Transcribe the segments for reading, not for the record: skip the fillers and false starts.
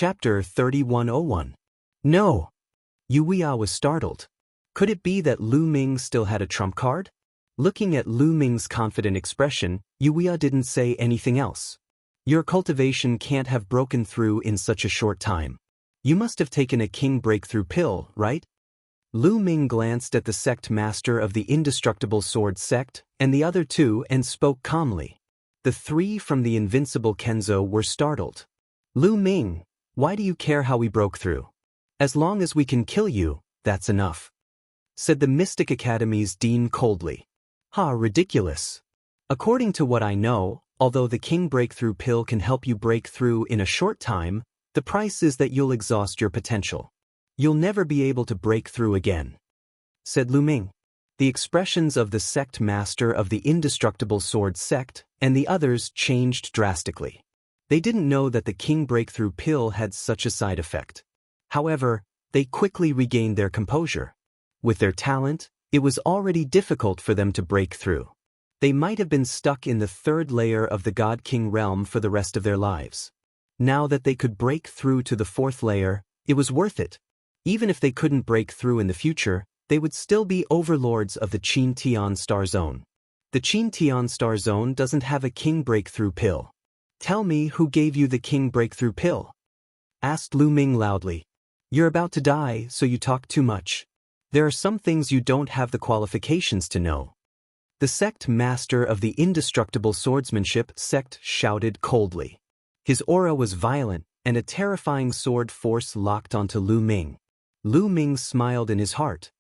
Chapter 3101. No! Yuya was startled. Could it be that Lu Ming still had a trump card? Looking at Lu Ming's confident expression, Yuya didn't say anything else. Your cultivation can't have broken through in such a short time. You must have taken a king breakthrough pill, right? Lu Ming glanced at the sect master of the indestructible sword sect and the other two and spoke calmly. The three from the invincible Kenzo were startled. Lu Ming, why do you care how we broke through? As long as we can kill you, that's enough, said the Mystic Academy's dean coldly. Ha, ridiculous. According to what I know, although the king breakthrough pill can help you break through in a short time, the price is that you'll exhaust your potential. You'll never be able to break through again, said Lu Ming. The expressions of the sect master of the indestructible sword sect and the others changed drastically. They didn't know that the king breakthrough pill had such a side effect. However, they quickly regained their composure. With their talent, it was already difficult for them to break through. They might have been stuck in the third layer of the God King realm for the rest of their lives. Now that they could break through to the fourth layer, it was worth it. Even if they couldn't break through in the future, they would still be overlords of the Qin Tian Star Zone. The Qin Tian Star Zone doesn't have a king breakthrough pill. Tell me who gave you the king breakthrough pill? Asked Lu Ming loudly. You're about to die, so you talk too much. There are some things you don't have the qualifications to know. The sect master of the indestructible swordsmanship sect shouted coldly. His aura was violent, and a terrifying sword force locked onto Lu Ming. Lu Ming smiled in his heart.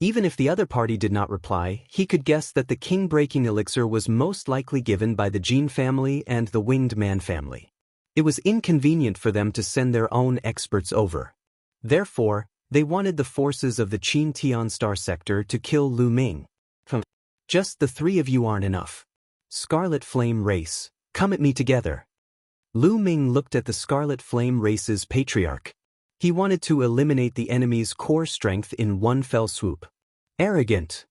Even if the other party did not reply, he could guess that the king-breaking elixir was most likely given by the Jin family and the Winged Man family. It was inconvenient for them to send their own experts over. Therefore, they wanted the forces of the Qin Tian Star sector to kill Lu Ming. Just the three of you aren't enough. Scarlet Flame Race, come at me together. Lu Ming looked at the Scarlet Flame Race's patriarch. He wanted to eliminate the enemy's core strength in one fell swoop. Arrogant.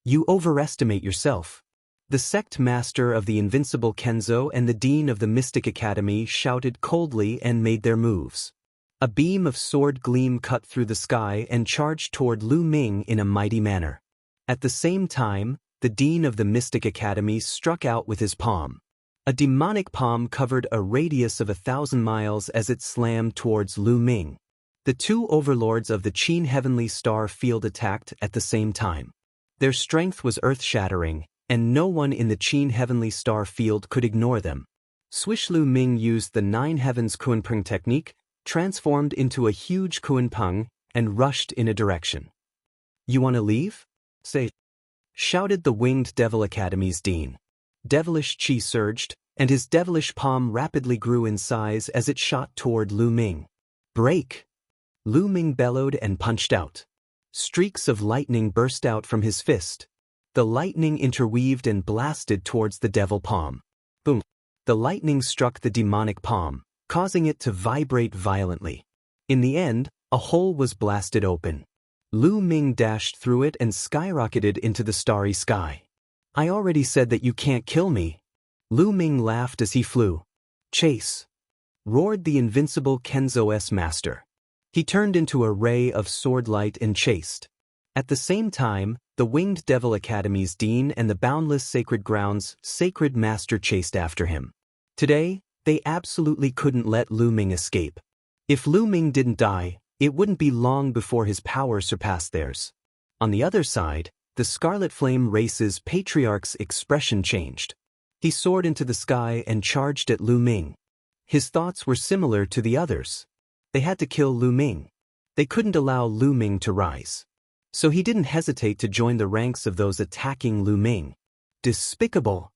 You overestimate yourself. The sect master of the invincible Kenzo and the dean of the Mystic Academy shouted coldly and made their moves. A beam of sword gleam cut through the sky and charged toward Lu Ming in a mighty manner. At the same time, the dean of the Mystic Academy struck out with his palm. A demonic palm covered a radius of 1,000 miles as it slammed towards Lu Ming. The two overlords of the Qin Heavenly Star Field attacked at the same time. Their strength was earth-shattering, and no one in the Qin Heavenly Star Field could ignore them. Swish Lu Ming used the Nine Heavens Kunpeng technique, transformed into a huge Kunpeng, and rushed in a direction. You want to leave? Say, shouted the Winged Devil Academy's dean. Devilish chi surged, and his devilish palm rapidly grew in size as it shot toward Lu Ming. Break! Lu Ming bellowed and punched out. Streaks of lightning burst out from his fist. The lightning interweaved and blasted towards the devil palm. Boom! The lightning struck the demonic palm, causing it to vibrate violently. In the end, a hole was blasted open. Lu Ming dashed through it and skyrocketed into the starry sky. I already said that you can't kill me. Lu Ming laughed as he flew. Chase! Roared the invincible Kenzo's master. He turned into a ray of sword light and chased. At the same time, the Winged Devil Academy's dean and the Boundless Sacred Grounds' sacred master chased after him. Today, they absolutely couldn't let Lu Ming escape. If Lu Ming didn't die, it wouldn't be long before his power surpassed theirs. On the other side, the Scarlet Flame Race's patriarch's expression changed. He soared into the sky and charged at Lu Ming. His thoughts were similar to the others. They had to kill Lu Ming. They couldn't allow Lu Ming to rise. So he didn't hesitate to join the ranks of those attacking Lu Ming. Despicable!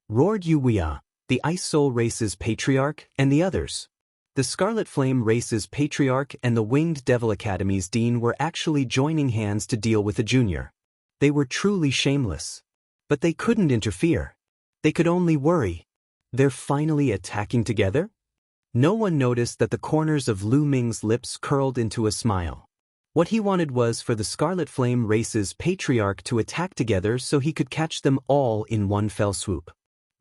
Roared Yuya, the Ice Soul Race's patriarch, and the others. The Scarlet Flame Race's patriarch and the Winged Devil Academy's dean were actually joining hands to deal with a junior. They were truly shameless. But they couldn't interfere. They could only worry. They're finally attacking together? No one noticed that the corners of Lu Ming's lips curled into a smile. What he wanted was for the Scarlet Flame Race's patriarch to attack together so he could catch them all in one fell swoop.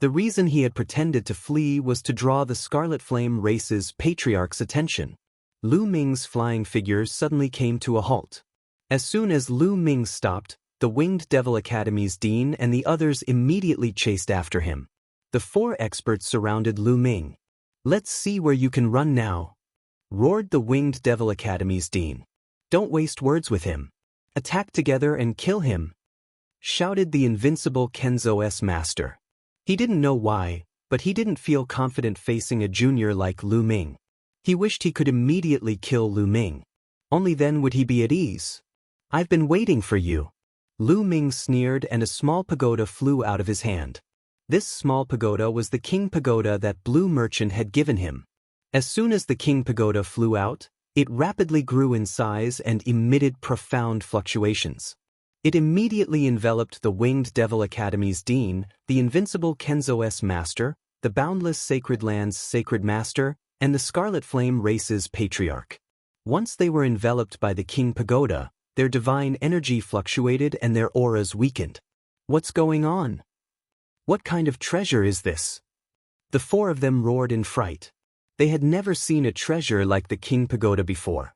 The reason he had pretended to flee was to draw the Scarlet Flame race's patriarch's attention. Lu Ming's flying figures suddenly came to a halt. As soon as Lu Ming stopped, the Winged Devil Academy's dean and the others immediately chased after him. The 4 experts surrounded Lu Ming. "Let's see where you can run now," roared the Winged Devil Academy's dean. "Don't waste words with him. Attack together and kill him," shouted the invincible Kenzo's master. He didn't know why, but he didn't feel confident facing a junior like Lu Ming. He wished he could immediately kill Lu Ming. Only then would he be at ease. "I've been waiting for you." Lu Ming sneered and a small pagoda flew out of his hand. This small pagoda was the king pagoda that Blue Merchant had given him. As soon as the king pagoda flew out, it rapidly grew in size and emitted profound fluctuations. It immediately enveloped the Winged Devil Academy's dean, the invincible Kenzo's master, the Boundless Sacred Land's sacred master, and the Scarlet Flame race's patriarch. Once they were enveloped by the king pagoda, their divine energy fluctuated and their auras weakened. "What's going on? What kind of treasure is this?" The 4 of them roared in fright. They had never seen a treasure like the king pagoda before.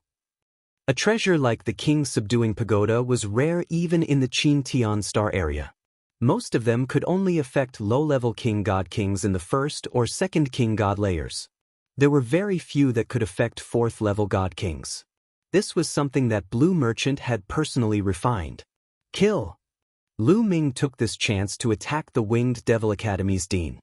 A treasure like the king's subduing pagoda was rare even in the Qin Tian star area. Most of them could only affect low-level king god kings in the 1st or 2nd king god layers. There were very few that could affect 4th-level god kings. This was something that Blue Merchant had personally refined. "Kill!" Lu Ming took this chance to attack the Winged Devil Academy's dean.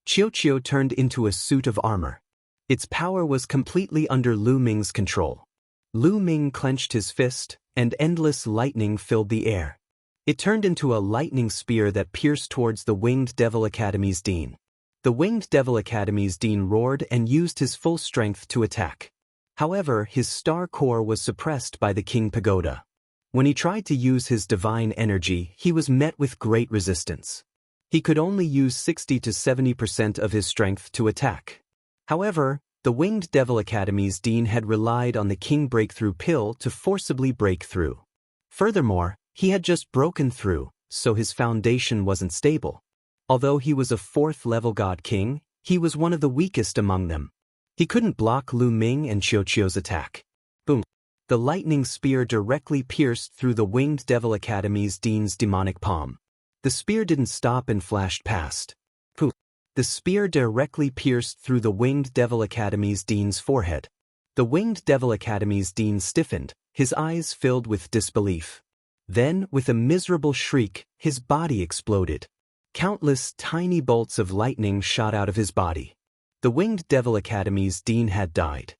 Qiuqiu turned into a suit of armor. Its power was completely under Lu Ming's control. Lu Ming clenched his fist, and endless lightning filled the air. It turned into a lightning spear that pierced towards the Winged Devil Academy's dean. The Winged Devil Academy's dean roared and used his full strength to attack. However, his star core was suppressed by the king pagoda. When he tried to use his divine energy, he was met with great resistance. He could only use 60 to 70% of his strength to attack. However, the Winged Devil Academy's dean had relied on the King Breakthrough Pill to forcibly break through. Furthermore, he had just broken through, so his foundation wasn't stable. Although he was a 4th-level God King, he was one of the weakest among them. He couldn't block Lu Ming and Qiuqiu's attack. Boom! The lightning spear directly pierced through the Winged Devil Academy's dean's demonic palm. The spear didn't stop and flashed past. Poof! The spear directly pierced through the Winged Devil Academy's dean's forehead. The Winged Devil Academy's dean stiffened, his eyes filled with disbelief. Then, with a miserable shriek, his body exploded. Countless tiny bolts of lightning shot out of his body. The Winged Devil Academy's dean had died.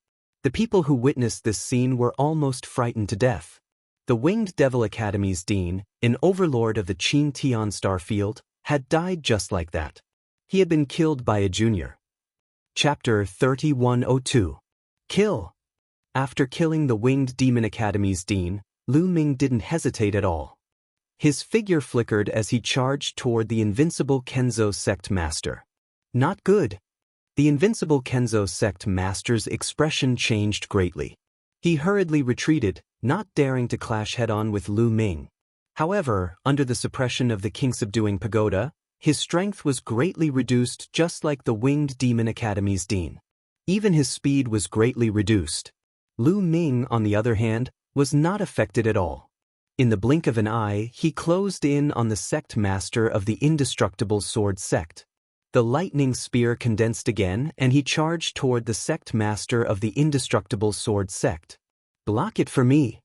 The people who witnessed this scene were almost frightened to death. The Winged Devil Academy's dean, an overlord of the Qin Tian star field, had died just like that. He had been killed by a junior. Chapter 3102. Kill! After killing the Winged Demon Academy's dean, Lu Ming didn't hesitate at all. His figure flickered as he charged toward the invincible Kenzo sect master. Not good. The invincible Kenzo sect master's expression changed greatly. He hurriedly retreated, not daring to clash head-on with Lu Ming. However, under the suppression of the king-subduing pagoda, his strength was greatly reduced just like the Winged Demon Academy's dean. Even his speed was greatly reduced. Lu Ming, on the other hand, was not affected at all. In the blink of an eye, he closed in on the sect master of the indestructible sword sect. The lightning spear condensed again, and he charged toward the sect master of the indestructible sword sect. Block it for me!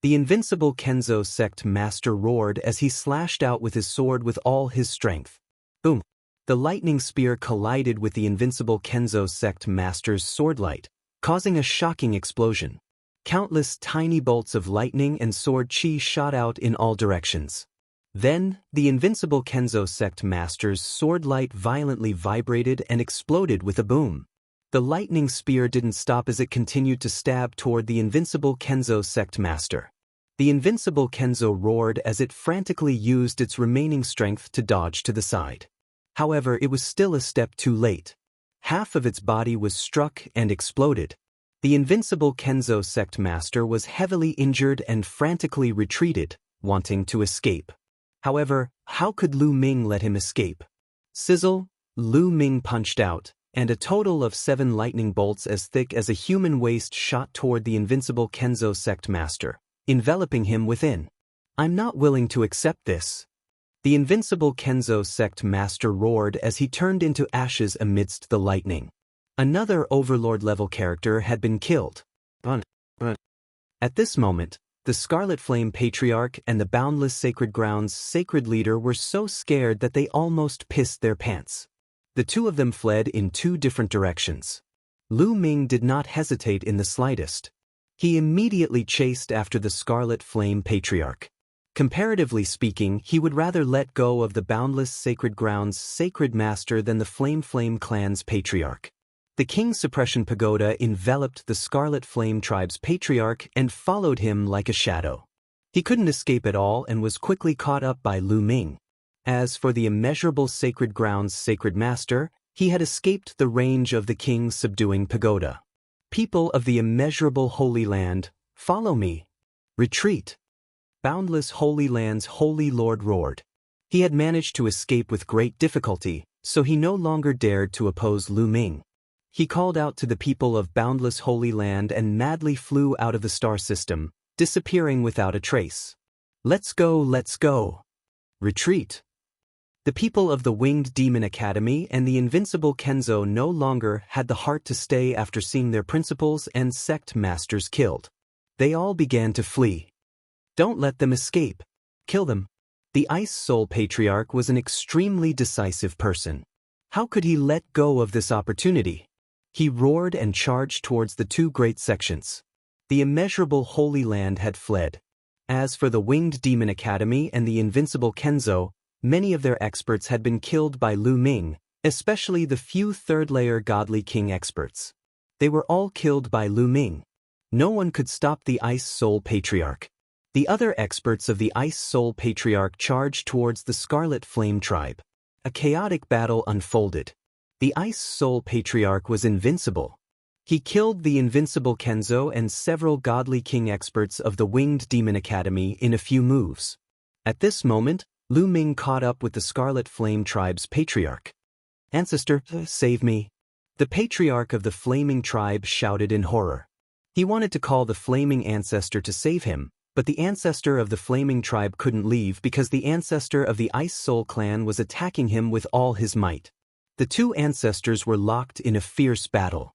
The invincible Kenzo sect master roared as he slashed out with his sword with all his strength. Boom! The lightning spear collided with the invincible Kenzo sect master's swordlight, causing a shocking explosion. Countless tiny bolts of lightning and sword chi shot out in all directions. Then, the invincible Kenzo sect master's swordlight violently vibrated and exploded with a boom. The lightning spear didn't stop as it continued to stab toward the invincible Kenzo sect master. The invincible Kenzo roared as it frantically used its remaining strength to dodge to the side. However, it was still a step too late. Half of its body was struck and exploded. The invincible Kenzo sect master was heavily injured and frantically retreated, wanting to escape. However, how could Lu Ming let him escape? Sizzle, Lu Ming punched out, and a total of 7 lightning bolts as thick as a human waist shot toward the invincible Kenzo sect master, enveloping him within. I'm not willing to accept this. The invincible Kenzo sect master roared as he turned into ashes amidst the lightning. Another Overlord-level character had been killed. At this moment, the Scarlet Flame Patriarch and the Boundless Sacred Grounds Sacred Leader were so scared that they almost pissed their pants. The two of them fled in 2 different directions. Lu Ming did not hesitate in the slightest. He immediately chased after the Scarlet Flame Patriarch. Comparatively speaking, he would rather let go of the Boundless Sacred Grounds Sacred Master than the Flame Clan's Patriarch. The King's Suppression Pagoda enveloped the Scarlet Flame Tribe's Patriarch and followed him like a shadow. He couldn't escape at all and was quickly caught up by Lu Ming. As for the Immeasurable Sacred Grounds Sacred Master, he had escaped the range of the King's Subduing Pagoda. People of the Immeasurable Holy Land, follow me. Retreat. Boundless Holy Land's Holy Lord roared. He had managed to escape with great difficulty, so he no longer dared to oppose Lu Ming. He called out to the people of Boundless Holy Land and madly flew out of the star system, disappearing without a trace. Let's go, let's go. Retreat. The people of the Winged Demon Academy and the invincible Kenzo no longer had the heart to stay after seeing their principals and sect masters killed. They all began to flee. Don't let them escape. Kill them. The Ice Soul Patriarch was an extremely decisive person. How could he let go of this opportunity? He roared and charged towards the 2 great sections. The immeasurable Holy Land had fled. As for the Winged Demon Academy and the invincible Kenzo, many of their experts had been killed by Lu Ming, especially the few third-layer Godly King experts. They were all killed by Lu Ming. No one could stop the Ice Soul Patriarch. The other experts of the Ice Soul Patriarch charged towards the Scarlet Flame Tribe. A chaotic battle unfolded. The Ice Soul Patriarch was invincible. He killed the invincible Kenzo and several Godly King experts of the Winged Demon Academy in a few moves. At this moment, Lu Ming caught up with the Scarlet Flame Tribe's Patriarch. Ancestor, save me. The Patriarch of the Flaming Tribe shouted in horror. He wanted to call the Flaming Ancestor to save him, but the Ancestor of the Flaming Tribe couldn't leave because the Ancestor of the Ice Soul Clan was attacking him with all his might. The 2 ancestors were locked in a fierce battle.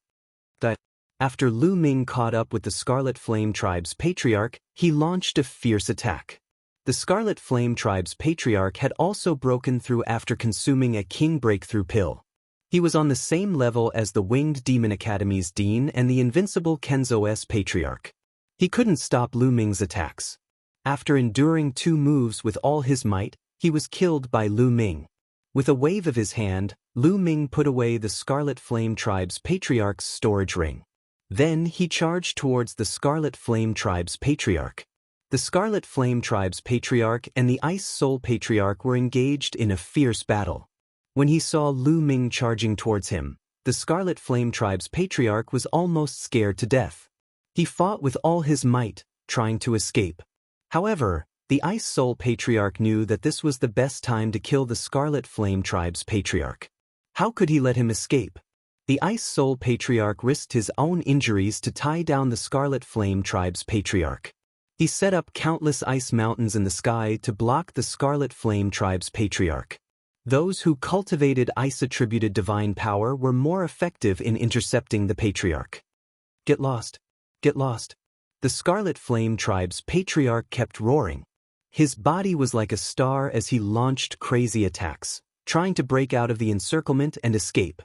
After Lu Ming caught up with the Scarlet Flame Tribe's Patriarch, he launched a fierce attack. The Scarlet Flame Tribe's Patriarch had also broken through after consuming a King Breakthrough pill. He was on the same level as the Winged Demon Academy's Dean and the invincible Kenzo's Patriarch. He couldn't stop Lu Ming's attacks. After enduring 2 moves with all his might, he was killed by Lu Ming. With a wave of his hand, Lu Ming put away the Scarlet Flame Tribe's Patriarch's storage ring. Then he charged towards the Scarlet Flame Tribe's Patriarch. The Scarlet Flame Tribe's Patriarch and the Ice Soul Patriarch were engaged in a fierce battle. When he saw Lu Ming charging towards him, the Scarlet Flame Tribe's Patriarch was almost scared to death. He fought with all his might, trying to escape. However, the Ice Soul Patriarch knew that this was the best time to kill the Scarlet Flame Tribe's Patriarch. How could he let him escape? The Ice Soul Patriarch risked his own injuries to tie down the Scarlet Flame Tribe's Patriarch. He set up countless ice mountains in the sky to block the Scarlet Flame Tribe's Patriarch. Those who cultivated ice-attributed divine power were more effective in intercepting the Patriarch. Get lost. Get lost. The Scarlet Flame Tribe's Patriarch kept roaring. His body was like a star as he launched crazy attacks, trying to break out of the encirclement and escape.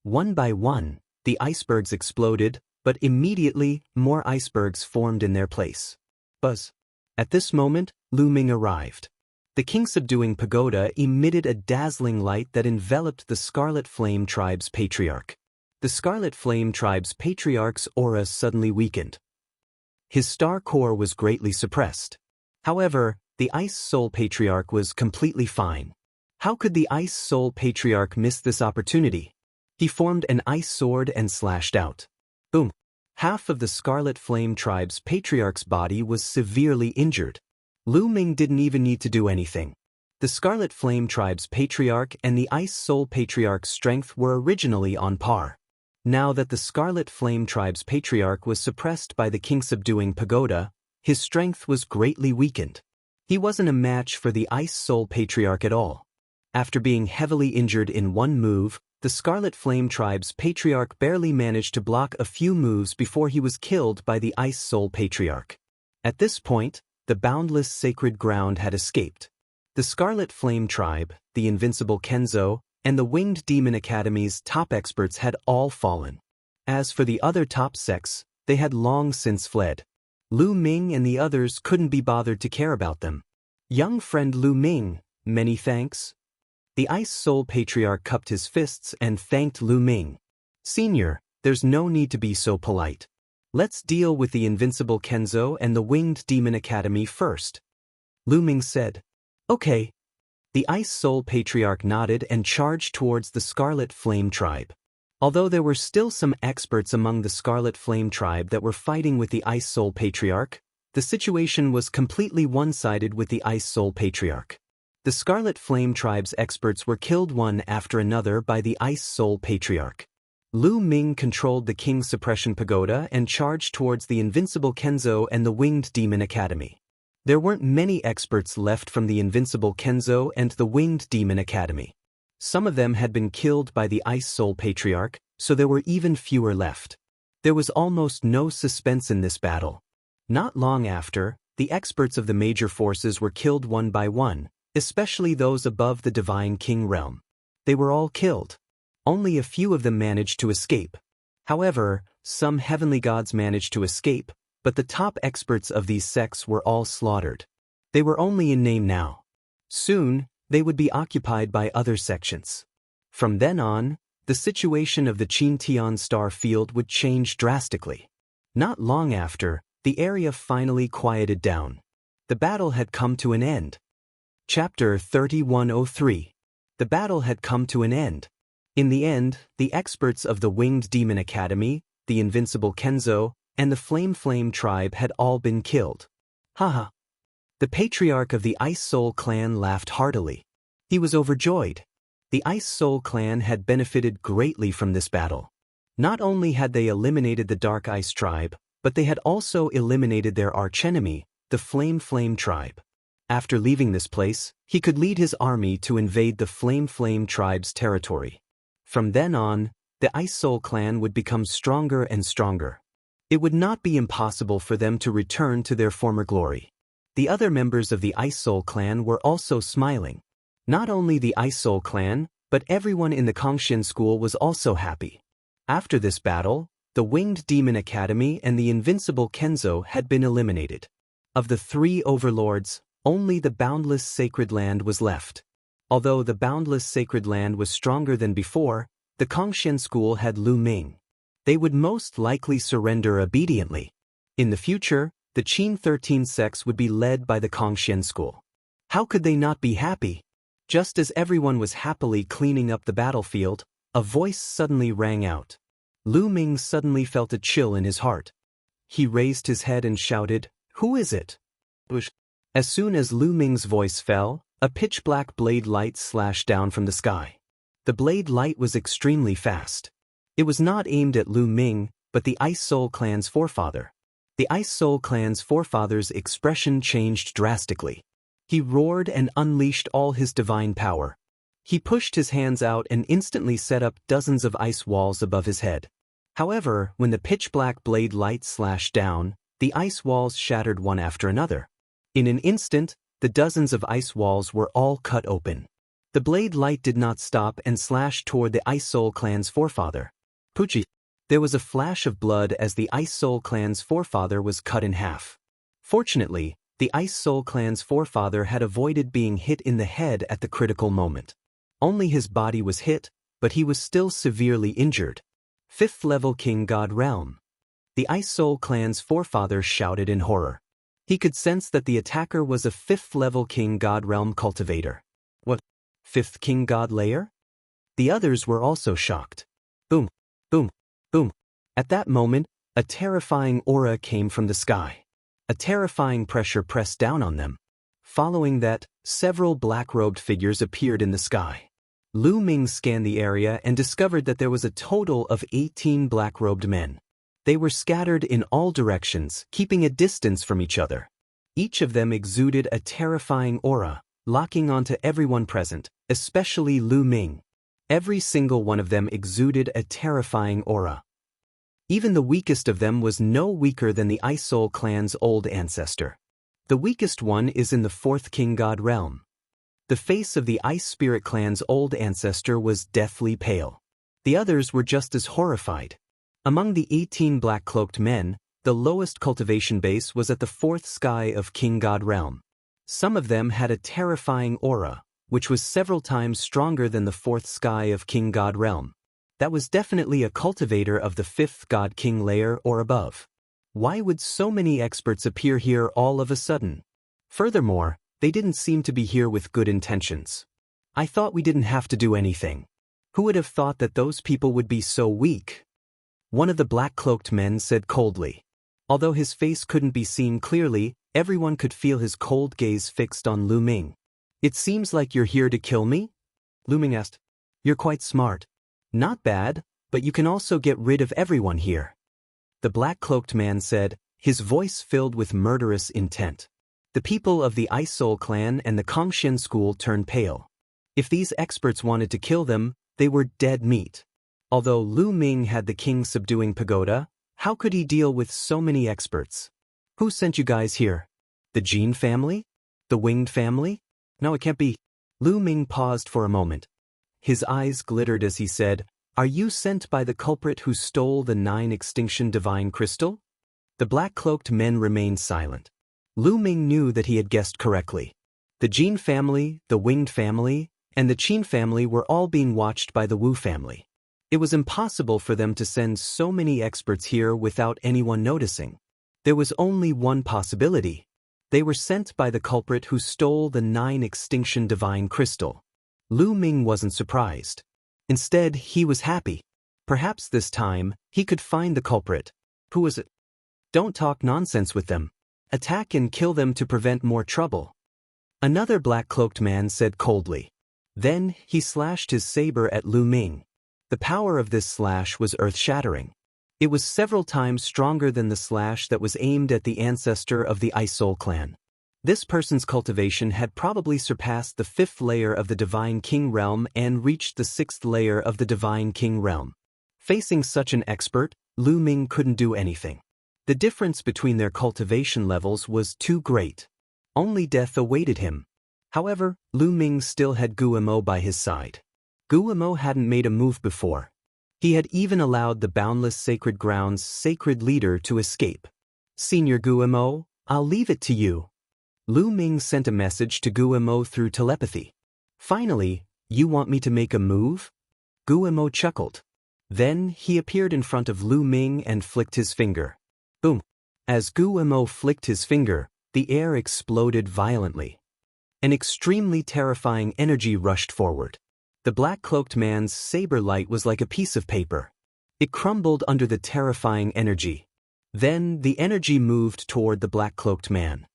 One by one, the icebergs exploded, but immediately, more icebergs formed in their place. Buzz. At this moment, Lu Ming arrived. The King Subduing Pagoda emitted a dazzling light that enveloped the Scarlet Flame Tribe's Patriarch. The Scarlet Flame Tribe's Patriarch's aura suddenly weakened. His star core was greatly suppressed. However, the Ice Soul Patriarch was completely fine. How could the Ice Soul Patriarch miss this opportunity? He formed an ice sword and slashed out. Boom! Half of the Scarlet Flame Tribe's Patriarch's body was severely injured. Lu Ming didn't even need to do anything. The Scarlet Flame Tribe's Patriarch and the Ice Soul Patriarch's strength were originally on par. Now that the Scarlet Flame Tribe's Patriarch was suppressed by the King subduing Pagoda, his strength was greatly weakened. He wasn't a match for the Ice Soul Patriarch at all. After being heavily injured in one move, the Scarlet Flame Tribe's Patriarch barely managed to block a few moves before he was killed by the Ice Soul Patriarch. At this point, the boundless sacred ground had escaped. The Scarlet Flame Tribe, the Invincible Kenzo, and the Winged Demon Academy's top experts had all fallen. As for the other top sects, they had long since fled. Lu Ming and the others couldn't be bothered to care about them. Young friend Lu Ming, many thanks. The Ice Soul Patriarch cupped his fists and thanked Lu Ming. Senior, there's no need to be so polite. Let's deal with the Invincible Kenzo and the Winged Demon Academy first. Lu Ming said. Okay. The Ice Soul Patriarch nodded and charged towards the Scarlet Flame Tribe. Although there were still some experts among the Scarlet Flame Tribe that were fighting with the Ice Soul Patriarch, the situation was completely one-sided with the Ice Soul Patriarch. The Scarlet Flame Tribe's experts were killed one after another by the Ice Soul Patriarch. Lu Ming controlled the King's Suppression Pagoda and charged towards the Invincible Kenzo and the Winged Demon Academy. There weren't many experts left from the Invincible Kenzo and the Winged Demon Academy. Some of them had been killed by the Ice Soul Patriarch, so there were even fewer left. There was almost no suspense in this battle. Not long after, the experts of the major forces were killed one by one, especially those above the Divine King realm. They were all killed. Only a few of them managed to escape. However, some heavenly gods managed to escape, but the top experts of these sects were all slaughtered. They were only in name now. Soon, they would be occupied by other sections. From then on, the situation of the Qin-Tian star field would change drastically. Not long after, the area finally quieted down. The battle had come to an end. Chapter 3103. The battle had come to an end. In the end, the experts of the Winged Demon Academy, the Invincible Kenzo, and the Flame Tribe had all been killed. Haha. The Patriarch of the Ice Soul Clan laughed heartily. He was overjoyed. The Ice Soul Clan had benefited greatly from this battle. Not only had they eliminated the Dark Ice Tribe, but they had also eliminated their archenemy, the Flame Tribe. After leaving this place, he could lead his army to invade the Flame Tribe's territory. From then on, the Ice Soul Clan would become stronger and stronger. It would not be impossible for them to return to their former glory. The other members of the Ice Soul Clan were also smiling. Not only the Ice Soul Clan, but everyone in the Kongxian school was also happy. After this battle, the Winged Demon Academy and the Invincible Kenzo had been eliminated. Of the three overlords, only the Boundless Sacred Land was left. Although the Boundless Sacred Land was stronger than before, the Kongxian school had Lu Ming. They would most likely surrender obediently. In the future, the Qin 13 sects would be led by the Kongxian school. How could they not be happy? Just as everyone was happily cleaning up the battlefield, a voice suddenly rang out. Lu Ming suddenly felt a chill in his heart. He raised his head and shouted, "Who is it?" As soon as Lu Ming's voice fell, a pitch-black blade light slashed down from the sky. The blade light was extremely fast. It was not aimed at Lu Ming, but the Ice Soul Clan's forefather. The Ice Soul Clan's forefather's expression changed drastically. He roared and unleashed all his divine power. He pushed his hands out and instantly set up dozens of ice walls above his head. However, when the pitch-black blade light slashed down, the ice walls shattered one after another. In an instant, the dozens of ice walls were all cut open. The blade light did not stop and slashed toward the Ice Soul Clan's forefather. Pucci. There was a flash of blood as the Ice Soul Clan's forefather was cut in half. Fortunately, the Ice Soul Clan's forefather had avoided being hit in the head at the critical moment. Only his body was hit, but he was still severely injured. 5th level King God Realm. The Ice Soul Clan's forefather shouted in horror. He could sense that the attacker was a 5th level King God Realm cultivator. What? 5th King God Layer? The others were also shocked. Boom, boom, boom. At that moment, a terrifying aura came from the sky. A terrifying pressure pressed down on them. Following that, several black-robed figures appeared in the sky. Lu Ming scanned the area and discovered that there was a total of 18 black-robed men. They were scattered in all directions, keeping a distance from each other. Each of them exuded a terrifying aura, locking onto everyone present, especially Lu Ming. Every single one of them exuded a terrifying aura. Even the weakest of them was no weaker than the Ice Soul clan's old ancestor. The weakest one is in the fourth king god realm. The face of the Ice Spirit clan's old ancestor was deathly pale. The others were just as horrified. Among the 18 black-cloaked men, the lowest cultivation base was at the fourth sky of king god realm. Some of them had a terrifying aura, which was several times stronger than the fourth sky of king god realm. That was definitely a cultivator of the fifth god king layer or above. Why would so many experts appear here all of a sudden? Furthermore, they didn't seem to be here with good intentions. I thought we didn't have to do anything. Who would have thought that those people would be so weak? One of the black-cloaked men said coldly. Although his face couldn't be seen clearly, everyone could feel his cold gaze fixed on Lu Ming. It seems like you're here to kill me? Lu Ming asked. You're quite smart. Not bad, but you can also get rid of everyone here. The black-cloaked man said, his voice filled with murderous intent. The people of the Ice Soul clan and the Kongxian school turned pale. If these experts wanted to kill them, they were dead meat. Although Lu Ming had the king subduing pagoda, how could he deal with so many experts? Who sent you guys here? The Jin family? The Winged family? No, it can't be. Lu Ming paused for a moment. His eyes glittered as he said, Are you sent by the culprit who stole the 9 extinction divine crystal? The black-cloaked men remained silent. Lu Ming knew that he had guessed correctly. The Jin family, the Winged family, and the Qin family were all being watched by the Wu family. It was impossible for them to send so many experts here without anyone noticing. There was only one possibility. They were sent by the culprit who stole the 9 extinction divine crystal. Lu Ming wasn't surprised. Instead, he was happy. Perhaps this time, he could find the culprit. Who was it? Don't talk nonsense with them. Attack and kill them to prevent more trouble. Another black-cloaked man said coldly. Then, he slashed his saber at Lu Ming. The power of this slash was earth-shattering. It was several times stronger than the slash that was aimed at the ancestor of the Ice Soul clan. This person's cultivation had probably surpassed the 5th layer of the Divine King realm and reached the 6th layer of the Divine King realm. Facing such an expert, Lu Ming couldn't do anything. The difference between their cultivation levels was too great. Only death awaited him. However, Lu Ming still had Guillemot by his side. Guillemot hadn't made a move before. He had even allowed the Boundless Sacred Grounds' sacred leader to escape. Senior Guillemot, I'll leave it to you. Lu Ming sent a message to Guillemot through telepathy. Finally, you want me to make a move? Guillemot chuckled. Then, he appeared in front of Lu Ming and flicked his finger. Boom! As Guillemot flicked his finger, the air exploded violently. An extremely terrifying energy rushed forward. The black-cloaked man's saber light was like a piece of paper. It crumbled under the terrifying energy. Then, the energy moved toward the black-cloaked man.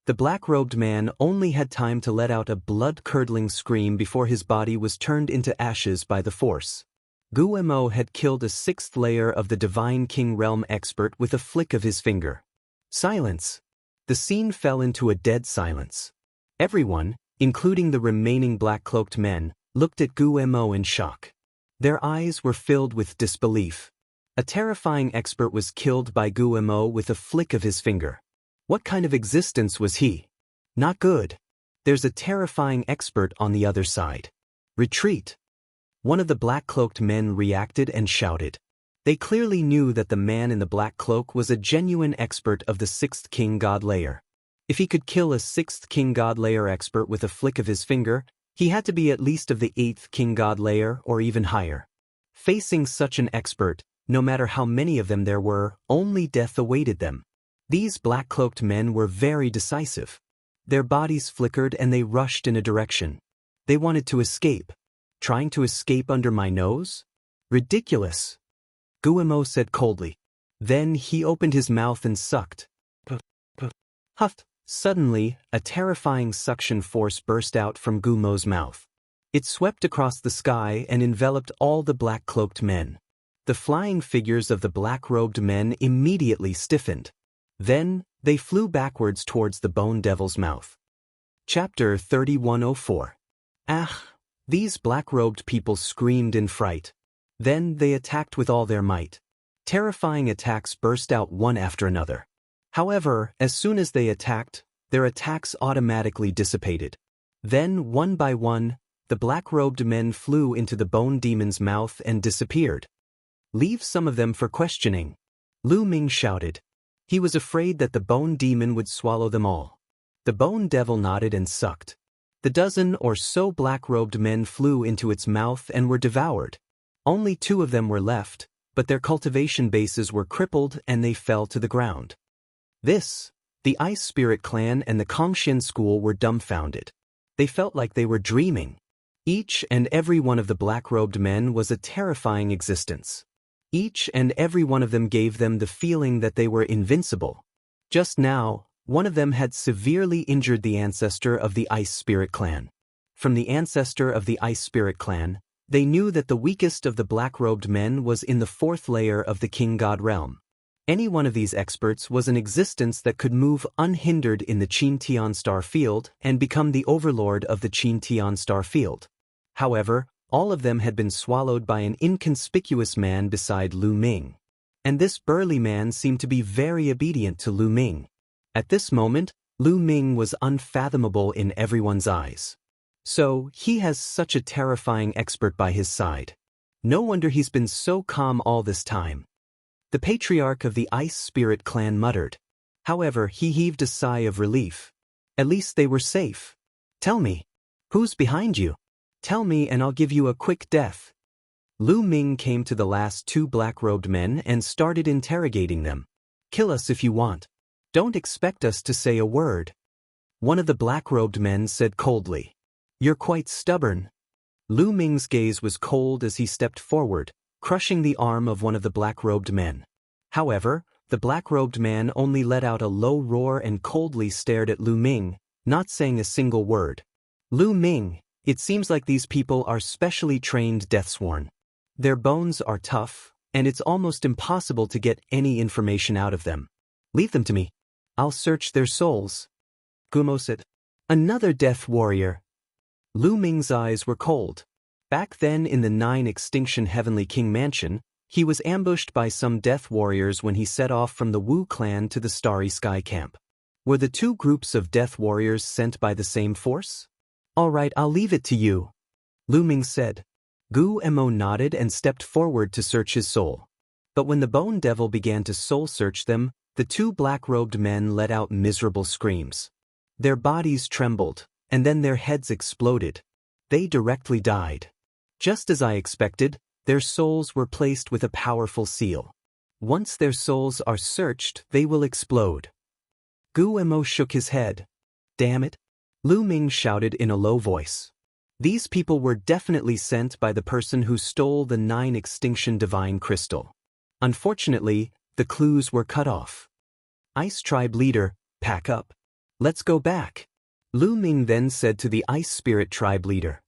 The black-robed man only had time to let out a blood-curdling scream before his body was turned into ashes by the force. Guillemot had killed a 6th layer of the Divine King realm expert with a flick of his finger. Silence. The scene fell into a dead silence. Everyone, including the remaining black-cloaked men, looked at Guillemot in shock. Their eyes were filled with disbelief. A terrifying expert was killed by Guillemot with a flick of his finger. What kind of existence was he? Not good. There's a terrifying expert on the other side. Retreat. One of the black-cloaked men reacted and shouted. They clearly knew that the man in the black cloak was a genuine expert of the 6th King God layer. If he could kill a 6th King God layer expert with a flick of his finger, he had to be at least of the 8th King God layer or even higher. Facing such an expert, no matter how many of them there were, only death awaited them. These black-cloaked men were very decisive. Their bodies flickered and they rushed in a direction. They wanted to escape. Trying to escape under my nose? Ridiculous. Guillemot said coldly. Then he opened his mouth and sucked. Huffed. Suddenly, a terrifying suction force burst out from Gumo's mouth. It swept across the sky and enveloped all the black-cloaked men. The flying figures of the black-robed men immediately stiffened. Then, they flew backwards towards the Bone Devil's mouth. Chapter 3104. Ah! These black-robed people screamed in fright. Then they attacked with all their might. Terrifying attacks burst out one after another. However, as soon as they attacked, their attacks automatically dissipated. Then, one by one, the black-robed men flew into the Bone Demon's mouth and disappeared. "Leave some of them for questioning," Lu Ming shouted. He was afraid that the Bone Demon would swallow them all. The Bone Devil nodded and sucked. The dozen or so black-robed men flew into its mouth and were devoured. Only 2 of them were left, but their cultivation bases were crippled and they fell to the ground. The Ice Spirit Clan and the Kongxian School were dumbfounded. They felt like they were dreaming. Each and every one of the black-robed men was a terrifying existence. Each and every one of them gave them the feeling that they were invincible. Just now, one of them had severely injured the ancestor of the Ice Spirit Clan. From the ancestor of the Ice Spirit Clan, they knew that the weakest of the black-robed men was in the 4th layer of the King God realm. Any one of these experts was an existence that could move unhindered in the Qin Tian star field and become the overlord of the Qin Tian star field. However, all of them had been swallowed by an inconspicuous man beside Lu Ming. And this burly man seemed to be very obedient to Lu Ming. At this moment, Lu Ming was unfathomable in everyone's eyes. So, he has such a terrifying expert by his side. No wonder he's been so calm all this time. The patriarch of the Ice Spirit Clan muttered. However, he heaved a sigh of relief. At least they were safe. "Tell me, who's behind you? Tell me and I'll give you a quick death." Lu Ming came to the last 2 black-robed men and started interrogating them. "Kill us if you want. Don't expect us to say a word." One of the black-robed men said coldly. "You're quite stubborn." Lu Ming's gaze was cold as he stepped forward, crushing the arm of one of the black-robed men. However, the black-robed man only let out a low roar and coldly stared at Lu Ming, not saying a single word. "Lu Ming, it seems like these people are specially trained deathsworn. Their bones are tough, and it's almost impossible to get any information out of them. Leave them to me. I'll search their souls." Gumo said. "Another death warrior." Lu Ming's eyes were cold. Back then in the 9 Extinction Heavenly King Mansion, he was ambushed by some death warriors when he set off from the Wu clan to the Starry Sky Camp. Were the 2 groups of death warriors sent by the same force? "All right, I'll leave it to you," Lu Ming said. Gumo nodded and stepped forward to search his soul. But when the Bone Devil began to soul search them, the 2 black-robed men let out miserable screams. Their bodies trembled, and then their heads exploded. They directly died. Just as I expected, their souls were placed with a powerful seal. Once their souls are searched, they will explode. Gumo shook his head. "Damn it," Lu Ming shouted in a low voice. These people were definitely sent by the person who stole the 9 Extinction Divine Crystal. Unfortunately, the clues were cut off. Ice Tribe leader, pack up. Let's go back. Lu Ming then said to the Ice Spirit Tribe leader.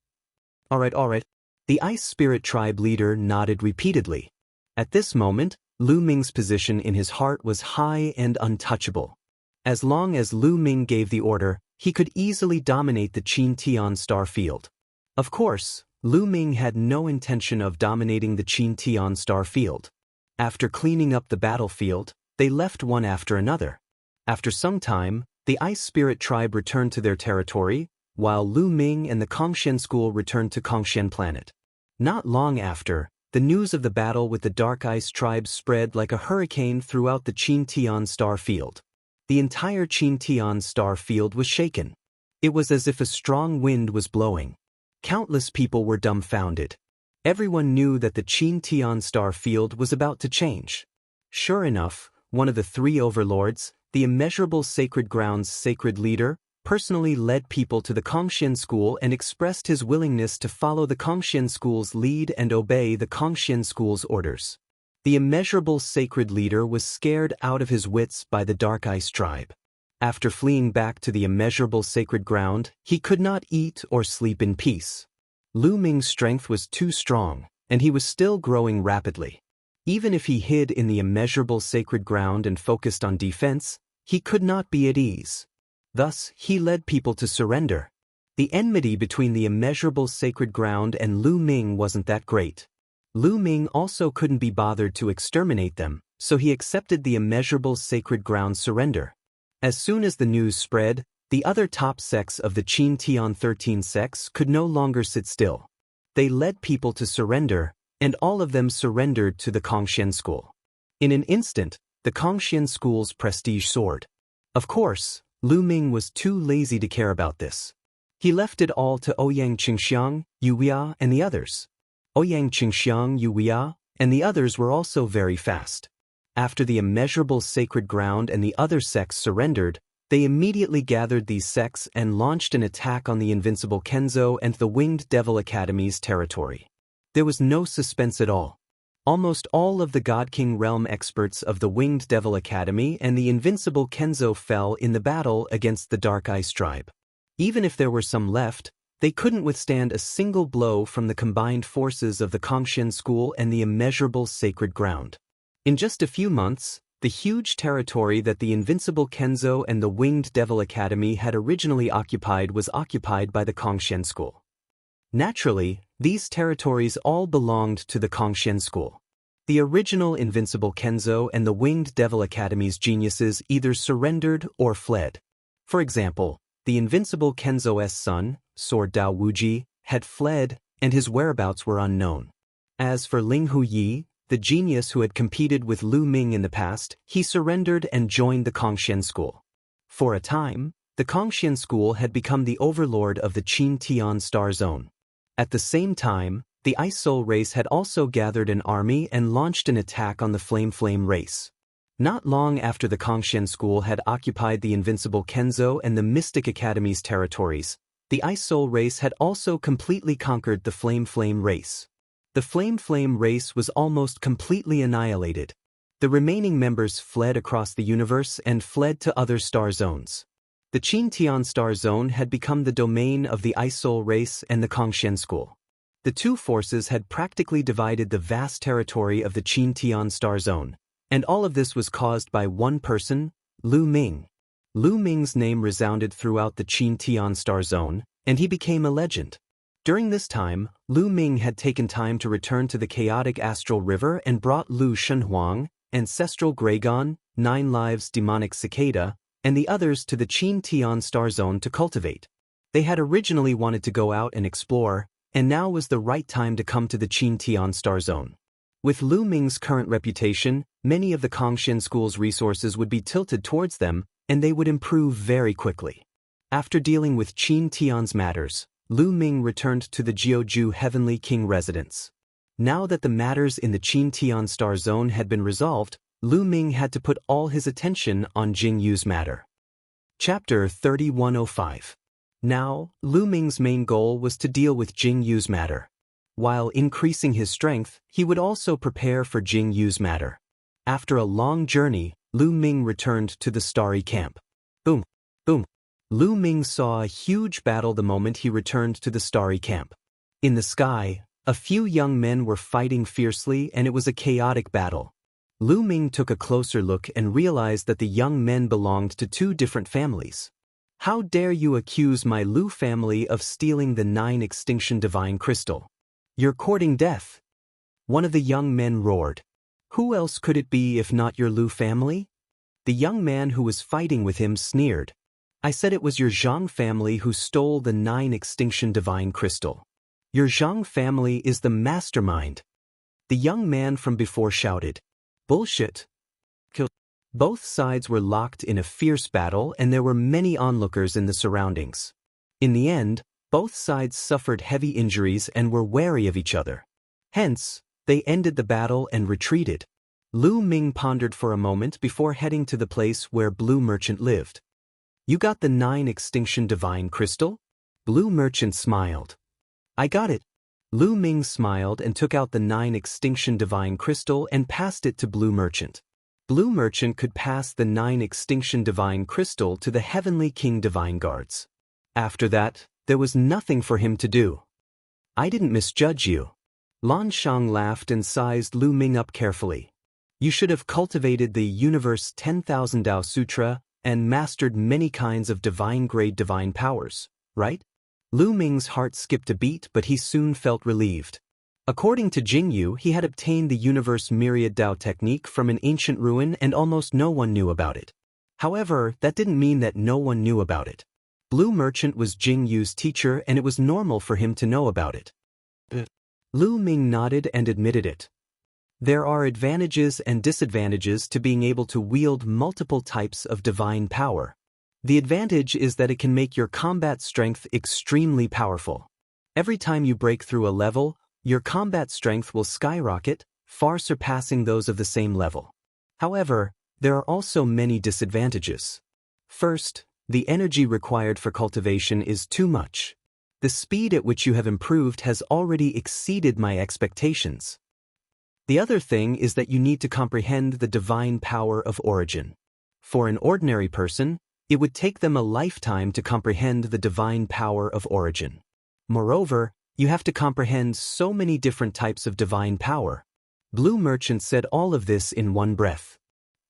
All right. The Ice Spirit Tribe leader nodded repeatedly. At this moment, Lu Ming's position in his heart was high and untouchable. As long as Lu Ming gave the order, he could easily dominate the Qin Tian star field. Of course, Lu Ming had no intention of dominating the Qin Tian star field. After cleaning up the battlefield, they left one after another. After some time, the Ice Spirit Tribe returned to their territory, while Lu Ming and the Kongxian School returned to Kongxian Planet. Not long after, the news of the battle with the Dark Ice Tribe spread like a hurricane throughout the Qin Tian star field. The entire Qin Tian star field was shaken. It was as if a strong wind was blowing. Countless people were dumbfounded. Everyone knew that the Qin Tian star field was about to change. Sure enough, one of the 3 overlords, the Immeasurable Sacred Ground's sacred leader, personally led people to the Kongxian School and expressed his willingness to follow the Kongxian School's lead and obey the Kongxian School's orders. The Immeasurable Sacred Leader was scared out of his wits by the Dark Ice Tribe. After fleeing back to the immeasurable sacred ground, he could not eat or sleep in peace. Lu Ming's strength was too strong, and he was still growing rapidly. Even if he hid in the immeasurable sacred ground and focused on defense, he could not be at ease. Thus, he led people to surrender. The enmity between the immeasurable sacred ground and Lu Ming wasn't that great. Lu Ming also couldn't be bothered to exterminate them, so he accepted the immeasurable sacred ground's surrender. As soon as the news spread, the other top sects of the Qin Tian 13 sects could no longer sit still. They led people to surrender, and all of them surrendered to the Kongxian school. In an instant, the Kongxian school's prestige soared. Of course, Lu Ming was too lazy to care about this. He left it all to Ouyang Qingxiang, Yuya, and the others. Ouyang Qingxiang, Yuya, and the others were also very fast. After the immeasurable sacred ground and the other sects surrendered, they immediately gathered these sects and launched an attack on the invincible Kenzo and the Winged Devil Academy's territory. There was no suspense at all. Almost all of the God King realm experts of the Winged Devil Academy and the invincible Kenzo fell in the battle against the Dark Ice tribe. Even if there were some left, they couldn't withstand a single blow from the combined forces of the Kongxian school and the immeasurable sacred ground. In just a few months, the huge territory that the invincible Kenzo and the Winged Devil Academy had originally occupied was occupied by the Kongxian school. Naturally, these territories all belonged to the Kongxian school. The original invincible Kenzo and the Winged Devil Academy's geniuses either surrendered or fled. For example, the invincible Kenzo's son, Sword Dao Wuji, had fled, and his whereabouts were unknown. As for Ling Huyi, the genius who had competed with Lu Ming in the past, he surrendered and joined the Kongxian school. For a time, the Kongxian school had become the overlord of the Qin Tian Star Zone. At the same time, the Ice Soul race had also gathered an army and launched an attack on the Flame race. Not long after the Kongxian school had occupied the invincible Kenzo and the Mystic Academy's territories, the Ice Soul race had also completely conquered the Flame race. The Flame race was almost completely annihilated. The remaining members fled across the universe and fled to other star zones. The Qin Tian Star Zone had become the domain of the Ice Soul race and the Kongxian school. The two forces had practically divided the vast territory of the Qin Tian Star Zone, and all of this was caused by one person, Lu Ming. Lu Ming's name resounded throughout the Qin Tian Star Zone, and he became a legend. During this time, Lu Ming had taken time to return to the chaotic astral river and brought Lu Shenhuang, Ancestral Graygon, 9 Lives Demonic Cicada, and the others to the Qin Tian Star Zone to cultivate. They had originally wanted to go out and explore, and now was the right time to come to the Qin Tian Star Zone. With Lu Ming's current reputation, many of the Kongxian school's resources would be tilted towards them, and they would improve very quickly. After dealing with Qin Tian's matters, Lu Ming returned to the Jiuju Heavenly King residence. Now that the matters in the Qin Tian Star Zone had been resolved, Lu Ming had to put all his attention on Jing Yu's matter. Chapter 3105. Now, Lu Ming's main goal was to deal with Jing Yu's matter. While increasing his strength, he would also prepare for Jing Yu's matter. After a long journey, Lu Ming returned to the starry camp. Boom, boom. Lu Ming saw a huge battle the moment he returned to the starry camp. In the sky, a few young men were fighting fiercely, and it was a chaotic battle. Lu Ming took a closer look and realized that the young men belonged to two different families. How dare you accuse my Lu family of stealing the 9 Extinction Divine Crystal? You're courting death. One of the young men roared. Who else could it be if not your Lu family? The young man who was fighting with him sneered. I said it was your Zhang family who stole the 9 Extinction Divine Crystal. Your Zhang family is the mastermind. The young man from before shouted. Bullshit. Kill. Both sides were locked in a fierce battle, and there were many onlookers in the surroundings. In the end, both sides suffered heavy injuries and were wary of each other. Hence, they ended the battle and retreated. Lu Ming pondered for a moment before heading to the place where Blue Merchant lived. You got the 9 Extinction Divine Crystal? Blue Merchant smiled. I got it. Lu Ming smiled and took out the 9 Extinction Divine Crystal and passed it to Blue Merchant. Blue Merchant could pass the 9 Extinction Divine Crystal to the Heavenly King Divine Guards. After that, there was nothing for him to do. I didn't misjudge you. Lan Shang laughed and sized Lu Ming up carefully. You should have cultivated the Universe 10,000 Dao Sutra and mastered many kinds of divine-grade divine powers, right? Lu Ming's heart skipped a beat, but he soon felt relieved. According to Jingyu, he had obtained the Universe Myriad Dao technique from an ancient ruin and almost no one knew about it. However, that didn't mean that no one knew about it. Blue Merchant was Jingyu's teacher and it was normal for him to know about it. Lu Ming nodded and admitted it. There are advantages and disadvantages to being able to wield multiple types of divine power. The advantage is that it can make your combat strength extremely powerful. Every time you break through a level, your combat strength will skyrocket, far surpassing those of the same level. However, there are also many disadvantages. First, the energy required for cultivation is too much. The speed at which you have improved has already exceeded my expectations. The other thing is that you need to comprehend the divine power of origin. For an ordinary person, it would take them a lifetime to comprehend the divine power of origin. Moreover, you have to comprehend so many different types of divine power. Blue Merchant said all of this in one breath.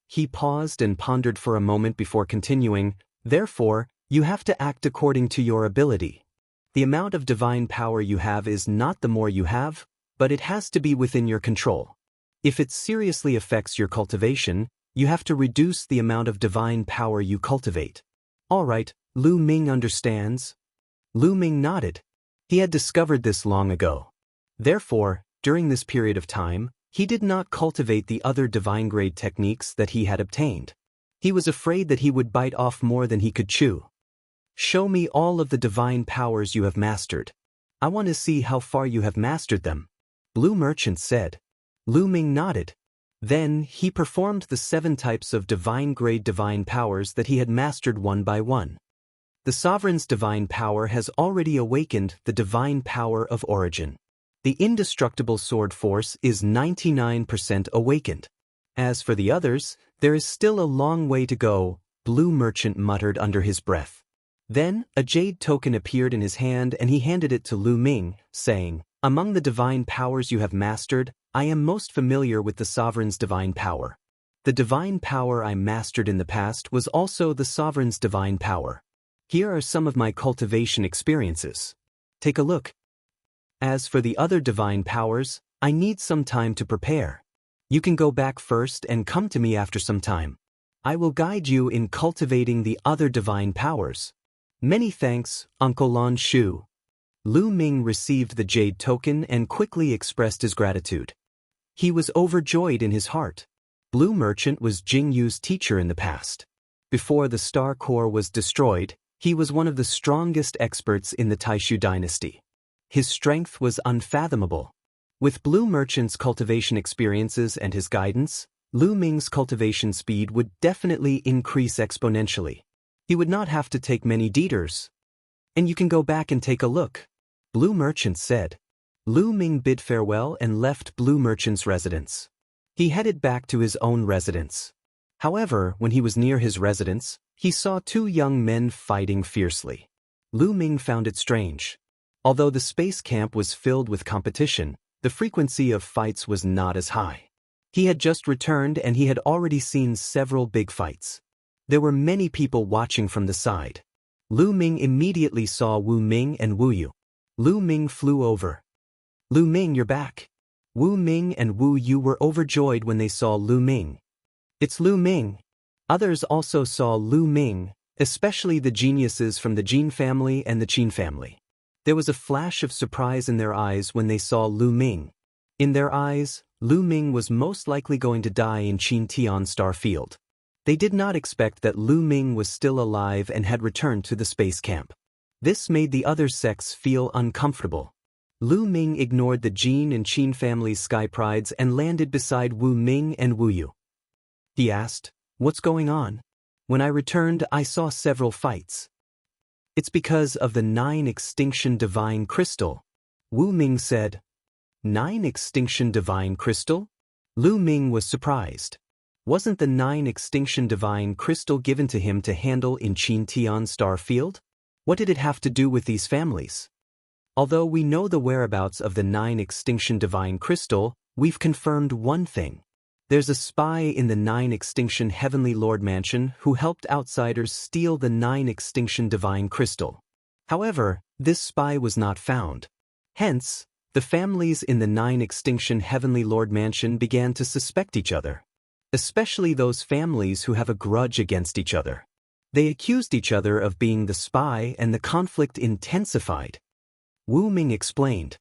He paused and pondered for a moment before continuing, therefore, you have to act according to your ability. The amount of divine power you have is not the more you have, but it has to be within your control. If it seriously affects your cultivation, you have to reduce the amount of divine power you cultivate. All right, Lu Ming understands. Lu Ming nodded. He had discovered this long ago. Therefore, during this period of time, he did not cultivate the other divine-grade techniques that he had obtained. He was afraid that he would bite off more than he could chew. Show me all of the divine powers you have mastered. I want to see how far you have mastered them. Blue Merchant said. Lu Ming nodded. Then, he performed the 7 types of divine-grade divine powers that he had mastered one by one. The Sovereign's divine power has already awakened the divine power of origin. The indestructible sword force is 99% awakened. As for the others, there is still a long way to go, Blue Merchant muttered under his breath. Then, a jade token appeared in his hand and he handed it to Lu Ming, saying, among the divine powers you have mastered, I am most familiar with the Sovereign's divine power. The divine power I mastered in the past was also the Sovereign's divine power. Here are some of my cultivation experiences. Take a look. As for the other divine powers, I need some time to prepare. You can go back first and come to me after some time. I will guide you in cultivating the other divine powers. Many thanks, Uncle Lan Shu. Lu Ming received the jade token and quickly expressed his gratitude. He was overjoyed in his heart. Blue Merchant was Jingyu's teacher in the past. Before the Star Core was destroyed, he was one of the strongest experts in the Taishu dynasty. His strength was unfathomable. With Blue Merchant's cultivation experiences and his guidance, Lu Ming's cultivation speed would definitely increase exponentially. He would not have to take many detours. And you can go back and take a look, Blue Merchant said. Lu Ming bid farewell and left Blue Merchant's residence. He headed back to his own residence. However, when he was near his residence, he saw 2 young men fighting fiercely. Lu Ming found it strange. Although the space camp was filled with competition, the frequency of fights was not as high. He had just returned and he had already seen several big fights. There were many people watching from the side. Lu Ming immediately saw Wu Ming and Wu Yu. Lu Ming flew over. Lu Ming, you're back. Wu Ming and Wu Yu were overjoyed when they saw Lu Ming. It's Lu Ming. Others also saw Lu Ming, especially the geniuses from the Jin family and the Qin family. There was a flash of surprise in their eyes when they saw Lu Ming. In their eyes, Lu Ming was most likely going to die in Qin Tian Star Field. They did not expect that Lu Ming was still alive and had returned to the space camp. This made the other sects feel uncomfortable. Lu Ming ignored the Jin and Qin family's sky prides and landed beside Wu Ming and Wu Yu. He asked, "What's going on?" When I returned, I saw several fights. It's because of the 9 Extinction Divine Crystal. Wu Ming said. 9 Extinction Divine Crystal? Lu Ming was surprised. Wasn't the 9 extinction divine crystal given to him to handle in Qin star field? What did it have to do with these families? Although we know the whereabouts of the 9 extinction divine crystal, we've confirmed one thing. There's a spy in the 9 extinction heavenly lord mansion who helped outsiders steal the 9 extinction divine crystal. However, this spy was not found. Hence, the families in the 9 extinction heavenly lord mansion began to suspect each other. Especially those families who have a grudge against each other. They accused each other of being the spy and the conflict intensified. Wu Ming explained.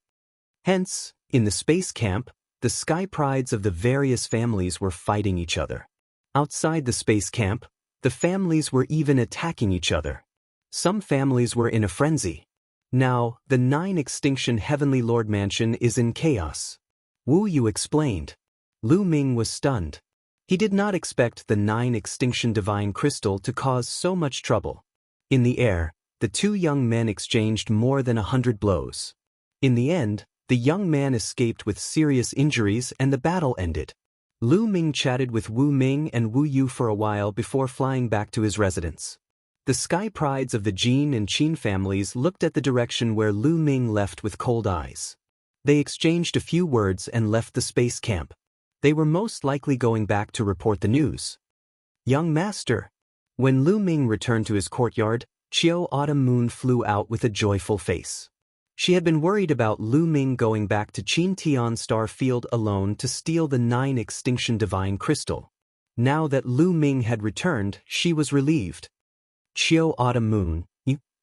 Hence, in the space camp, the sky prides of the various families were fighting each other. Outside the space camp, the families were even attacking each other. Some families were in a frenzy. Now, the 9 extinction heavenly lord mansion is in chaos. Wu Yu explained. Lu Ming was stunned. He did not expect the 9 extinction divine crystal to cause so much trouble. In the air, the two young men exchanged more than 100 blows. In the end, the young man escaped with serious injuries and the battle ended. Lu Ming chatted with Wu Ming and Wu Yu for a while before flying back to his residence. The sky prides of the Jin and Qin families looked at the direction where Lu Ming left with cold eyes. They exchanged a few words and left the space camp. They were most likely going back to report the news. Young master. When Lu Ming returned to his courtyard, Qiu Autumn Moon flew out with a joyful face. She had been worried about Lu Ming going back to Qin star field alone to steal the 9 extinction divine crystal. Now that Lu Ming had returned, she was relieved. Qiu Autumn Moon,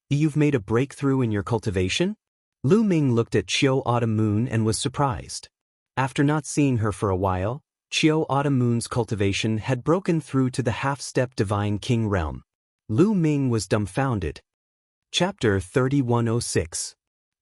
you've made a breakthrough in your cultivation? Lu Ming looked at Qiu Autumn Moon and was surprised. After not seeing her for a while, Qiu Autumn Moon's cultivation had broken through to the half-step divine king realm. Lu Ming was dumbfounded. Chapter 3106.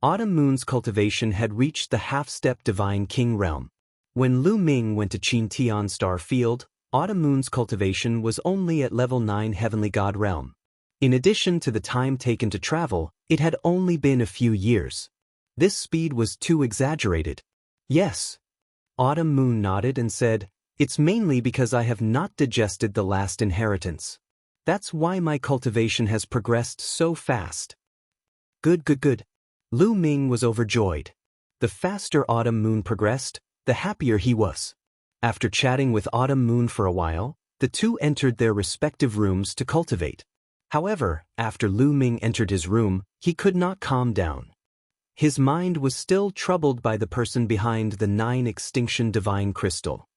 Autumn Moon's cultivation had reached the half-step divine king realm. When Lu Ming went to Qin star field, Autumn Moon's cultivation was only at level 9 heavenly god realm. In addition to the time taken to travel, it had only been a few years. This speed was too exaggerated. Yes. Autumn Moon nodded and said, "It's mainly because I have not digested the last inheritance. That's why my cultivation has progressed so fast." Good. Lu Ming was overjoyed. The faster Autumn Moon progressed, the happier he was. After chatting with Autumn Moon for a while, the two entered their respective rooms to cultivate. However, after Lu Ming entered his room, he could not calm down. His mind was still troubled by the person behind the 9 extinction divine crystal.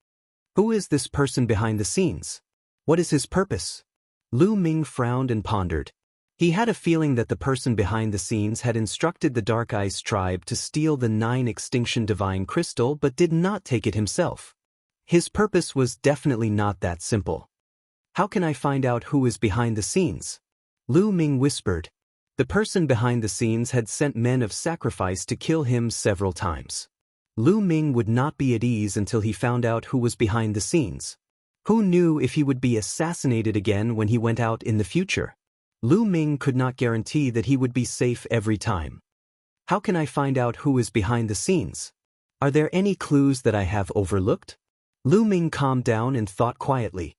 Who is this person behind the scenes? What is his purpose? Lu Ming frowned and pondered. He had a feeling that the person behind the scenes had instructed the Dark Ice tribe to steal the 9 extinction divine crystal but did not take it himself. His purpose was definitely not that simple. How can I find out who is behind the scenes? Lu Ming whispered. The person behind the scenes had sent men of sacrifice to kill him several times. Lu Ming would not be at ease until he found out who was behind the scenes. Who knew if he would be assassinated again when he went out in the future? Lu Ming could not guarantee that he would be safe every time. How can I find out who is behind the scenes? Are there any clues that I have overlooked? Lu Ming calmed down and thought quietly.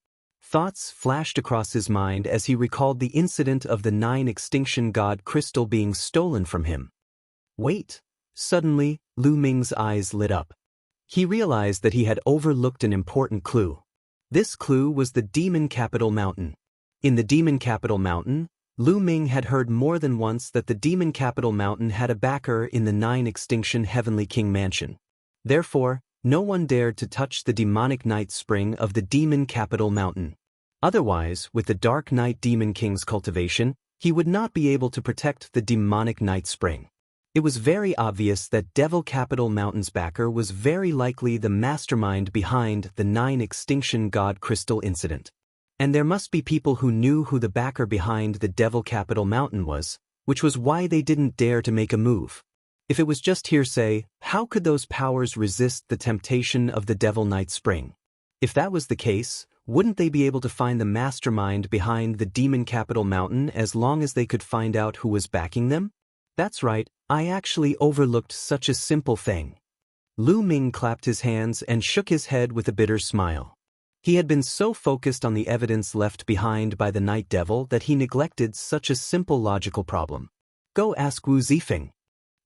Thoughts flashed across his mind as he recalled the incident of the 9 extinction god crystal being stolen from him. Wait! Suddenly, Lu Ming's eyes lit up. He realized that he had overlooked an important clue. This clue was the Demon Capital Mountain. In the Demon Capital Mountain, Lu Ming had heard more than once that the Demon Capital Mountain had a backer in the 9 extinction Heavenly King Mansion. Therefore, no one dared to touch the demonic night spring of the Demon Capital Mountain. Otherwise, with the Dark Night Demon King's cultivation, he would not be able to protect the demonic night spring. It was very obvious that Devil Capital Mountain's backer was very likely the mastermind behind the 9 extinction god crystal incident. And there must be people who knew who the backer behind the Devil Capital Mountain was, which was why they didn't dare to make a move. If it was just hearsay, how could those powers resist the temptation of the Devil Night Spring? If that was the case, wouldn't they be able to find the mastermind behind the Demon Capital Mountain as long as they could find out who was backing them? That's right, I actually overlooked such a simple thing. Lu Ming clapped his hands and shook his head with a bitter smile. He had been so focused on the evidence left behind by the night devil that he neglected such a simple logical problem. Go ask Wu Zifeng.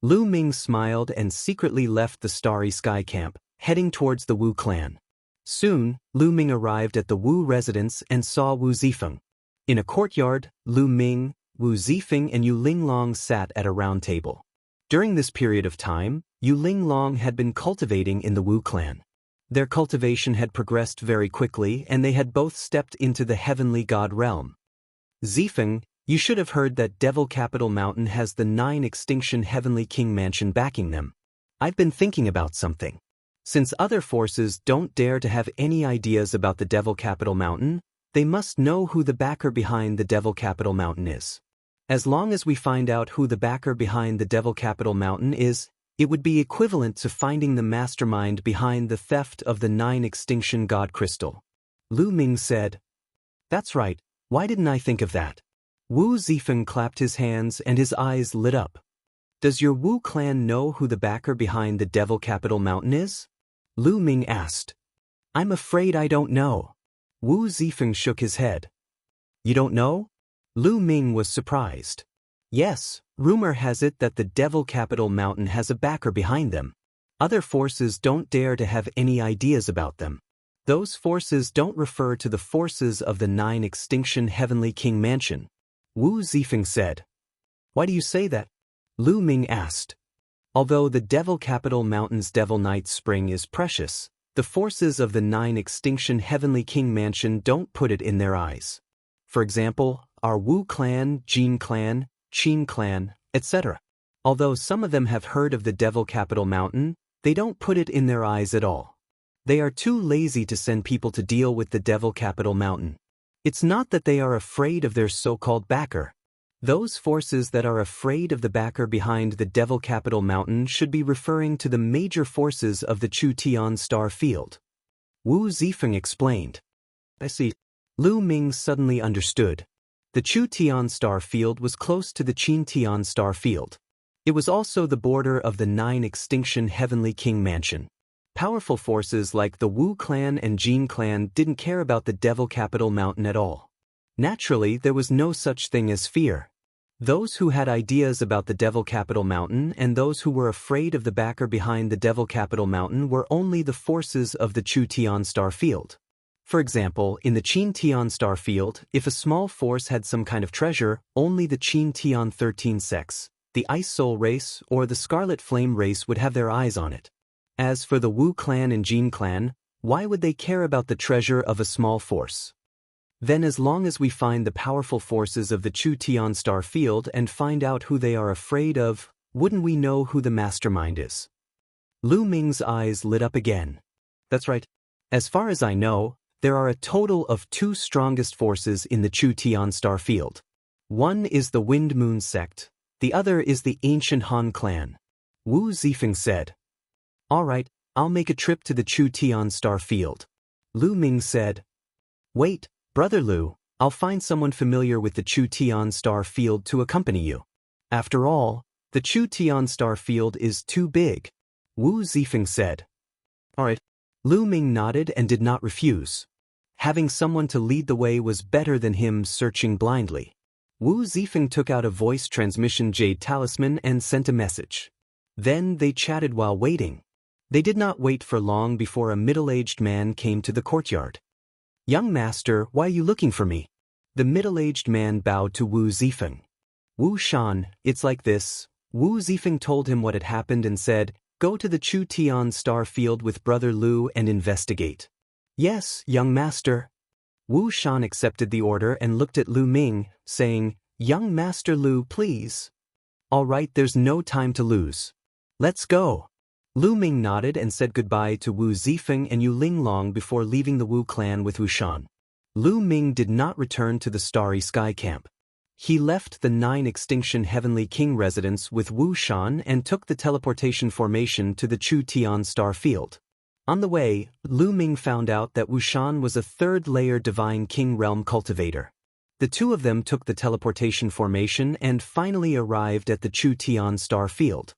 Lu Ming smiled and secretly left the Starry Sky camp, heading towards the Wu clan. Soon, Lu Ming arrived at the Wu residence and saw Wu Zifeng. In a courtyard, Lu Ming, Wu Zifeng and Yu Linglong sat at a round table. During this period of time, Yu Linglong had been cultivating in the Wu clan. Their cultivation had progressed very quickly and they had both stepped into the heavenly god realm. Zifeng, you should have heard that Devil Capital Mountain has the 9 extinction heavenly king mansion backing them. I've been thinking about something. Since other forces don't dare to have any ideas about the Devil Capital Mountain, they must know who the backer behind the Devil Capital Mountain is. As long as we find out who the backer behind the Devil Capital Mountain is, it would be equivalent to finding the mastermind behind the theft of the 9 extinction god crystal. Lu Ming said, "That's right, why didn't I think of that?" Wu Zifeng clapped his hands and his eyes lit up. Does your Wu clan know who the backer behind the Devil Capital Mountain is? Lu Ming asked. I'm afraid I don't know. Wu Zifeng shook his head. You don't know? Lu Ming was surprised. Yes, rumor has it that the Devil Capital Mountain has a backer behind them. Other forces don't dare to have any ideas about them. Those forces don't refer to the forces of the 9 extinction heavenly king mansion. Wu Zifeng said. Why do you say that? Lu Ming asked. Although the Devil Capital Mountain's Devil Night Spring is precious, the forces of the 9 extinction heavenly king mansion don't put it in their eyes. For example, our Wu clan, Jin clan, Qin clan, etc. Although some of them have heard of the Devil Capital Mountain, they don't put it in their eyes at all. They are too lazy to send people to deal with the Devil Capital Mountain. It's not that they are afraid of their so-called backer. Those forces that are afraid of the backer behind the Devil Capital Mountain should be referring to the major forces of the Chu Tian star field. Wu Zifeng explained. I see. Lu Ming suddenly understood. The Chu Tian star field was close to the Qin Tian star field. It was also the border of the 9 extinction heavenly king mansion. Powerful forces like the Wu clan and Jin clan didn't care about the Devil Capital Mountain at all. Naturally, there was no such thing as fear. Those who had ideas about the Devil Capital Mountain and those who were afraid of the backer behind the Devil Capital Mountain were only the forces of the Chu Tian star field. For example, in the Qin Tian star field, if a small force had some kind of treasure, only the Qin Tian 13 sects, the Ice Soul race or the Scarlet Flame race would have their eyes on it. As for the Wu clan and Jin clan, why would they care about the treasure of a small force? Then as long as we find the powerful forces of the Chu Tian star field and find out who they are afraid of, wouldn't we know who the mastermind is? Lu Ming's eyes lit up again. That's right. As far as I know, there are a total of 2 strongest forces in the Chu Tian star field. One is the Wind Moon sect, the other is the ancient Han clan. Wu Zifeng said. All right, I'll make a trip to the Chu Tian star field. Lu Ming said. Wait, Brother Lu, I'll find someone familiar with the Chu Tian star field to accompany you. After all, the Chu Tian star field is too big. Wu Zifeng said. All right. Lu Ming nodded and did not refuse. Having someone to lead the way was better than him searching blindly. Wu Zifeng took out a voice transmission jade talisman and sent a message. Then they chatted while waiting. They did not wait for long before a middle-aged man came to the courtyard. Young master, why are you looking for me? The middle-aged man bowed to Wu Zifeng. Wu Shan, it's like this. Wu Zifeng told him what had happened and said, go to the Chu Tian star field with Brother Lu and investigate. Yes, young master. Wu Shan accepted the order and looked at Lu Ming, saying, Young Master Lu, please. All right, there's no time to lose. Let's go. Lu Ming nodded and said goodbye to Wu Zifeng and Yu Linglong before leaving the Wu clan with Wu Shan. Lu Ming did not return to the Starry Sky camp. He left the 9 extinction heavenly king residence with Wu Shan and took the teleportation formation to the Chu Tian star field. On the way, Lu Ming found out that Wu Shan was a 3rd-layer divine king realm cultivator. The two of them took the teleportation formation and finally arrived at the Chu Tian star field.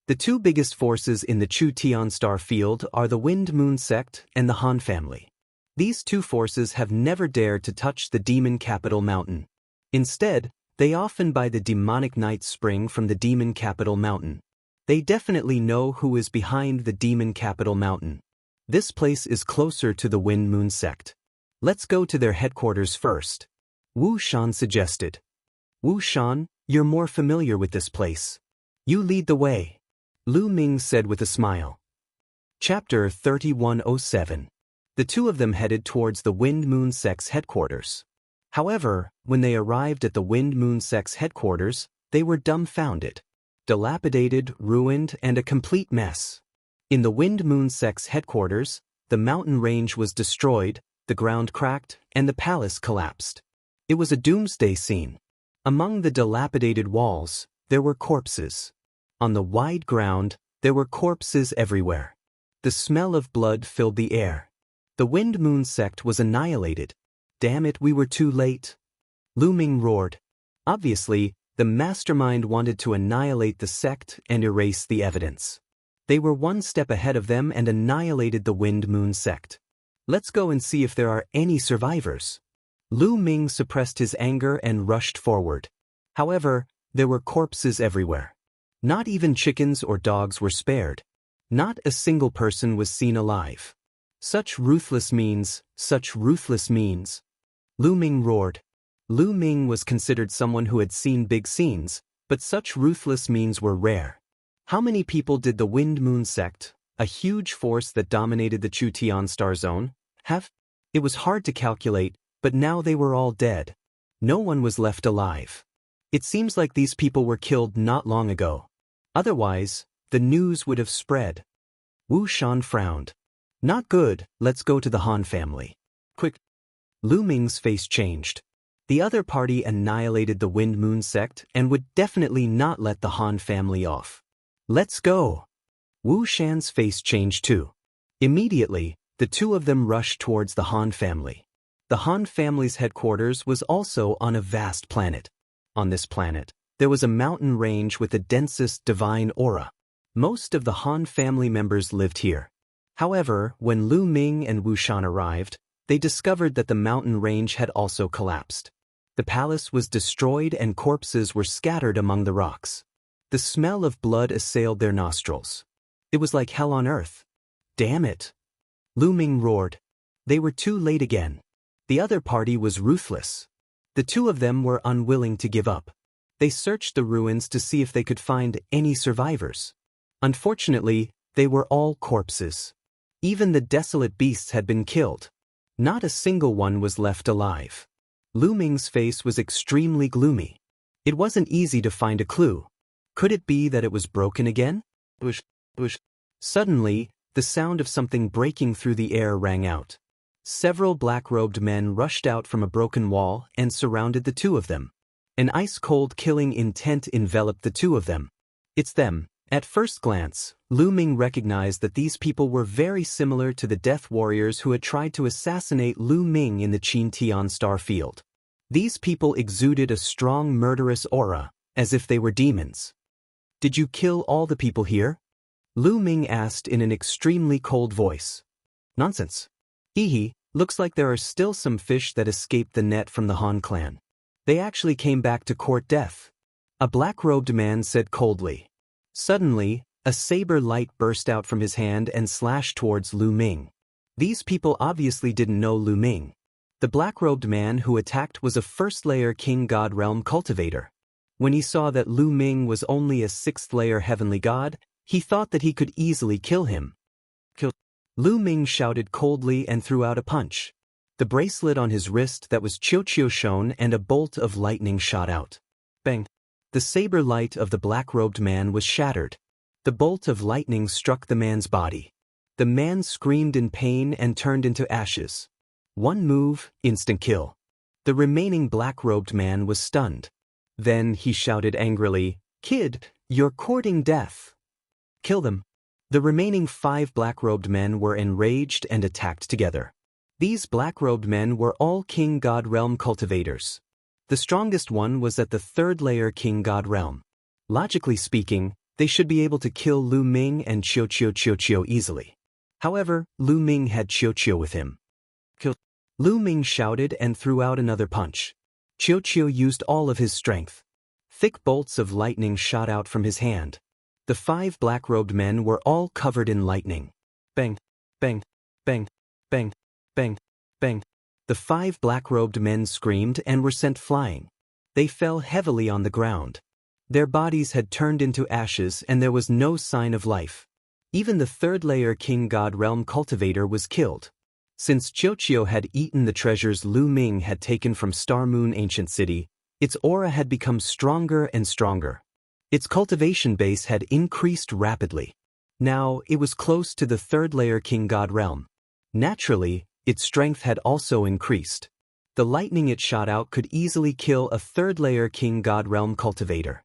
The 2 biggest forces in the Chu Tian star field are the Wind Moon sect and the Han family. These two forces have never dared to touch the demon capital mountain. Instead, they often buy the demonic night spring from the demon capital mountain. They definitely know who is behind the demon capital mountain. This place is closer to the Wind Moon sect. Let's go to their headquarters first. Wu Shan suggested. Wu Shan, you're more familiar with this place. You lead the way. Lu Ming said with a smile. Chapter 3107. The two of them headed towards the Wind Moon sect's headquarters. However, when they arrived at the Wind Moon sect's headquarters, they were dumbfounded. Dilapidated, ruined, and a complete mess. In the Wind Moon sect's headquarters, the mountain range was destroyed, the ground cracked, and the palace collapsed. It was a doomsday scene. Among the dilapidated walls, there were corpses. On the wide ground, there were corpses everywhere. The smell of blood filled the air. The Wind Moon sect was annihilated. Damn it, we were too late. Lu Ming roared. Obviously, the mastermind wanted to annihilate the sect and erase the evidence. They were one step ahead of them and annihilated the Wind Moon sect. Let's go and see if there are any survivors. Lu Ming suppressed his anger and rushed forward. However, there were corpses everywhere. Not even chickens or dogs were spared. Not a single person was seen alive. Such ruthless means, such ruthless means. Lu Ming roared. Lu Ming was considered someone who had seen big scenes, but such ruthless means were rare. How many people did the Wind Moon sect, a huge force that dominated the Chu Tian Star Zone, have? It was hard to calculate, but now they were all dead. No one was left alive. It seems like these people were killed not long ago. Otherwise, the news would have spread. Wu Shan frowned. Not good, let's go to the Han family. Quick. Lu Ming's face changed. The other party annihilated the Wind Moon sect and would definitely not let the Han family off. Let's go. Wu Shan's face changed too. Immediately, the two of them rushed towards the Han family. The Han family's headquarters was also on a vast planet. On this planet, there was a mountain range with the densest divine aura. Most of the Han family members lived here. However, when Lu Ming and Wu Shan arrived, they discovered that the mountain range had also collapsed. The palace was destroyed and corpses were scattered among the rocks. The smell of blood assailed their nostrils. It was like hell on earth. Damn it! Lu Ming roared. They were too late again. The other party was ruthless. The two of them were unwilling to give up. They searched the ruins to see if they could find any survivors. Unfortunately, they were all corpses. Even the desolate beasts had been killed. Not a single one was left alive. Lu Ming's face was extremely gloomy. It wasn't easy to find a clue. Could it be that it was broken again? Bush, bush. Suddenly, the sound of something breaking through the air rang out. Several black-robed men rushed out from a broken wall and surrounded the two of them. An ice-cold killing intent enveloped the two of them. It's them. At first glance, Lu Ming recognized that these people were very similar to the death warriors who had tried to assassinate Lu Ming in the Qin Tian Star Field. These people exuded a strong murderous aura, as if they were demons. Did you kill all the people here? Lu Ming asked in an extremely cold voice. Nonsense. Hehe, looks like there are still some fish that escaped the net from the Han clan. They actually came back to court death. A black-robed man said coldly. Suddenly, a saber light burst out from his hand and slashed towards Lu Ming. These people obviously didn't know Lu Ming. The black-robed man who attacked was a first-layer King God Realm cultivator. When he saw that Lu Ming was only a sixth-layer heavenly god, he thought that he could easily kill him. Kill. Lu Ming shouted coldly and threw out a punch. The bracelet on his wrist that was Qiu shone and a bolt of lightning shot out. Bang! The saber light of the black-robed man was shattered. The bolt of lightning struck the man's body. The man screamed in pain and turned into ashes. One move, instant kill. The remaining black-robed man was stunned. Then he shouted angrily, "Kid, you're courting death. Kill them." The remaining 5 black-robed men were enraged and attacked together. These black-robed men were all King God Realm cultivators. The strongest one was at the 3rd layer King God Realm. Logically speaking, they should be able to kill Lu Ming and Qiu easily. However, Lu Ming had Qiu with him. Kill. Lu Ming shouted and threw out another punch. Qiu used all of his strength. Thick bolts of lightning shot out from his hand. The 5 black-robed men were all covered in lightning. Bang, bang, bang, bang, bang, bang. The 5 black-robed men screamed and were sent flying. They fell heavily on the ground. Their bodies had turned into ashes and there was no sign of life. Even the 3rd-layer King God Realm cultivator was killed. Since Qiu had eaten the treasures Lu Ming had taken from Star Moon Ancient City, its aura had become stronger and stronger. Its cultivation base had increased rapidly. Now, it was close to the 3rd-layer King God Realm. Naturally, its strength had also increased. The lightning it shot out could easily kill a 3rd-layer King God Realm cultivator.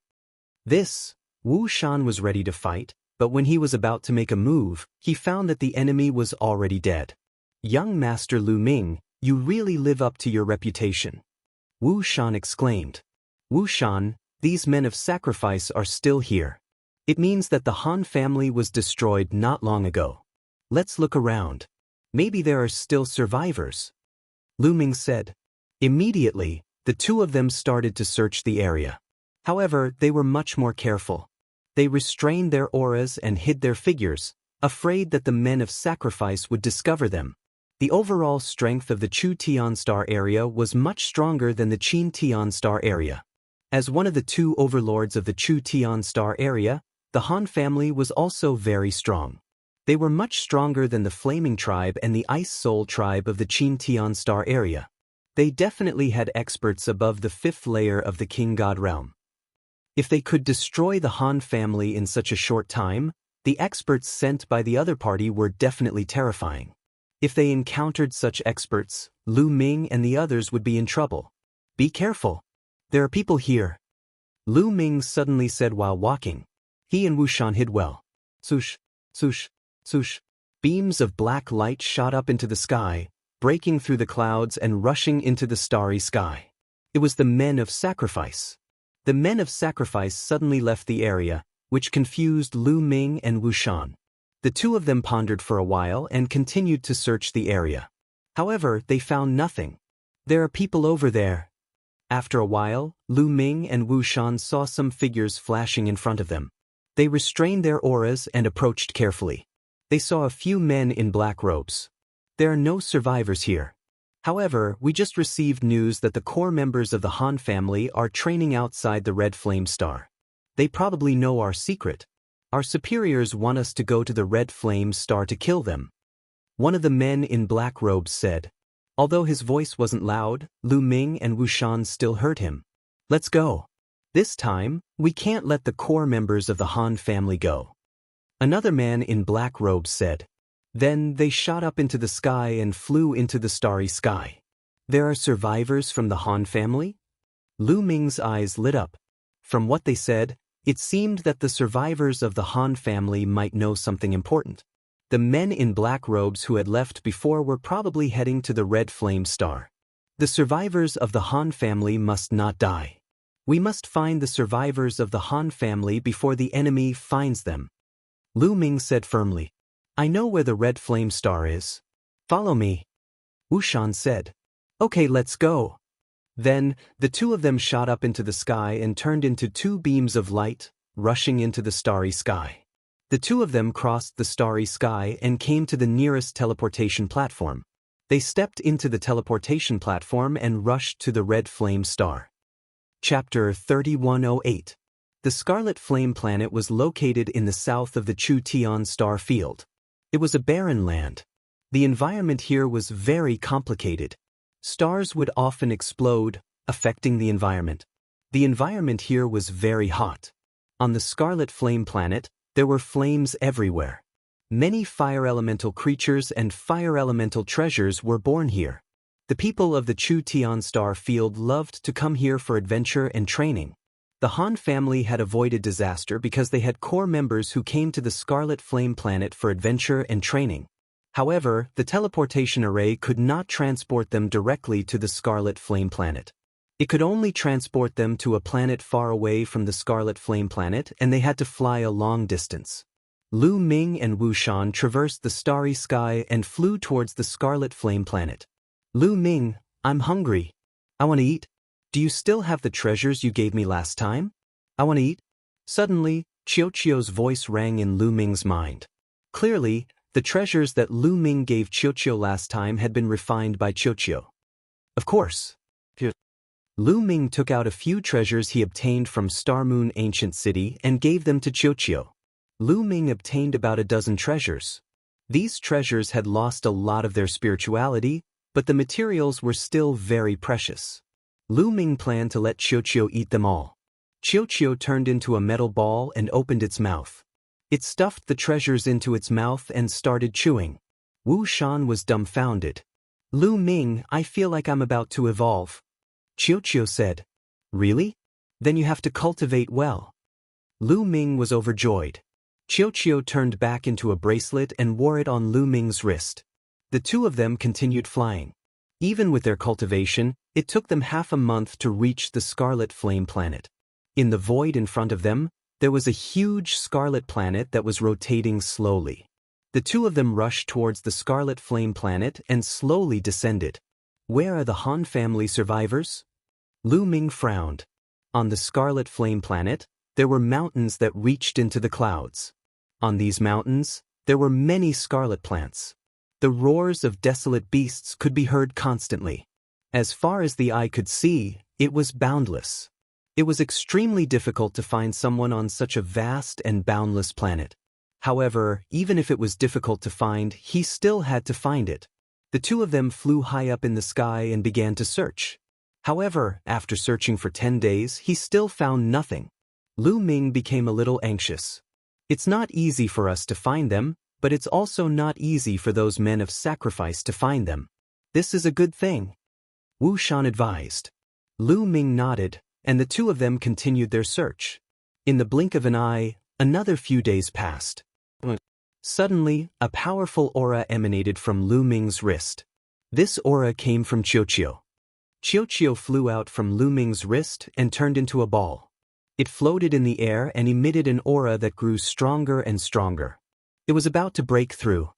Wu Shan was ready to fight, but when he was about to make a move, he found that the enemy was already dead. Young Master Lu Ming, you really live up to your reputation. Wu Shan exclaimed. Wu Shan, these men of sacrifice are still here. It means that the Han family was destroyed not long ago. Let's look around. Maybe there are still survivors. Lu Ming said. Immediately, the 2 of them started to search the area. However, they were much more careful. They restrained their auras and hid their figures, afraid that the men of sacrifice would discover them. The overall strength of the Chu Tian Star area was much stronger than the Qin Tian Star area. As one of the 2 overlords of the Chu Tian Star area, the Han family was also very strong. They were much stronger than the Flaming Tribe and the Ice Soul Tribe of the Qin Tian Star area. They definitely had experts above the 5th layer of the King God Realm. If they could destroy the Han family in such a short time, the experts sent by the other party were definitely terrifying. If they encountered such experts, Lu Ming and the others would be in trouble. Be careful. There are people here. Lu Ming suddenly said while walking. He and Wu Shan hid well. Swoosh, swoosh, swoosh. Beams of black light shot up into the sky, breaking through the clouds and rushing into the starry sky. It was the men of sacrifice. The men of sacrifice suddenly left the area, which confused Lu Ming and Wu Shan. The 2 of them pondered for a while and continued to search the area. However, they found nothing. There are people over there. After a while, Lu Ming and Wu Shan saw some figures flashing in front of them. They restrained their auras and approached carefully. They saw a few men in black robes. There are no survivors here. However, we just received news that the core members of the Han family are training outside the Red Flame Star. They probably know our secret. Our superiors want us to go to the Red Flame Star to kill them. One of the men in black robes said. Although his voice wasn't loud, Lu Ming and Wu Shan still heard him. Let's go. This time, we can't let the core members of the Han family go. Another man in black robes said. Then they shot up into the sky and flew into the starry sky. There are survivors from the Han family? Lu Ming's eyes lit up. From what they said, it seemed that the survivors of the Han family might know something important. The men in black robes who had left before were probably heading to the Red Flame Star. The survivors of the Han family must not die. We must find the survivors of the Han family before the enemy finds them. Lu Ming said firmly. I know where the Red Flame Star is. Follow me. Wu Shan said. Okay, let's go. Then, the 2 of them shot up into the sky and turned into 2 beams of light, rushing into the starry sky. The 2 of them crossed the starry sky and came to the nearest teleportation platform. They stepped into the teleportation platform and rushed to the Red Flame Star. Chapter 3108. The Scarlet Flame Planet was located in the south of the Chu Tian Star Field. It was a barren land. The environment here was very complicated. Stars would often explode, affecting the environment. The environment here was very hot. On the Scarlet Flame Planet, there were flames everywhere. Many fire elemental creatures and fire elemental treasures were born here. The people of the Chu Tian Star Field loved to come here for adventure and training. The Han family had avoided disaster because they had core members who came to the Scarlet Flame Planet for adventure and training. However, the teleportation array could not transport them directly to the Scarlet Flame Planet. It could only transport them to a planet far away from the Scarlet Flame Planet, and they had to fly a long distance. Lu Ming and Wu Shan traversed the starry sky and flew towards the Scarlet Flame Planet. Lu Ming, I'm hungry. I want to eat. Do you still have the treasures you gave me last time? I want to eat. Suddenly, Qiuqiu's voice rang in Lu Ming's mind. Clearly, the treasures that Lu Ming gave Qiuqiu last time had been refined by Qiuqiu. Of course. Lu Ming took out a few treasures he obtained from Star Moon Ancient City and gave them to Qiuqiu. Lu Ming obtained about a dozen treasures. These treasures had lost a lot of their spirituality, but the materials were still very precious. Lu Ming planned to let Qiuqiu eat them all. Qiuqiu turned into a metal ball and opened its mouth. It stuffed the treasures into its mouth and started chewing. Wu Shan was dumbfounded. Lu Ming, I feel like I'm about to evolve. Qiuqiu said. Really? Then you have to cultivate well. Lu Ming was overjoyed. Qiuqiu turned back into a bracelet and wore it on Lu Ming's wrist. The two of them continued flying. Even with their cultivation, it took them half a month to reach the Scarlet Flame planet. In the void in front of them, there was a huge scarlet planet that was rotating slowly. The two of them rushed towards the Scarlet Flame planet and slowly descended. Where are the Han family survivors? Lu Ming frowned. On the Scarlet Flame planet, there were mountains that reached into the clouds. On these mountains, there were many scarlet plants. The roars of desolate beasts could be heard constantly. As far as the eye could see, it was boundless. It was extremely difficult to find someone on such a vast and boundless planet. However, even if it was difficult to find, he still had to find it. The two of them flew high up in the sky and began to search. However, after searching for 10 days, he still found nothing. Lu Ming became a little anxious. It's not easy for us to find them, but it's also not easy for those men of sacrifice to find them. This is a good thing. Wu Shan advised. Lu Ming nodded, and the two of them continued their search. In the blink of an eye, another few days passed. Suddenly, a powerful aura emanated from Lu Ming's wrist. This aura came from Qiuqiu. Qiuqiu flew out from Lu Ming's wrist and turned into a ball. It floated in the air and emitted an aura that grew stronger and stronger. It was about to break through.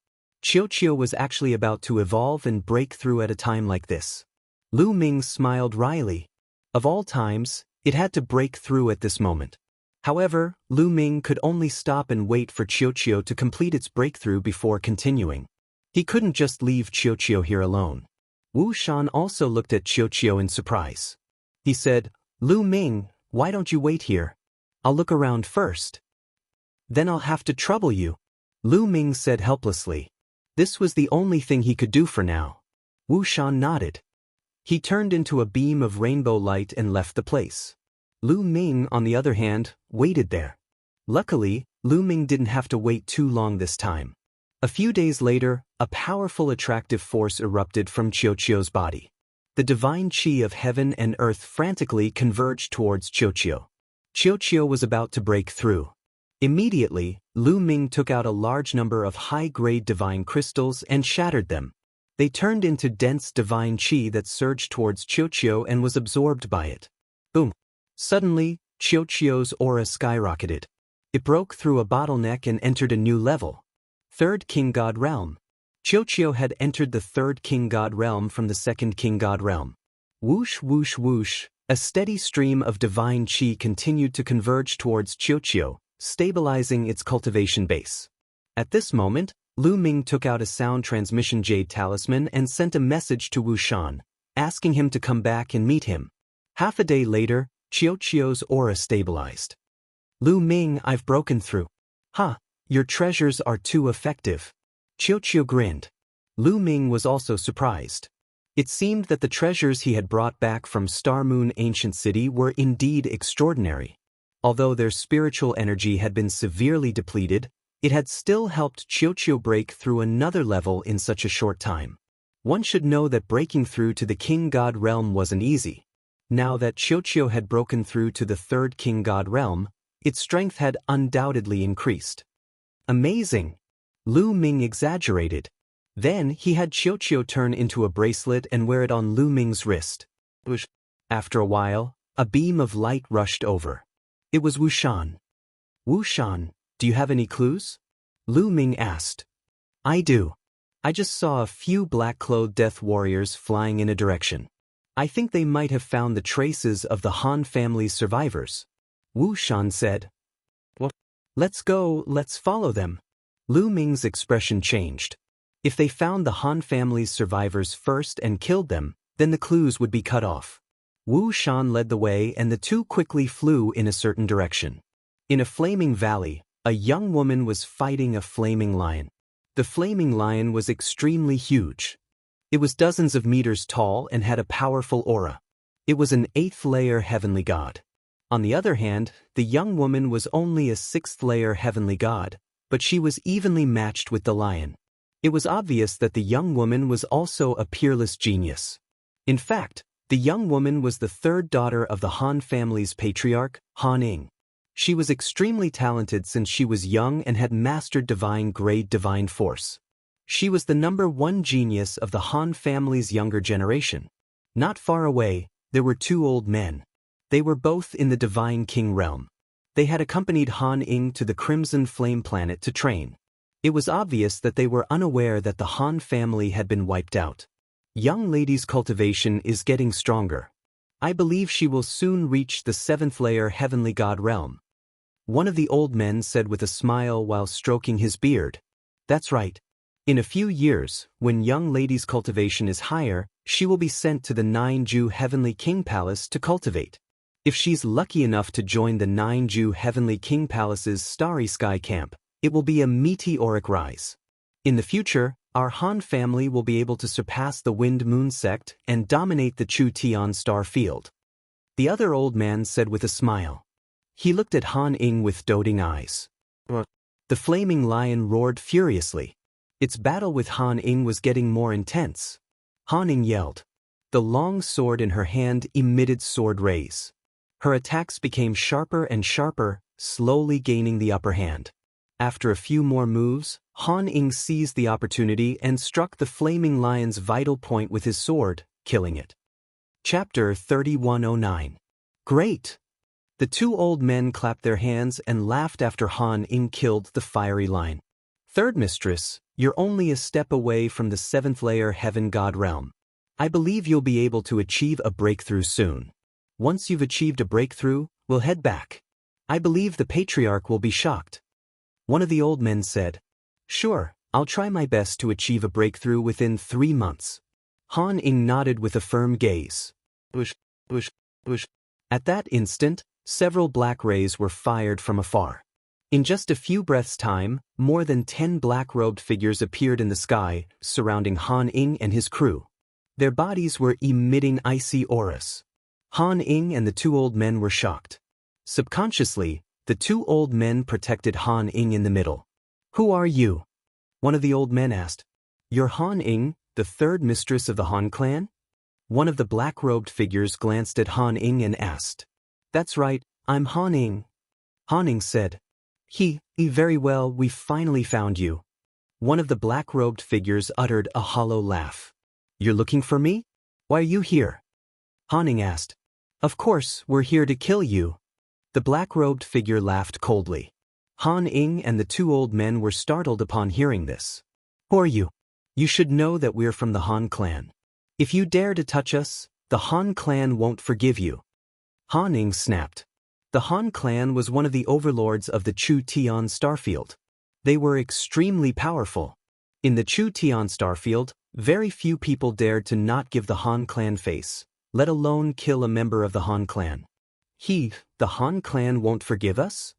Qiuqiu was actually about to evolve and break through at a time like this. Lu Ming smiled wryly. Of all times, it had to break through at this moment. However, Lu Ming could only stop and wait for Qiuqiu to complete its breakthrough before continuing. He couldn't just leave Qiuqiu here alone. Wu Shan also looked at Qiuqiu in surprise. He said, Lu Ming, why don't you wait here? I'll look around first. Then I'll have to trouble you. Lu Ming said helplessly. This was the only thing he could do for now. Wu Shan nodded. He turned into a beam of rainbow light and left the place. Lu Ming, on the other hand, waited there. Luckily, Lu Ming didn't have to wait too long this time. A few days later, a powerful attractive force erupted from Qiuqiu's body. The divine qi of heaven and earth frantically converged towards Qiuqiu. Qiuqiu was about to break through. Immediately, Lu Ming took out a large number of high-grade divine crystals and shattered them. They turned into dense divine qi that surged towards Qiuqiu and was absorbed by it. Boom! Suddenly, Qiuqiu's aura skyrocketed. It broke through a bottleneck and entered a new level. Third King God Realm. Qiuqiu had entered the third King God Realm from the second King God Realm. Whoosh whoosh whoosh, a steady stream of divine qi continued to converge towards Qiuqiu, stabilizing its cultivation base. At this moment, Lu Ming took out a sound transmission jade talisman and sent a message to Wu Shan, asking him to come back and meet him. Half a day later, Qiuqiu's aura stabilized. Lu Ming, I've broken through. Ha! Your treasures are too effective. Qiuqiu grinned. Lu Ming was also surprised. It seemed that the treasures he had brought back from Star Moon Ancient City were indeed extraordinary. Although their spiritual energy had been severely depleted, it had still helped Qiuqiu break through another level in such a short time. One should know that breaking through to the King God Realm wasn't easy. Now that Qiuqiu had broken through to the third King God Realm, its strength had undoubtedly increased. Amazing! Lu Ming exaggerated. Then he had Qiuqiu turn into a bracelet and wear it on Lu Ming's wrist. After a while, a beam of light rushed over. It was Wu Shan. Wu Shan, do you have any clues? Lu Ming asked. I do. I just saw a few black-clothed death warriors flying in a direction. I think they might have found the traces of the Han family's survivors. Wu Shan said. What? Let's go, let's follow them. Lu Ming's expression changed. If they found the Han family's survivors first and killed them, then the clues would be cut off. Wu Shan led the way and the two quickly flew in a certain direction. In a flaming valley, a young woman was fighting a flaming lion. The flaming lion was extremely huge. It was dozens of meters tall and had a powerful aura. It was an 8th-layer heavenly god. On the other hand, the young woman was only a 6th-layer heavenly god, but she was evenly matched with the lion. It was obvious that the young woman was also a peerless genius. In fact, the young woman was the third daughter of the Han family's patriarch, Han Ing. She was extremely talented since she was young and had mastered divine-grade divine force. She was the #1 genius of the Han family's younger generation. Not far away, there were two old men. They were both in the Divine King realm. They had accompanied Han Ing to the Crimson Flame planet to train. It was obvious that they were unaware that the Han family had been wiped out. Young lady's cultivation is getting stronger. I believe she will soon reach the 7th-layer heavenly god realm. One of the old men said with a smile while stroking his beard. That's right. In a few years, when young lady's cultivation is higher, she will be sent to the 9-Ju Heavenly King Palace to cultivate. If she's lucky enough to join the 9-Ju Heavenly King Palace's Starry Sky Camp, it will be a meteoric rise. In the future, our Han family will be able to surpass the Wind Moon sect and dominate the Chu Tian star field. The other old man said with a smile. He looked at Han Ing with doting eyes. What? The flaming lion roared furiously. Its battle with Han Ing was getting more intense. Han Ing yelled. The long sword in her hand emitted sword rays. Her attacks became sharper and sharper, slowly gaining the upper hand. After a few more moves, Han Ing seized the opportunity and struck the flaming lion's vital point with his sword, killing it. Chapter 3109. Great! The two old men clapped their hands and laughed after Han Ing killed the fiery lion. Third mistress, you're only a step away from the 7th-layer heaven god realm. I believe you'll be able to achieve a breakthrough soon. Once you've achieved a breakthrough, we'll head back. I believe the patriarch will be shocked. One of the old men said. Sure, I'll try my best to achieve a breakthrough within 3 months. Han Ing nodded with a firm gaze. Whoosh, whoosh, whoosh. At that instant, several black rays were fired from afar. In just a few breaths' time, more than 10 black-robed figures appeared in the sky, surrounding Han Ing and his crew. Their bodies were emitting icy auras. Han Ing and the two old men were shocked. Subconsciously, the two old men protected Han Ing in the middle. Who are you? One of the old men asked. You're Han Ing, the third mistress of the Han clan? One of the black-robed figures glanced at Han Ing and asked. That's right, I'm Han Ing. Han Ing said. Very well, we finally found you. One of the black-robed figures uttered a hollow laugh. You're looking for me? Why are you here? Han Ing asked. Of course, we're here to kill you. The black-robed figure laughed coldly. Han Ing and the two old men were startled upon hearing this. Who are you? You should know that we're from the Han clan. If you dare to touch us, the Han clan won't forgive you. Han Ing snapped. The Han clan was one of the overlords of the Chu Tian starfield. They were extremely powerful. In the Chu Tian starfield, very few people dared to not give the Han clan face, let alone kill a member of the Han clan. The Han clan won't forgive us?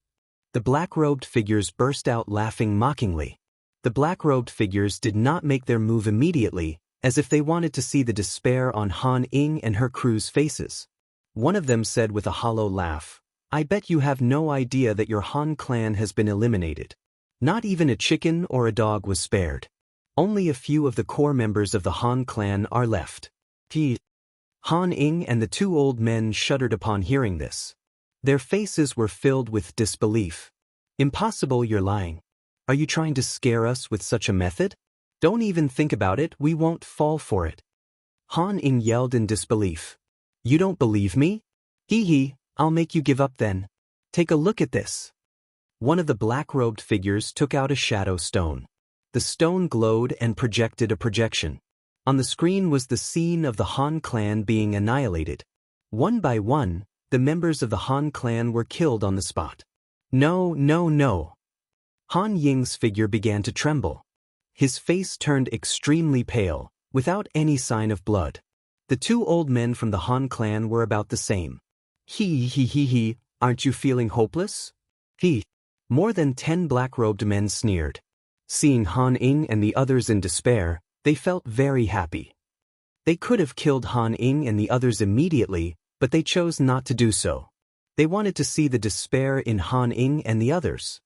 The black-robed figures burst out laughing mockingly. The black-robed figures did not make their move immediately, as if they wanted to see the despair on Han Ing and her crew's faces. One of them said with a hollow laugh, I bet you have no idea that your Han clan has been eliminated. Not even a chicken or a dog was spared. Only a few of the core members of the Han clan are left. Han Ing and the two old men shuddered upon hearing this. Their faces were filled with disbelief. Impossible, you're lying. Are you trying to scare us with such a method? Don't even think about it, we won't fall for it. Han Ing yelled in disbelief. You don't believe me? I'll make you give up then. Take a look at this. One of the black-robed figures took out a shadow stone. The stone glowed and projected a projection. On the screen was the scene of the Han clan being annihilated. One by one, the members of the Han clan were killed on the spot. No, no, no. Han Ying's figure began to tremble. His face turned extremely pale, without any sign of blood. The two old men from the Han clan were about the same. He, aren't you feeling hopeless? He. More than 10 black-robed men sneered. Seeing Han Ying and the others in despair, they felt very happy. They could have killed Han Ying and the others immediately, but they chose not to do so. They wanted to see the despair in Han Ying and the others.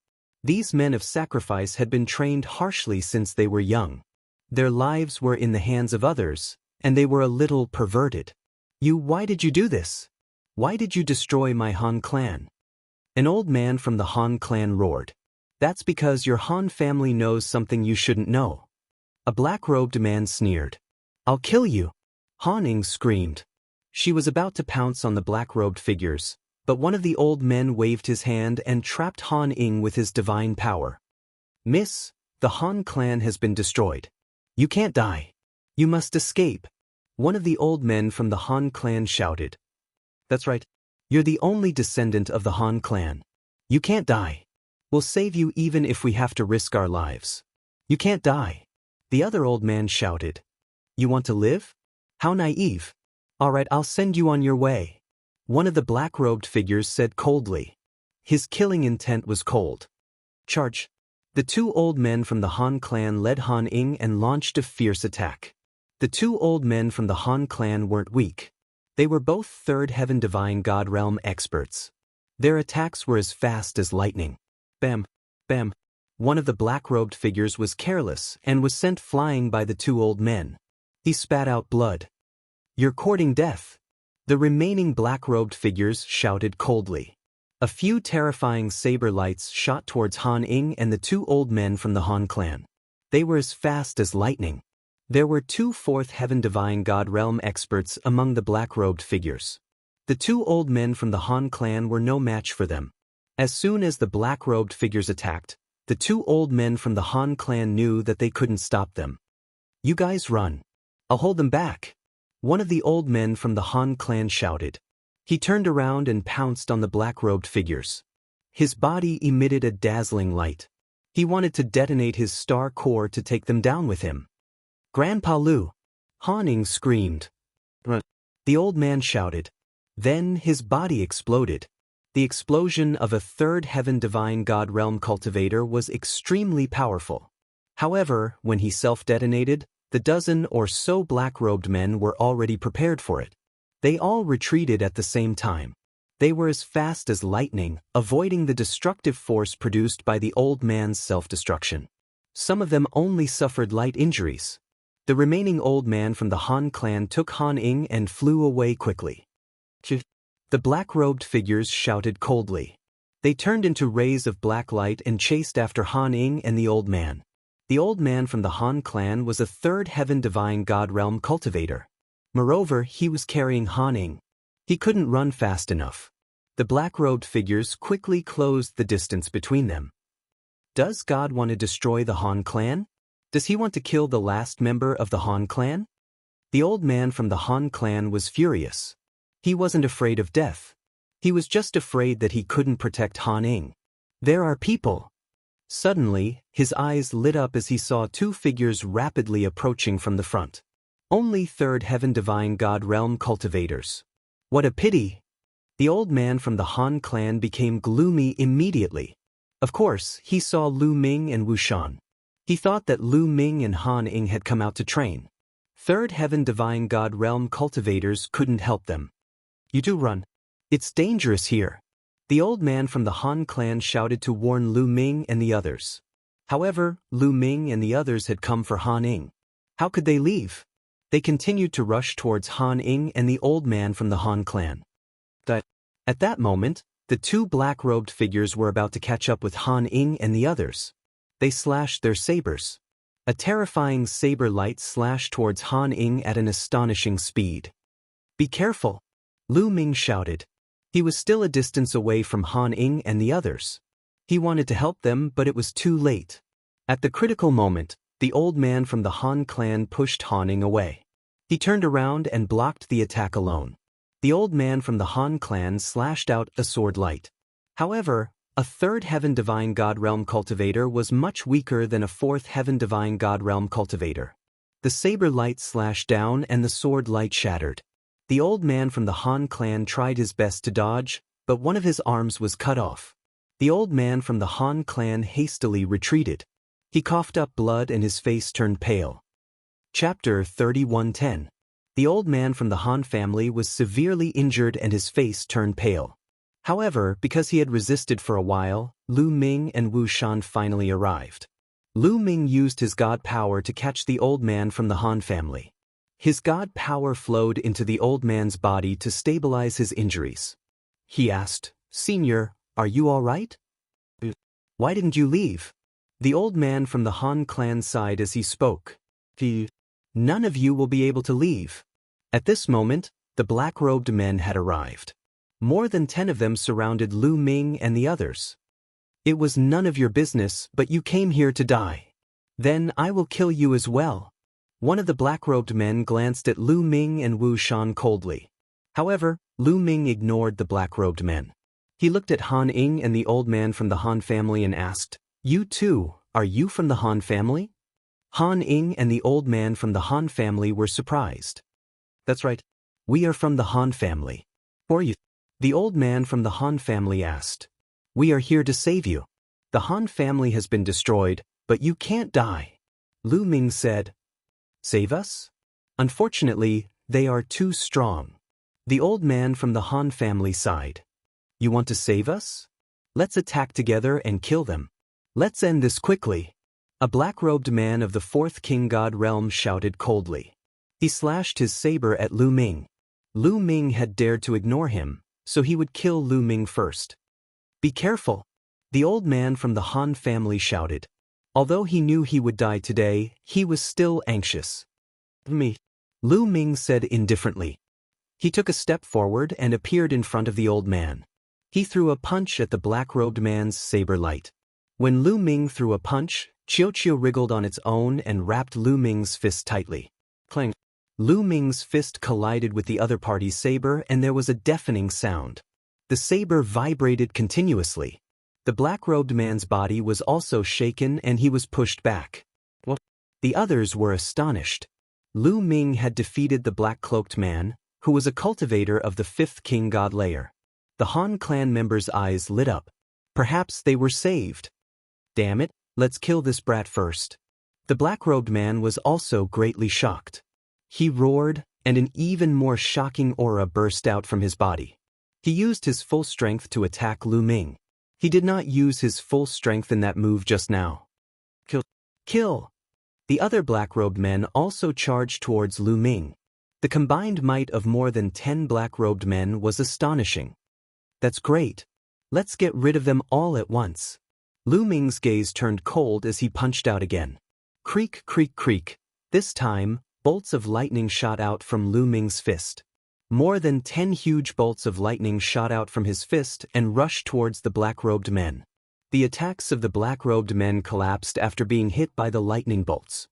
These men of sacrifice had been trained harshly since they were young. Their lives were in the hands of others, and they were a little perverted. Why did you do this? Why did you destroy my Han clan? An old man from the Han clan roared. That's because your Han family knows something you shouldn't know. A black-robed man sneered. I'll kill you. Han Ying screamed. She was about to pounce on the black-robed figures, but one of the old men waved his hand and trapped Han Ying with his divine power. Miss, the Han clan has been destroyed. You can't die. You must escape. One of the old men from the Han clan shouted. That's right. You're the only descendant of the Han clan. You can't die. We'll save you even if we have to risk our lives. You can't die. The other old man shouted. You want to live? How naive. All right, I'll send you on your way. One of the black-robed figures said coldly. His killing intent was cold. Charge. The two old men from the Han clan led Han Ying and launched a fierce attack. The two old men from the Han clan weren't weak. They were both third heaven divine god realm experts. Their attacks were as fast as lightning. Bam, bam. One of the black-robed figures was careless and was sent flying by the two old men. He spat out blood. You're courting death. The remaining black-robed figures shouted coldly. A few terrifying saber lights shot towards Han Ying and the two old men from the Han clan. They were as fast as lightning. There were two fourth heaven divine god realm experts among the black-robed figures. The two old men from the Han clan were no match for them. As soon as the black-robed figures attacked, the two old men from the Han clan knew that they couldn't stop them. You guys run. I'll hold them back. One of the old men from the Han clan shouted. He turned around and pounced on the black-robed figures. His body emitted a dazzling light. He wanted to detonate his star core to take them down with him. Grandpa Lu! Han Ying screamed. The old man shouted. Then his body exploded. The explosion of a third heaven divine god realm cultivator was extremely powerful. However, when he self-detonated, the dozen or so black-robed men were already prepared for it. They all retreated at the same time. They were as fast as lightning, avoiding the destructive force produced by the old man's self-destruction. Some of them only suffered light injuries. The remaining old man from the Han clan took Han Ying and flew away quickly. The black-robed figures shouted coldly. They turned into rays of black light and chased after Han Ying and the old man. The old man from the Han clan was a third heaven divine god realm cultivator. Moreover, he was carrying Han Ying. He couldn't run fast enough. The black-robed figures quickly closed the distance between them. Does God want to destroy the Han clan? Does he want to kill the last member of the Han clan? The old man from the Han clan was furious. He wasn't afraid of death. He was just afraid that he couldn't protect Han Ying. There are people. Suddenly, his eyes lit up as he saw two figures rapidly approaching from the front. Only third heaven divine god realm cultivators. What a pity! The old man from the Han clan became gloomy immediately. Of course, he saw Lu Ming and Wu Shan. He thought that Lu Ming and Han Ying had come out to train. Third heaven divine god realm cultivators couldn't help them. You do run. It's dangerous here. The old man from the Han clan shouted to warn Lu Ming and the others. However, Lu Ming and the others had come for Han Ying. How could they leave? They continued to rush towards Han Ying and the old man from the Han clan. At that moment, the two black-robed figures were about to catch up with Han Ying and the others. They slashed their sabers. A terrifying saber light slashed towards Han Ying at an astonishing speed. Be careful! Lu Ming shouted. He was still a distance away from Han Ying and the others. He wanted to help them, but it was too late. At the critical moment, the old man from the Han clan pushed Han away. He turned around and blocked the attack alone. The old man from the Han clan slashed out a sword light. However, a third Heaven Divine God Realm cultivator was much weaker than a fourth Heaven Divine God Realm cultivator. The saber light slashed down and the sword light shattered. The old man from the Han clan tried his best to dodge, but one of his arms was cut off. The old man from the Han clan hastily retreated. He coughed up blood and his face turned pale. Chapter 31:10. The old man from the Han family was severely injured and his face turned pale. However, because he had resisted for a while, Lu Ming and Wu Shan finally arrived. Lu Ming used his god power to catch the old man from the Han family. His god power flowed into the old man's body to stabilize his injuries. He asked, "Senior, are you all right? Why didn't you leave?" The old man from the Han clan sighed as he spoke. "None of you will be able to leave." At this moment, the black-robed men had arrived. More than 10 of them surrounded Lu Ming and the others. "It was none of your business, but you came here to die. Then I will kill you as well." One of the black-robed men glanced at Lu Ming and Wu Shan coldly. However, Lu Ming ignored the black-robed men. He looked at Han Ing and the old man from the Han family and asked, "You too, are you from the Han family?" Han Ing and the old man from the Han family were surprised. "That's right. We are from the Han family. Who are you?" The old man from the Han family asked. "We are here to save you. The Han family has been destroyed, but you can't die." Lu Ming said, "Save us? Unfortunately, they are too strong." The old man from the Han family sighed. "You want to save us? Let's attack together and kill them. Let's end this quickly." A black-robed man of the fourth king god realm shouted coldly. He slashed his saber at Lu Ming. Lu Ming had dared to ignore him, so he would kill Lu Ming first. "Be careful!" The old man from the Han family shouted. Although he knew he would die today, he was still anxious. "Me," Lu Ming said indifferently. He took a step forward and appeared in front of the old man. He threw a punch at the black-robed man's saber light. When Lu Ming threw a punch, Qiu wriggled on its own and wrapped Lu Ming's fist tightly. Clang! Lu Ming's fist collided with the other party's saber and there was a deafening sound. The saber vibrated continuously. The black-robed man's body was also shaken and he was pushed back. What? The others were astonished. Lu Ming had defeated the black-cloaked man, who was a cultivator of the fifth king god layer. The Han clan members' eyes lit up. Perhaps they were saved. "Damn it, let's kill this brat first." The black-robed man was also greatly shocked. He roared, and an even more shocking aura burst out from his body. He used his full strength to attack Lu Ming. He did not use his full strength in that move just now. Kill! Kill! The other black-robed men also charged towards Lu Ming. The combined might of more than 10 black-robed men was astonishing. "That's great. Let's get rid of them all at once." Lu Ming's gaze turned cold as he punched out again. Creak, creak, creak. This time, bolts of lightning shot out from Lu Ming's fist. More than 10 huge bolts of lightning shot out from his fist and rushed towards the black-robed men. The attacks of the black-robed men collapsed after being hit by the lightning bolts.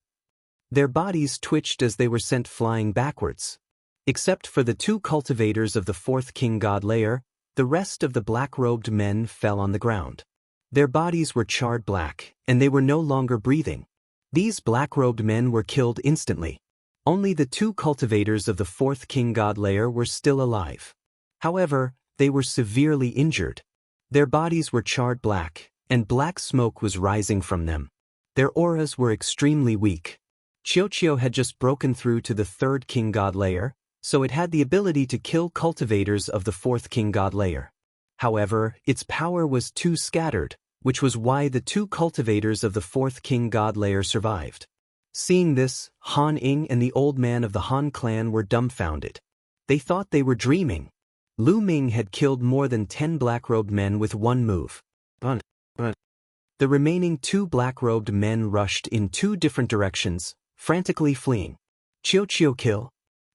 Their bodies twitched as they were sent flying backwards. Except for the 2 cultivators of the fourth king god layer, the rest of the black-robed men fell on the ground. Their bodies were charred black, and they were no longer breathing. These black-robed men were killed instantly. Only the 2 cultivators of the fourth king god layer were still alive. However, they were severely injured. Their bodies were charred black, and black smoke was rising from them. Their auras were extremely weak. Qiu had just broken through to the third king god layer, so it had the ability to kill cultivators of the fourth king god layer. However, its power was too scattered, which was why the 2 cultivators of the fourth king god layer survived. Seeing this, Han Ing and the old man of the Han clan were dumbfounded. They thought they were dreaming. Lu Ming had killed more than 10 black-robed men with one move. The remaining 2 black-robed men rushed in 2 different directions, frantically fleeing. Qiu kill.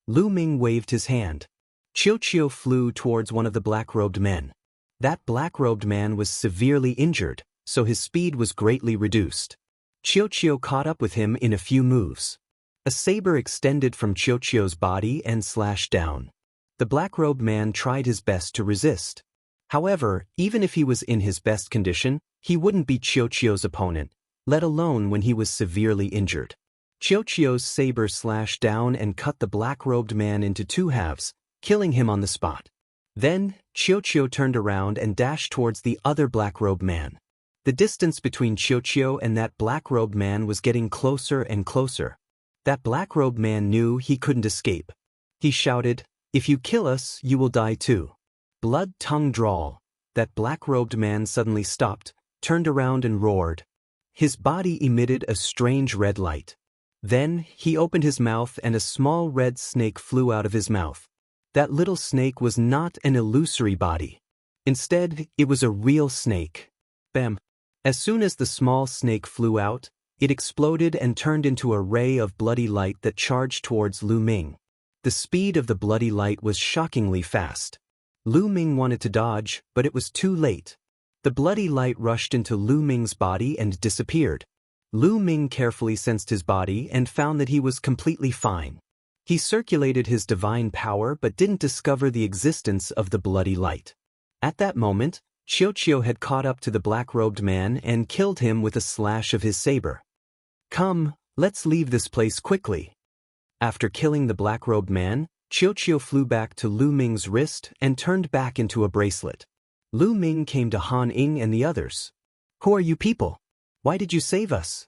Lu Ming waved his hand. Qiu flew towards one of the black-robed men. That black-robed man was severely injured, so his speed was greatly reduced. Qiuqiu caught up with him in a few moves. A saber extended from Qiuqiu's body and slashed down. The black-robed man tried his best to resist. However, even if he was in his best condition, he wouldn't be Qiuqiu's opponent, let alone when he was severely injured. Qiuqiu's saber slashed down and cut the black-robed man into two halves, killing him on the spot. Then, Qiuqiu turned around and dashed towards the other black-robed man. The distance between Qiuqiu and that black-robed man was getting closer and closer. That black-robed man knew he couldn't escape. He shouted, "If you kill us, you will die too." Blood tongue drawl. That black-robed man suddenly stopped, turned around and roared. His body emitted a strange red light. Then, he opened his mouth and a small red snake flew out of his mouth. That little snake was not an illusory body. Instead, it was a real snake. Bam! As soon as the small snake flew out, it exploded and turned into a ray of bloody light that charged towards Lu Ming. The speed of the bloody light was shockingly fast. Lu Ming wanted to dodge, but it was too late. The bloody light rushed into Lu Ming's body and disappeared. Lu Ming carefully sensed his body and found that he was completely fine. He circulated his divine power but didn't discover the existence of the bloody light. At that moment, Qiuqiu had caught up to the black-robed man and killed him with a slash of his saber. "Come, let's leave this place quickly." After killing the black-robed man, Qiuqiu flew back to Lu Ming's wrist and turned back into a bracelet. Lu Ming came to Han Ying and the others. "Who are you people? Why did you save us?"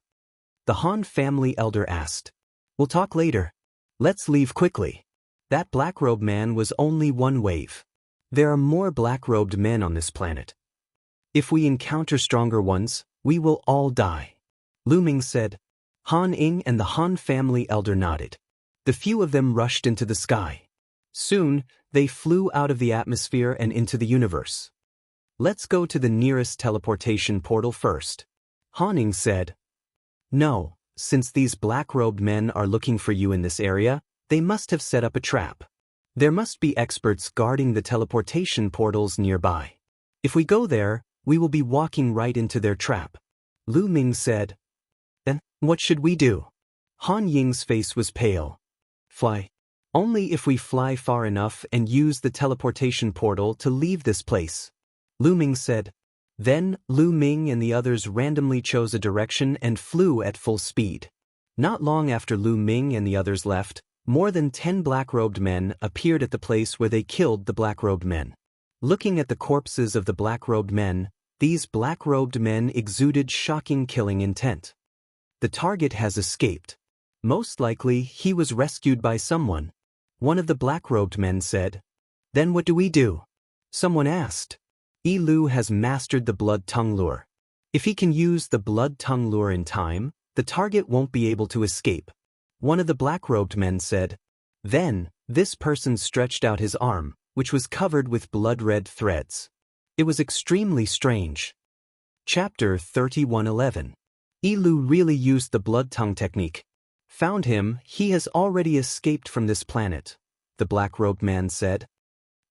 The Han family elder asked. "We'll talk later. Let's leave quickly." That black-robed man was only one wave. There are more black-robed men on this planet. If we encounter stronger ones, we will all die. Lu Ming said. Han Ying and the Han family elder nodded. The few of them rushed into the sky. Soon, they flew out of the atmosphere and into the universe. "Let's go to the nearest teleportation portal first," Han Ying said. "No, since these black-robed men are looking for you in this area, they must have set up a trap. There must be experts guarding the teleportation portals nearby. If we go there, we will be walking right into their trap," Lu Ming said. "Then, what should we do?" Han Ying's face was pale. "Fly. Only if we fly far enough and use the teleportation portal to leave this place," Lu Ming said. Then, Lu Ming and the others randomly chose a direction and flew at full speed. Not long after Lu Ming and the others left, more than 10 black-robed men appeared at the place where they killed the black-robed men. Looking at the corpses of the black-robed men, these black-robed men exuded shocking killing intent. "The target has escaped. Most likely, he was rescued by someone," one of the black-robed men said. "Then what do we do?" someone asked. "Lu has mastered the blood tongue lure. If he can use the blood tongue lure in time, the target won't be able to escape," one of the black-robed men said. Then, this person stretched out his arm, which was covered with blood-red threads. It was extremely strange. Chapter 31:11. Lu really used the blood tongue technique. "Found him, he has already escaped from this planet," the black-robed man said.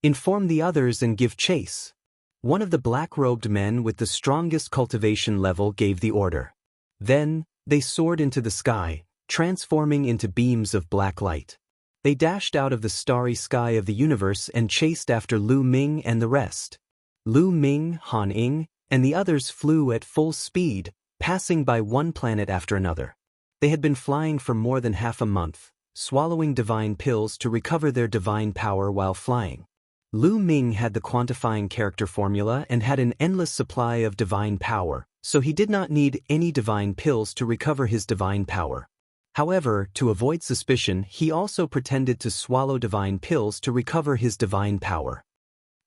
"Inform the others and give chase." One of the black-robed men with the strongest cultivation level gave the order. Then, they soared into the sky, transforming into beams of black light. They dashed out of the starry sky of the universe and chased after Lu Ming and the rest. Lu Ming, Han Ying, and the others flew at full speed, passing by one planet after another. They had been flying for more than half a month, swallowing divine pills to recover their divine power while flying. Lu Ming had the quantifying character formula and had an endless supply of divine power, so he did not need any divine pills to recover his divine power. However, to avoid suspicion, he also pretended to swallow divine pills to recover his divine power.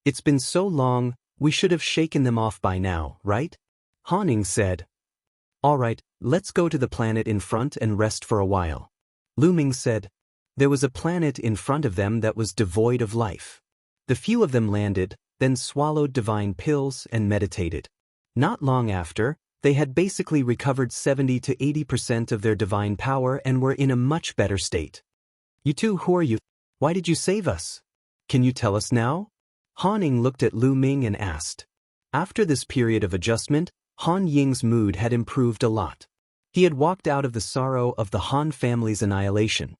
"It's been so long, we should have shaken them off by now, right?" Han Ying said. "All right, let's go to the planet in front and rest for a while," Lu Ming said. There was a planet in front of them that was devoid of life. The few of them landed, then swallowed divine pills and meditated. Not long after, they had basically recovered 70 to 80% of their divine power and were in a much better state. "You two, who are you? Why did you save us? Can you tell us now?" Han Ying looked at Lu Ming and asked. After this period of adjustment, Han Ying's mood had improved a lot. He had walked out of the sorrow of the Han family's annihilation.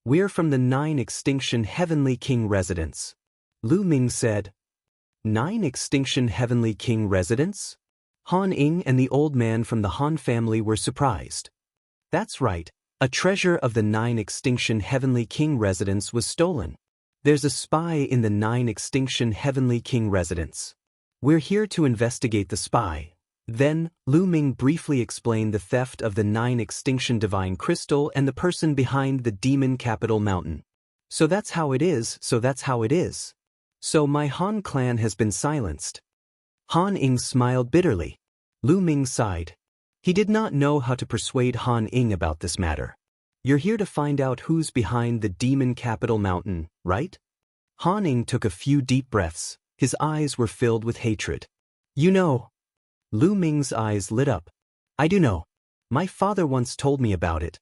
"We're from the 9 Extinction Heavenly King residence," Lu Ming said. 9 Extinction Heavenly King residence? Han Ying and the old man from the Han family were surprised. That's right, a treasure of the 9 Extinction Heavenly King residence was stolen. There's a spy in the 9 Extinction Heavenly King residence. We're here to investigate the spy. Then, Lu Ming briefly explained the theft of the 9 Extinction Divine Crystal and the person behind the Demon Capital Mountain. So that's how it is. So my Han clan has been silenced. Han Ying smiled bitterly. Lu Ming sighed. He did not know how to persuade Han Ying about this matter. You're here to find out who's behind the Demon Capital Mountain, right? Han Ying took a few deep breaths. His eyes were filled with hatred. You know. Lu Ming's eyes lit up. I do know. My father once told me about it.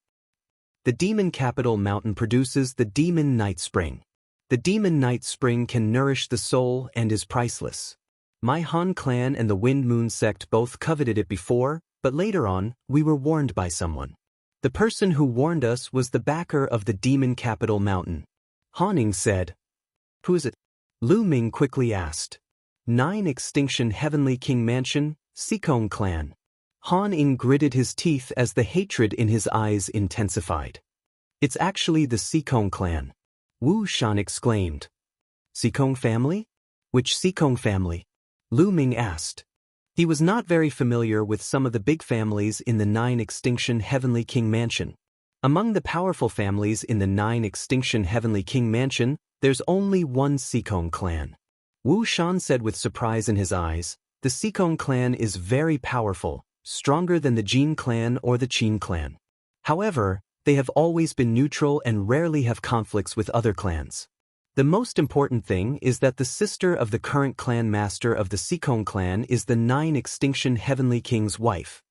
The Demon Capital Mountain produces the Demon Night Spring. The Demon Night Spring can nourish the soul and is priceless. My Han clan and the Wind Moon sect both coveted it before, but later on, we were warned by someone. The person who warned us was the backer of the Demon Capital Mountain. Han Ying said. Who is it? Lu Ming quickly asked. 9 Extinction Heavenly King Mansion, Sikong clan. Han Ying gritted his teeth as the hatred in his eyes intensified. It's actually the Sikong clan. Wu Shan exclaimed. Sikong family? Which Sikong family? Lu Ming asked. He was not very familiar with some of the big families in the 9 Extinction Heavenly King Mansion. Among the powerful families in the 9 Extinction Heavenly King Mansion, there's only one Sikong clan. Wu Shan said with surprise in his eyes. The Sikong clan is very powerful, stronger than the Jin clan or the Qin clan. However, they have always been neutral and rarely have conflicts with other clans. The most important thing is that the sister of the current clan master of the Sikong clan is the 9 Extinction Heavenly King's wife.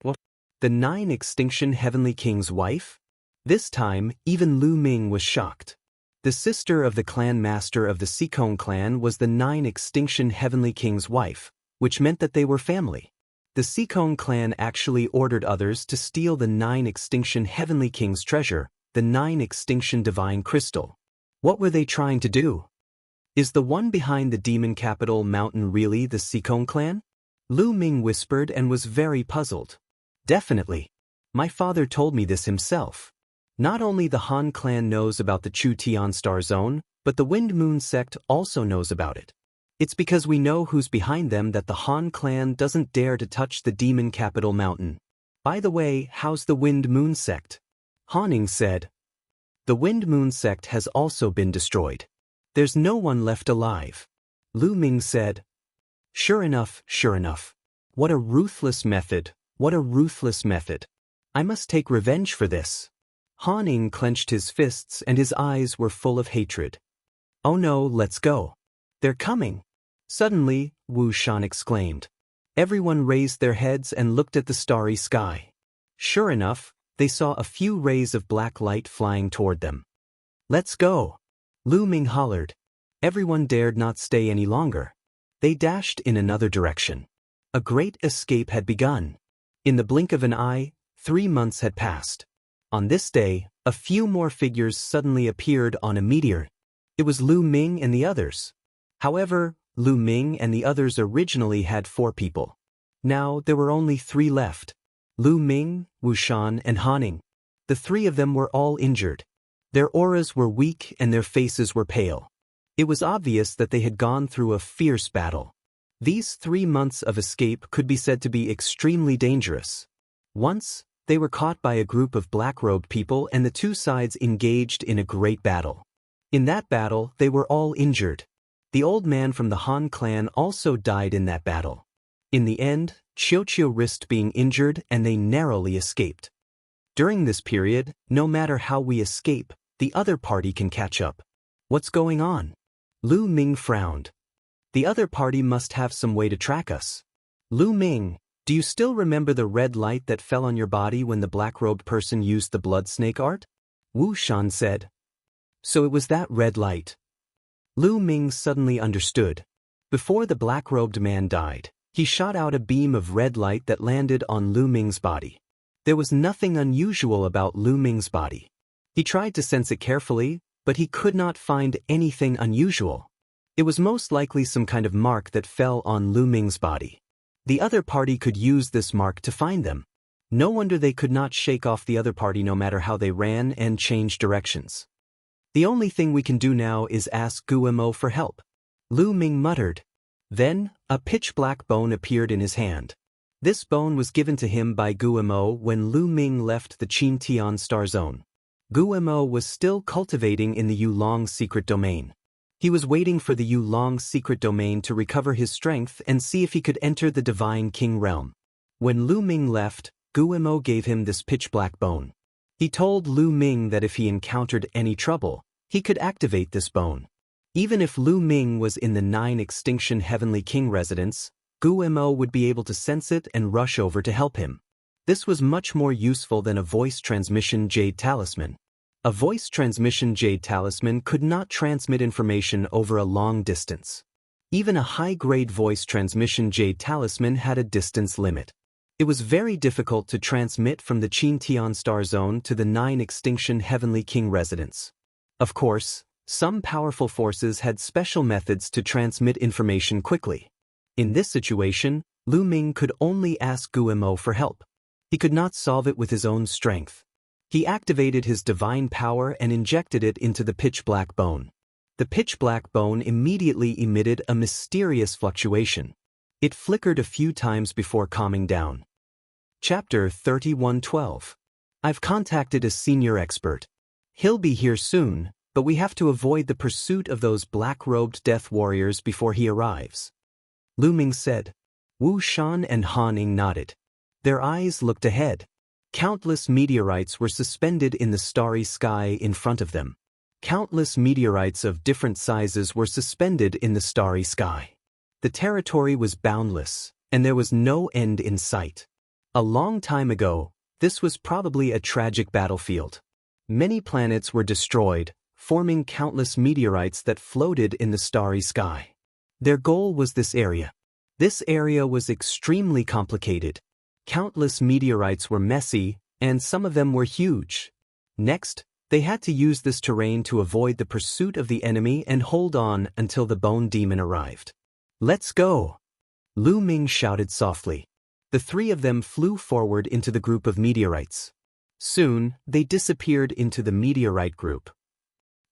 What? The 9 Extinction Heavenly King's wife? This time, even Lu Ming was shocked. The sister of the clan master of the Sikong clan was the 9 Extinction Heavenly King's wife, which meant that they were family. The Sikong clan actually ordered others to steal the 9 Extinction Heavenly King's treasure, the 9 Extinction Divine Crystal. What were they trying to do? Is the one behind the Demon Capital Mountain really the Sikong clan? Lu Ming whispered and was very puzzled. Definitely. My father told me this himself. Not only the Han clan knows about the Chu Tian Star Zone, but the Wind Moon sect also knows about it. It's because we know who's behind them that the Han clan doesn't dare to touch the Demon Capital Mountain. By the way, how's the Wind Moon sect? Han Ying said. The Wind Moon sect has also been destroyed. There's no one left alive. Lu Ming said. Sure enough. What a ruthless method. I must take revenge for this. Han Ying clenched his fists and his eyes were full of hatred. Oh no, let's go. They're coming. Suddenly, Wu Shan exclaimed. Everyone raised their heads and looked at the starry sky. Sure enough, they saw a few rays of black light flying toward them. Let's go. Lu Ming hollered. Everyone dared not stay any longer. They dashed in another direction. A great escape had begun. In the blink of an eye, 3 months had passed. On this day, a few more figures suddenly appeared on a meteor. It was Lu Ming and the others. However, Lu Ming and the others originally had 4 people. Now there were only 3 left. Lu Ming, Wu Shan, and Han Ying. The 3 of them were all injured. Their auras were weak and their faces were pale. It was obvious that they had gone through a fierce battle. These 3 months of escape could be said to be extremely dangerous. Once, they were caught by a group of black-robed people and the 2 sides engaged in a great battle. In that battle, they were all injured. The old man from the Han clan also died in that battle. In the end, Qiuqiu risked being injured and they narrowly escaped. During this period, no matter how we escape, the other party can catch up. What's going on? Lu Ming frowned. The other party must have some way to track us. Lu Ming, do you still remember the red light that fell on your body when the black-robed person used the blood snake art? Wu Shan said. So it was that red light. Lu Ming suddenly understood. Before the black-robed man died, he shot out a beam of red light that landed on Lu Ming's body. There was nothing unusual about Lu Ming's body. He tried to sense it carefully, but he could not find anything unusual. It was most likely some kind of mark that fell on Lu Ming's body. The other party could use this mark to find them. No wonder they could not shake off the other party no matter how they ran and changed directions. The only thing we can do now is ask Guimo for help, Lu Ming muttered. Then, a pitch-black bone appeared in his hand. This bone was given to him by Guimo when Lu Ming left the Qintian Star Zone. Guimo was still cultivating in the Yulong secret domain. He was waiting for the Yulong secret domain to recover his strength and see if he could enter the Divine King realm. When Lu Ming left, Guimo gave him this pitch-black bone. He told Lu Ming that if he encountered any trouble, he could activate this bone. Even if Lu Ming was in the 9 Extinction Heavenly King residence, Guimo would be able to sense it and rush over to help him. This was much more useful than a voice transmission jade talisman. A voice transmission jade talisman could not transmit information over a long distance. Even a high-grade voice transmission jade talisman had a distance limit. It was very difficult to transmit from the Qintian Star Zone to the 9 Extinction Heavenly King residence. Of course, some powerful forces had special methods to transmit information quickly. In this situation, Lu Ming could only ask Guimo for help. He could not solve it with his own strength. He activated his divine power and injected it into the pitch-black bone. The pitch-black bone immediately emitted a mysterious fluctuation. It flickered a few times before calming down. Chapter 31:12. I've contacted a senior expert. He'll be here soon, but we have to avoid the pursuit of those black-robed death warriors before he arrives. Lu Ming said. Wu Shan and Han Ying nodded. Their eyes looked ahead. Countless meteorites were suspended in the starry sky in front of them. Countless meteorites of different sizes were suspended in the starry sky. The territory was boundless, and there was no end in sight. A long time ago, this was probably a tragic battlefield. Many planets were destroyed, forming countless meteorites that floated in the starry sky. Their goal was this area. This area was extremely complicated. Countless meteorites were messy, and some of them were huge. Next, they had to use this terrain to avoid the pursuit of the enemy and hold on until the Bone Demon arrived. Let's go! Lu Ming shouted softly. The 3 of them flew forward into the group of meteorites. Soon, they disappeared into the meteorite group.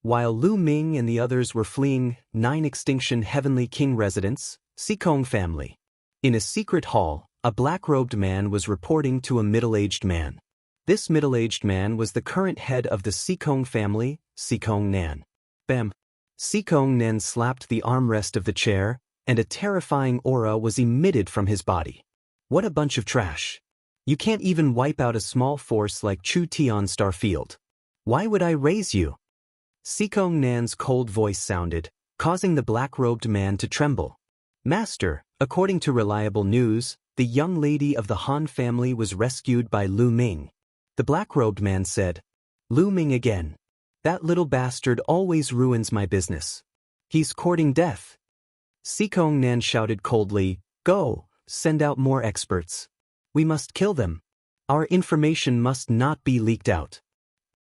While Lu Ming and the others were fleeing 9 Extinction Heavenly King residence, Xikong family. In a secret hall, a black-robed man was reporting to a middle-aged man. This middle-aged man was the current head of the Xikong family, Xikong Nan. Bam! Xikong Nan slapped the armrest of the chair, and a terrifying aura was emitted from his body. What a bunch of trash. You can't even wipe out a small force like Chu Tian Starfield. Why would I raise you? Xikong Nan's cold voice sounded, causing the black-robed man to tremble. Master, according to reliable news, the young lady of the Han family was rescued by Lu Ming. The black-robed man said. Lu Ming again. That little bastard always ruins my business. He's courting death. Xikong Nan shouted coldly, Go, send out more experts. We must kill them. Our information must not be leaked out.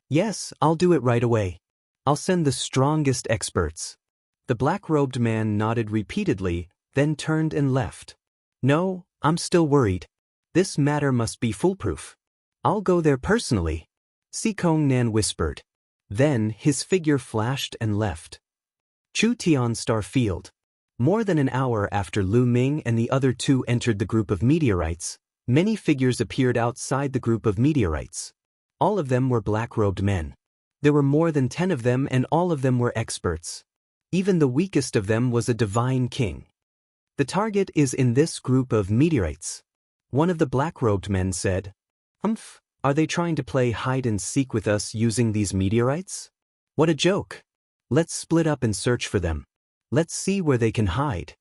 Yes, I'll do it right away. I'll send the strongest experts. The black-robed man nodded repeatedly, then turned and left. No, I'm still worried. This matter must be foolproof. I'll go there personally. Xikong Nan whispered. Then his figure flashed and left. Chu Tian Star Field. More than an hour after Lu Ming and the other 2 entered the group of meteorites, many figures appeared outside the group of meteorites. All of them were black-robed men. There were more than 10 of them, and all of them were experts. Even the weakest of them was a divine king. The target is in this group of meteorites. One of the black-robed men said. Are they trying to play hide-and-seek with us using these meteorites? What a joke. Let's split up and search for them. Let's see where they can hide.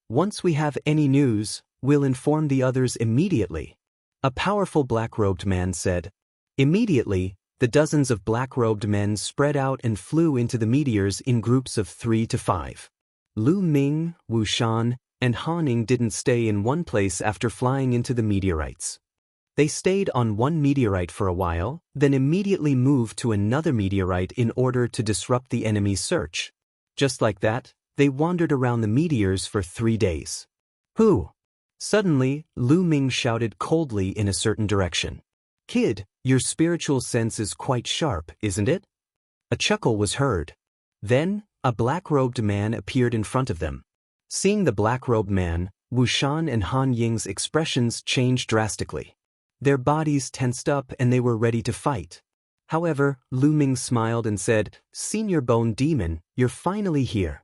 Once we have any news, we'll inform the others immediately. A powerful black-robed man said. Immediately, the dozens of black-robed men spread out and flew into the meteors in groups of 3 to 5. Lu Ming, Wu Shan, and Han Ying didn't stay in one place after flying into the meteorites. They stayed on one meteorite for a while, then immediately moved to another meteorite in order to disrupt the enemy's search. Just like that, they wandered around the meteors for 3 days. Who? Suddenly, Lu Ming shouted coldly in a certain direction. Kid, your spiritual sense is quite sharp, isn't it? A chuckle was heard. Then, a black-robed man appeared in front of them. Seeing the black-robed man, Wuxian and Han Ying's expressions changed drastically. Their bodies tensed up and they were ready to fight. However, Lu Ming smiled and said, Senior Bone Demon, you're finally here.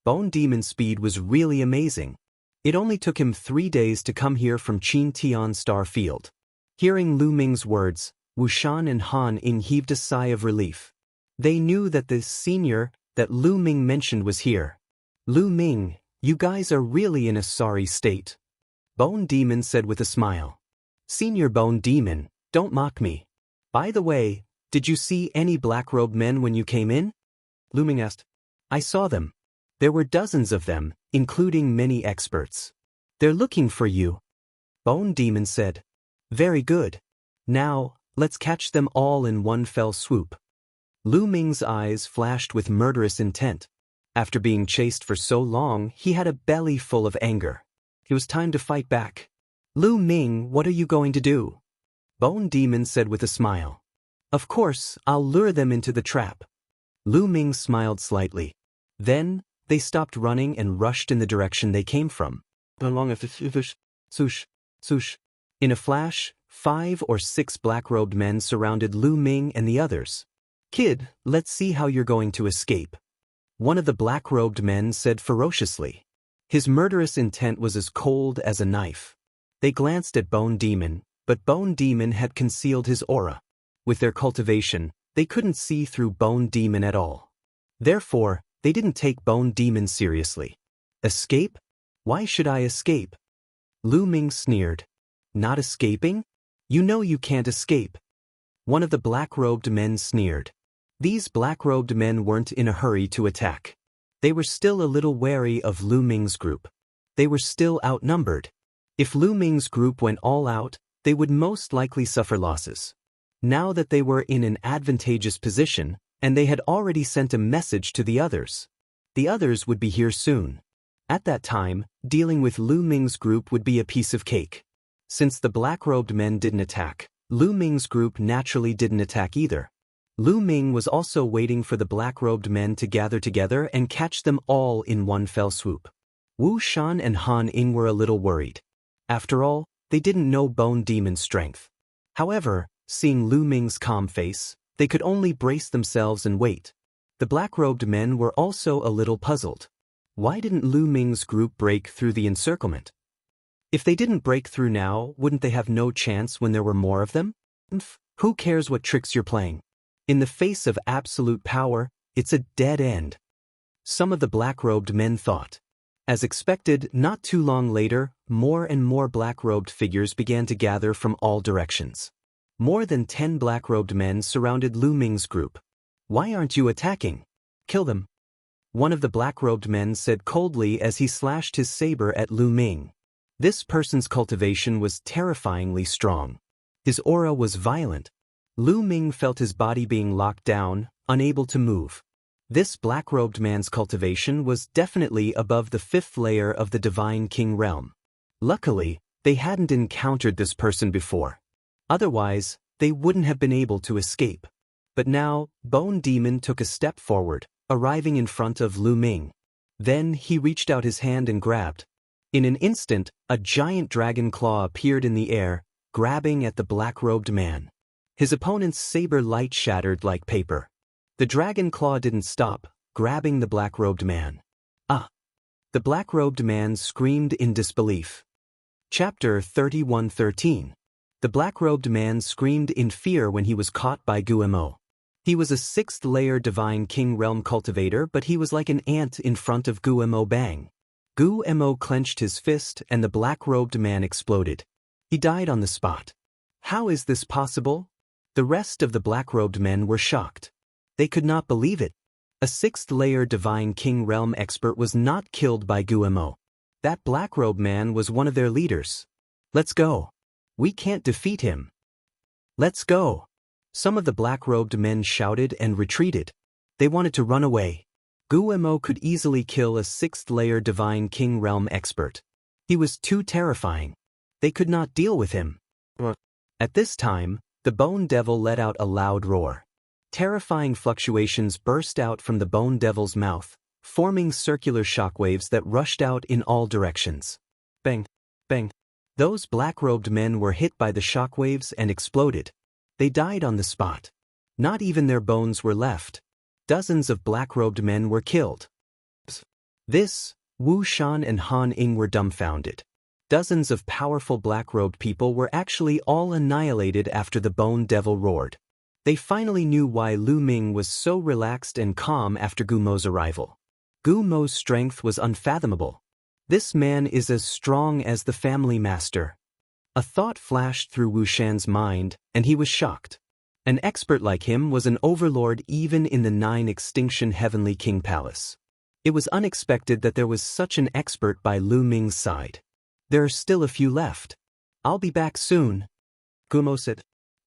Bone Demon's speed was really amazing. It only took him 3 days to come here from Qin Tian Star Field. Hearing Lu Ming's words, Wuxian and Han Ying heaved a sigh of relief. They knew that the senior that Lu Ming mentioned was here. Lu Ming, you guys are really in a sorry state. Bone Demon said with a smile. Senior Bone Demon, don't mock me. By the way, did you see any black-robed men when you came in? Lu Ming asked. I saw them. There were dozens of them, including many experts. They're looking for you. Bone Demon said. Very good. Now, let's catch them all in one fell swoop. Lu Ming's eyes flashed with murderous intent. After being chased for so long, he had a belly full of anger. It was time to fight back. Lu Ming, what are you going to do? Bone Demon said with a smile. Of course, I'll lure them into the trap. Lu Ming smiled slightly. Then, they stopped running and rushed in the direction they came from. In a flash, 5 or 6 black-robed men surrounded Lu Ming and the others. Kid, let's see how you're going to escape. One of the black-robed men said ferociously. His murderous intent was as cold as a knife. They glanced at Bone Demon, but Bone Demon had concealed his aura. With their cultivation, they couldn't see through Bone Demon at all. Therefore, they didn't take Bone Demon seriously. Escape? Why should I escape? Lu Ming sneered. Not escaping? You know you can't escape. One of the black-robed men sneered. These black-robed men weren't in a hurry to attack. They were still a little wary of Lu Ming's group. They were still outnumbered. If Lu Ming's group went all out, they would most likely suffer losses. Now that they were in an advantageous position, and they had already sent a message to the others would be here soon. At that time, dealing with Lu Ming's group would be a piece of cake. Since the black-robed men didn't attack, Lu Ming's group naturally didn't attack either. Lu Ming was also waiting for the black-robed men to gather together and catch them all in one fell swoop. Wuxian and Han Ying were a little worried. After all, they didn't know Bone Demon's strength. However, seeing Lu Ming's calm face, they could only brace themselves and wait. The black-robed men were also a little puzzled. Why didn't Lu Ming's group break through the encirclement? If they didn't break through now, wouldn't they have no chance when there were more of them? Who cares what tricks you're playing? In the face of absolute power, it's a dead end. Some of the black-robed men thought. As expected, not too long later, more and more black-robed figures began to gather from all directions. More than 10 black-robed men surrounded Lu Ming's group. Why aren't you attacking? Kill them. One of the black-robed men said coldly as he slashed his saber at Lu Ming. This person's cultivation was terrifyingly strong. His aura was violent. Lu Ming felt his body being locked down, unable to move. This black-robed man's cultivation was definitely above the 5th layer of the Divine King realm. Luckily, they hadn't encountered this person before. Otherwise, they wouldn't have been able to escape. But now, Bone Demon took a step forward, arriving in front of Lu Ming. Then he reached out his hand and grabbed. In an instant, a giant dragon claw appeared in the air, grabbing at the black-robed man. His opponent's saber light shattered like paper. The dragon claw didn't stop, grabbing the black-robed man. Ah! The black-robed man screamed in disbelief. Chapter 31:13. The black-robed man screamed in fear when he was caught by Guemo. He was a 6th-layer Divine King Realm cultivator, but he was like an ant in front of Guemo Bang. Guemo clenched his fist and the black-robed man exploded. He died on the spot. How is this possible? The rest of the black-robed men were shocked. They could not believe it. A 6th-layer Divine King Realm expert was not killed by Guemo. That black-robed man was one of their leaders. Let's go. We can't defeat him. Let's go. Some of the black-robed men shouted and retreated. They wanted to run away. Guemo could easily kill a 6th-layer Divine King Realm expert. He was too terrifying. They could not deal with him. At this time, the Bone Devil let out a loud roar. Terrifying fluctuations burst out from the Bone Devil's mouth, forming circular shockwaves that rushed out in all directions. Bang! Bang! Those black-robed men were hit by the shockwaves and exploded. They died on the spot. Not even their bones were left. Dozens of black-robed men were killed. This, Wu Shan and Han Ing were dumbfounded. Dozens of powerful black-robed people were actually all annihilated after the Bone Devil roared. They finally knew why Lu Ming was so relaxed and calm after Gumo's arrival. Gumo's strength was unfathomable. This man is as strong as the family master. A thought flashed through Wu Shan's mind, and he was shocked. An expert like him was an overlord even in the 9 Extinction Heavenly King Palace. It was unexpected that there was such an expert by Lu Ming's side. There are still a few left. I'll be back soon, Gumo said.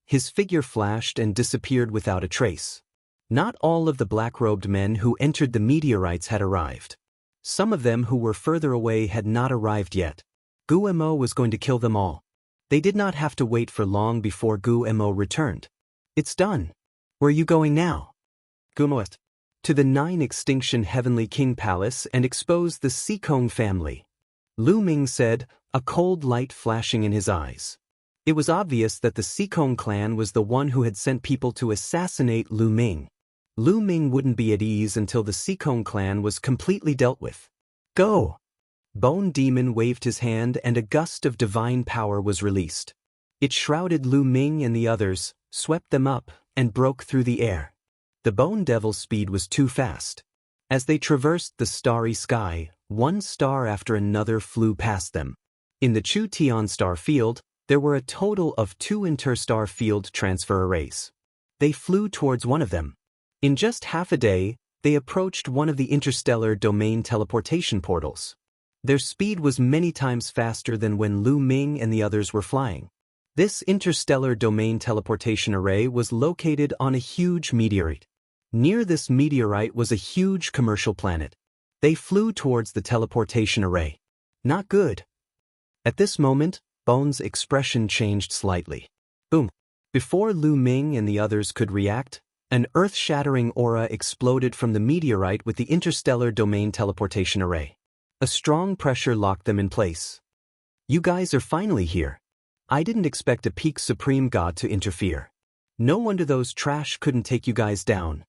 His figure flashed and disappeared without a trace. Not all of the black-robed men who entered the meteorites had arrived. Some of them who were further away had not arrived yet. Guemo was going to kill them all. They did not have to wait for long before Guemo returned. It's done. Where are you going now? Gumo asked. To the 9 Extinction Heavenly King Palace and expose the Sikong family. Lu Ming said, a cold light flashing in his eyes. It was obvious that the Sikong clan was the one who had sent people to assassinate Lu Ming. Lu Ming wouldn't be at ease until the Sikong clan was completely dealt with. Go! Bone Demon waved his hand and a gust of divine power was released. It shrouded Lu Ming and the others, swept them up, and broke through the air. The Bone Devil's speed was too fast. As they traversed the starry sky, one star after another flew past them. In the Chu Tian star field, there were a total of 2 interstar field transfer arrays. They flew towards one of them. In just half a day, they approached one of the interstellar domain teleportation portals. Their speed was many times faster than when Lu Ming and the others were flying. This interstellar domain teleportation array was located on a huge meteorite. Near this meteorite was a huge commercial planet. They flew towards the teleportation array. Not good. At this moment, Bone's expression changed slightly. Boom! Before Lu Ming and the others could react, an earth-shattering aura exploded from the meteorite with the interstellar domain teleportation array. A strong pressure locked them in place. You guys are finally here. I didn't expect a peak supreme god to interfere. No wonder those trash couldn't take you guys down.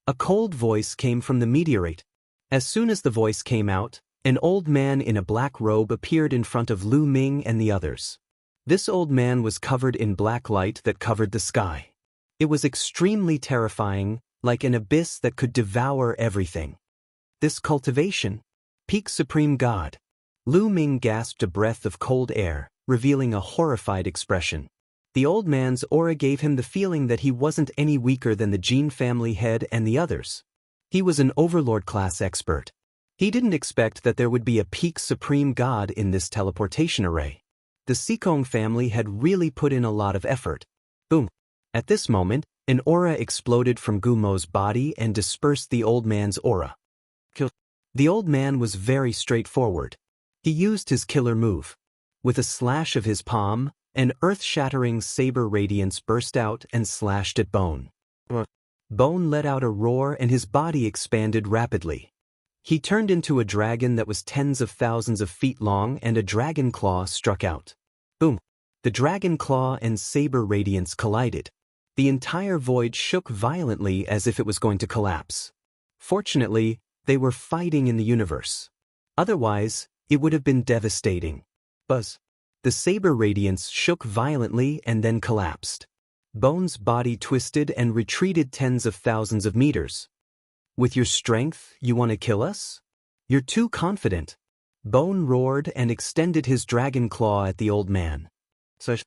A cold voice came from the meteorite. As soon as the voice came out, an old man in a black robe appeared in front of Lu Ming and the others. This old man was covered in black light that covered the sky. It was extremely terrifying, like an abyss that could devour everything. This cultivation? Peak Supreme God. Lu Ming gasped a breath of cold air, revealing a horrified expression. The old man's aura gave him the feeling that he wasn't any weaker than the Jin family head and the others. He was an Overlord-class expert. He didn't expect that there would be a peak supreme god in this teleportation array. The Sikong family had really put in a lot of effort. Boom! At this moment, an aura exploded from Gumo's body and dispersed the old man's aura. The old man was very straightforward. He used his killer move. With a slash of his palm, an earth-shattering saber radiance burst out and slashed at Bone. Bone let out a roar and his body expanded rapidly. He turned into a dragon that was tens of thousands of feet long and a dragon claw struck out. Boom! The dragon claw and saber radiance collided. The entire void shook violently as if it was going to collapse. Fortunately, they were fighting in the universe. Otherwise, it would have been devastating. Buzz! The saber radiance shook violently and then collapsed. Bone's body twisted and retreated tens of thousands of meters. With your strength, you want to kill us? You're too confident. Bone roared and extended his dragon claw at the old man. Sush.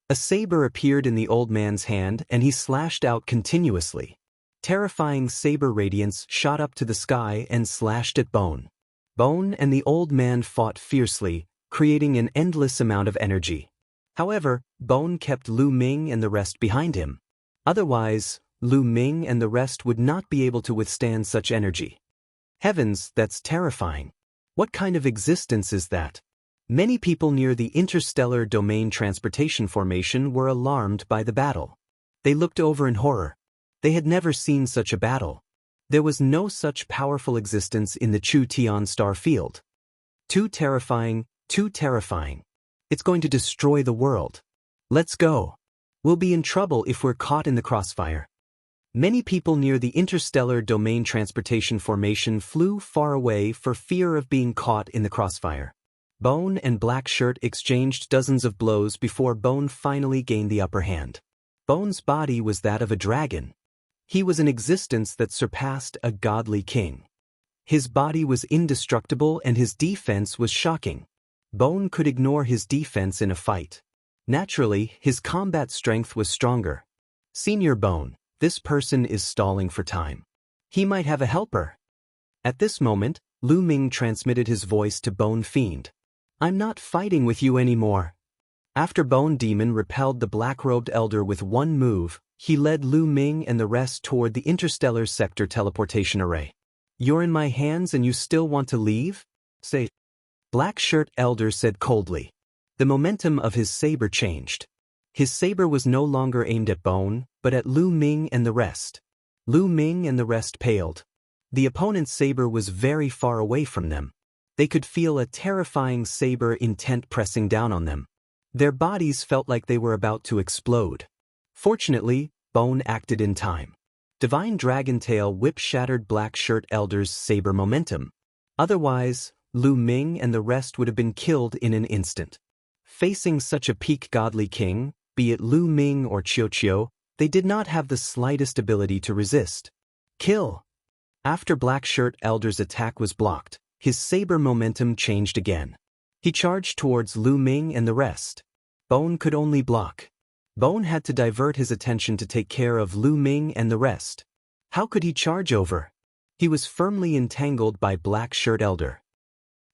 A saber appeared in the old man's hand and he slashed out continuously. Terrifying saber radiance shot up to the sky and slashed at Bone. Bone and the old man fought fiercely, creating an endless amount of energy. However, Bone kept Lu Ming and the rest behind him. Otherwise, Lu Ming and the rest would not be able to withstand such energy. Heavens, that's terrifying. What kind of existence is that? Many people near the interstellar domain transportation formation were alarmed by the battle. They looked over in horror. They had never seen such a battle. There was no such powerful existence in the Chu Tian star field. Too terrifying, too terrifying. It's going to destroy the world. Let's go. We'll be in trouble if we're caught in the crossfire. Many people near the interstellar domain transportation formation flew far away for fear of being caught in the crossfire. Bone and Black Shirt exchanged dozens of blows before Bone finally gained the upper hand. Bone's body was that of a dragon. He was an existence that surpassed a godly king. His body was indestructible and his defense was shocking. Bone could ignore his defense in a fight. Naturally, his combat strength was stronger. Senior Bone, this person is stalling for time. He might have a helper. At this moment, Lu Ming transmitted his voice to Bone Fiend. I'm not fighting with you anymore. After Bone Demon repelled the black-robed elder with one move, he led Lu Ming and the rest toward the interstellar sector teleportation array. You're in my hands and you still want to leave? Say. Black Shirt Elder said coldly. The momentum of his saber changed. His saber was no longer aimed at Bone, but at Lu Ming and the rest. Lu Ming and the rest paled. The opponent's saber was very far away from them. They could feel a terrifying saber intent pressing down on them. Their bodies felt like they were about to explode. Fortunately, Bone acted in time. Divine Dragon Tail Whip shattered Black Shirt Elder's saber momentum. Otherwise, Lu Ming and the rest would have been killed in an instant. Facing such a peak godly king, be it Lu Ming or Qiu, they did not have the slightest ability to resist. Kill! After Black Shirt Elder's attack was blocked, his saber momentum changed again. He charged towards Lu Ming and the rest. Bone could only block. Bone had to divert his attention to take care of Lu Ming and the rest. How could he charge over? He was firmly entangled by Black Shirt Elder.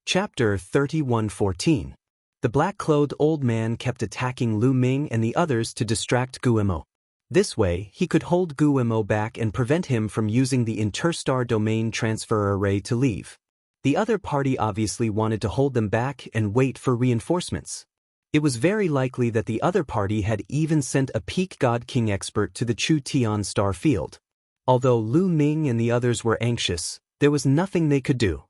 Chapter 31:14. The black-clothed old man kept attacking Lu Ming and the others to distract Guemo. This way, he could hold Guemo back and prevent him from using the interstar domain transfer array to leave. The other party obviously wanted to hold them back and wait for reinforcements. It was very likely that the other party had even sent a peak god king expert to the Chu Tian star field. Although Lu Ming and the others were anxious, there was nothing they could do.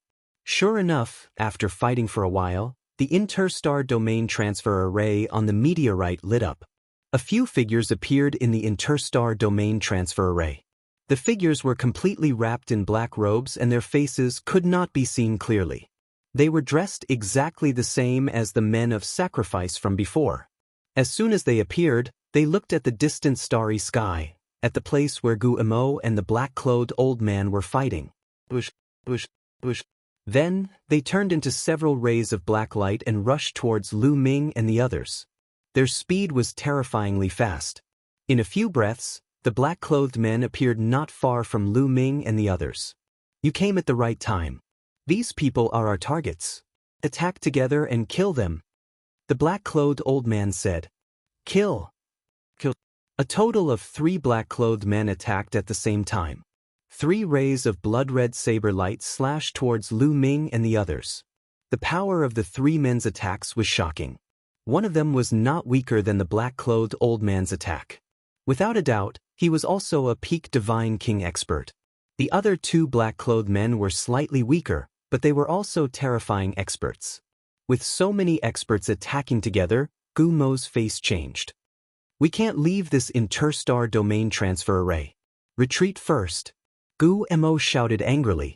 Sure enough, after fighting for a while, the interstar domain transfer array on the meteorite lit up. A few figures appeared in the interstar domain transfer array. The figures were completely wrapped in black robes and their faces could not be seen clearly. They were dressed exactly the same as the men of sacrifice from before. As soon as they appeared, they looked at the distant starry sky, at the place where Guemo and the black-clothed old man were fighting. Bush, bush, bush. Then, they turned into several rays of black light and rushed towards Lu Ming and the others. Their speed was terrifyingly fast. In a few breaths, the black-clothed men appeared not far from Lu Ming and the others. You came at the right time. These people are our targets. Attack together and kill them. The black-clothed old man said. Kill. Kill. A total of 3 black-clothed men attacked at the same time. 3 rays of blood-red saber light slashed towards Lu Ming and the others. The power of the 3 men's attacks was shocking. One of them was not weaker than the black-clothed old man's attack. Without a doubt, he was also a peak divine king expert. The other 2 black-clothed men were slightly weaker, but they were also terrifying experts. With so many experts attacking together, Gumo's face changed. We can't leave this interstar domain transfer array. Retreat first. Guemo shouted angrily.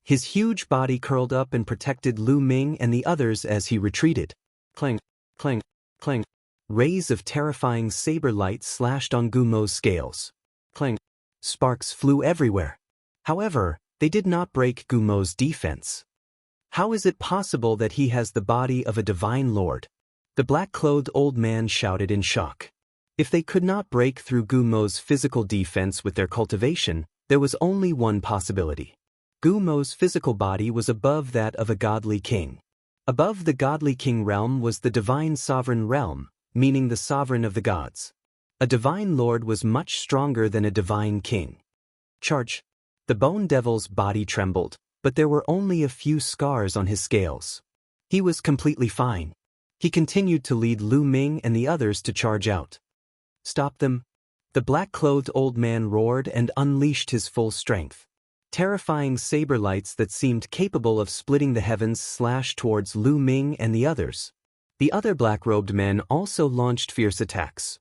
His huge body curled up and protected Lu Ming and the others as he retreated. Clang, clang, clang. Rays of terrifying saber light slashed on Gumo's scales. Clang. Sparks flew everywhere. However, they did not break Gumo's defense. How is it possible that he has the body of a divine lord? The black-clothed old man shouted in shock. If they could not break through Gumo's physical defense with their cultivation, there was only one possibility. Gumo's physical body was above that of a godly king. Above the godly king realm was the divine sovereign realm, meaning the sovereign of the gods. A divine lord was much stronger than a divine king. Charge! The bone devil's body trembled, but there were only a few scars on his scales. He was completely fine. He continued to lead Lu Ming and the others to charge out. Stop them! The black-clothed old man roared and unleashed his full strength. Terrifying saber lights that seemed capable of splitting the heavens slashed towards Lu Ming and the others. The other black-robed men also launched fierce attacks.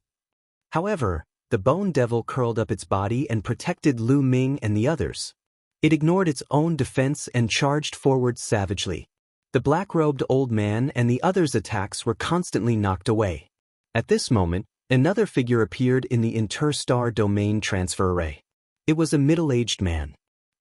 However, the bone devil curled up its body and protected Lu Ming and the others. It ignored its own defense and charged forward savagely. The black-robed old man and the others' attacks were constantly knocked away. At this moment, another figure appeared in the interstar domain transfer array. It was a middle-aged man.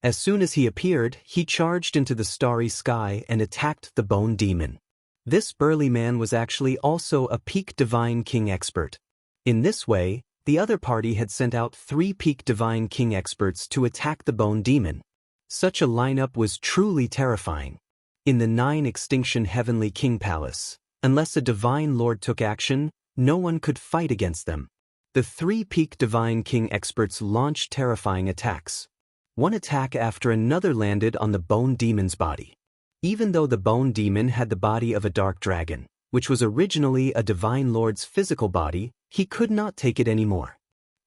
As soon as he appeared, he charged into the starry sky and attacked the bone demon. This burly man was actually also a peak divine king expert. In this way, the other party had sent out 3 peak divine king experts to attack the bone demon. Such a lineup was truly terrifying. In the 9 extinction heavenly king palace, unless a divine lord took action, no one could fight against them. The 3 peak divine king experts launched terrifying attacks. One attack after another landed on the bone demon's body. Even though the bone demon had the body of a dark dragon, which was originally a divine lord's physical body, he could not take it anymore.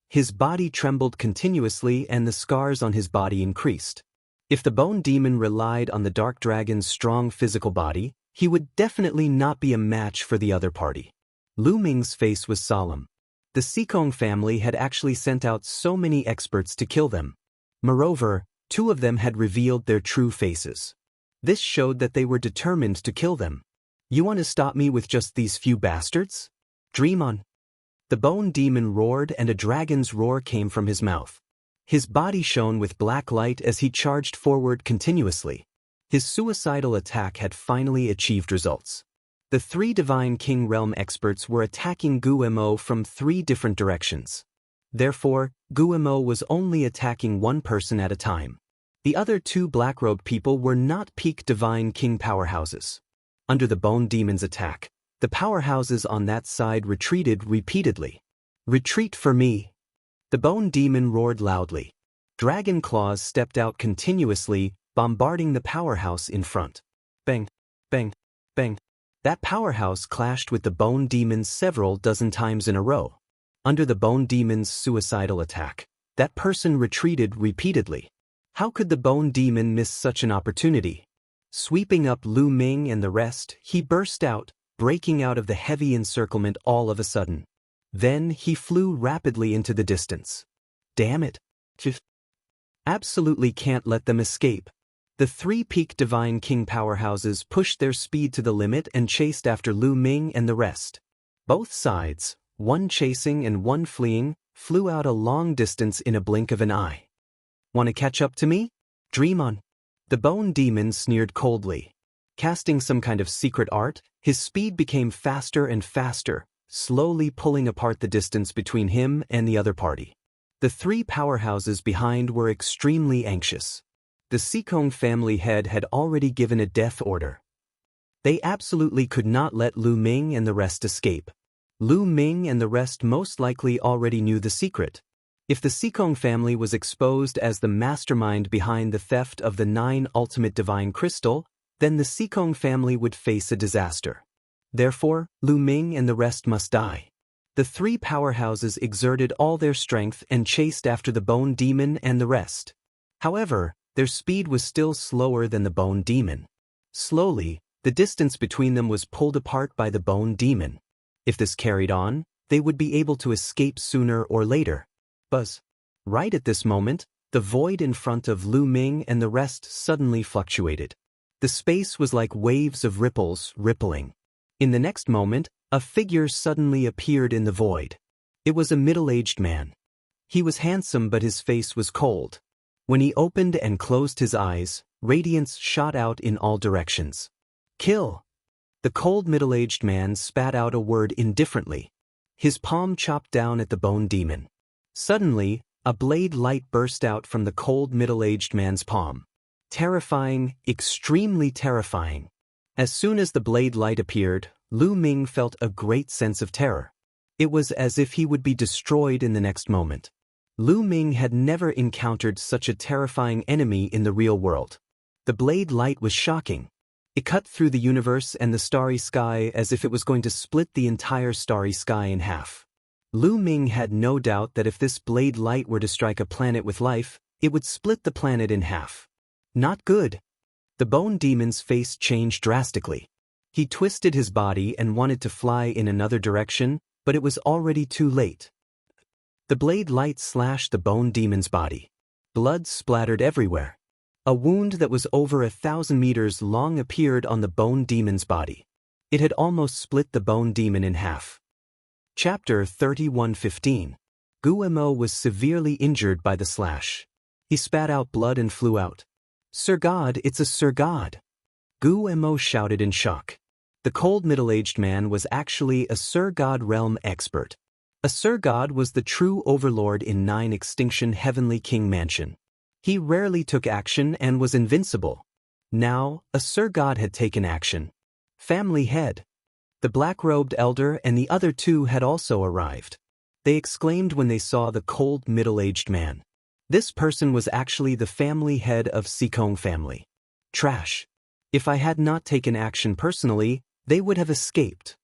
His body trembled continuously and the scars on his body increased. If the bone demon relied on the dark dragon's strong physical body, he would definitely not be a match for the other party. Lu Ming's face was solemn. The Xikong family had actually sent out so many experts to kill them. Moreover, 2 of them had revealed their true faces. This showed that they were determined to kill them. You want to stop me with just these few bastards? Dream on. The bone demon roared and a dragon's roar came from his mouth. His body shone with black light as he charged forward continuously. His suicidal attack had finally achieved results. The 3 divine king realm experts were attacking Guemo from 3 different directions. Therefore, Guemo was only attacking one person at a time. The other 2 black-robed people were not peak divine king powerhouses. Under the bone demon's attack, the powerhouses on that side retreated repeatedly. Retreat for me! The bone demon roared loudly. Dragon claws stepped out continuously, bombarding the powerhouse in front. Bang! Bang! Bang! That powerhouse clashed with the bone demon several dozen times in a row. Under the bone demon's suicidal attack, that person retreated repeatedly. How could the bone demon miss such an opportunity? Sweeping up Lu Ming and the rest, he burst out, breaking out of the heavy encirclement all of a sudden. Then he flew rapidly into the distance. Damn it! Absolutely can't let them escape. The 3 peak divine king powerhouses pushed their speed to the limit and chased after Lu Ming and the rest. Both sides, one chasing and one fleeing, flew out a long distance in a blink of an eye. Want to catch up to me? Dream on. The bone demon sneered coldly. Casting some kind of secret art, his speed became faster and faster, slowly pulling apart the distance between him and the other party. The 3 powerhouses behind were extremely anxious. The Xikong family head had already given a death order. They absolutely could not let Lu Ming and the rest escape. Lu Ming and the rest most likely already knew the secret. If the Xikong family was exposed as the mastermind behind the theft of the 9 ultimate divine crystal, then the Xikong family would face a disaster. Therefore, Lu Ming and the rest must die. The 3 powerhouses exerted all their strength and chased after the bone demon and the rest. However, their speed was still slower than the bone demon. Slowly, the distance between them was pulled apart by the bone demon. If this carried on, they would be able to escape sooner or later. Buzz. Right at this moment, the void in front of Lu Ming and the rest suddenly fluctuated. The space was like waves of ripples rippling. In the next moment, a figure suddenly appeared in the void. It was a middle-aged man. He was handsome but his face was cold. When he opened and closed his eyes, radiance shot out in all directions. Kill! The cold middle-aged man spat out a word indifferently. His palm chopped down at the bone demon. Suddenly, a blade light burst out from the cold middle-aged man's palm. Terrifying, extremely terrifying. As soon as the blade light appeared, Lu Ming felt a great sense of terror. It was as if he would be destroyed in the next moment. Lu Ming had never encountered such a terrifying enemy in the real world. The blade light was shocking. It cut through the universe and the starry sky as if it was going to split the entire starry sky in half. Lu Ming had no doubt that if this blade light were to strike a planet with life, it would split the planet in half. Not good. The bone demon's face changed drastically. He twisted his body and wanted to fly in another direction, but it was already too late. The blade light slashed the bone demon's body. Blood splattered everywhere. A wound that was over 1,000 meters long appeared on the bone demon's body. It had almost split the bone demon in half. Chapter 31:15. Guillemot was severely injured by the slash. He spat out blood and flew out. "Sir God, it's a Sir God!" Guillemot shouted in shock. The cold middle-aged man was actually a Sir God realm expert. A Sir God was the true overlord in 9 Extinction Heavenly King Mansion. He rarely took action and was invincible. Now, a Sir God had taken action. Family head. The black-robed elder and the other 2 had also arrived. They exclaimed when they saw the cold middle-aged man. This person was actually the family head of Sikong family. Trash. If I had not taken action personally, they would have escaped.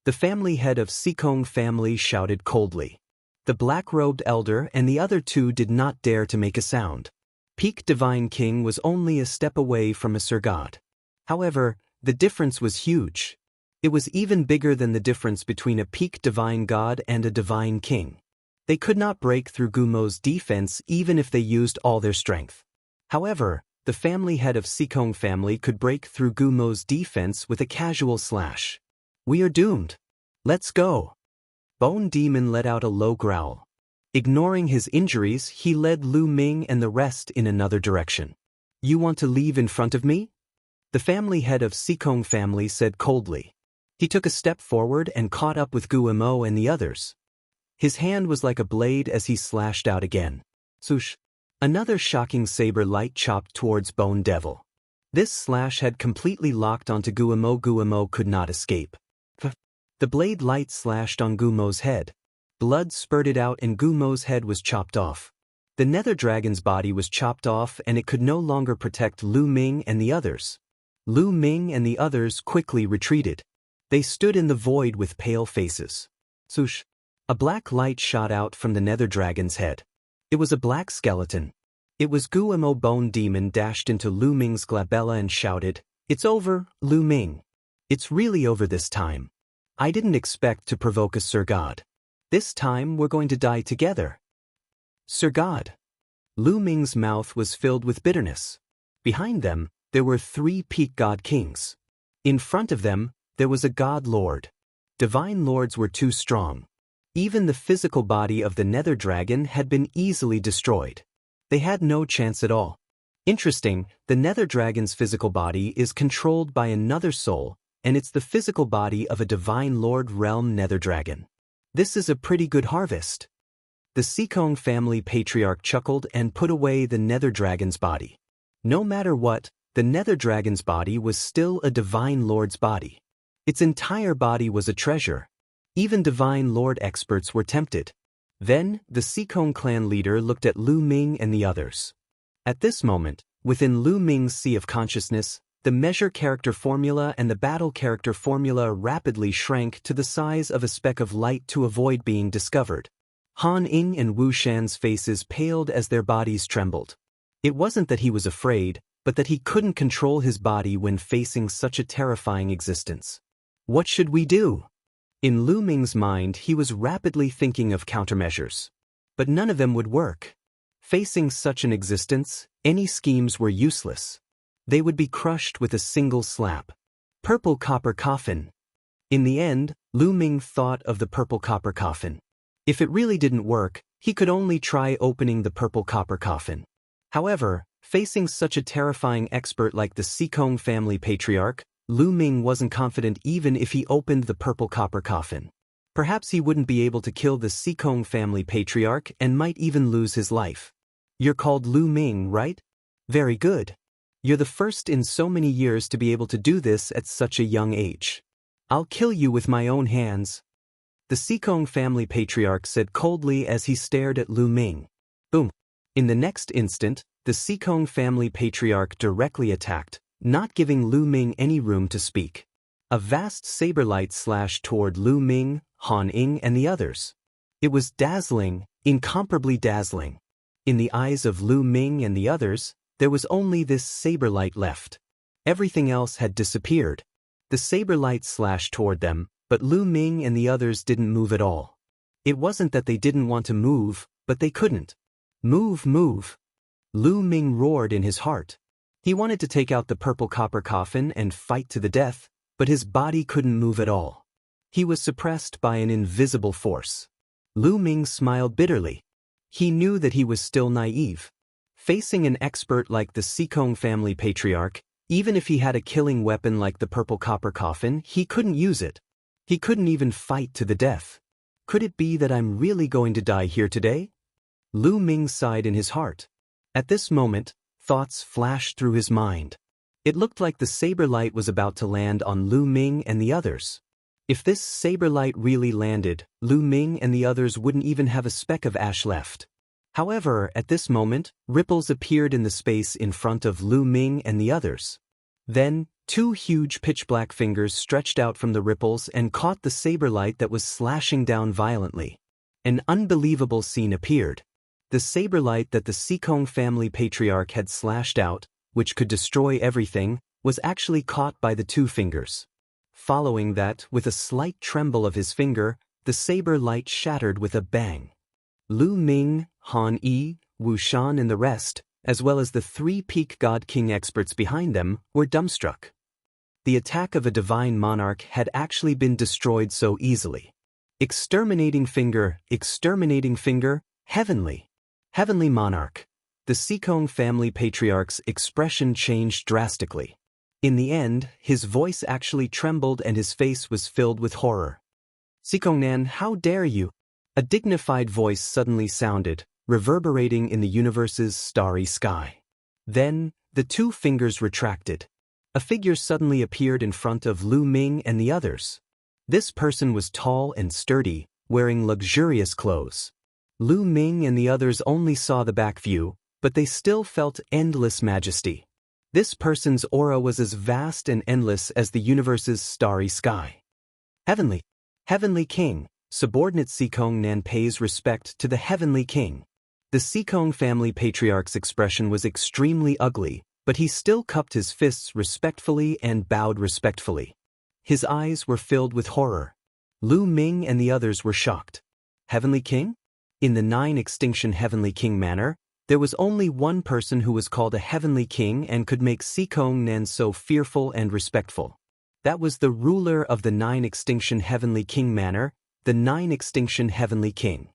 The family head of Sikong family shouted coldly. The black-robed elder and the other 2 did not dare to make a sound. Peak Divine King was only a step away from a Sir God. However, the difference was huge. It was even bigger than the difference between a peak Divine God and a Divine King. They could not break through Guillemot's defense even if they used all their strength. However, the family head of Sikong family could break through Guillemot's defense with a casual slash. "We are doomed. Let's go." Bone Demon let out a low growl. Ignoring his injuries, he led Lu Ming and the rest in another direction. "You want to leave in front of me?" The family head of Sikong family said coldly. He took a step forward and caught up with Guillemot and the others. His hand was like a blade as he slashed out again. Swoosh! Another shocking saber light chopped towards Bone Devil. This slash had completely locked onto Guillemot. Guillemot could not escape. The blade light slashed on Guillemot's head. Blood spurted out and Guillemot's head was chopped off. The nether dragon's body was chopped off and it could no longer protect Lu Ming and the others. Lu Ming and the others quickly retreated. They stood in the void with pale faces. Swoosh! A black light shot out from the nether dragon's head. It was a black skeleton. It was Guillemot. Bone Demon dashed into Lu Ming's glabella and shouted, "It's over, Lu Ming. It's really over this time. I didn't expect to provoke a Sir God. This time we're going to die together." "Sir God." Lu Ming's mouth was filled with bitterness. Behind them, there were 3 peak god kings. In front of them, there was a god lord. Divine lords were too strong. Even the physical body of the nether dragon had been easily destroyed. They had no chance at all. Interesting, the nether dragon's physical body is controlled by another soul, and it's the physical body of a divine lord realm nether dragon. This is a pretty good harvest. The Sikong family patriarch chuckled and put away the nether dragon's body. No matter what, the nether dragon's body was still a divine lord's body. Its entire body was a treasure. Even divine lord experts were tempted. Then, the Sikong clan leader looked at Lu Ming and the others. At this moment, within Lu Ming's sea of consciousness, the measure character formula and the battle character formula rapidly shrank to the size of a speck of light to avoid being discovered. Han Ying and Wu Shan's faces paled as their bodies trembled. It wasn't that he was afraid, but that he couldn't control his body when facing such a terrifying existence. What should we do? In Lu Ming's mind, he was rapidly thinking of countermeasures. But none of them would work. Facing such an existence, any schemes were useless. They would be crushed with a single slap. Purple copper coffin. In the end, Lu Ming thought of the purple copper coffin. If it really didn't work, he could only try opening the purple copper coffin. However, facing such a terrifying expert like the Sikong family patriarch, Lu Ming wasn't confident even if he opened the purple copper coffin. Perhaps he wouldn't be able to kill the Sikong family patriarch and might even lose his life. You're called Lu Ming, right? Very good. You're the first in so many years to be able to do this at such a young age. I'll kill you with my own hands. The Xikong family patriarch said coldly as he stared at Lu Ming. Boom. In the next instant, the Xikong family patriarch directly attacked, not giving Lu Ming any room to speak. A vast saber light slashed toward Lu Ming, Han Ying and the others. It was dazzling, incomparably dazzling. In the eyes of Lu Ming and the others, there was only this saber light left. Everything else had disappeared. The saber light slashed toward them, but Lu Ming and the others didn't move at all. It wasn't that they didn't want to move, but they couldn't. Move, move. Lu Ming roared in his heart. He wanted to take out the purple copper coffin and fight to the death, but his body couldn't move at all. He was suppressed by an invisible force. Lu Ming smiled bitterly. He knew that he was still naive. Facing an expert like the Xikong family patriarch, even if he had a killing weapon like the purple copper coffin, he couldn't use it. He couldn't even fight to the death. Could it be that I'm really going to die here today? Lu Ming sighed in his heart. At this moment, thoughts flashed through his mind. It looked like the saber light was about to land on Lu Ming and the others. If this saber light really landed, Lu Ming and the others wouldn't even have a speck of ash left. However, at this moment, ripples appeared in the space in front of Lu Ming and the others. Then, two huge pitch-black fingers stretched out from the ripples and caught the saber light that was slashing down violently. An unbelievable scene appeared. The saber light that the Xikong family patriarch had slashed out, which could destroy everything, was actually caught by the two fingers. Following that, with a slight tremble of his finger, the saber light shattered with a bang. Lu Ming, Han Yi, Wu Shan and the rest, as well as the three peak God King experts behind them, were dumbstruck. The attack of a divine monarch had actually been destroyed so easily. Exterminating finger, heavenly. Heavenly monarch. The Xikong family patriarch's expression changed drastically. In the end, his voice actually trembled and his face was filled with horror. Xikongnan, how dare you? A dignified voice suddenly sounded, reverberating in the universe's starry sky. Then, the two fingers retracted. A figure suddenly appeared in front of Lu Ming and the others. This person was tall and sturdy, wearing luxurious clothes. Lu Ming and the others only saw the back view, but they still felt endless majesty. This person's aura was as vast and endless as the universe's starry sky. Heavenly King. Subordinate Xikongnan pays respect to the Heavenly King. The Xikong family patriarch's expression was extremely ugly, but he still cupped his fists respectfully and bowed respectfully. His eyes were filled with horror. Lu Ming and the others were shocked. Heavenly King? In the nine-extinction Heavenly King manner, there was only one person who was called a Heavenly King and could make Xikongnan so fearful and respectful. That was the ruler of the nine-extinction Heavenly King manner, the nine-extinction Heavenly King.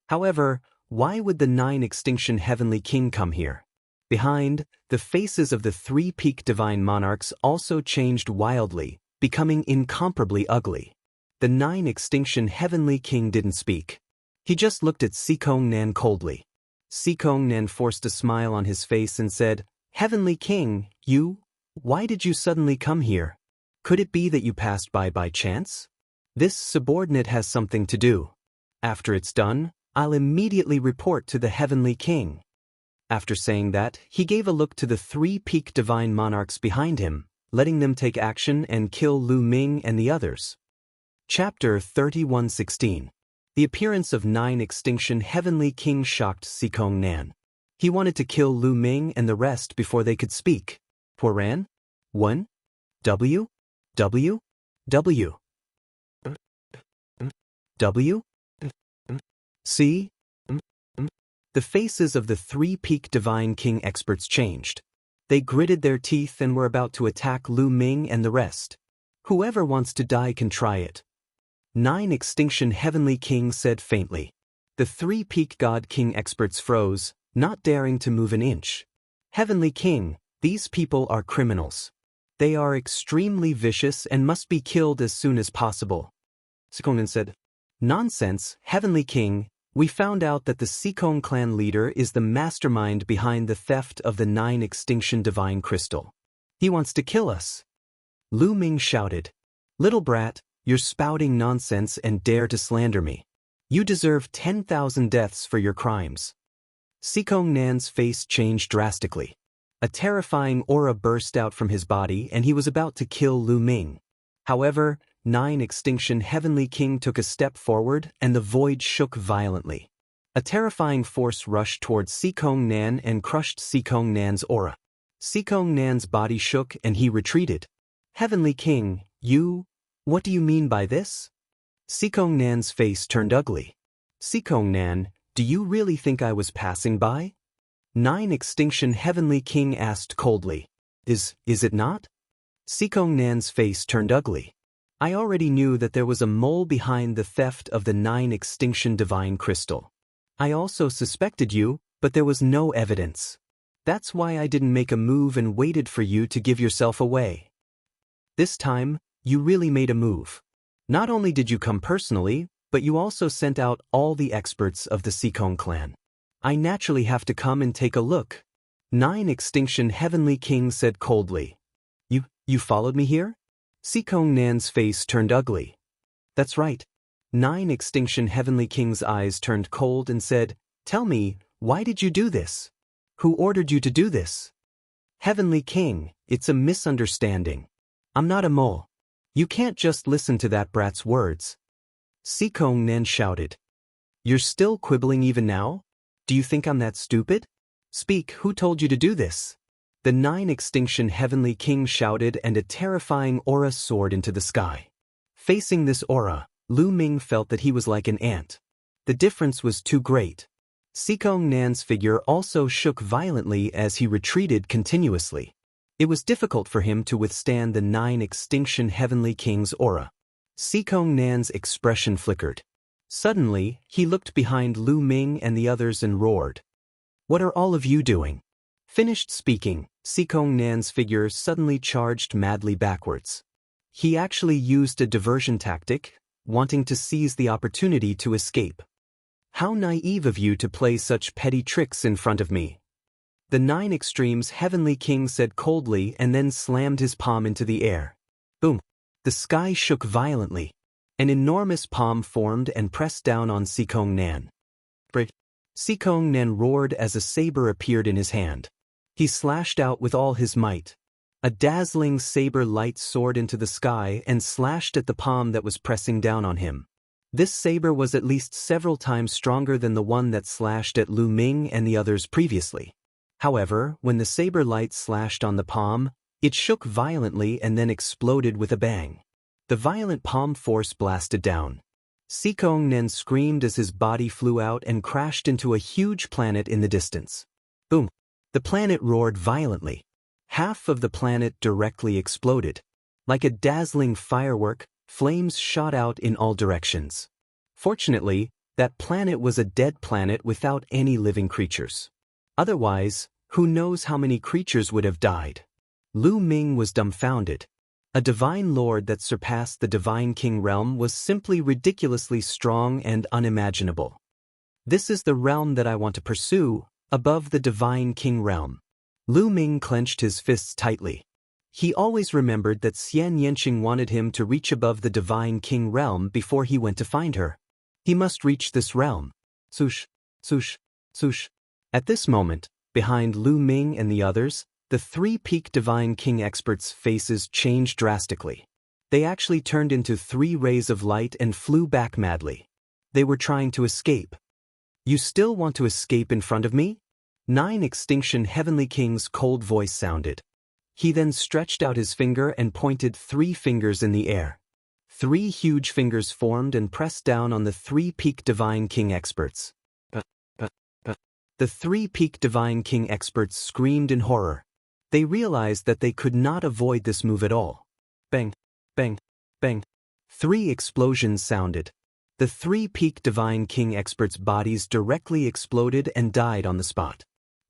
However, why would the nine-extinction Heavenly King come here? Behind, the faces of the three peak divine monarchs also changed wildly, becoming incomparably ugly. The nine-extinction Heavenly King didn't speak. He just looked at Xikongnan coldly. Xikongnan forced a smile on his face and said, Heavenly King, why did you suddenly come here? Could it be that you passed by chance? This subordinate has something to do. After it's done, I'll immediately report to the Heavenly King. After saying that, he gave a look to the three peak divine monarchs behind him, letting them take action and kill Lu Ming and the others. Chapter 31:16. The appearance of nine-extinction Heavenly King shocked Xikongnan. He wanted to kill Lu Ming and the rest before they could speak. Poran? 1. W. W. W. W. C. The faces of the three peak divine king experts changed. They gritted their teeth and were about to attack Lu Ming and the rest. Whoever wants to die can try it. Nine-extinction Heavenly King said faintly. The three peak god king experts froze, not daring to move an inch. Heavenly King, these people are criminals. They are extremely vicious and must be killed as soon as possible. Xikongnan said, Nonsense, Heavenly King, We found out that the Sikong clan leader is the mastermind behind the theft of the 9 extinction divine crystal. He wants to kill us. Lu Ming shouted. Little brat, you're spouting nonsense and dare to slander me. You deserve 10,000 deaths for your crimes. Sikong Nan's face changed drastically. A terrifying aura burst out from his body and he was about to kill Lu Ming. However, 9 Extinction Heavenly King took a step forward and the void shook violently. A terrifying force rushed towards Sikong Nan and crushed Sikong Nan's aura. Sikong Nan's body shook and he retreated. Heavenly King, what do you mean by this? Sikong Nan's face turned ugly. Sikong Nan, do you really think I was passing by? 9 Extinction Heavenly King asked coldly. Is it not? Sikong Nan's face turned ugly. I already knew that there was a mole behind the theft of the 9 Extinction Divine Crystal. I also suspected you, but there was no evidence. That's why I didn't make a move and waited for you to give yourself away. This time, you really made a move. Not only did you come personally, but you also sent out all the experts of the Sikong clan. I naturally have to come and take a look. 9 Extinction Heavenly King said coldly. You followed me here? Sikong Nan's face turned ugly. That's right. 9 Extinction Heavenly King's eyes turned cold and said, Tell me, why did you do this? Who ordered you to do this? Heavenly King, it's a misunderstanding. I'm not a mole. You can't just listen to that brat's words. Sikong Nan shouted. You're still quibbling even now? Do you think I'm that stupid? Speak, who told you to do this? The 9 Extinction Heavenly King shouted and a terrifying aura soared into the sky. Facing this aura, Lu Ming felt that he was like an ant. The difference was too great. Sikong Nan's figure also shook violently as he retreated continuously. It was difficult for him to withstand the 9 Extinction Heavenly King's aura. Sikong Nan's expression flickered. Suddenly, he looked behind Lu Ming and the others and roared. What are all of you doing? Finished speaking, Sikong Nan's figure suddenly charged madly backwards. He actually used a diversion tactic, wanting to seize the opportunity to escape. How naive of you to play such petty tricks in front of me. The 9 Extremes Heavenly King said coldly and then slammed his palm into the air. Boom! The sky shook violently. An enormous palm formed and pressed down on Sikong Nan. Sikong Nan roared as a saber appeared in his hand. He slashed out with all his might. A dazzling saber light soared into the sky and slashed at the palm that was pressing down on him. This saber was at least several times stronger than the one that slashed at Lu Ming and the others previously. However, when the saber light slashed on the palm, it shook violently and then exploded with a bang. The violent palm force blasted down. Sikong Nan screamed as his body flew out and crashed into a huge planet in the distance. Boom! The planet roared violently. Half of the planet directly exploded. Like a dazzling firework, flames shot out in all directions. Fortunately, that planet was a dead planet without any living creatures. Otherwise, who knows how many creatures would have died. Lu Ming was dumbfounded. A divine lord that surpassed the divine king realm was simply ridiculously strong and unimaginable. This is the realm that I want to pursue, above the divine king realm. Lu Ming clenched his fists tightly. He always remembered that Xianxia wanted him to reach above the divine king realm before he went to find her. He must reach this realm. Swoosh, swoosh, swoosh. At this moment, behind Lu Ming and the others, the 3 peak divine king experts' faces changed drastically. They actually turned into 3 rays of light and flew back madly. They were trying to escape. You still want to escape in front of me? 9 Extinction Heavenly King's cold voice sounded. He then stretched out his finger and pointed 3 fingers in the air. 3 huge fingers formed and pressed down on the 3 peak divine king experts. The 3 peak divine king experts screamed in horror. They realized that they could not avoid this move at all. Bang, bang, bang. 3 explosions sounded. The 3 peak divine king experts' bodies directly exploded and died on the spot.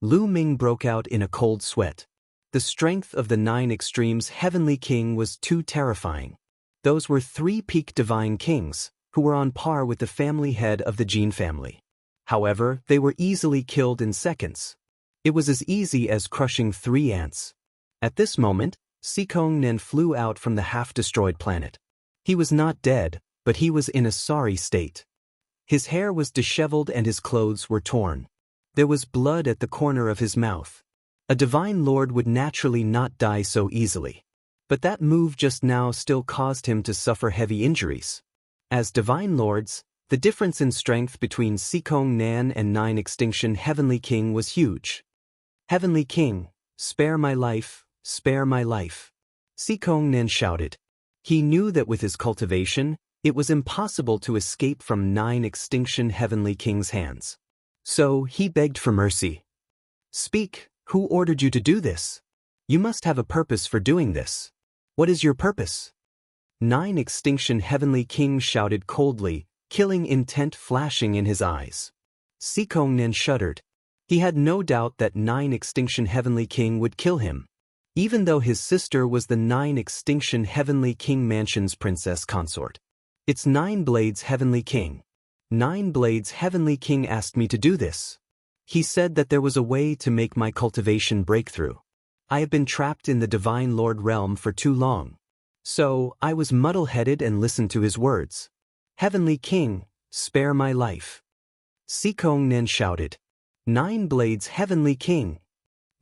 Lu Ming broke out in a cold sweat. The strength of the 9 Extremes Heavenly King was too terrifying. Those were 3 peak divine kings, who were on par with the family head of the Jin family. However, they were easily killed in seconds. It was as easy as crushing 3 ants. At this moment, Sikong Nen flew out from the half-destroyed planet. He was not dead, but he was in a sorry state. His hair was disheveled and his clothes were torn. There was blood at the corner of his mouth. A divine lord would naturally not die so easily. But that move just now still caused him to suffer heavy injuries. As divine lords, the difference in strength between Sikong Nan and 9 Extinction Heavenly King was huge. Heavenly King, spare my life, spare my life. Sikong Nan shouted. He knew that with his cultivation, it was impossible to escape from 9 Extinction Heavenly King's hands. So he begged for mercy. Speak, who ordered you to do this? You must have a purpose for doing this. What is your purpose? 9 Extinction Heavenly King shouted coldly, killing intent flashing in his eyes. Sikong Nen shuddered. He had no doubt that 9 Extinction Heavenly King would kill him, even though his sister was the 9 Extinction Heavenly King Mansion's princess consort. It's 9 Blades Heavenly King. 9 Blades Heavenly King asked me to do this. He said that there was a way to make my cultivation breakthrough. I have been trapped in the Divine Lord realm for too long. So, I was muddle-headed and listened to his words. Heavenly King, spare my life. Sikong Nen shouted. 9 Blades Heavenly King.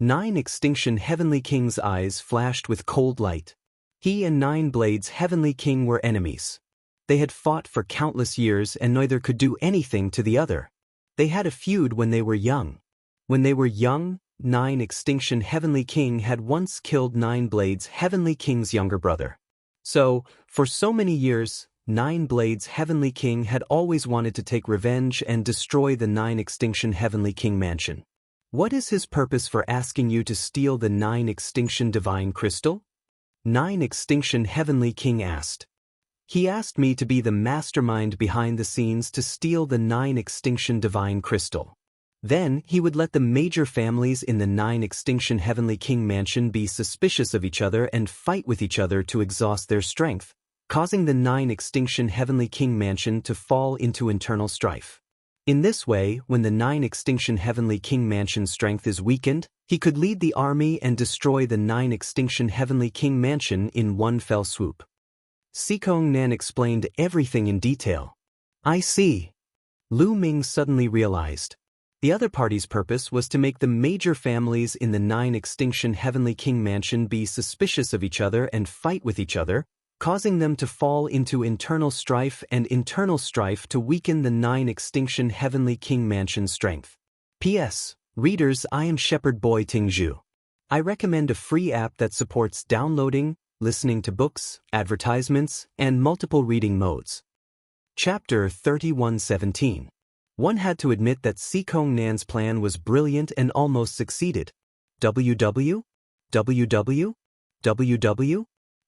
9 Extinction Heavenly King's eyes flashed with cold light. He and 9 Blades Heavenly King were enemies. They had fought for countless years and neither could do anything to the other. They had a feud when they were young. When they were young, 9 Extinction Heavenly King had once killed 9 Blades Heavenly King's younger brother. So, for so many years, 9 Blades Heavenly King had always wanted to take revenge and destroy the 9 Extinction Heavenly King Mansion. What is his purpose for asking you to steal the 9 Extinction Divine Crystal? 9 Extinction Heavenly King asked. He asked me to be the mastermind behind the scenes to steal the 9 Extinction Divine Crystal. Then, he would let the major families in the 9 Extinction Heavenly King Mansion be suspicious of each other and fight with each other to exhaust their strength, causing the 9 Extinction Heavenly King Mansion to fall into internal strife. In this way, when the 9 Extinction Heavenly King Mansion's strength is weakened, he could lead the army and destroy the 9 Extinction Heavenly King Mansion in one fell swoop. Sikong Nan explained everything in detail. I see. Lu Ming suddenly realized. The other party's purpose was to make the major families in the 9 Extinction Heavenly King Mansion be suspicious of each other and fight with each other, causing them to fall into internal strife and internal strife to weaken the 9 Extinction Heavenly King Mansion's strength. P.S. Readers, I am Shepherd Boy Tingzhu. I recommend a free app that supports downloading, listening to books, advertisements, and multiple reading modes. Chapter 31:17. One had to admit that Sikong Nan's plan was brilliant and almost succeeded. WW?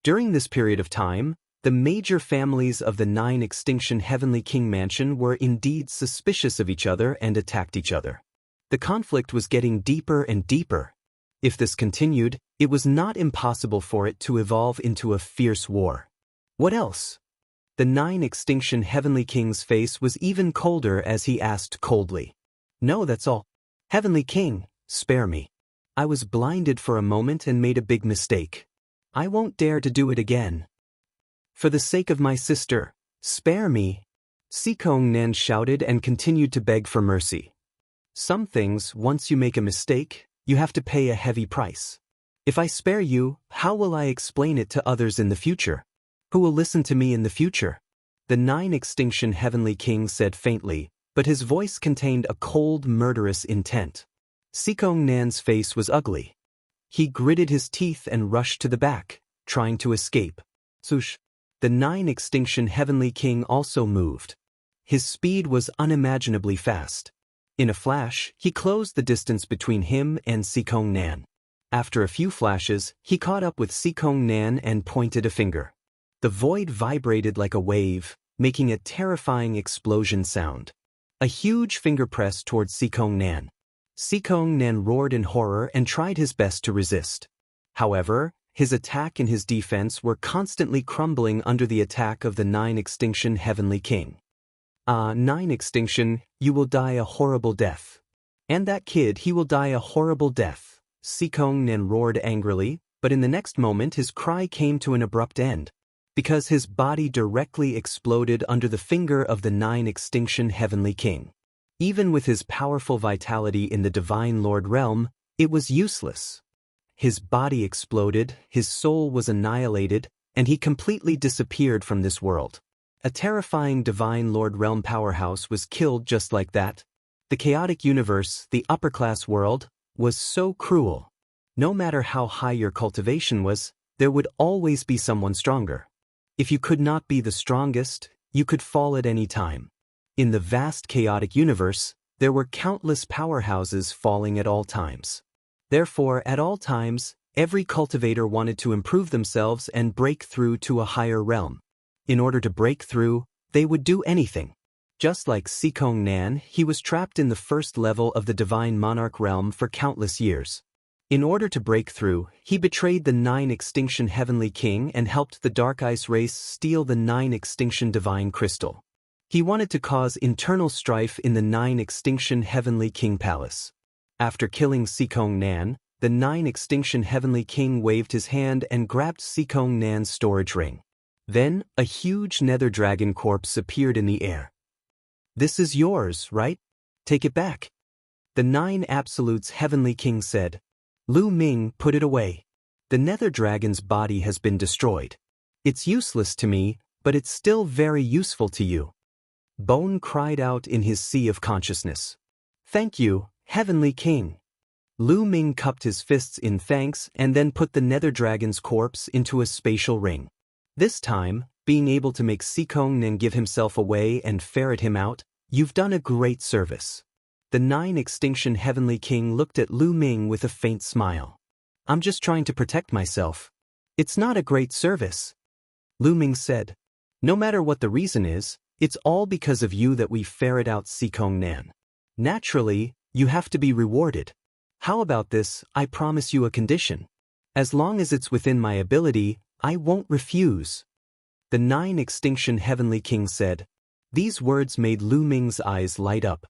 During this period of time, the major families of the 9 Extinction Heavenly King Mansion were indeed suspicious of each other and attacked each other. The conflict was getting deeper and deeper. If this continued, it was not impossible for it to evolve into a fierce war. What else? The 9 Extinction Heavenly King's face was even colder as he asked coldly. No, that's all. Heavenly King, spare me. I was blinded for a moment and made a big mistake. I won't dare to do it again. For the sake of my sister, spare me. Sikong Nan shouted and continued to beg for mercy. Some things, once you make a mistake, you have to pay a heavy price. If I spare you, how will I explain it to others in the future? Who will listen to me in the future? The 9 Extinction Heavenly King said faintly, but his voice contained a cold, murderous intent. Sikong Nan's face was ugly. He gritted his teeth and rushed to the back, trying to escape. Swoosh! The 9 Extinction Heavenly King also moved. His speed was unimaginably fast. In a flash, he closed the distance between him and Sikong Nan. After a few flashes, he caught up with Sikong Nan and pointed a finger. The void vibrated like a wave, making a terrifying explosion sound. A huge finger pressed towards Sikong Nan. Sikong Nan roared in horror and tried his best to resist. However, his attack and his defense were constantly crumbling under the attack of the 9 Extinction Heavenly King. 9 extinction, you will die a horrible death. And that kid, he will die a horrible death. Sikong Nan roared angrily, but in the next moment his cry came to an abrupt end, because his body directly exploded under the finger of the 9 extinction Heavenly King. Even with his powerful vitality in the Divine Lord realm, it was useless. His body exploded, his soul was annihilated, and he completely disappeared from this world. A terrifying Divine Lord realm powerhouse was killed just like that. The chaotic universe, the upper-class world, was so cruel. No matter how high your cultivation was, there would always be someone stronger. If you could not be the strongest, you could fall at any time. In the vast chaotic universe, there were countless powerhouses falling at all times. Therefore, at all times, every cultivator wanted to improve themselves and break through to a higher realm. In order to break through, they would do anything. Just like Sikong Nan, he was trapped in the first level of the Divine Monarch realm for countless years. In order to break through, he betrayed the 9 extinction Heavenly King and helped the Dark Ice race steal the 9 extinction Divine Crystal. He wanted to cause internal strife in the 9 extinction Heavenly King Palace. After killing Sikong Nan, the 9 extinction Heavenly King waved his hand and grabbed Sikong Nan's storage ring. Then, a huge nether dragon corpse appeared in the air. "This is yours, right? Take it back." The 9 Absolutes Heavenly King said. "Lu Ming, put it away. The nether dragon's body has been destroyed. It's useless to me, but it's still very useful to you." Bone cried out in his sea of consciousness. "Thank you, Heavenly King." Lu Ming cupped his fists in thanks and then put the nether dragon's corpse into a spatial ring. This time, being able to make Sikong Nan give himself away and ferret him out, you've done a great service. The 9 extinction Heavenly King looked at Lu Ming with a faint smile. "I'm just trying to protect myself. It's not a great service." Lu Ming said. "No matter what the reason is, it's all because of you that we ferret out Sikong Nan. Naturally, you have to be rewarded. How about this? I promise you a condition. As long as it's within my ability, I won't refuse." The 9 extinction Heavenly King said. These words made Lu Ming's eyes light up.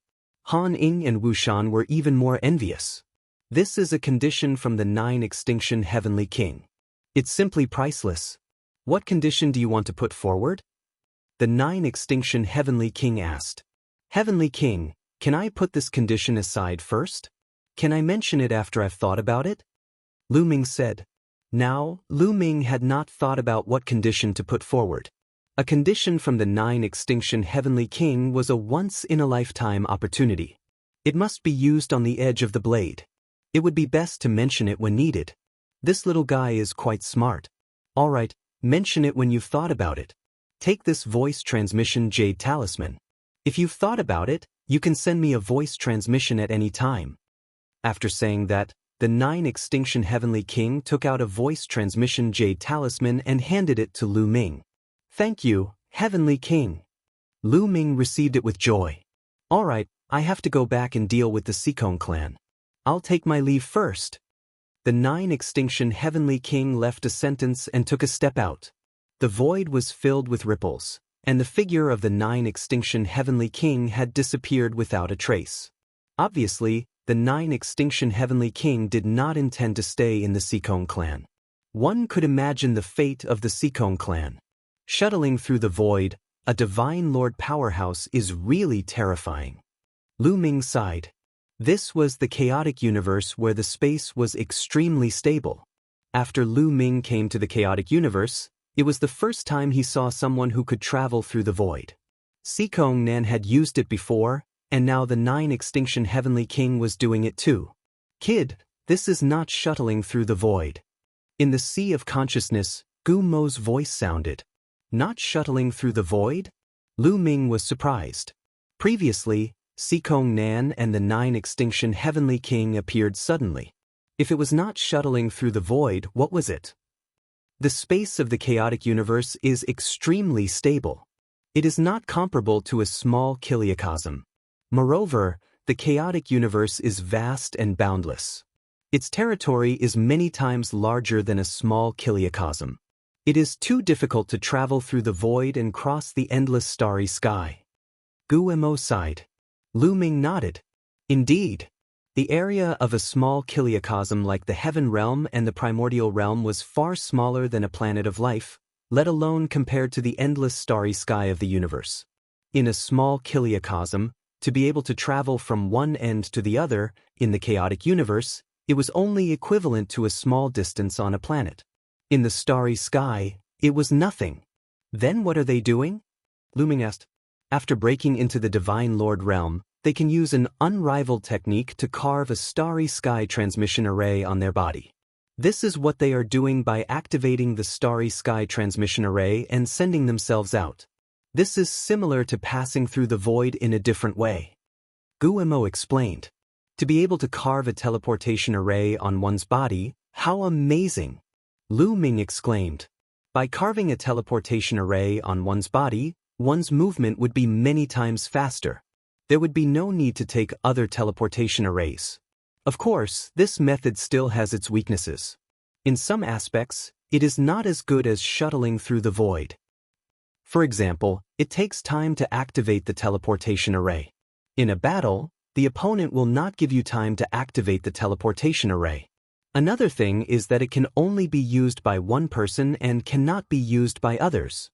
Han Ying and Wu Shan were even more envious. This is a condition from the 9 extinction Heavenly King. It's simply priceless. What condition do you want to put forward? The 9 extinction Heavenly King asked. Heavenly King, can I put this condition aside first? Can I mention it after I've thought about it? Lu Ming said. Now, Lu Ming had not thought about what condition to put forward. A condition from the 9 extinction Heavenly King was a once-in-a-lifetime opportunity. It must be used on the edge of the blade. It would be best to mention it when needed. This little guy is quite smart. All right, mention it when you've thought about it. Take this voice transmission Jade Talisman. If you've thought about it, you can send me a voice transmission at any time. After saying that, the 9 extinction Heavenly King took out a voice transmission Jade Talisman and handed it to Lu Ming. Thank you, Heavenly King. Lu Ming received it with joy. All right, I have to go back and deal with the Sikong clan. I'll take my leave first. The 9 extinction Heavenly King left a sentence and took a step out. The void was filled with ripples, and the figure of the 9 extinction Heavenly King had disappeared without a trace. Obviously, the 9 extinction Heavenly King did not intend to stay in the Sikong clan. One could imagine the fate of the Sikong clan. Shuttling through the void, a Divine Lord powerhouse is really terrifying. Lu Ming sighed. This was the chaotic universe where the space was extremely stable. After Lu Ming came to the chaotic universe, it was the first time he saw someone who could travel through the void. Sikong Nan had used it before, and now the 9 extinction Heavenly King was doing it too. Kid, this is not shuttling through the void. In the sea of consciousness, Gu Mo's voice sounded. Not shuttling through the void? Lu Ming was surprised. Previously, Sikong Nan and the 9 extinction Heavenly King appeared suddenly. If it was not shuttling through the void, what was it? The space of the chaotic universe is extremely stable. It is not comparable to a small kiliacosm. Moreover, the chaotic universe is vast and boundless. Its territory is many times larger than a small kiliacosm. It is too difficult to travel through the void and cross the endless starry sky. Guemo sighed. Lu Ming nodded. Indeed. The area of a small kiliocosm like the Heaven Realm and the Primordial Realm was far smaller than a planet of life, let alone compared to the endless starry sky of the universe. In a small kiliocosm, to be able to travel from one end to the other, in the chaotic universe, it was only equivalent to a small distance on a planet. In the starry sky, it was nothing. Then what are they doing? Lu Ming asked. After breaking into the Divine Lord realm, they can use an unrivaled technique to carve a starry sky transmission array on their body. This is what they are doing by activating the starry sky transmission array and sending themselves out. This is similar to passing through the void in a different way. Guemo explained. To be able to carve a teleportation array on one's body, how amazing! Lu Ming exclaimed. By carving a teleportation array on one's body, one's movement would be many times faster. There would be no need to take other teleportation arrays. Of course, this method still has its weaknesses. In some aspects, it is not as good as shuttling through the void. For example, it takes time to activate the teleportation array. In a battle, the opponent will not give you time to activate the teleportation array. Another thing is that it can only be used by one person and cannot be used by others.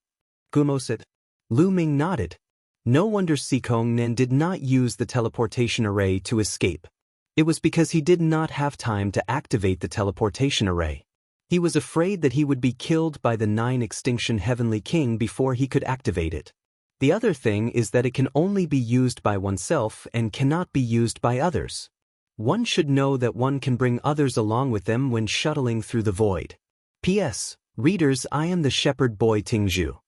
Gumo said. Lu Ming nodded. No wonder Sikong Nen did not use the teleportation array to escape. It was because he did not have time to activate the teleportation array. He was afraid that he would be killed by the 9 Extinction Heavenly King before he could activate it. The other thing is that it can only be used by oneself and cannot be used by others. One should know that one can bring others along with them when shuttling through the void. P.S. Readers, I am the Shepherd Boy Tingzhu.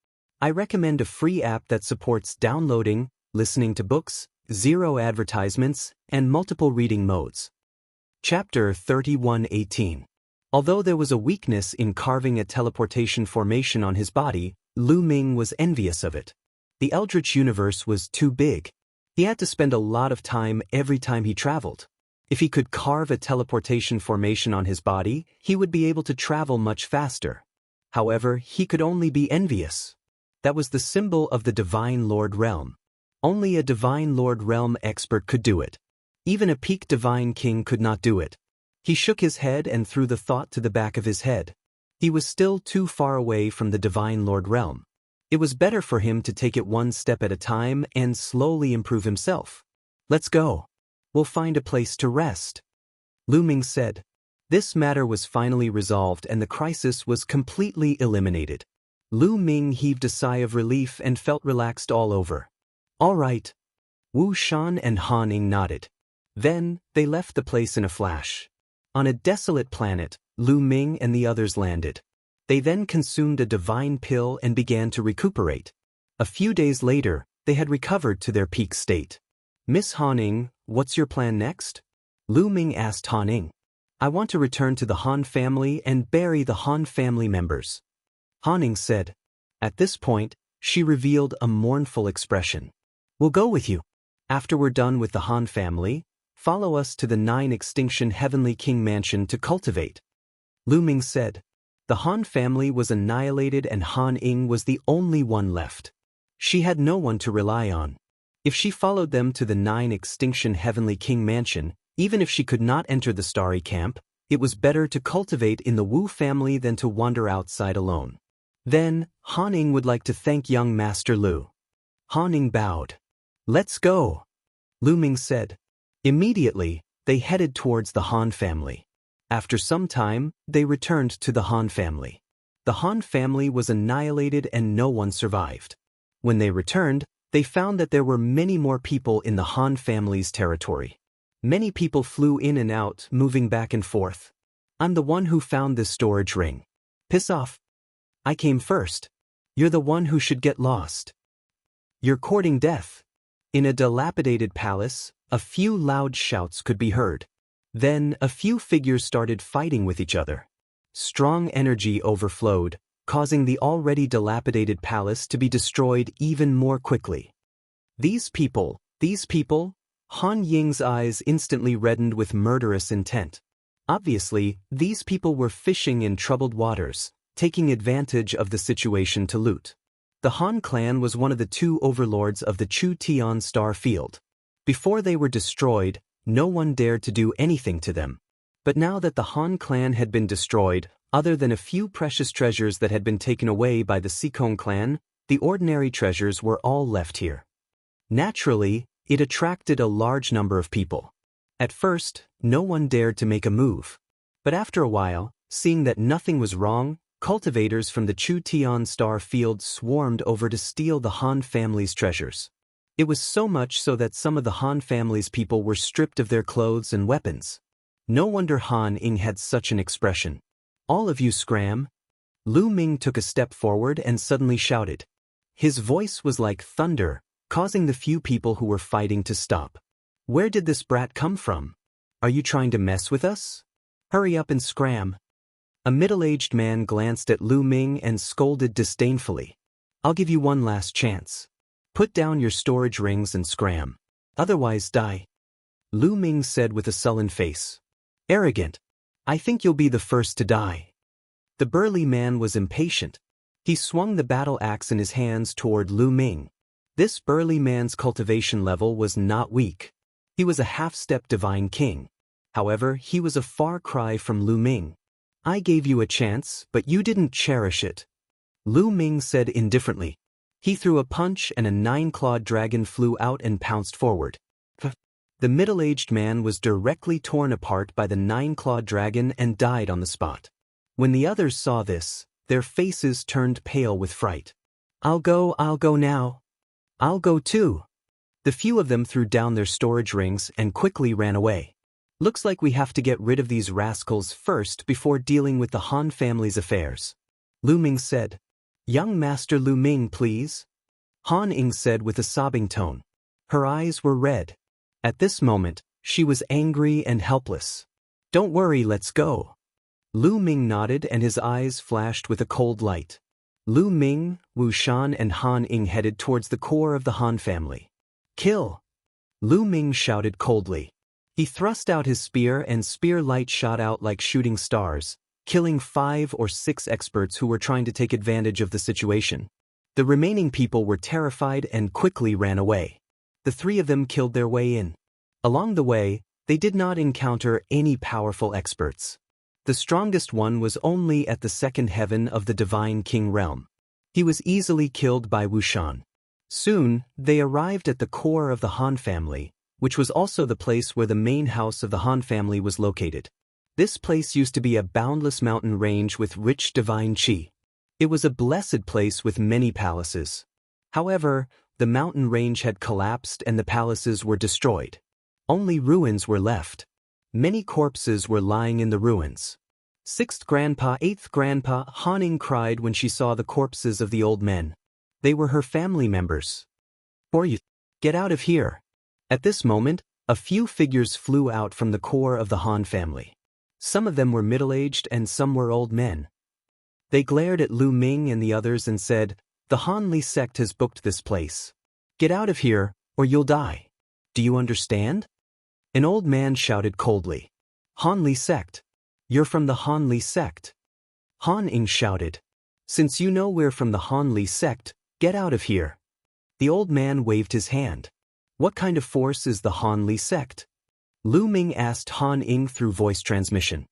I recommend a free app that supports downloading, listening to books, 0 advertisements, and multiple reading modes. Chapter 31:18. Although there was a weakness in carving a teleportation formation on his body, Lu Ming was envious of it. The Eldritch universe was too big. He had to spend a lot of time every time he traveled. If he could carve a teleportation formation on his body, he would be able to travel much faster. However, he could only be envious. That was the symbol of the Divine Lord realm. Only a Divine Lord realm expert could do it. Even a peak Divine King could not do it. He shook his head and threw the thought to the back of his head. He was still too far away from the Divine Lord realm. It was better for him to take it one step at a time and slowly improve himself. Let's go. We'll find a place to rest. Lu Ming said. This matter was finally resolved and the crisis was completely eliminated. Lu Ming heaved a sigh of relief and felt relaxed all over. All right. Wu Shan and Han Ying nodded. Then, they left the place in a flash. On a desolate planet, Lu Ming and the others landed. They then consumed a divine pill and began to recuperate. A few days later, they had recovered to their peak state. Miss Han Ying, what's your plan next? Lu Ming asked Han Ying. I want to return to the Han family and bury the Han family members. Han Ying said. At this point, she revealed a mournful expression. We'll go with you. After we're done with the Han family, follow us to the 9 Extinction Heavenly King mansion to cultivate. Lu Ming said. The Han family was annihilated and Han Ying was the only one left. She had no one to rely on. If she followed them to the 9 Extinction Heavenly King mansion, even if she could not enter the Starry Camp, it was better to cultivate in the Wu family than to wander outside alone. Then, Han Ying would like to thank young Master Lu. Han Ying bowed. Let's go, Lu Ming said. Immediately, they headed towards the Han family. After some time, they returned to the Han family. The Han family was annihilated and no one survived. When they returned, they found that there were many more people in the Han family's territory. Many people flew in and out, moving back and forth. I'm the one who found this storage ring. Piss off. I came first. You're the one who should get lost. You're courting death. In a dilapidated palace, a few loud shouts could be heard. Then, a few figures started fighting with each other. Strong energy overflowed, causing the already dilapidated palace to be destroyed even more quickly. These people, Han Ying's eyes instantly reddened with murderous intent. Obviously, these people were fishing in troubled waters, taking advantage of the situation to loot. The Han clan was one of the two overlords of the Chu Tian star field. Before they were destroyed, no one dared to do anything to them. But now that the Han clan had been destroyed, other than a few precious treasures that had been taken away by the Sikong clan, the ordinary treasures were all left here. Naturally, it attracted a large number of people. At first, no one dared to make a move. But after a while, seeing that nothing was wrong, cultivators from the Chu Tian star field swarmed over to steal the Han family's treasures. It was so much so that some of the Han family's people were stripped of their clothes and weapons. No wonder Han Ying had such an expression. "All of you scram!" Lu Ming took a step forward and suddenly shouted. His voice was like thunder, causing the few people who were fighting to stop. "Where did this brat come from? Are you trying to mess with us? Hurry up and scram!" A middle-aged man glanced at Lu Ming and scolded disdainfully. "I'll give you one last chance. Put down your storage rings and scram. Otherwise die." Lu Ming said with a sullen face. "Arrogant. I think you'll be the first to die." The burly man was impatient. He swung the battle axe in his hands toward Lu Ming. This burly man's cultivation level was not weak. He was a half-step divine king. However, he was a far cry from Lu Ming. "I gave you a chance, but you didn't cherish it," Lu Ming said indifferently. He threw a punch and a 9-clawed dragon flew out and pounced forward. The middle-aged man was directly torn apart by the 9-clawed dragon and died on the spot. When the others saw this, their faces turned pale with fright. I'll go now. I'll go too." The few of them threw down their storage rings and quickly ran away. "Looks like we have to get rid of these rascals first before dealing with the Han family's affairs," Lu Ming said. "Young Master Lu Ming, please," Han Ying said with a sobbing tone. Her eyes were red. At this moment, she was angry and helpless. "Don't worry, let's go." Lu Ming nodded and his eyes flashed with a cold light. Lu Ming, Wu Shan and Han Ying headed towards the core of the Han family. "Kill!" Lu Ming shouted coldly. He thrust out his spear and spear light shot out like shooting stars, killing 5 or 6 experts who were trying to take advantage of the situation. The remaining people were terrified and quickly ran away. The 3 of them killed their way in. Along the way, they did not encounter any powerful experts. The strongest one was only at the 2nd heaven of the Divine King realm. He was easily killed by Wu Shan. Soon, they arrived at the core of the Han family, which was also the place where the main house of the Han family was located. This place used to be a boundless mountain range with rich divine qi. It was a blessed place with many palaces. However, the mountain range had collapsed and the palaces were destroyed. Only ruins were left. Many corpses were lying in the ruins. 6th grandpa, 8th grandpa, Han Ying cried when she saw the corpses of the old men. They were her family members. "Or you, get out of here." At this moment, a few figures flew out from the core of the Han family. Some of them were middle-aged and some were old men. They glared at Lu Ming and the others and said, "The Han Li sect has booked this place. Get out of here, or you'll die. Do you understand?" An old man shouted coldly. "Han Li sect? You're from the Han Li sect?" Han Ying shouted. "Since you know we're from the Han Li sect, get out of here." The old man waved his hand. "What kind of force is the Han Li sect?" Lu Ming asked Han Ying through voice transmission.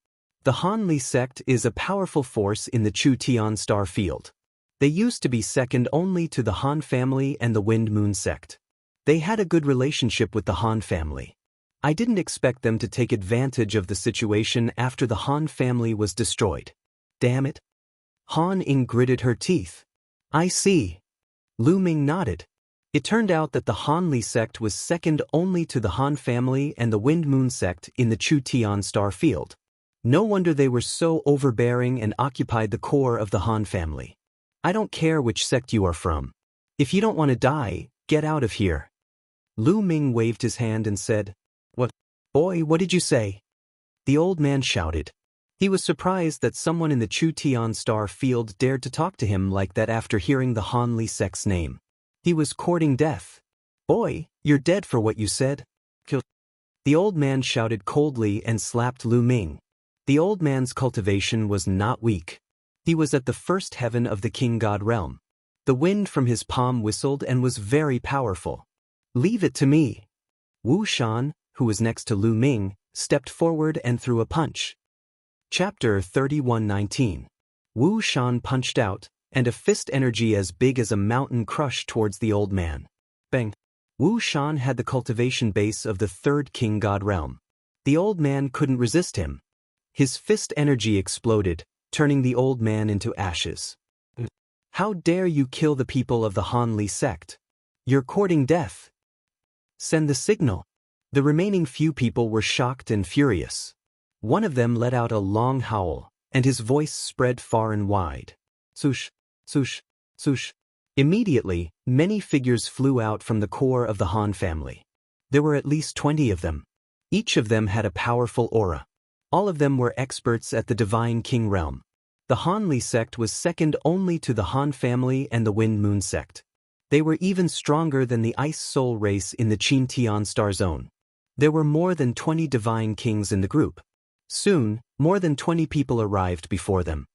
The Han Li sect is a powerful force in the Chu Tian star field. They used to be second only to the Han family and the Wind Moon sect. They had a good relationship with the Han family. I didn't expect them to take advantage of the situation after the Han family was destroyed. Damn it. Han Ying gritted her teeth. "I see." Lu Ming nodded. It turned out that the Han Li sect was second only to the Han family and the Wind Moon sect in the Chu Tian star field. No wonder they were so overbearing and occupied the core of the Han family. "I don't care which sect you are from. If you don't want to die, get out of here." Lu Ming waved his hand and said, "What? Boy, what did you say?" The old man shouted. He was surprised that someone in the Chu Tian star field dared to talk to him like that after hearing the Han Li sect's name. He was courting death. "Boy, you're dead for what you said." "Kill." The old man shouted coldly and slapped Lu Ming. The old man's cultivation was not weak. He was at the 1st heaven of the King God realm. The wind from his palm whistled and was very powerful. "Leave it to me." Wu Shan, who was next to Lu Ming, stepped forward and threw a punch. Chapter 31:19. Wu Shan punched out, and a fist energy as big as a mountain crushed towards the old man. Bang! Wu Shan had the cultivation base of the third king god realm. The old man couldn't resist him. His fist energy exploded, turning the old man into ashes. "How dare you kill the people of the Han Li sect? You're courting death. Send the signal." The remaining few people were shocked and furious. One of them let out a long howl, and his voice spread far and wide. Swoosh, swoosh, swoosh. Immediately, many figures flew out from the core of the Han family. There were at least 20 of them. Each of them had a powerful aura. All of them were experts at the Divine King realm. The Han Li sect was second only to the Han family and the Wind Moon sect. They were even stronger than the Ice Soul race in the Qin Tian Star Zone. There were more than 20 Divine Kings in the group. Soon, more than 20 people arrived before them.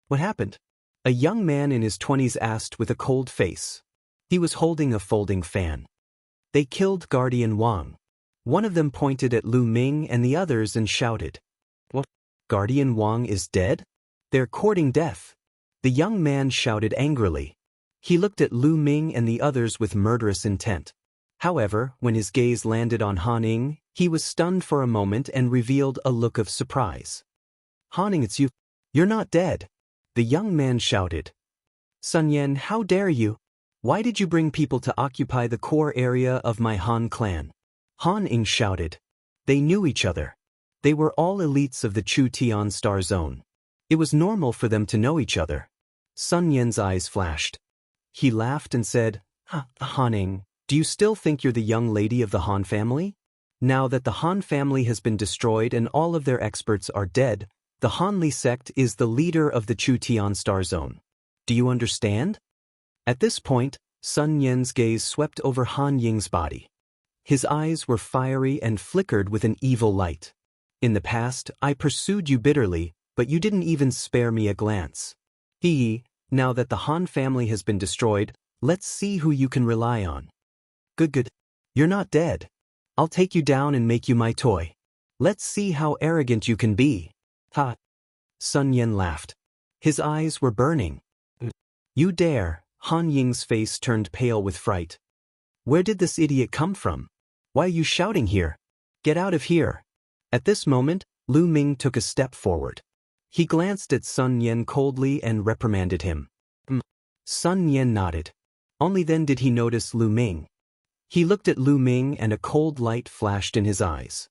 "What happened?" A young man in his 20s asked with a cold face. He was holding a folding fan. "They killed Guardian Wang." One of them pointed at Lu Ming and the others and shouted, "What? Guardian Wang is dead? They're courting death." The young man shouted angrily. He looked at Lu Ming and the others with murderous intent. However, when his gaze landed on Han Ning, he was stunned for a moment and revealed a look of surprise. "Han Ning, it's you. You're not dead." The young man shouted. "Sun Yan, how dare you? Why did you bring people to occupy the core area of my Han clan?" Han Ning shouted. They knew each other. They were all elites of the Chu Tian Star Zone. It was normal for them to know each other. Sun Yan's eyes flashed. He laughed and said, Han Ning, do you still think you're the young lady of the Han family? Now that the Han family has been destroyed and all of their experts are dead, the Han Li sect is the leader of the Chu Tian Star Zone. Do you understand?" At this point, Sun Yan's gaze swept over Han Ying's body. His eyes were fiery and flickered with an evil light. "In the past, I pursued you bitterly, but you didn't even spare me a glance. Now that the Han family has been destroyed, let's see who you can rely on." Good. You're not dead. I'll take you down and make you my toy. Let's see how arrogant you can be. Ha! Sun Yan laughed. His eyes were burning. "You dare?" Han Ying's face turned pale with fright. "Where did this idiot come from? Why are you shouting here? Get out of here." At this moment, Lu Ming took a step forward. He glanced at Sun Yan coldly and reprimanded him. Sun Yan nodded. Only then did he notice Lu Ming. He looked at Lu Ming and a cold light flashed in his eyes.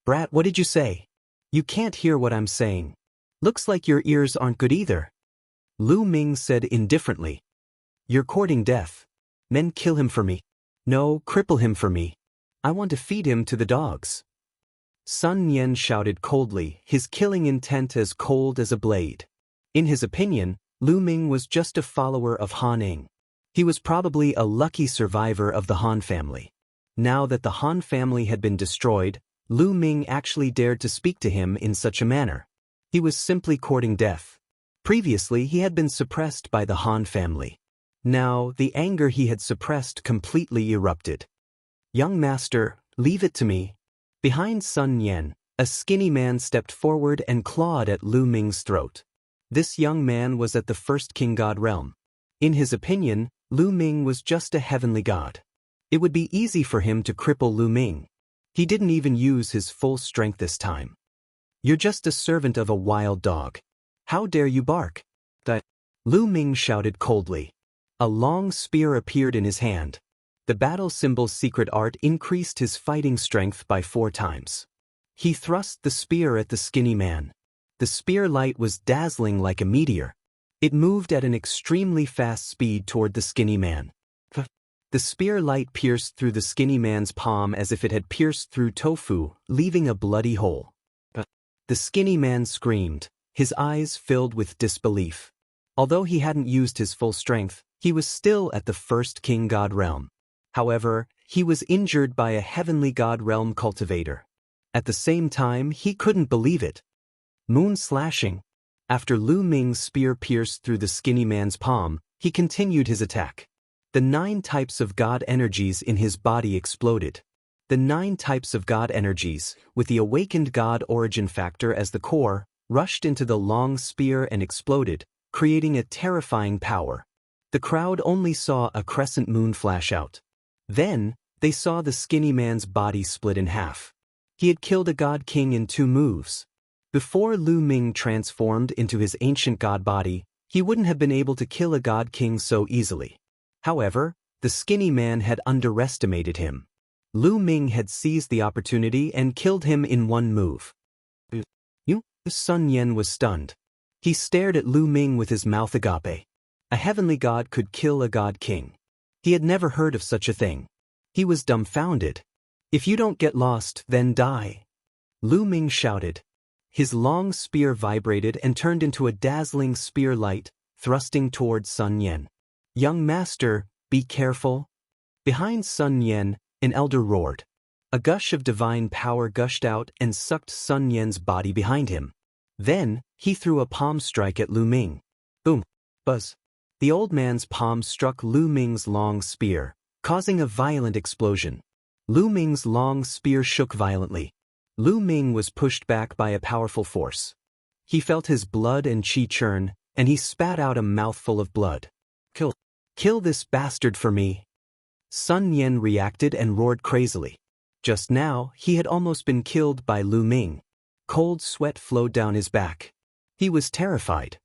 "Brat, what did you say? You can't hear what I'm saying. Looks like your ears aren't good either." Lu Ming said indifferently. "You're courting death. Men, kill him for me. No, cripple him for me. I want to feed him to the dogs." Sun Yan shouted coldly, his killing intent as cold as a blade. In his opinion, Lu Ming was just a follower of Han Ning. He was probably a lucky survivor of the Han family. Now that the Han family had been destroyed, Lu Ming actually dared to speak to him in such a manner. He was simply courting death. Previously, he had been suppressed by the Han family. Now, the anger he had suppressed completely erupted. "Young master, leave it to me." Behind Sun Yan, a skinny man stepped forward and clawed at Lu Ming's throat. This young man was at the first king god realm. In his opinion, Lu Ming was just a heavenly god. It would be easy for him to cripple Lu Ming. He didn't even use his full strength this time. "You're just a servant of a wild dog. How dare you bark?" Lu Ming shouted coldly. A long spear appeared in his hand. The battle symbol's secret art increased his fighting strength by 4 times. He thrust the spear at the skinny man. The spear light was dazzling like a meteor. It moved at an extremely fast speed toward the skinny man. The spear light pierced through the skinny man's palm as if it had pierced through tofu, leaving a bloody hole. The skinny man screamed, his eyes filled with disbelief. Although he hadn't used his full strength, he was still at the first king god realm. However, he was injured by a heavenly god realm cultivator. At the same time, he couldn't believe it. Moon slashing. After Lu Ming's spear pierced through the skinny man's palm, He continued his attack. The 9 types of God energies in his body exploded. The 9 types of God energies, with the awakened God origin factor as the core, rushed into the long spear and exploded, creating a terrifying power. The crowd only saw a crescent moon flash out. Then, they saw the skinny man's body split in half. He had killed a God King in 2 moves. Before Lu Ming transformed into his ancient God body, he wouldn't have been able to kill a God King so easily. However, the skinny man had underestimated him. Lu Ming had seized the opportunity and killed him in 1 move. Sun Yen was stunned. He stared at Lu Ming with his mouth agape. A heavenly god could kill a God King. He had never heard of such a thing. He was dumbfounded. If you don't get lost, then die. Lu Ming shouted. His long spear vibrated and turned into a dazzling spear light, thrusting toward Sun Yen. Young master, be careful. Behind Sun Yen, an elder roared. A gush of divine power gushed out and sucked Sun Yen's body behind him. Then, he threw a palm strike at Lu Ming. Boom! Buzz! The old man's palm struck Lu Ming's long spear, causing a violent explosion. Lu Ming's long spear shook violently. Lu Ming was pushed back by a powerful force. He felt his blood and qi churn, and he spat out a mouthful of blood. Kill this bastard for me. Sun Yen reacted and roared crazily. Just now, he had almost been killed by Lu Ming. Cold sweat flowed down his back. He was terrified.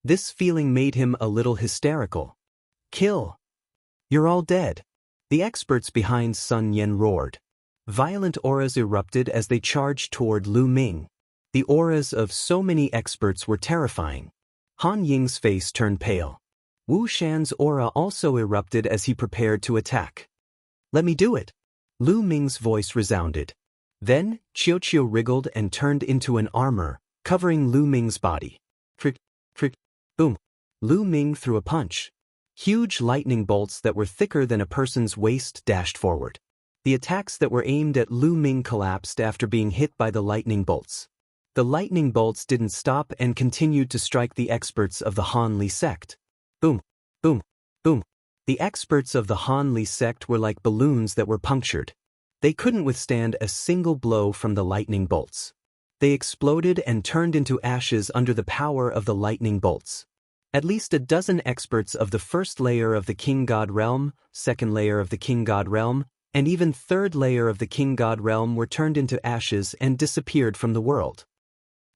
This feeling made him a little hysterical. Kill! You're all dead. The experts behind Sun Yen roared. Violent auras erupted as they charged toward Lu Ming. The auras of so many experts were terrifying. Han Ying's face turned pale. Wu Shan's aura also erupted as he prepared to attack. Let me do it. Lu Ming's voice resounded. Then, Xiao wriggled and turned into an armor, covering Lu Ming's body. Frick, frick, boom. Lu Ming threw a punch. Huge lightning bolts that were thicker than a person's waist dashed forward. The attacks that were aimed at Lu Ming collapsed after being hit by the lightning bolts. The lightning bolts didn't stop and continued to strike the experts of the Han Li sect. Boom, boom, boom. The experts of the Han Li sect were like balloons that were punctured. They couldn't withstand a single blow from the lightning bolts. They exploded and turned into ashes under the power of the lightning bolts. At least a dozen experts of the first layer of the King God realm, second layer of the King God realm, and even third layer of the King God realm were turned into ashes and disappeared from the world.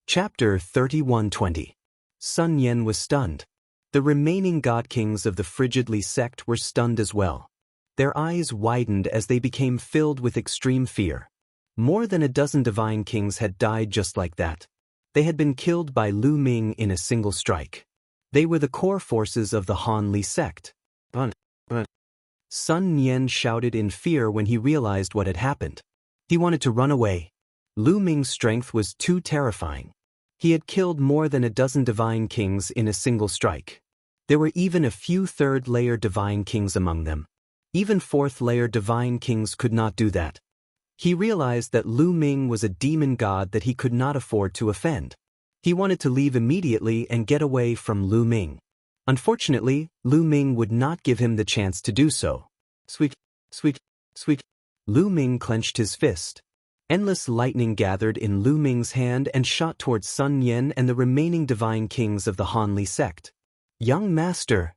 Chapter 31:20. Sun Yen was stunned. The remaining God Kings of the Frigid Li sect were stunned as well. Their eyes widened as they became filled with extreme fear. More than a dozen divine kings had died just like that. They had been killed by Lu Ming in a single strike. They were the core forces of the Han Li sect. Sun Yen shouted in fear when he realized what had happened. He wanted to run away. Lu Ming's strength was too terrifying. He had killed more than a dozen divine kings in a single strike. There were even a few third-layer divine kings among them. Even fourth-layer divine kings could not do that. He realized that Lu Ming was a demon god that he could not afford to offend. He wanted to leave immediately and get away from Lu Ming. Unfortunately, Lu Ming would not give him the chance to do so. Sweet, sweet, sweet. Lu Ming clenched his fist. Endless lightning gathered in Lu Ming's hand and shot towards Sun Yen and the remaining divine kings of the Han Li sect. Young master!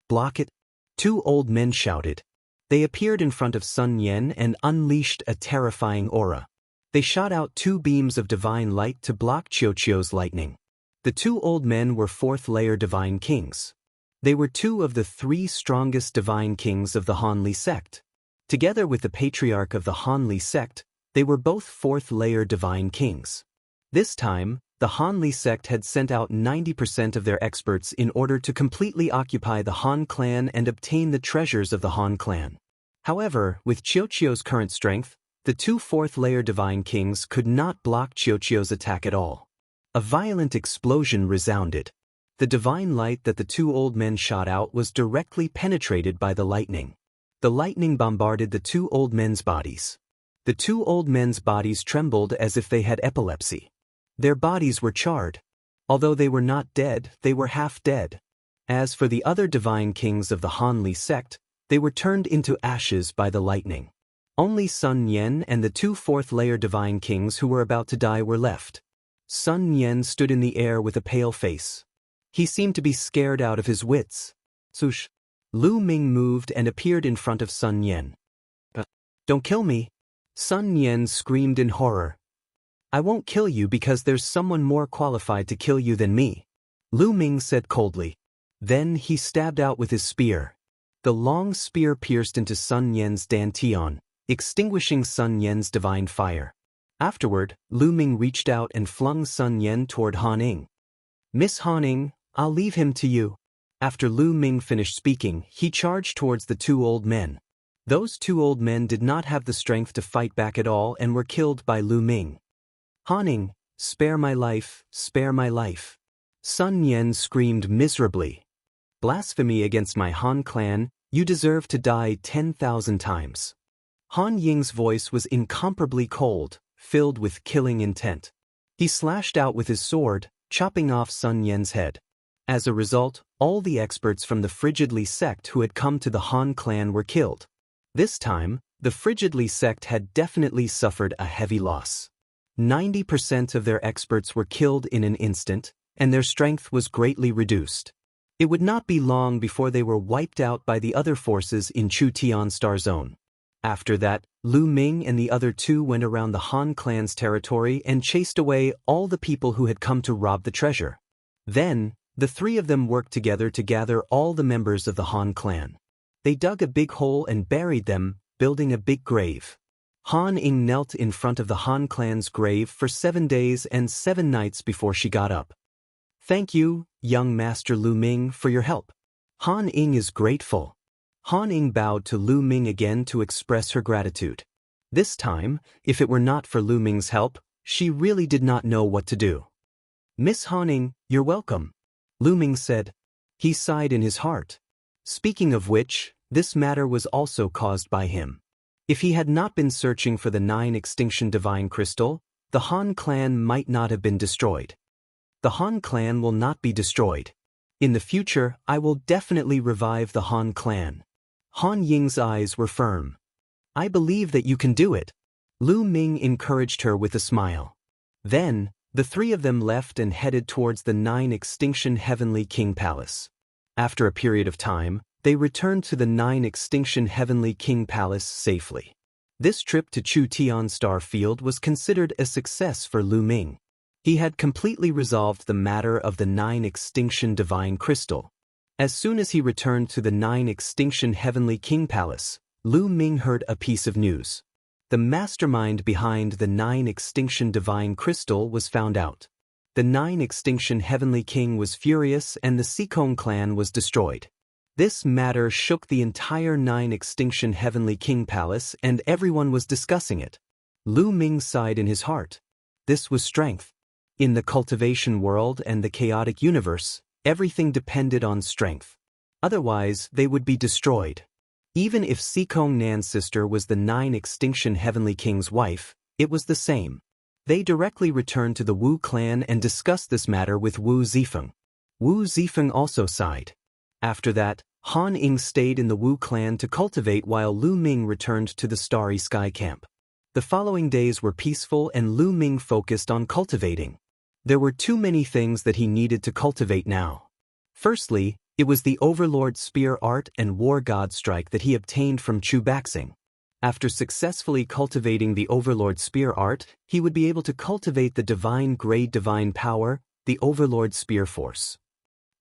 Block it! 2 old men shouted. They appeared in front of Sun Yen and unleashed a terrifying aura. They shot out 2 beams of divine light to block Qiuqiu's lightning. The 2 old men were fourth-layer divine kings. They were 2 of the 3 strongest divine kings of the Han Li sect. Together with the patriarch of the Han Li sect, they were both fourth-layer divine kings. This time, the Han Li sect had sent out 90% of their experts in order to completely occupy the Han clan and obtain the treasures of the Han clan. However, with Qiuqiu's current strength, the 2 fourth-layer divine kings could not block Qiuqiu's attack at all. A violent explosion resounded. The divine light that the 2 old men shot out was directly penetrated by the lightning. The lightning bombarded the 2 old men's bodies. The 2 old men's bodies trembled as if they had epilepsy. Their bodies were charred. Although they were not dead, they were half dead. As for the other divine kings of the Han Li sect, they were turned into ashes by the lightning. Only Sun Yen and the two fourth-layer divine kings who were about to die were left. Sun Yen stood in the air with a pale face. He seemed to be scared out of his wits. Swoosh! Lu Ming moved and appeared in front of Sun Yen. Don't kill me! Sun Yen screamed in horror. I won't kill you because there's someone more qualified to kill you than me, Lu Ming said coldly. Then he stabbed out with his spear. The long spear pierced into Sun Yen's dantian, extinguishing Sun Yen's divine fire. Afterward, Lu Ming reached out and flung Sun Yen toward Han Ing. Miss Han Ing, I'll leave him to you. After Lu Ming finished speaking, he charged towards the two old men. Those two old men did not have the strength to fight back at all and were killed by Lu Ming. Han Ing, spare my life, spare my life. Sun Yen screamed miserably. Blasphemy against my Han clan, you deserve to die 10,000 times. Han Ying's voice was incomparably cold, filled with killing intent. He slashed out with his sword, chopping off Sun Yen's head. As a result, all the experts from the Frigidly sect who had come to the Han clan were killed. This time, the Frigidly sect had definitely suffered a heavy loss. 90% of their experts were killed in an instant, and their strength was greatly reduced. It would not be long before they were wiped out by the other forces in Chu Tian Star Zone. After that, Lu Ming and the other two went around the Han clan's territory and chased away all the people who had come to rob the treasure. Then, the three of them worked together to gather all the members of the Han clan. They dug a big hole and buried them, building a big grave. Han Ing knelt in front of the Han clan's grave for 7 days and 7 nights before she got up. Thank you, young Master Lu Ming, for your help. Han Ing is grateful. Han Ing bowed to Lu Ming again to express her gratitude. This time, if it were not for Lu Ming's help, she really did not know what to do. Miss Han Ing, you're welcome, Lu Ming said. He sighed in his heart. Speaking of which, this matter was also caused by him. If he had not been searching for the 9 extinction divine crystal, the Han clan might not have been destroyed. The Han clan will not be destroyed. In the future, I will definitely revive the Han clan. Han Ying's eyes were firm. I believe that you can do it. Lu Ming encouraged her with a smile. Then, the three of them left and headed towards the 9 extinction Heavenly King Palace. After a period of time, they returned to the 9 extinction Heavenly King Palace safely. This trip to Chu Tian Star Field was considered a success for Lu Ming. He had completely resolved the matter of the 9 extinction divine crystal. As soon as he returned to the 9 extinction Heavenly King Palace, Lu Ming heard a piece of news. The mastermind behind the 9 extinction divine crystal was found out. The 9 extinction Heavenly King was furious and the Sikong clan was destroyed. This matter shook the entire 9 extinction Heavenly King Palace and everyone was discussing it. Lu Ming sighed in his heart. This was strength. In the cultivation world and the chaotic universe, everything depended on strength. Otherwise, they would be destroyed. Even if Sikong Nan's sister was the 9 extinction Heavenly King's wife, it was the same. They directly returned to the Wu clan and discussed this matter with Wu Zifeng. Wu Zifeng also sighed. After that, Han Ing stayed in the Wu clan to cultivate while Lu Ming returned to the Starry Sky camp. The following days were peaceful and Lu Ming focused on cultivating. There were too many things that he needed to cultivate now. Firstly, it was the Overlord Spear Art and War God Strike that he obtained from Chu Baxing. After successfully cultivating the Overlord Spear Art, he would be able to cultivate the Divine Grade Divine Power, the Overlord Spear Force.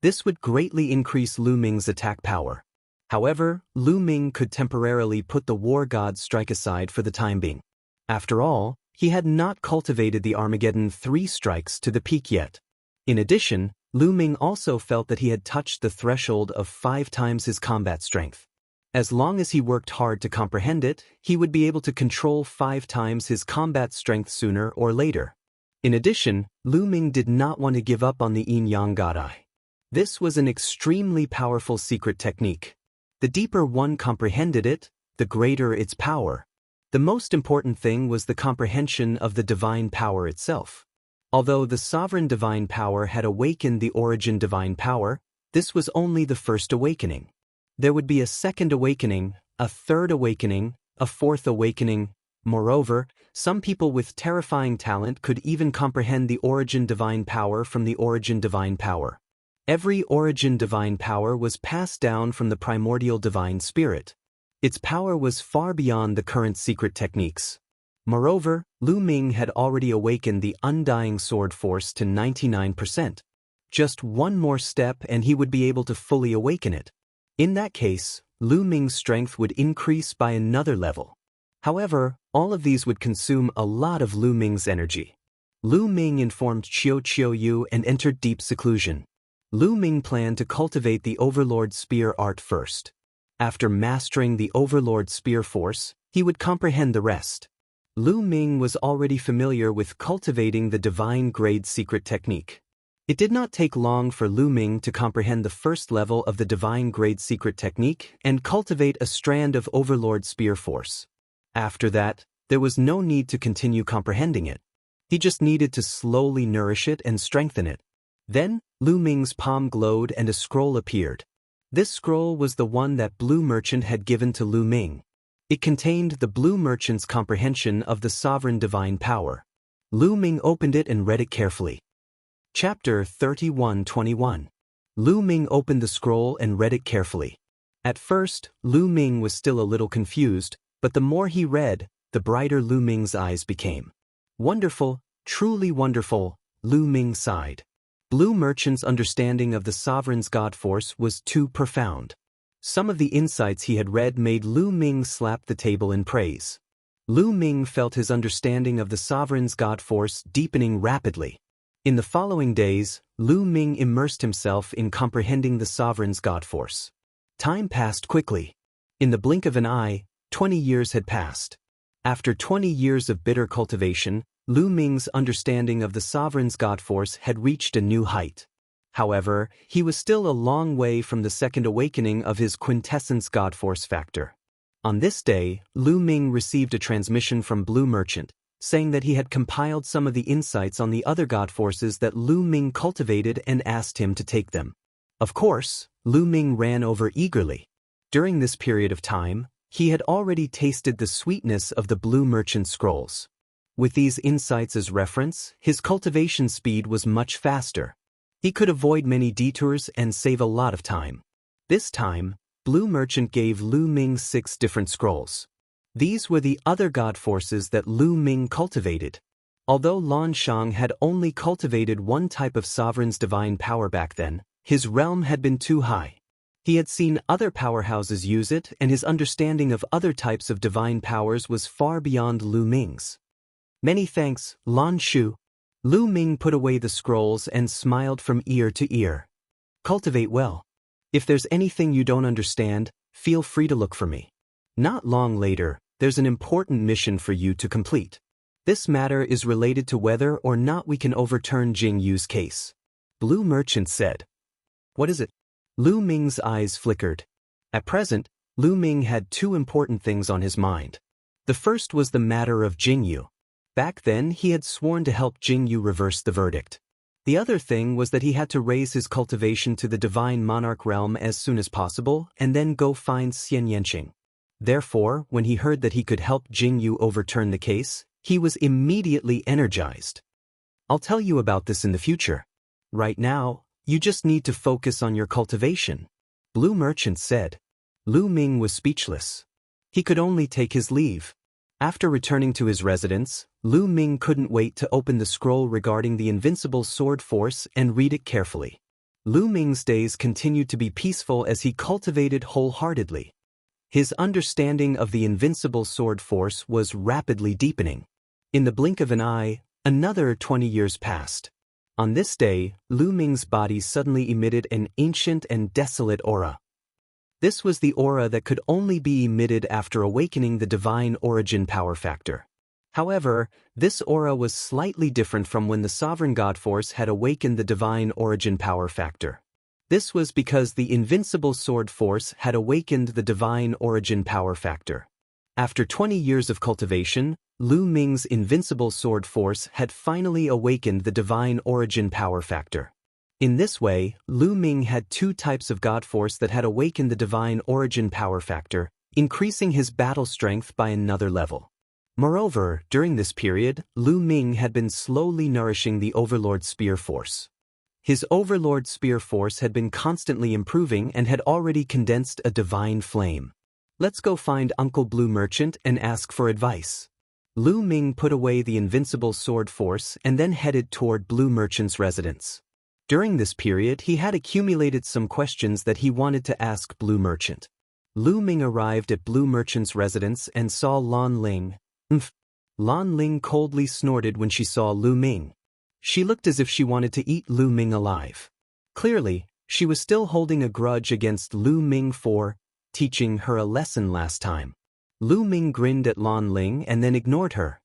This would greatly increase Lu Ming's attack power. However, Lu Ming could temporarily put the War God Strike aside for the time being. After all, he had not cultivated the Armageddon 3 strikes to the peak yet. In addition, Lu Ming also felt that he had touched the threshold of 5 times his combat strength. As long as he worked hard to comprehend it, he would be able to control 5 times his combat strength sooner or later. In addition, Lu Ming did not want to give up on the Yin Yang God Eye. This was an extremely powerful secret technique. The deeper one comprehended it, the greater its power. The most important thing was the comprehension of the divine power itself. Although the sovereign divine power had awakened the origin divine power, This was only the first awakening. There would be a second awakening, a third awakening, a fourth awakening. Moreover, some people with terrifying talent could even comprehend the origin divine power from the origin divine power. Every origin divine power was passed down from the primordial divine spirit. Its power was far beyond the current secret techniques. Moreover, Lu Ming had already awakened the undying sword force to 99%. Just one more step and he would be able to fully awaken it. In that case, Lu Ming's strength would increase by another level. However, all of these would consume a lot of Lu Ming's energy. Lu Ming informed Qiu Yu and entered deep seclusion. Lu Ming planned to cultivate the Overlord spear art first. After mastering the Overlord spear force, he would comprehend the rest. Lu Ming was already familiar with cultivating the divine grade secret technique. It did not take long for Lu Ming to comprehend the first level of the divine grade secret technique and cultivate a strand of Overlord spear force. After that, there was no need to continue comprehending it. He just needed to slowly nourish it and strengthen it. Then, Lu Ming's palm glowed and a scroll appeared. This scroll was the one that Blue Merchant had given to Lu Ming. It contained the Blue Merchant's comprehension of the sovereign divine power. Lu Ming opened it and read it carefully. Chapter 31:21. Lu Ming opened the scroll and read it carefully. At first, Lu Ming was still a little confused, but the more he read, the brighter Lu Ming's eyes became. Wonderful, truly wonderful, Lu Ming sighed. Blue Merchant's understanding of the sovereign's god force was too profound. Some of the insights he had read made Lu Ming slap the table in praise. Lu Ming felt his understanding of the sovereign's god force deepening rapidly. In the following days, Lu Ming immersed himself in comprehending the sovereign's god force. Time passed quickly. In the blink of an eye, 20 years had passed. After 20 years of bitter cultivation, Lu Ming's understanding of the sovereign's god force had reached a new height. However, he was still a long way from the second awakening of his quintessence god force factor. On this day, Lu Ming received a transmission from Blue Merchant, saying that he had compiled some of the insights on the other god forces that Lu Ming cultivated and asked him to take them. Of course, Lu Ming ran over eagerly. During this period of time, he had already tasted the sweetness of the Blue Merchant scrolls. With these insights as reference, his cultivation speed was much faster. He could avoid many detours and save a lot of time. This time, Blue Merchant gave Lu Ming 6 different scrolls. These were the other god forces that Lu Ming cultivated. Although Lan Shang had only cultivated one type of sovereign's divine power back then, his realm had been too high. He had seen other powerhouses use it, and his understanding of other types of divine powers was far beyond Lu Ming's. Many thanks, Lan Shu. Lu Ming put away the scrolls and smiled from ear to ear. Cultivate well. If there's anything you don't understand, feel free to look for me. Not long later, there's an important mission for you to complete. This matter is related to whether or not we can overturn Jing Yu's case. Blue Merchant said. What is it? Lu Ming's eyes flickered. At present, Lu Ming had 2 important things on his mind. The first was the matter of Jing Yu. Back then, he had sworn to help Jing Yu reverse the verdict. The other thing was that he had to raise his cultivation to the divine monarch realm as soon as possible and then go find Xianxia. Therefore, when he heard that he could help Jing Yu overturn the case, he was immediately energized. I'll tell you about this in the future. Right now, you just need to focus on your cultivation, Blue Merchant said. Lu Ming was speechless. He could only take his leave. After returning to his residence, Lu Ming couldn't wait to open the scroll regarding the invincible sword force and read it carefully. Lu Ming's days continued to be peaceful as he cultivated wholeheartedly. His understanding of the invincible sword force was rapidly deepening. In the blink of an eye, another 20 years passed. On this day, Lu Ming's body suddenly emitted an ancient and desolate aura. This was the aura that could only be emitted after awakening the divine origin power factor. However, this aura was slightly different from when the sovereign god force had awakened the divine origin power factor. This was because the invincible sword force had awakened the divine origin power factor. After 20 years of cultivation, Lu Ming's invincible sword force had finally awakened the divine origin power factor. In this way, Lu Ming had two types of god force that had awakened the divine origin power factor, increasing his battle strength by another level. Moreover, during this period, Lu Ming had been slowly nourishing the Overlord spear force. His Overlord spear force had been constantly improving and had already condensed a divine flame. Let's go find Uncle Blue Merchant and ask for advice. Lu Ming put away the invincible sword force and then headed toward Blue Merchant's residence. During this period, he had accumulated some questions that he wanted to ask Blue Merchant. Lu Ming arrived at Blue Merchant's residence and saw Lan Ling. Lan Ling coldly snorted when she saw Lu Ming. She looked as if she wanted to eat Lu Ming alive. Clearly, she was still holding a grudge against Lu Ming for teaching her a lesson last time. Lu Ming grinned at Lan Ling and then ignored her.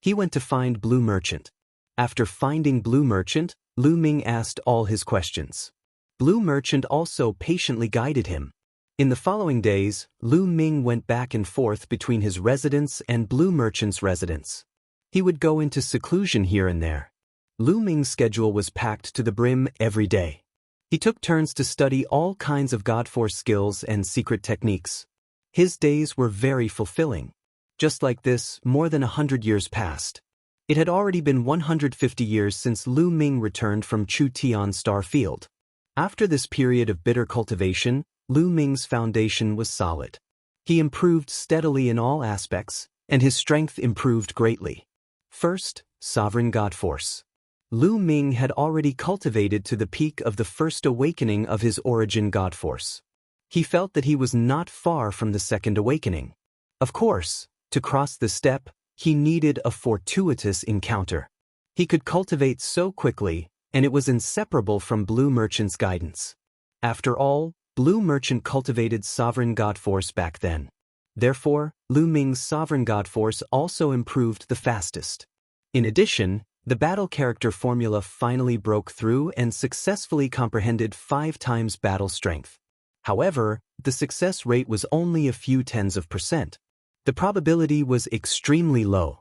He went to find Blue Merchant. After finding Blue Merchant, Lu Ming asked all his questions. Blue Merchant also patiently guided him. In the following days, Lu Ming went back and forth between his residence and Blue Merchant's residence. He would go into seclusion here and there. Lu Ming's schedule was packed to the brim every day. He took turns to study all kinds of god force skills and secret techniques. His days were very fulfilling. Just like this, more than 100 years passed. It had already been 150 years since Lu Ming returned from Chu Tian Star Field. After this period of bitter cultivation, Lu Ming's foundation was solid. He improved steadily in all aspects, and his strength improved greatly. First, Sovereign God Force. Lu Ming had already cultivated to the peak of the first awakening of his origin God Force. He felt that he was not far from the second awakening. Of course, to cross this step, he needed a fortuitous encounter. He could cultivate so quickly, and it was inseparable from Blue Merchant's guidance. After all, Blue Merchant cultivated Sovereign God Force back then. Therefore, Lu Ming's Sovereign God Force also improved the fastest. In addition, the battle character formula finally broke through and successfully comprehended 5 times battle strength. However, the success rate was only a few tens of %. The probability was extremely low.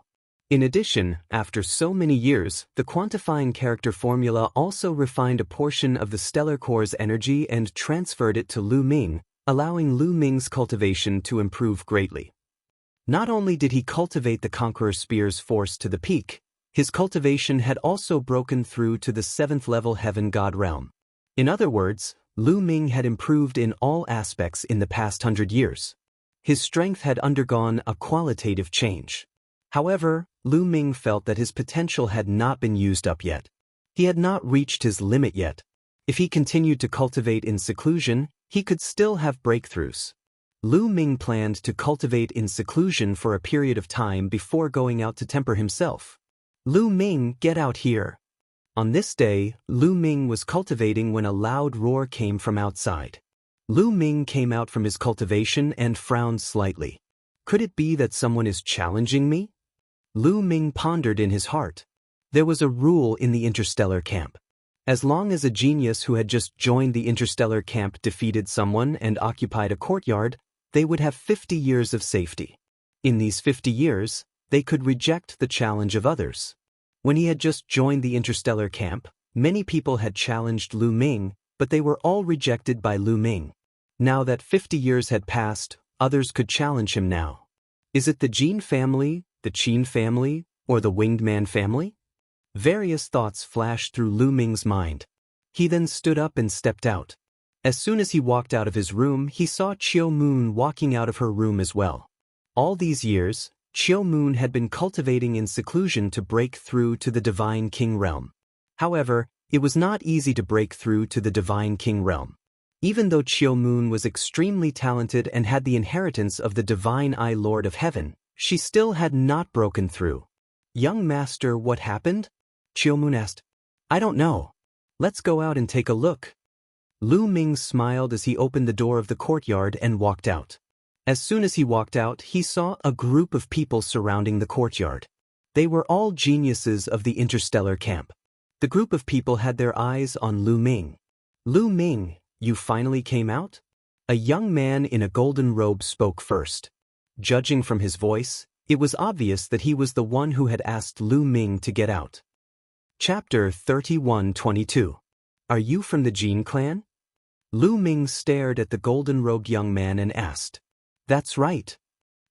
In addition, after so many years, the quantifying character formula also refined a portion of the stellar core's energy and transferred it to Lu Ming, allowing Lu Ming's cultivation to improve greatly. Not only did he cultivate the Conqueror Spear's force to the peak, his cultivation had also broken through to the 7th level Heaven God realm. In other words, Lu Ming had improved in all aspects in the past 100 years. His strength had undergone a qualitative change. However, Lu Ming felt that his potential had not been used up yet. He had not reached his limit yet. If he continued to cultivate in seclusion, he could still have breakthroughs. Lu Ming planned to cultivate in seclusion for a period of time before going out to temper himself. Lu Ming, get out here. On this day, Lu Ming was cultivating when a loud roar came from outside. Lu Ming came out from his cultivation and frowned slightly. Could it be that someone is challenging me? Lu Ming pondered in his heart. There was a rule in the interstellar camp. As long as a genius who had just joined the interstellar camp defeated someone and occupied a courtyard, they would have 50 years of safety. In these 50 years, they could reject the challenge of others. When he had just joined the interstellar camp, many people had challenged Lu Ming, but they were all rejected by Lu Ming. Now that 50 years had passed, others could challenge him now. Is it the Jin family, the Qin family, or the Winged Man family? Various thoughts flashed through Lu Ming's mind. He then stood up and stepped out. As soon as he walked out of his room, he saw Chiu Moon walking out of her room as well. All these years, Chiu Moon had been cultivating in seclusion to break through to the Divine King realm. However, it was not easy to break through to the Divine King realm. Even though Chiu Moon was extremely talented and had the inheritance of the Divine Eye Lord of Heaven, she still had not broken through. Young master, what happened? Chiu Moon asked. I don't know. Let's go out and take a look. Lu Ming smiled as he opened the door of the courtyard and walked out. As soon as he walked out, he saw a group of people surrounding the courtyard. They were all geniuses of the interstellar camp. The group of people had their eyes on Lu Ming. Lu Ming, you finally came out? A young man in a golden robe spoke first. Judging from his voice, it was obvious that he was the one who had asked Lu Ming to get out. Chapter 31:22. Are you from the Jin clan? Lu Ming stared at the golden-robed young man and asked. That's right.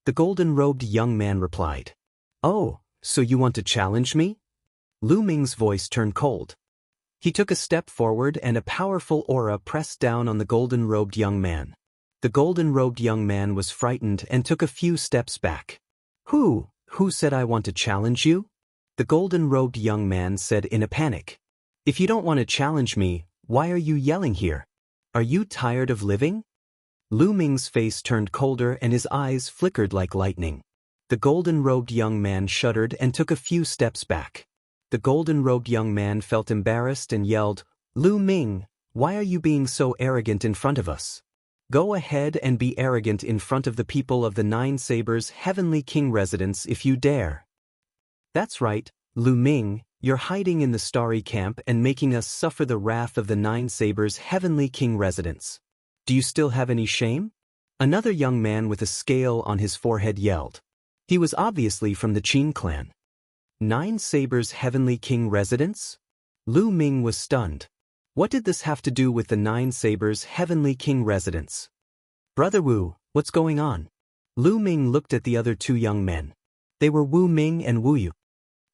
The golden-robed young man replied. Oh, so you want to challenge me? Lu Ming's voice turned cold. He took a step forward and a powerful aura pressed down on the golden-robed young man. The golden-robed young man was frightened and took a few steps back. Who said I want to challenge you? The golden-robed young man said in a panic. If you don't want to challenge me, why are you yelling here? Are you tired of living? Lu Ming's face turned colder and his eyes flickered like lightning. The golden-robed young man shuddered and took a few steps back. The golden-robed young man felt embarrassed and yelled, Lu Ming, why are you being so arrogant in front of us? Go ahead and be arrogant in front of the people of the Nine Sabers' Heavenly King residence if you dare. That's right, Lu Ming, you're hiding in the Starry Camp and making us suffer the wrath of the Nine Sabers' Heavenly King residence. Do you still have any shame? Another young man with a scale on his forehead yelled. He was obviously from the Qin clan. Nine Sabers' Heavenly King residence? Lu Ming was stunned. What did this have to do with the Nine Sabers' Heavenly King residence? Brother Wu, what's going on? Lu Ming looked at the other two young men. They were Wu Ming and Wu Yu.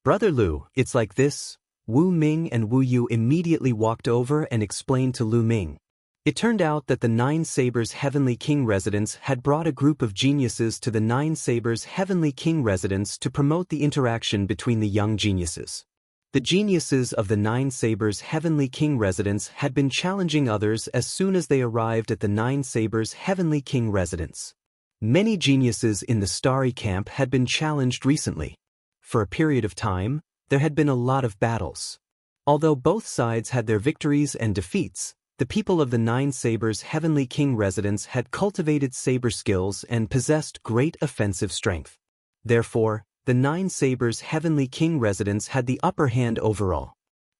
Brother Lu, it's like this. Wu Ming and Wu Yu immediately walked over and explained to Lu Ming. It turned out that the Nine Sabers' Heavenly King residence had brought a group of geniuses to the Nine Sabers' Heavenly King residence to promote the interaction between the young geniuses. The geniuses of the Nine Sabers' Heavenly King residence had been challenging others as soon as they arrived at the Nine Sabers' Heavenly King residence. Many geniuses in the Starry Camp had been challenged recently. For a period of time, there had been a lot of battles. Although both sides had their victories and defeats, the people of the Nine Sabers' Heavenly King residence had cultivated saber skills and possessed great offensive strength. Therefore, the Nine Sabers' Heavenly King residence had the upper hand overall.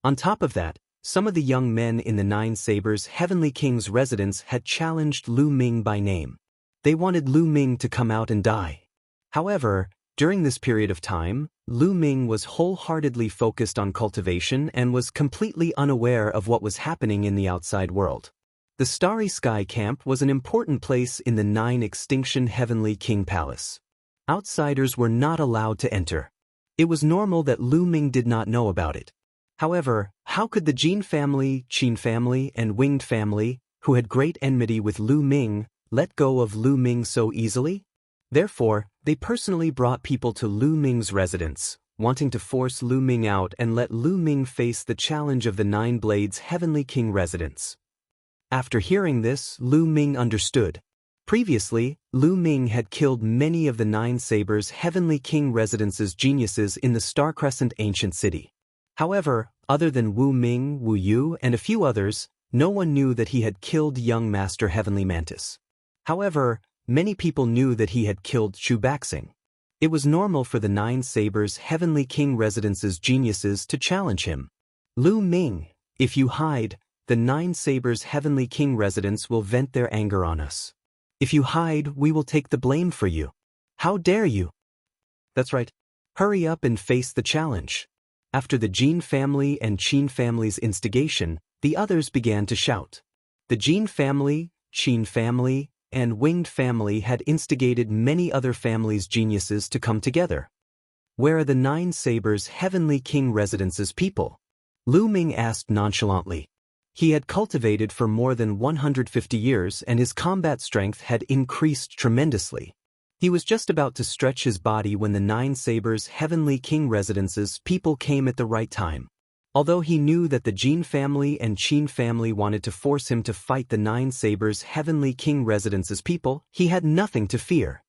On top of that, some of the young men in the Nine Sabers' Heavenly King's residence had challenged Lu Ming by name. They wanted Lu Ming to come out and die. However, during this period of time, Lu Ming was wholeheartedly focused on cultivation and was completely unaware of what was happening in the outside world. The Starry Sky Camp was an important place in the Nine Extinction Heavenly King Palace. Outsiders were not allowed to enter. It was normal that Lu Ming did not know about it. However, how could the Jin family, Qin family, and Winged family, who had great enmity with Lu Ming, let go of Lu Ming so easily? Therefore, they personally brought people to Lu Ming's residence, wanting to force Lu Ming out and let Lu Ming face the challenge of the Nine Blades Heavenly King residence. After hearing this, Lu Ming understood. Previously, Lu Ming had killed many of the Nine Sabers' Heavenly King residence's geniuses in the Star Crescent ancient city. However, other than Wu Ming, Wu Yu, and a few others, no one knew that he had killed young Master Heavenly Mantis. However, many people knew that he had killed Chu Baxing. It was normal for the Nine Sabers' Heavenly King residence's geniuses to challenge him. Lu Ming, if you hide, the Nine Sabers' Heavenly King residence will vent their anger on us. If you hide, we will take the blame for you. How dare you? That's right. Hurry up and face the challenge. After the Jin family and Qin family's instigation, the others began to shout. The Jin family, Qin family, and Winged family had instigated many other families' geniuses to come together. Where are the Nine Sabers' Heavenly King residence's people? Lu Ming asked nonchalantly. He had cultivated for more than 150 years and his combat strength had increased tremendously. He was just about to stretch his body when the Nine Sabers' Heavenly King residence's people came at the right time. Although he knew that the Jin family and Qin family wanted to force him to fight the Nine Sabers' Heavenly King residence's people, he had nothing to fear.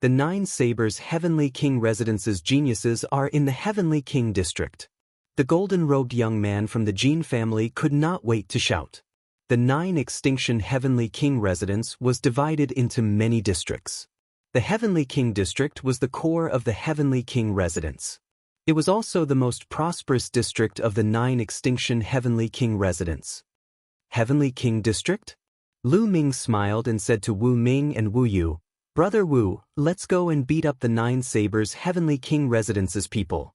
The Nine Sabers' Heavenly King residence's geniuses are in the Heavenly King district. The golden-robed young man from the Jin family could not wait to shout. The Nine Extinction Heavenly King residence was divided into many districts. The Heavenly King district was the core of the Heavenly King residence. It was also the most prosperous district of the Nine Extinction Heavenly King residence. Heavenly King district? Lu Ming smiled and said to Wu Ming and Wu Yu, Brother Wu, let's go and beat up the Nine Sabers' Heavenly King residence's people.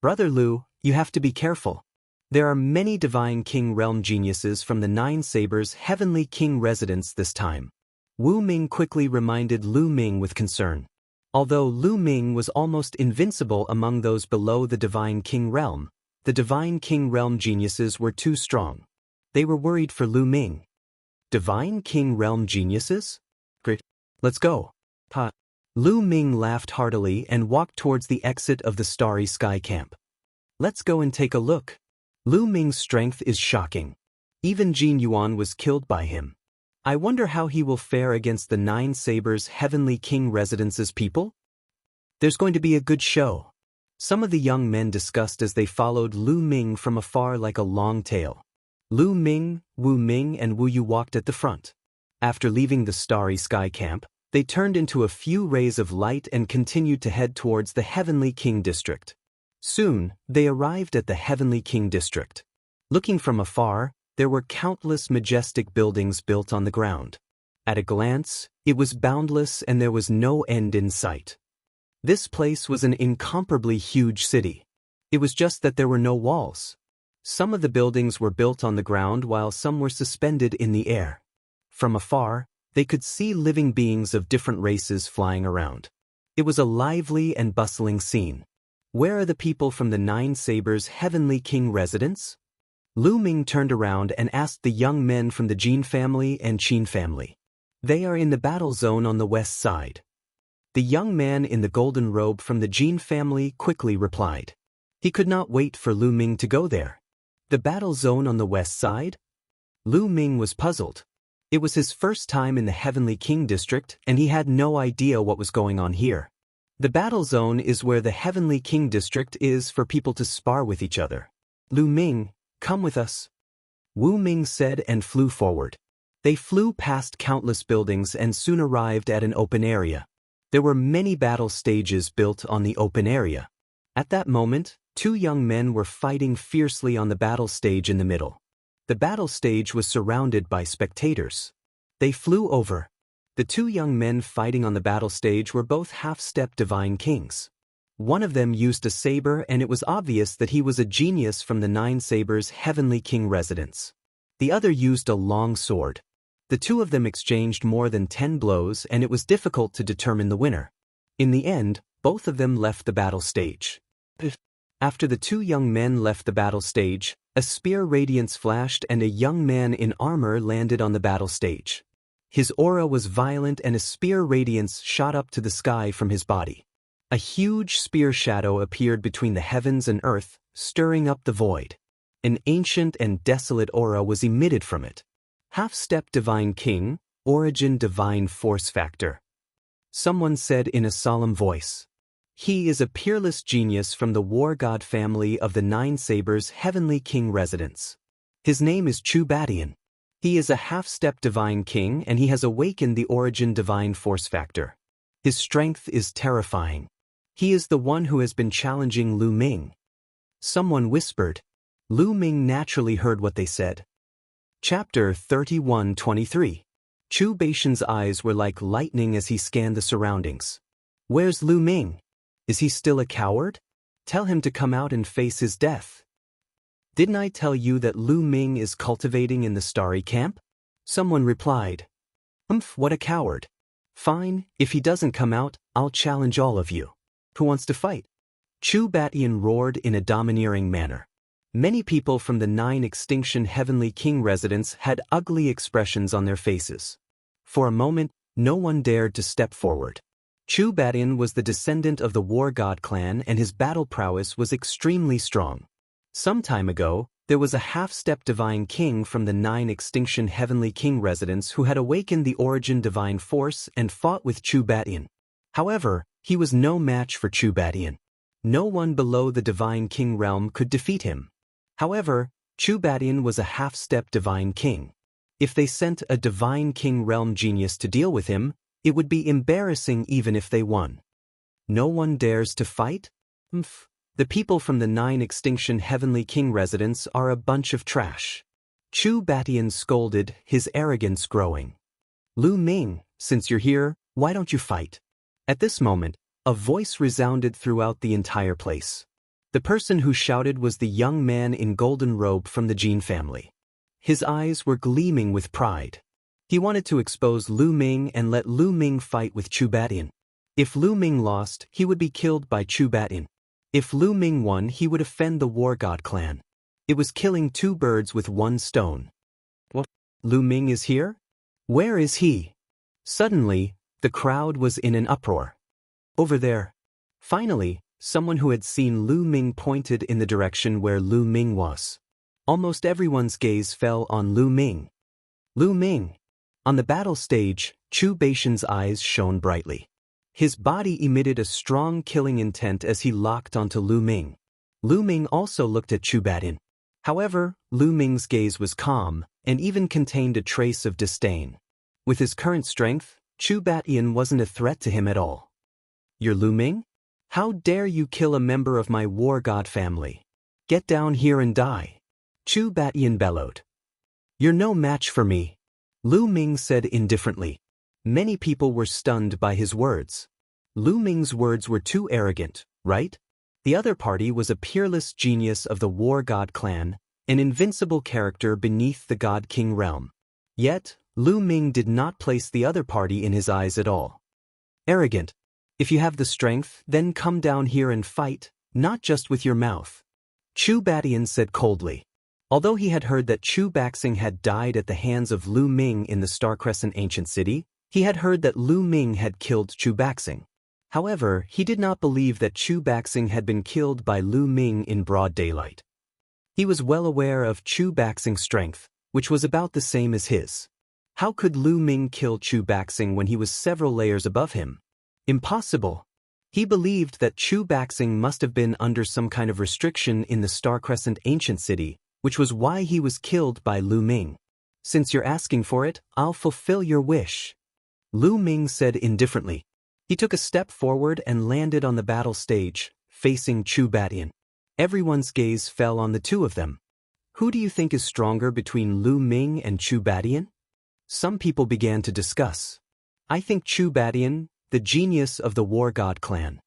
Brother Lu, you have to be careful. There are many Divine King realm geniuses from the Nine Sabers Heavenly King residence this time. Wu Ming quickly reminded Lu Ming with concern. Although Lu Ming was almost invincible among those below the Divine King realm, the Divine King realm geniuses were too strong. They were worried for Lu Ming. Divine King realm geniuses? Great. Let's go. Ha. Lu Ming laughed heartily and walked towards the exit of the Starry Sky Camp. Let's go and take a look. Lu Ming's strength is shocking. Even Jin Yuan was killed by him. I wonder how he will fare against the Nine Sabers Heavenly King residence's people? There's going to be a good show. Some of the young men discussed as they followed Lu Ming from afar like a long tail. Lu Ming, Wu Ming and Wu Yu walked at the front. After leaving the Starry Sky Camp, they turned into a few rays of light and continued to head towards the Heavenly King District. Soon, they arrived at the Heavenly King District. Looking from afar, there were countless majestic buildings built on the ground. At a glance, it was boundless and there was no end in sight. This place was an incomparably huge city. It was just that there were no walls. Some of the buildings were built on the ground while some were suspended in the air. From afar, they could see living beings of different races flying around. It was a lively and bustling scene. Where are the people from the Nine Sabers Heavenly King residence? Lu Ming turned around and asked the young men from the Jin family and Qin family. They are in the battle zone on the west side. The young man in the golden robe from the Jin family quickly replied. He could not wait for Lu Ming to go there. The battle zone on the west side? Lu Ming was puzzled. It was his first time in the Heavenly King District and he had no idea what was going on here. The battle zone is where the Heavenly King District is for people to spar with each other. Lu Ming, come with us. Wu Ming said and flew forward. They flew past countless buildings and soon arrived at an open area. There were many battle stages built on the open area. At that moment, two young men were fighting fiercely on the battle stage in the middle. The battle stage was surrounded by spectators. They flew over. The two young men fighting on the battle stage were both half-step divine kings. One of them used a saber and it was obvious that he was a genius from the Nine Sabers Heavenly King residence. The other used a long sword. The two of them exchanged more than 10 blows and it was difficult to determine the winner. In the end, both of them left the battle stage. After the two young men left the battle stage, a spear radiance flashed and a young man in armor landed on the battle stage. His aura was violent and a spear radiance shot up to the sky from his body. A huge spear shadow appeared between the heavens and earth, stirring up the void. An ancient and desolate aura was emitted from it. Half-step Divine King, origin Divine Force Factor. Someone said in a solemn voice. He is a peerless genius from the war god family of the Nine Sabers Heavenly King residence. His name is Chu Badian. He is a half-step Divine King and he has awakened the origin Divine Force Factor. His strength is terrifying. He is the one who has been challenging Lu Ming. Someone whispered. Lu Ming naturally heard what they said. Chapter 31-23. Chu Baishan's eyes were like lightning as he scanned the surroundings. Where's Lu Ming? Is he still a coward? Tell him to come out and face his death. Didn't I tell you that Lu Ming is cultivating in the Starry Camp? Someone replied. What a coward. Fine, if he doesn't come out, I'll challenge all of you. Who wants to fight? Chu Batian roared in a domineering manner. Many people from the 9 Extinction Heavenly King residence had ugly expressions on their faces. For a moment, no one dared to step forward. Chu Batian was the descendant of the War God clan and his battle prowess was extremely strong. Some time ago, there was a half-step Divine King from the 9 Extinction Heavenly King residence who had awakened the origin Divine Force and fought with Chu Batian. However, he was no match for Chu Batian. No one below the Divine King realm could defeat him. However, Chu Batian was a half-step Divine King. If they sent a Divine King realm genius to deal with him, it would be embarrassing even if they won. No one dares to fight? The people from the 9 Extinction Heavenly King residence are a bunch of trash. Chu Batian scolded, his arrogance growing. Lu Ming, since you're here, why don't you fight? At this moment, a voice resounded throughout the entire place. The person who shouted was the young man in golden robe from the Jin family. His eyes were gleaming with pride. He wanted to expose Lu Ming and let Lu Ming fight with Chu Batian. If Lu Ming lost, he would be killed by Chu Batian. If Lu Ming won, he would offend the War God clan. It was killing two birds with one stone. What? Lu Ming is here? Where is he? Suddenly, the crowd was in an uproar. Over there. Finally, someone who had seen Lu Ming pointed in the direction where Lu Ming was. Almost everyone's gaze fell on Lu Ming. Lu Ming. On the battle stage, Chu Baishan's eyes shone brightly. His body emitted a strong killing intent as he locked onto Lu Ming. Lu Ming also looked at Chu Batian. However, Lu Ming's gaze was calm, and even contained a trace of disdain. With his current strength, Chu Batian wasn't a threat to him at all. You're Lu Ming? How dare you kill a member of my war god family? Get down here and die. Chu Batian bellowed. You're no match for me. Lu Ming said indifferently. Many people were stunned by his words. Lu Ming's words were too arrogant, right? The other party was a peerless genius of the War God clan, an invincible character beneath the God King realm. Yet, Lu Ming did not place the other party in his eyes at all. Arrogant. If you have the strength, then come down here and fight, not just with your mouth. Chu Batian said coldly. Although he had heard that Chu Baxing had died at the hands of Lu Ming in the Star Crescent ancient city, he had heard that Lu Ming had killed Chu Baxing. However, he did not believe that Chu Baxing had been killed by Lu Ming in broad daylight. He was well aware of Chu Baxing's strength, which was about the same as his. How could Lu Ming kill Chu Baxing when he was several layers above him? Impossible. He believed that Chu Baxing must have been under some kind of restriction in the Star Crescent ancient city, which was why he was killed by Lu Ming. Since you're asking for it, I'll fulfill your wish. Lu Ming said indifferently. He took a step forward and landed on the battle stage, facing Chu Batian. Everyone's gaze fell on the two of them. Who do you think is stronger between Lu Ming and Chu Batian? Some people began to discuss. I think Chu Batian, the genius of the War God clan.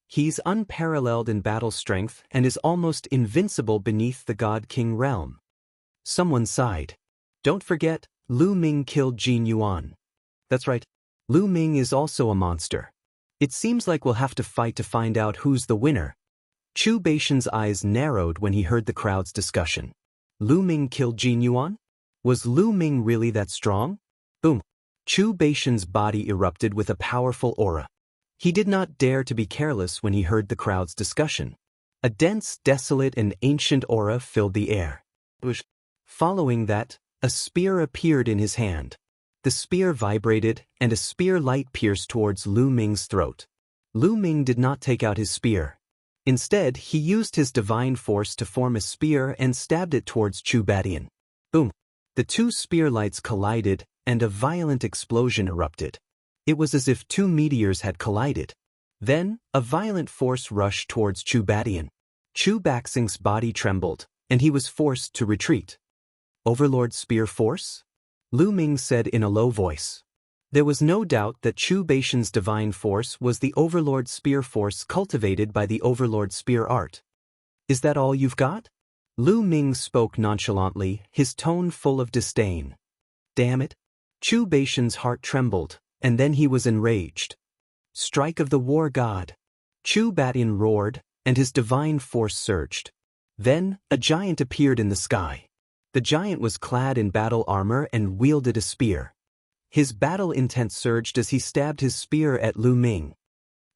He's unparalleled in battle strength and is almost invincible beneath the God King realm. Someone sighed. Don't forget, Lu Ming killed Jin Yuan. That's right. Lu Ming is also a monster. It seems like we'll have to fight to find out who's the winner. Chu Baishan's eyes narrowed when he heard the crowd's discussion. Lu Ming killed Jin Yuan? Was Lu Ming really that strong? Boom. Chu Baishan's body erupted with a powerful aura. He did not dare to be careless when he heard the crowd's discussion. A dense, desolate, and ancient aura filled the air. Following that, a spear appeared in his hand. The spear vibrated, and a spear light pierced towards Lu Ming's throat. Lu Ming did not take out his spear. Instead, he used his divine force to form a spear and stabbed it towards Chu Batian. Boom! The two spear lights collided, and a violent explosion erupted. It was as if two meteors had collided. Then, a violent force rushed towards Chu Batian. Chu Baxing's body trembled, and he was forced to retreat. Overlord spear force? Lu Ming said in a low voice. There was no doubt that Chu Baishan's divine force was the Overlord spear force cultivated by the Overlord spear art. Is that all you've got? Lu Ming spoke nonchalantly, his tone full of disdain. Damn it. Chu Baishan's heart trembled, and then he was enraged. Strike of the war god. Chu Batian roared, and his divine force surged. Then, a giant appeared in the sky. The giant was clad in battle armor and wielded a spear. His battle intent surged as he stabbed his spear at Lu Ming.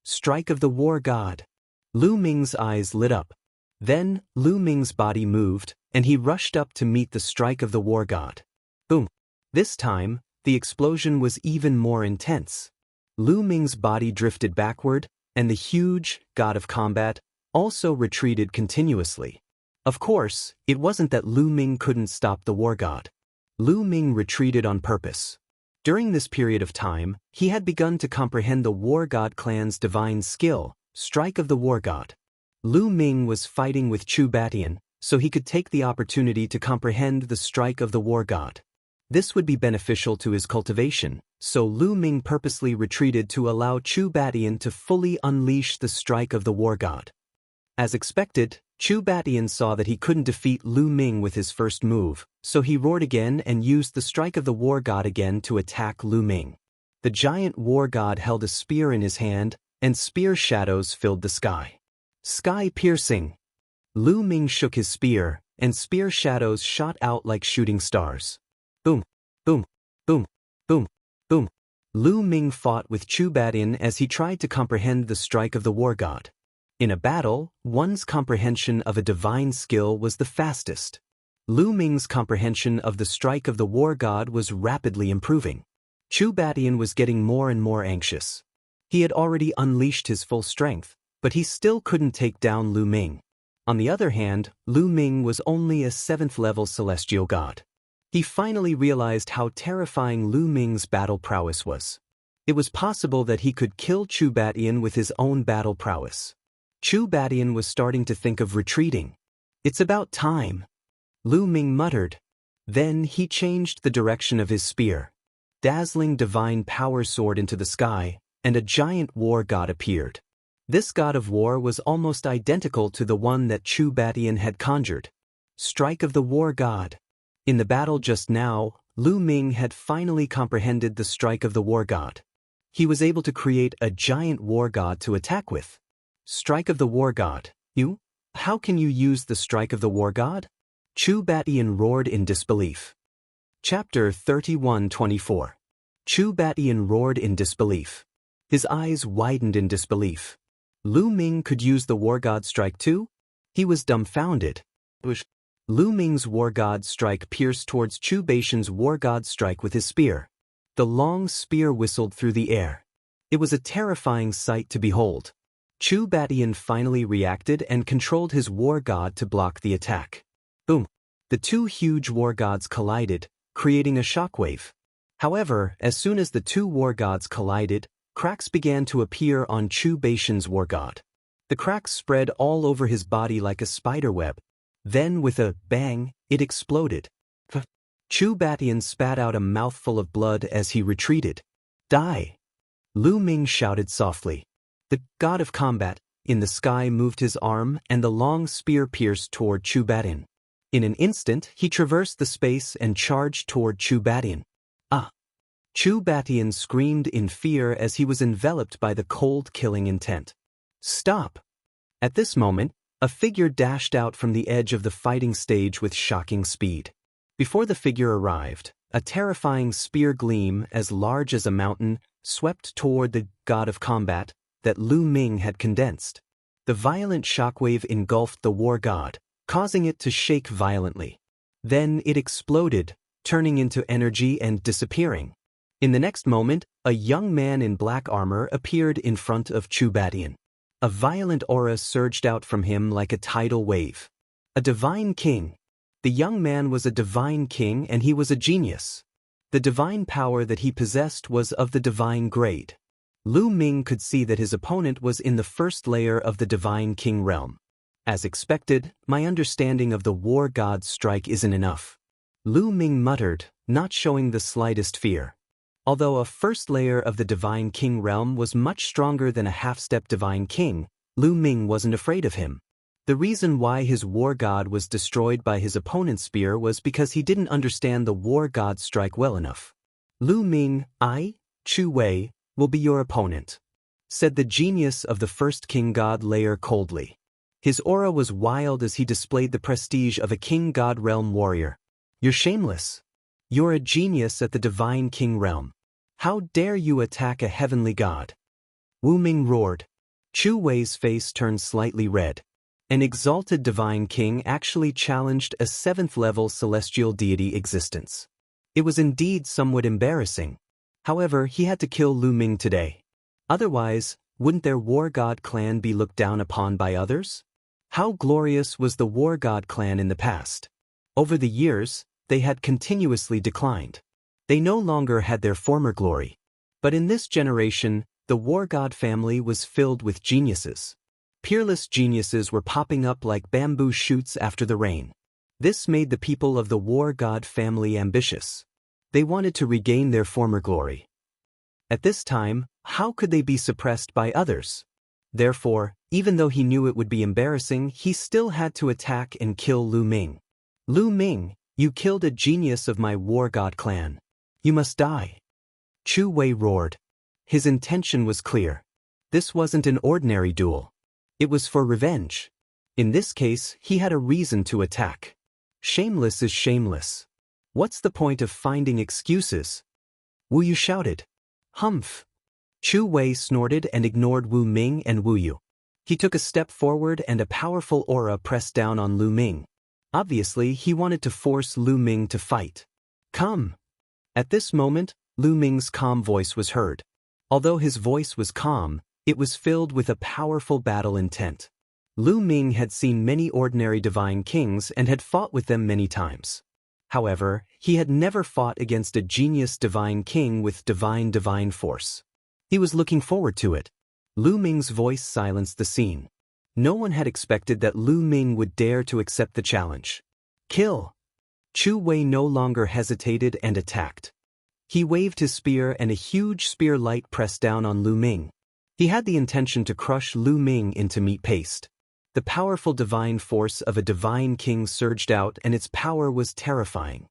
Strike of the war god. Lu Ming's eyes lit up. Then, Lu Ming's body moved, and he rushed up to meet the strike of the war god. Boom. This time, the explosion was even more intense. Lu Ming's body drifted backward, and the huge god of combat also retreated continuously. Of course, it wasn't that Lu Ming couldn't stop the war god. Lu Ming retreated on purpose. During this period of time, he had begun to comprehend the war god clan's divine skill, strike of the war god. Lu Ming was fighting with Chu Batian, so he could take the opportunity to comprehend the strike of the war god. This would be beneficial to his cultivation, so Lu Ming purposely retreated to allow Chu Batian to fully unleash the strike of the war god. As expected, Chu Batian saw that he couldn't defeat Lu Ming with his first move, so he roared again and used the strike of the war god again to attack Lu Ming. The giant war god held a spear in his hand, and spear shadows filled the sky. Sky-piercing. Lu Ming shook his spear, and spear shadows shot out like shooting stars. Boom, boom, boom, boom, boom. Lu Ming fought with Chu Batian as he tried to comprehend the strike of the war god. In a battle, one's comprehension of a divine skill was the fastest. Lu Ming's comprehension of the strike of the war god was rapidly improving. Chu Batian was getting more and more anxious. He had already unleashed his full strength, but he still couldn't take down Lu Ming. On the other hand, Lu Ming was only a 7th-level celestial god. He finally realized how terrifying Lu Ming's battle prowess was. It was possible that he could kill Chu Batian with his own battle prowess. Chu Batian was starting to think of retreating. "It's about time," Lu Ming muttered. Then he changed the direction of his spear. Dazzling divine power soared into the sky, and a giant war god appeared. This god of war was almost identical to the one that Chu Batian had conjured. Strike of the war god. In the battle just now, Lu Ming had finally comprehended the strike of the war god. He was able to create a giant war god to attack with. Strike of the war god. You? How can you use the strike of the war god? Chu Batian roared in disbelief. Chapter 31-24. Chu Batian roared in disbelief. His eyes widened in disbelief. Lu Ming could use the war god strike too? He was dumbfounded. Lu Ming's war god strike pierced towards Chu Batian's war god strike with his spear. The long spear whistled through the air. It was a terrifying sight to behold. Chu Batian finally reacted and controlled his war god to block the attack. Boom! The two huge war gods collided, creating a shockwave. However, as soon as the two war gods collided, cracks began to appear on Chu Batian's war god. The cracks spread all over his body like a spiderweb. Then, with a bang, it exploded. Chu Batian spat out a mouthful of blood as he retreated. Die! Lu Ming shouted softly. The god of combat, in the sky, moved his arm and the long spear pierced toward Chu Batian. In an instant, he traversed the space and charged toward Chu Batian. Ah! Chu Batian screamed in fear as he was enveloped by the cold killing intent. Stop! At this moment, a figure dashed out from the edge of the fighting stage with shocking speed. Before the figure arrived, a terrifying spear gleam as large as a mountain swept toward the god of combat that Lu Ming had condensed. The violent shockwave engulfed the war god, causing it to shake violently. Then it exploded, turning into energy and disappearing. In the next moment, a young man in black armor appeared in front of Chu Batian. A violent aura surged out from him like a tidal wave. A divine king. The young man was a divine king and he was a genius. The divine power that he possessed was of the divine grade. Lu Ming could see that his opponent was in the first layer of the divine king realm. As expected, my understanding of the war god's strike isn't enough. Lu Ming muttered, not showing the slightest fear. Although a first layer of the divine king realm was much stronger than a half-step divine king, Lu Ming wasn't afraid of him. The reason why his war god was destroyed by his opponent's spear was because he didn't understand the war god's strike well enough. Lu Ming, I, Chu Wei, will be your opponent, said the genius of the first king god layer coldly. His aura was wild as he displayed the prestige of a king god realm warrior. You're shameless. You're a genius at the divine king realm. How dare you attack a heavenly god? Wu Ming roared. Chu Wei's face turned slightly red. An exalted divine king actually challenged a 7th-level celestial deity existence. It was indeed somewhat embarrassing. However, he had to kill Lu Ming today. Otherwise, wouldn't their war god clan be looked down upon by others? How glorious was the war god clan in the past? Over the years, they had continuously declined. They no longer had their former glory. But in this generation, the war god family was filled with geniuses. Peerless geniuses were popping up like bamboo shoots after the rain. This made the people of the war god family ambitious. They wanted to regain their former glory. At this time, how could they be suppressed by others? Therefore, even though he knew it would be embarrassing, he still had to attack and kill Lu Ming. Lu Ming, you killed a genius of my war god clan. You must die. Chu Wei roared. His intention was clear. This wasn't an ordinary duel. It was for revenge. In this case, he had a reason to attack. Shameless is shameless. What's the point of finding excuses? Wu Yu shouted. Humph. Chu Wei snorted and ignored Wu Ming and Wu Yu. He took a step forward and a powerful aura pressed down on Lu Ming. Obviously, he wanted to force Lu Ming to fight. Come. At this moment, Lu Ming's calm voice was heard. Although his voice was calm, it was filled with a powerful battle intent. Lu Ming had seen many ordinary divine kings and had fought with them many times. However, he had never fought against a genius divine king with divine force. He was looking forward to it. Lu Ming's voice silenced the scene. No one had expected that Lu Ming would dare to accept the challenge. Kill! Chu Wei no longer hesitated and attacked. He waved his spear and a huge spear light pressed down on Lu Ming. He had the intention to crush Lu Ming into meat paste. The powerful divine force of a divine king surged out and its power was terrifying.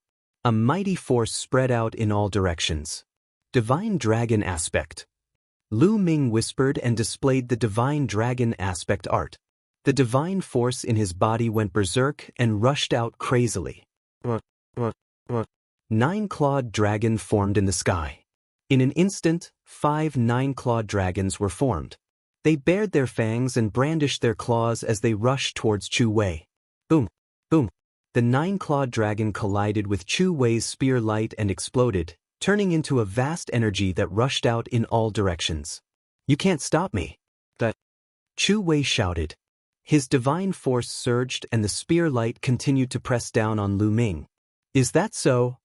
A mighty force spread out in all directions. Divine dragon aspect. Lu Ming whispered and displayed the divine dragon aspect art. The divine force in his body went berserk and rushed out crazily. What? 9-clawed dragon formed in the sky. In an instant, 5 9-clawed dragons were formed. They bared their fangs and brandished their claws as they rushed towards Chu Wei. Boom! Boom! The 9-clawed dragon collided with Chu Wei's spear light and exploded, turning into a vast energy that rushed out in all directions. You can't stop me. That. Chu Wei shouted. His divine force surged and the spear light continued to press down on Lu Ming. Is that so?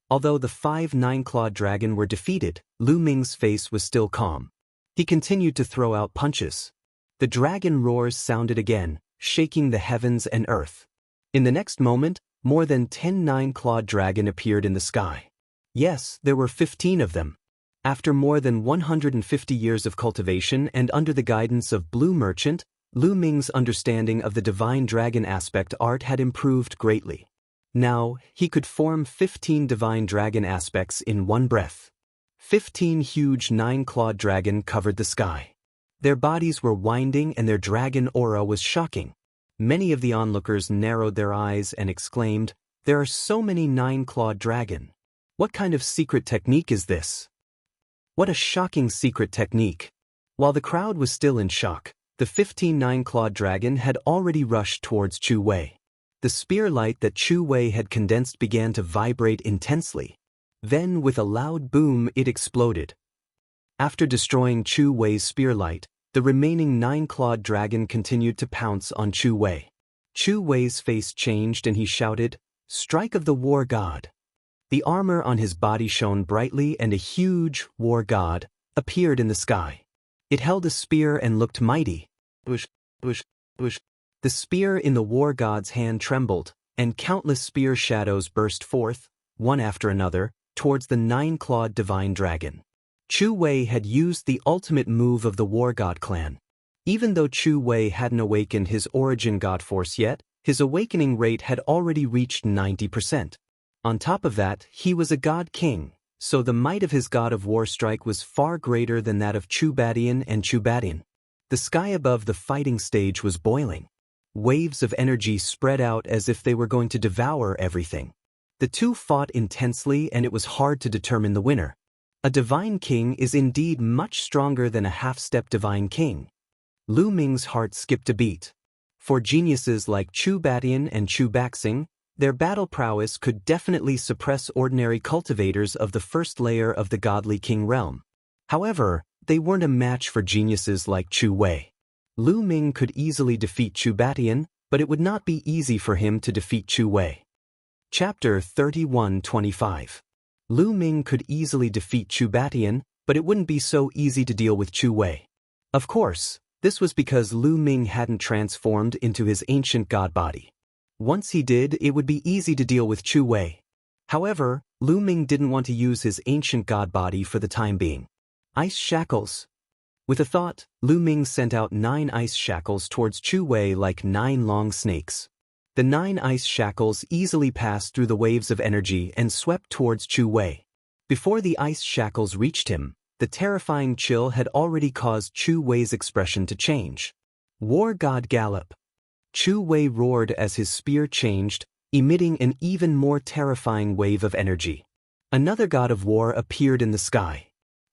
Although the 5 9-clawed dragon were defeated, Lu Ming's face was still calm. He continued to throw out punches. The dragon roars sounded again, shaking the heavens and earth. In the next moment, more than 10 9-clawed dragon appeared in the sky. Yes, there were 15 of them. After more than 150 years of cultivation and under the guidance of Blue Merchant, Lu Ming's understanding of the divine dragon aspect art had improved greatly. Now, he could form 15 divine dragon aspects in one breath. 15 huge 9-clawed dragon covered the sky. Their bodies were winding and their dragon aura was shocking. Many of the onlookers narrowed their eyes and exclaimed, "There are so many 9-clawed dragon. What kind of secret technique is this? What a shocking secret technique." While the crowd was still in shock, the 15 9-clawed dragon had already rushed towards Chu Wei. The spear light that Chu Wei had condensed began to vibrate intensely. Then, with a loud boom, it exploded. After destroying Chu Wei's spear light, the remaining 9-clawed dragon continued to pounce on Chu Wei. Chu Wei's face changed and he shouted, "Strike of the war god." The armor on his body shone brightly and a huge war god appeared in the sky. It held a spear and looked mighty. Whoosh, whoosh, whoosh. The spear in the war god's hand trembled, and countless spear shadows burst forth, one after another, towards the 9-clawed divine dragon. Chu Wei had used the ultimate move of the war god clan. Even though Chu Wei hadn't awakened his origin god force yet, his awakening rate had already reached 90%. On top of that, he was a god king, so the might of his god of war strike was far greater than that of Chu Badian and Chu Badian. The sky above the fighting stage was boiling. Waves of energy spread out as if they were going to devour everything. The two fought intensely and it was hard to determine the winner. A divine king is indeed much stronger than a half-step divine king. Lu Ming's heart skipped a beat. For geniuses like Chu Badian and Chu Baxing, their battle prowess could definitely suppress ordinary cultivators of the first layer of the godly king realm. However, they weren't a match for geniuses like Chu Wei. Lu Ming could easily defeat Chu Badian, but it would not be easy for him to defeat Chu Wei. Chapter 31-25. Lu Ming could easily defeat Chu Badian, but it wouldn't be so easy to deal with Chu Wei. Of course, this was because Lu Ming hadn't transformed into his ancient god body. Once he did, it would be easy to deal with Chu Wei. However, Lu Ming didn't want to use his ancient god body for the time being. Ice shackles. With a thought, Lu Ming sent out 9 ice shackles towards Chu Wei like 9 long snakes. The 9 ice shackles easily passed through the waves of energy and swept towards Chu Wei. Before the ice shackles reached him, the terrifying chill had already caused Chu Wei's expression to change. War God Gallop. Chu Wei roared as his spear changed, emitting an even more terrifying wave of energy. Another god of war appeared in the sky.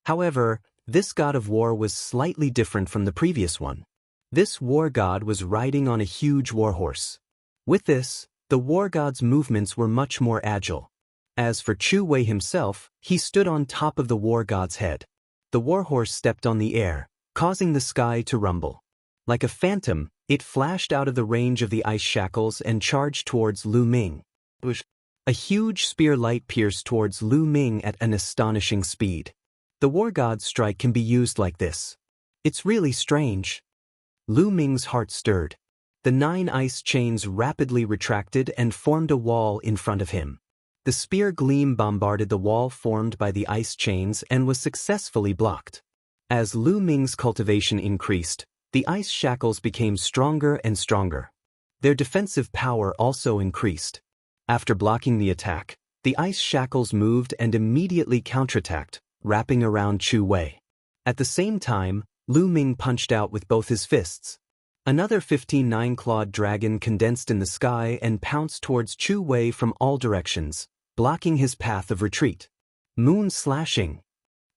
However, this god of war was slightly different from the previous one. This war god was riding on a huge warhorse. With this, the war god's movements were much more agile. As for Chu Wei himself, he stood on top of the war god's head. The warhorse stepped on the air, causing the sky to rumble. Like a phantom, it flashed out of the range of the ice shackles and charged towards Lu Ming. A huge spear light pierced towards Lu Ming at an astonishing speed. The war god's strike can be used like this. It's really strange. Lu Ming's heart stirred. The 9 ice chains rapidly retracted and formed a wall in front of him. The spear gleam bombarded the wall formed by the ice chains and was successfully blocked. As Lu Ming's cultivation increased, the ice shackles became stronger and stronger. Their defensive power also increased. After blocking the attack, the ice shackles moved and immediately counterattacked, wrapping around Chu Wei. At the same time, Lu Ming punched out with both his fists. Another 15 nine-clawed dragon condensed in the sky and pounced towards Chu Wei from all directions, blocking his path of retreat. Moon slashing.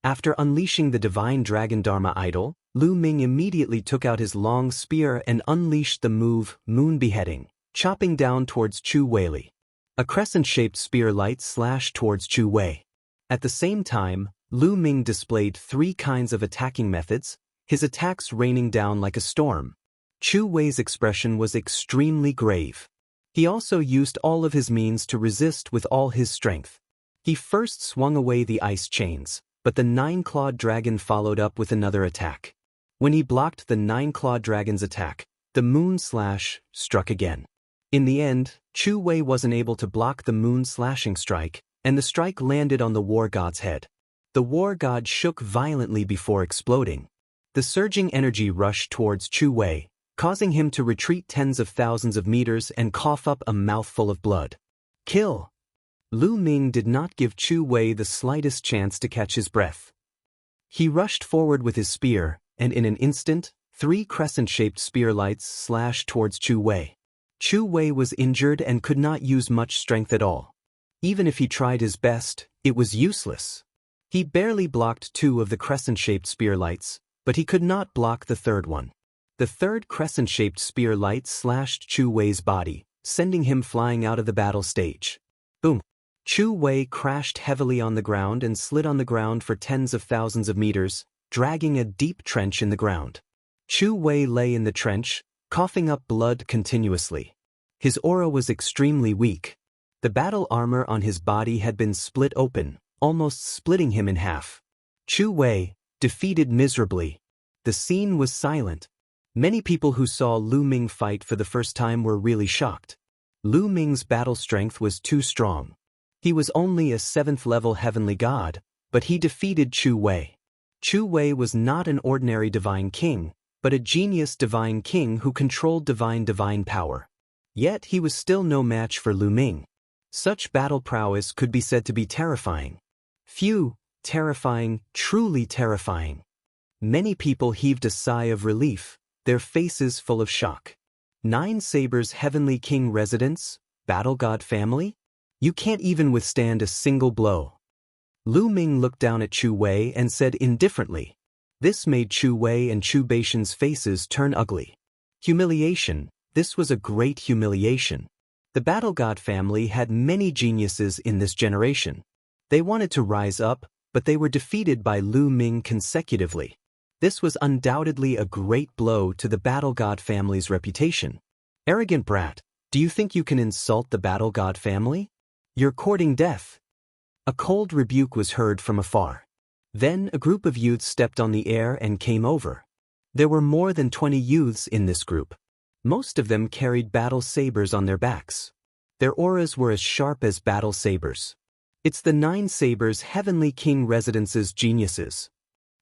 After unleashing the divine dragon Dharma idol, Lu Ming immediately took out his long spear and unleashed the move Moon Beheading, chopping down towards Chu Wei. A crescent-shaped spear light slashed towards Chu Wei. At the same time, Lu Ming displayed 3 kinds of attacking methods, his attacks raining down like a storm. Chu Wei's expression was extremely grave. He also used all of his means to resist with all his strength. He first swung away the ice chains, but the 9-clawed dragon followed up with another attack. When he blocked the 9-clawed dragon's attack, the moon slash struck again. In the end, Chu Wei wasn't able to block the moon slashing strike, and the strike landed on the war god's head. The war god shook violently before exploding. The surging energy rushed towards Chu Wei, causing him to retreat tens of thousands of meters and cough up a mouthful of blood. Kill! Lu Ming did not give Chu Wei the slightest chance to catch his breath. He rushed forward with his spear, and in an instant, 3 crescent-shaped spear lights slashed towards Chu Wei. Chu Wei was injured and could not use much strength at all. Even if he tried his best, it was useless. He barely blocked 2 of the crescent-shaped spear lights, but he could not block the third one. The third crescent-shaped spear light slashed Chu Wei's body, sending him flying out of the battle stage. Boom! Chu Wei crashed heavily on the ground and slid on the ground for tens of thousands of meters, dragging a deep trench in the ground. Chu Wei lay in the trench, coughing up blood continuously. His aura was extremely weak. The battle armor on his body had been split open, almost splitting him in half. Chu Wei, defeated miserably. The scene was silent. Many people who saw Lu Ming fight for the first time were really shocked. Lu Ming's battle strength was too strong. He was only a 7th-level heavenly god, but he defeated Chu Wei. Chu Wei was not an ordinary divine king, but a genius divine king who controlled divine power. Yet he was still no match for Lu Ming. Such battle prowess could be said to be terrifying. Phew, terrifying, truly terrifying. Many people heaved a sigh of relief, their faces full of shock. 9 Sabers Heavenly King residence, battle god family? You can't even withstand a single blow. Lu Ming looked down at Chu Wei and said indifferently. This made Chu Wei and Chu Baishan's faces turn ugly. Humiliation, this was a great humiliation. The battle god family had many geniuses in this generation. They wanted to rise up, but they were defeated by Lu Ming consecutively. This was undoubtedly a great blow to the battle god family's reputation. Arrogant brat, do you think you can insult the battle god family? You're courting death. A cold rebuke was heard from afar. Then a group of youths stepped on the air and came over. There were more than 20 youths in this group. Most of them carried battle sabers on their backs. Their auras were as sharp as battle sabers. It's the 9 Sabers Heavenly King Residence's geniuses.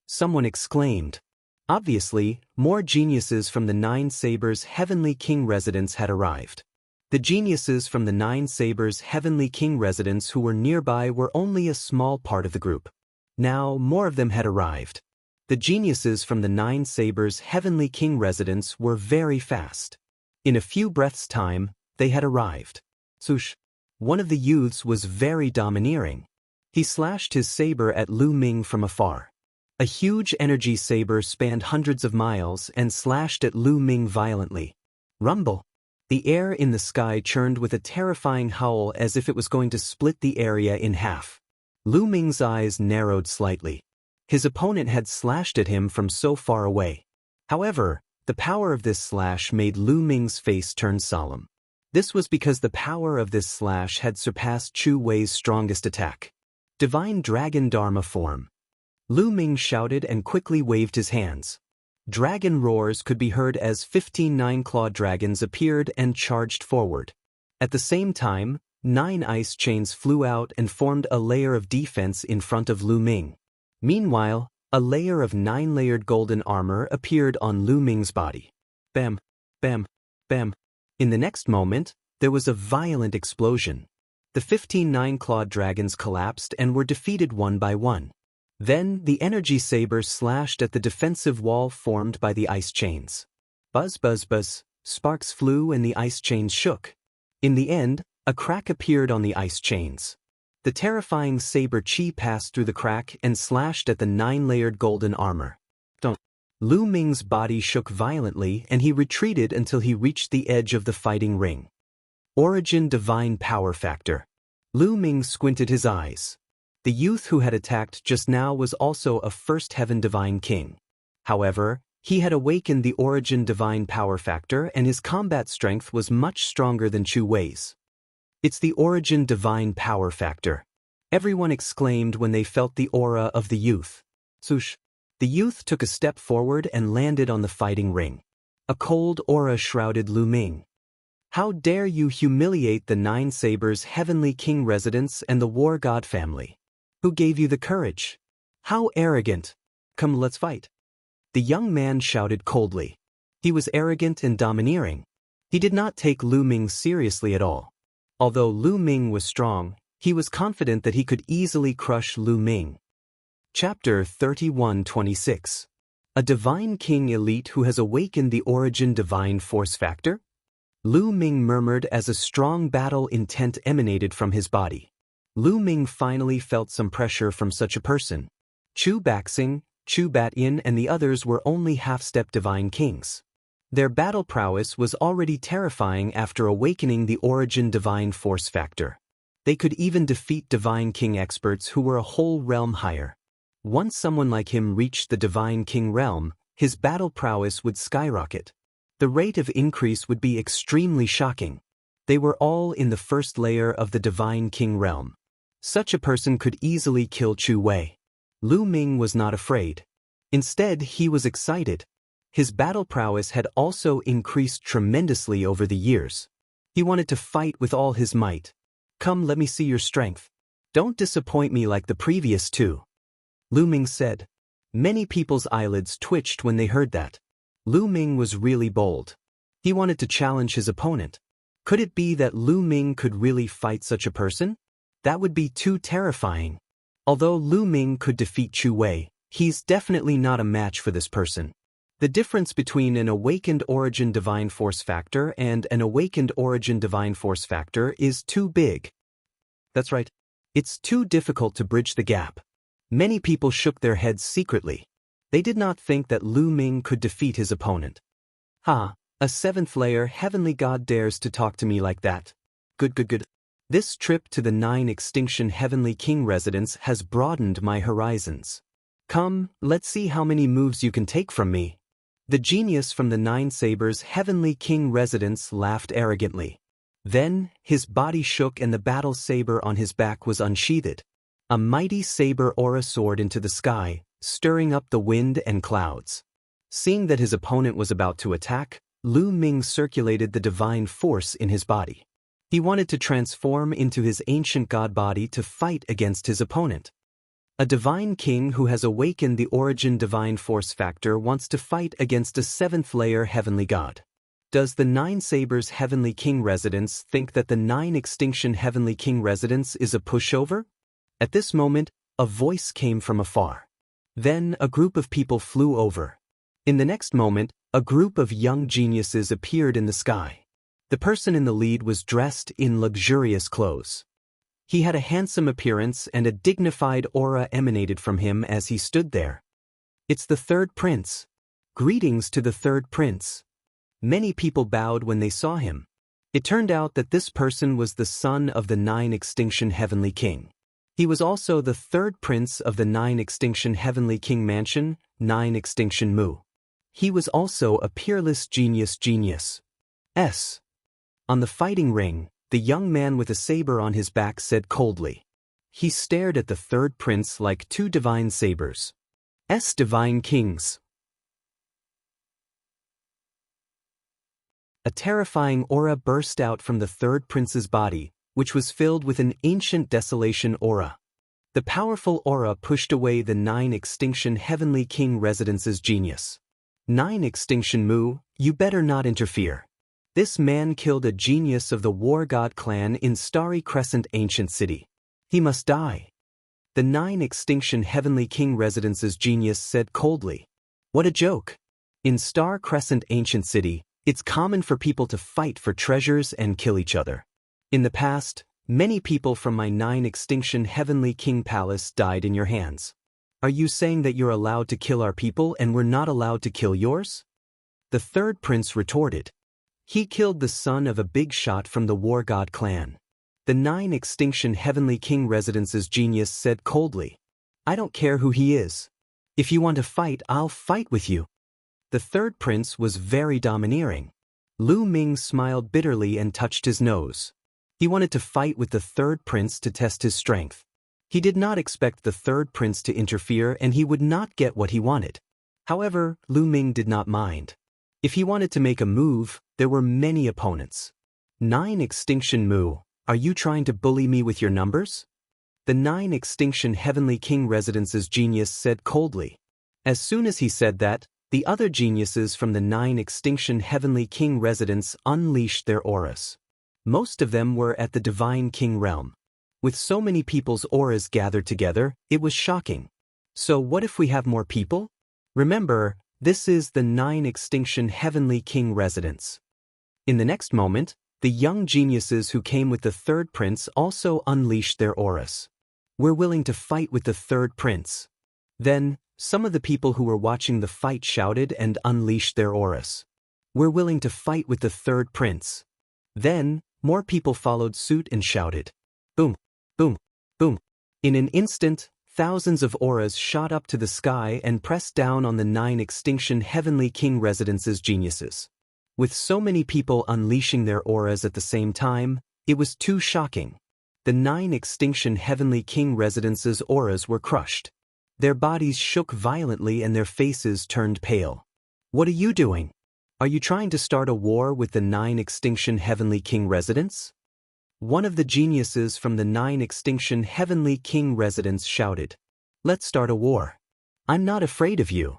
Someone exclaimed. Obviously, more geniuses from the Nine Sabers' Heavenly King residence had arrived. The geniuses from the Nine Sabers' Heavenly King residence who were nearby were only a small part of the group. Now, more of them had arrived. The geniuses from the Nine Sabers' Heavenly King residence were very fast. In a few breaths' time, they had arrived. Swoosh! One of the youths was very domineering. He slashed his saber at Lu Ming from afar. A huge energy saber spanned hundreds of miles and slashed at Lu Ming violently. Rumble! The air in the sky churned with a terrifying howl as if it was going to split the area in half. Lu Ming's eyes narrowed slightly. His opponent had slashed at him from so far away. However, the power of this slash made Lu Ming's face turn solemn. This was because the power of this slash had surpassed Chu Wei's strongest attack. Divine Dragon Dharma form. Lu Ming shouted and quickly waved his hands. Dragon roars could be heard as 15 nine-clawed dragons appeared and charged forward. At the same time, 9 ice chains flew out and formed a layer of defense in front of Lu Ming. Meanwhile, a layer of 9-layered golden armor appeared on Lu Ming's body. Bam! Bam! Bam! In the next moment, there was a violent explosion. The 15 nine-clawed dragons collapsed and were defeated one by one. Then, the energy saber slashed at the defensive wall formed by the ice chains. Buzz buzz buzz, sparks flew and the ice chains shook. In the end, a crack appeared on the ice chains. The terrifying saber chi passed through the crack and slashed at the 9-layered golden armor. Lu Ming's body shook violently and he retreated until he reached the edge of the fighting ring. Origin Divine Power Factor. Lu Ming squinted his eyes. The youth who had attacked just now was also a First Heaven Divine King. However, he had awakened the Origin Divine Power Factor and his combat strength was much stronger than Chu Wei's. It's the Origin Divine Power Factor. Everyone exclaimed when they felt the aura of the youth. Swoosh! The youth took a step forward and landed on the fighting ring. A cold aura shrouded Lu Ming. How dare you humiliate the Nine Sabers' Heavenly King residence and the War God family? Who gave you the courage? How arrogant! Come, let's fight. The young man shouted coldly. He was arrogant and domineering. He did not take Lu Ming seriously at all. Although Lu Ming was strong, he was confident that he could easily crush Lu Ming. Chapter 31-26. A Divine King Elite who has awakened the Origin Divine Force Factor? Lu Ming murmured as a strong battle intent emanated from his body. Lu Ming finally felt some pressure from such a person. Chu Baxing, Chu Bat-yin and the others were only half-step Divine Kings. Their battle prowess was already terrifying after awakening the Origin Divine Force Factor. They could even defeat Divine King experts who were a whole realm higher. Once someone like him reached the Divine King realm, his battle prowess would skyrocket. The rate of increase would be extremely shocking. They were all in the first layer of the Divine King realm. Such a person could easily kill Chu Wei. Lu Ming was not afraid. Instead, he was excited. His battle prowess had also increased tremendously over the years. He wanted to fight with all his might. Come, let me see your strength. Don't disappoint me like the previous two. Lu Ming said. Many people's eyelids twitched when they heard that. Lu Ming was really bold. He wanted to challenge his opponent. Could it be that Lu Ming could really fight such a person? That would be too terrifying. Although Lu Ming could defeat Chu Wei, he's definitely not a match for this person. The difference between an awakened Origin Divine Force Factor and an awakened Origin Divine Force Factor is too big. That's right. It's too difficult to bridge the gap. Many people shook their heads secretly. They did not think that Lu Ming could defeat his opponent. A 7th-layer heavenly god dares to talk to me like that. Good. This trip to the 9 Extinction Heavenly King residence has broadened my horizons. Come, let's see how many moves you can take from me. The genius from the 9 Sabers' Heavenly King residence laughed arrogantly. Then, his body shook and the battle saber on his back was unsheathed. A mighty saber aura soared into the sky, stirring up the wind and clouds. Seeing that his opponent was about to attack, Lu Ming circulated the divine force in his body. He wanted to transform into his ancient god body to fight against his opponent. A divine king who has awakened the origin divine force factor wants to fight against a 7th-layer heavenly god. Does the 9 Sabers Heavenly King residence think that the 9 Extinction Heavenly King residence is a pushover? At this moment, a voice came from afar. Then a group of people flew over. In the next moment, a group of young geniuses appeared in the sky. The person in the lead was dressed in luxurious clothes. He had a handsome appearance and a dignified aura emanated from him as he stood there. It's the 3rd prince. Greetings to the 3rd prince. Many people bowed when they saw him. It turned out that this person was the son of the 9 Extinction Heavenly King. He was also the 3rd prince of the 9 Extinction Heavenly King Mansion, 9 Extinction Mu. He was also a peerless genius. On the fighting ring, the young man with a saber on his back said coldly. He stared at the 3rd prince like 2 divine sabers. Divine kings. A terrifying aura burst out from the 3rd prince's body, which was filled with an ancient desolation aura. The powerful aura pushed away the 9 Extinction Heavenly King residence's genius. 9 Extinction Mu, you better not interfere. This man killed a genius of the War God clan in Starry Crescent Ancient City. He must die. The 9 Extinction Heavenly King residence's genius said coldly. What a joke. In Star Crescent Ancient City, it's common for people to fight for treasures and kill each other. In the past, many people from my 9 Extinction Heavenly King Palace died in your hands. Are you saying that you're allowed to kill our people and we're not allowed to kill yours? The 3rd prince retorted. He killed the son of a big shot from the War God clan. The 9 Extinction Heavenly King residence's genius said coldly. I don't care who he is. If you want to fight, I'll fight with you. The 3rd prince was very domineering. Lu Ming smiled bitterly and touched his nose. He wanted to fight with the 3rd prince to test his strength. He did not expect the 3rd prince to interfere and he would not get what he wanted. However, Lu Ming did not mind. If he wanted to make a move, there were many opponents. 9 Extinction Mu, are you trying to bully me with your numbers? The 9 Extinction Heavenly King residence's genius said coldly. As soon as he said that, the other geniuses from the 9 Extinction Heavenly King residence unleashed their auras. Most of them were at the Divine King realm. With so many people's auras gathered together, it was shocking. So what if we have more people? Remember, this is the 9 Extinction Heavenly King residence. In the next moment, the young geniuses who came with the 3rd prince also unleashed their auras. We're willing to fight with the 3rd prince. Then, some of the people who were watching the fight shouted and unleashed their auras. We're willing to fight with the 3rd prince. Then, more people followed suit and shouted. Boom, boom, boom. In an instant, thousands of auras shot up to the sky and pressed down on the 9 Extinction Heavenly King residence's geniuses. With so many people unleashing their auras at the same time, it was too shocking. The 9 Extinction Heavenly King residence's auras were crushed. Their bodies shook violently and their faces turned pale. What are you doing? Are you trying to start a war with the 9 Extinction Heavenly King residence? One of the geniuses from the 9 Extinction Heavenly King residence shouted. Let's start a war. I'm not afraid of you.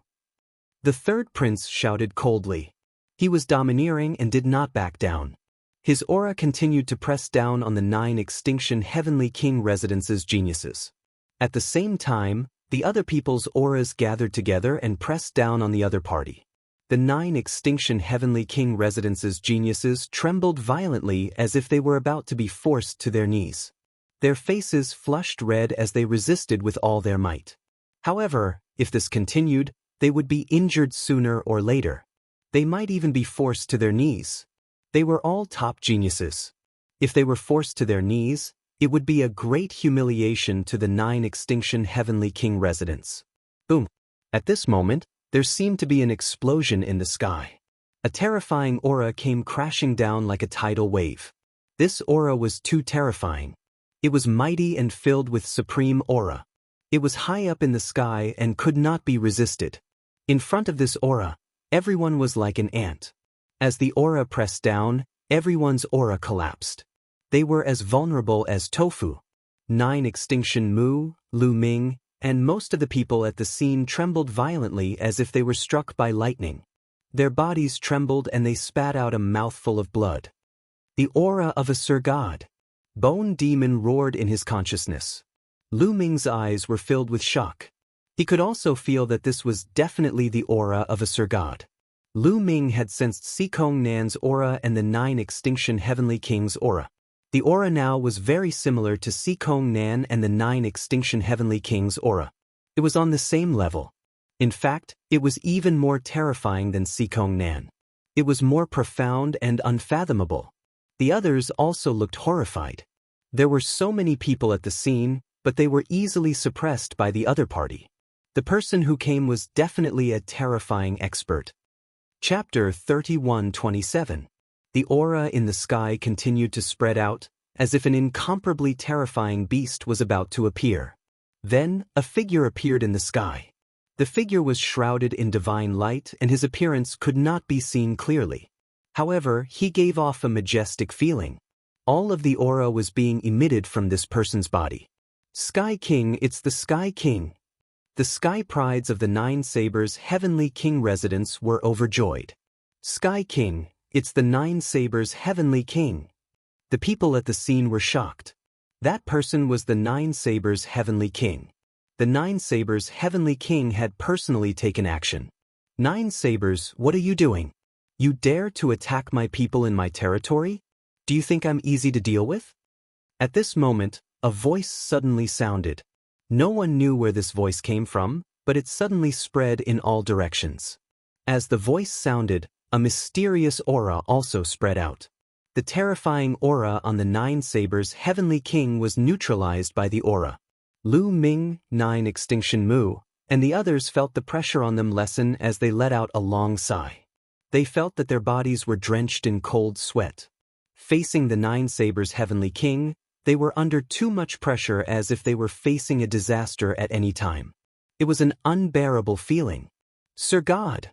The 3rd prince shouted coldly. He was domineering and did not back down. His aura continued to press down on the 9 Extinction Heavenly King residence's geniuses. At the same time, the other people's auras gathered together and pressed down on the other party. The 9 Extinction Heavenly King residence's geniuses trembled violently as if they were about to be forced to their knees. Their faces flushed red as they resisted with all their might. However, if this continued, they would be injured sooner or later. They might even be forced to their knees. They were all top geniuses. If they were forced to their knees, it would be a great humiliation to the 9 Extinction Heavenly King residence. Boom. At this moment, there seemed to be an explosion in the sky. A terrifying aura came crashing down like a tidal wave. This aura was too terrifying. It was mighty and filled with supreme aura. It was high up in the sky and could not be resisted. In front of this aura, everyone was like an ant. As the aura pressed down, everyone's aura collapsed. They were as vulnerable as tofu. 9 Extinction Mu, Lu Ming, and most of the people at the scene trembled violently as if they were struck by lightning. Their bodies trembled and they spat out a mouthful of blood. The aura of a Sir God. Bone Demon roared in his consciousness. Lu Ming's eyes were filled with shock. He could also feel that this was definitely the aura of a Sir God. Lu Ming had sensed Sikong Nan's aura and the 9 Extinction Heavenly King's aura. The aura now was very similar to Sikong Nan and the 9 Extinction Heavenly King's aura. It was on the same level. In fact, it was even more terrifying than Sikong Nan. It was more profound and unfathomable. The others also looked horrified. There were so many people at the scene, but they were easily suppressed by the other party. The person who came was definitely a terrifying expert. Chapter 31:27. The aura in the sky continued to spread out, as if an incomparably terrifying beast was about to appear. Then, a figure appeared in the sky. The figure was shrouded in divine light and his appearance could not be seen clearly. However, he gave off a majestic feeling. All of the aura was being emitted from this person's body. Sky King, it's the Sky King. The Sky Prides of the 9 Sabers' Heavenly King residents were overjoyed. Sky King, it's the 9 Sabers' Heavenly King. The people at the scene were shocked. That person was the 9 Sabers' Heavenly King. The 9 Sabers' Heavenly King had personally taken action. 9 Sabers, what are you doing? You dare to attack my people in my territory? Do you think I'm easy to deal with? At this moment, a voice suddenly sounded. No one knew where this voice came from, but it suddenly spread in all directions. As the voice sounded, a mysterious aura also spread out. The terrifying aura on the 9 Sabers' Heavenly King was neutralized by the aura. Lu Ming, 9 Extinction Mu, and the others felt the pressure on them lessen as they let out a long sigh. They felt that their bodies were drenched in cold sweat. Facing the 9 Sabers' Heavenly King, they were under too much pressure as if they were facing a disaster at any time. It was an unbearable feeling. Sir God!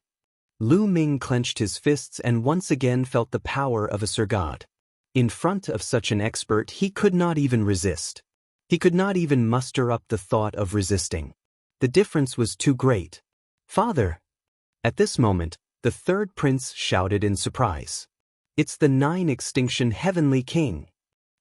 Lu Ming clenched his fists and once again felt the power of a Sir God. In front of such an expert, he could not even resist. He could not even muster up the thought of resisting. The difference was too great. Father! At this moment, the 3rd prince shouted in surprise. It's the 9 Extinction Heavenly King.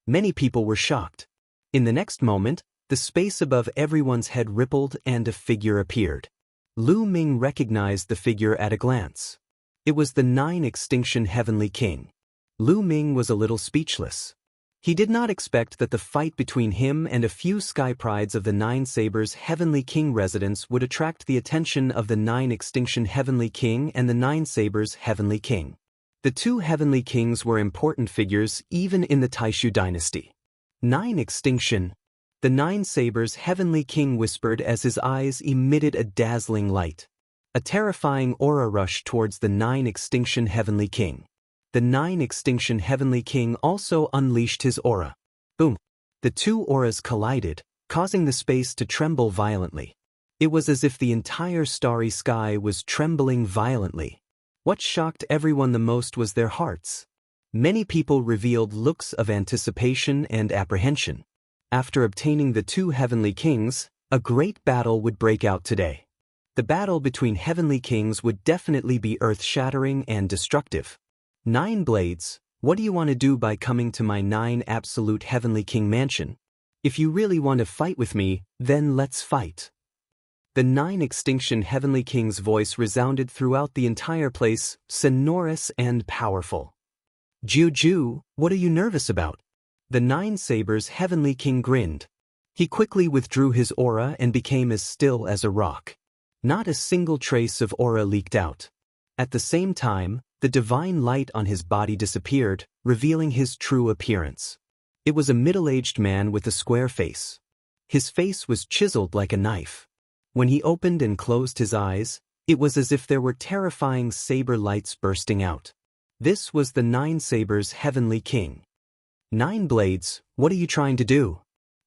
Many people were shocked. In the next moment, the space above everyone's head rippled and a figure appeared. Lu Ming recognized the figure at a glance. It was the 9 Extinction Heavenly King. Lu Ming was a little speechless. He did not expect that the fight between him and a few Sky Prides of the 9 Sabers' Heavenly King residents would attract the attention of the 9 Extinction Heavenly King and the 9 Sabers' Heavenly King. The 2 Heavenly Kings were important figures even in the Taishu dynasty. 9 Extinction. The 9 Sabers' Heavenly King whispered as his eyes emitted a dazzling light. A terrifying aura rushed towards the 9 Extinction Heavenly King. The 9 Extinction Heavenly King also unleashed his aura. Boom! The 2 auras collided, causing the space to tremble violently. It was as if the entire starry sky was trembling violently. What shocked everyone the most was their hearts. Many people revealed looks of anticipation and apprehension. After obtaining the 2 Heavenly Kings, a great battle would break out today. The battle between Heavenly Kings would definitely be earth-shattering and destructive. 9 Blades, what do you want to do by coming to my 9 Absolute Heavenly King mansion? If you really want to fight with me, then let's fight. The 9 Extinction Heavenly King's voice resounded throughout the entire place, sonorous and powerful. Juju, what are you nervous about? The 9 Sabers' Heavenly King grinned. He quickly withdrew his aura and became as still as a rock. Not a single trace of aura leaked out. At the same time, the divine light on his body disappeared, revealing his true appearance. It was a middle-aged man with a square face. His face was chiseled like a knife. When he opened and closed his eyes, it was as if there were terrifying saber lights bursting out. This was the 9 Sabers' Heavenly King. 9 Blades, what are you trying to do?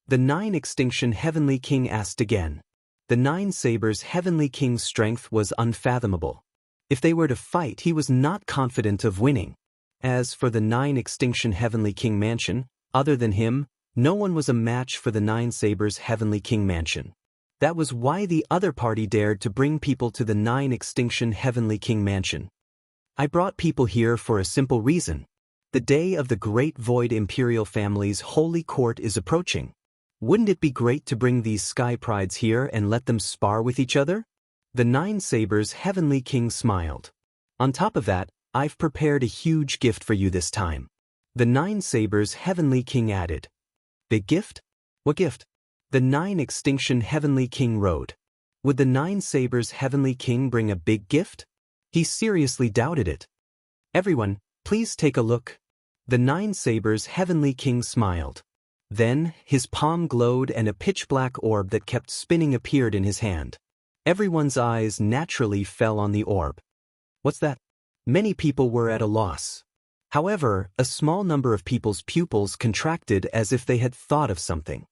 The 9 Extinction Heavenly King asked again. The 9 Sabers' Heavenly King's strength was unfathomable. If they were to fight, he was not confident of winning. As for the 9 Extinction Heavenly King mansion, other than him, no one was a match for the 9 Sabers' Heavenly King mansion. That was why the other party dared to bring people to the 9-extinction Heavenly King mansion. I brought people here for a simple reason. The day of the Great Void Imperial family's holy court is approaching. Wouldn't it be great to bring these sky prides here and let them spar with each other? The 9 Sabers Heavenly King smiled. On top of that, I've prepared a huge gift for you this time. The 9 Sabers Heavenly King added. Big gift? What gift? The 9-extinction Heavenly King rode. Would the 9 Sabers Heavenly King bring a big gift? He seriously doubted it. Everyone, please take a look. The 9 Sabers Heavenly King smiled. Then, his palm glowed and a pitch-black orb that kept spinning appeared in his hand. Everyone's eyes naturally fell on the orb. What's that? Many people were at a loss. However, a small number of people's pupils contracted as if they had thought of something.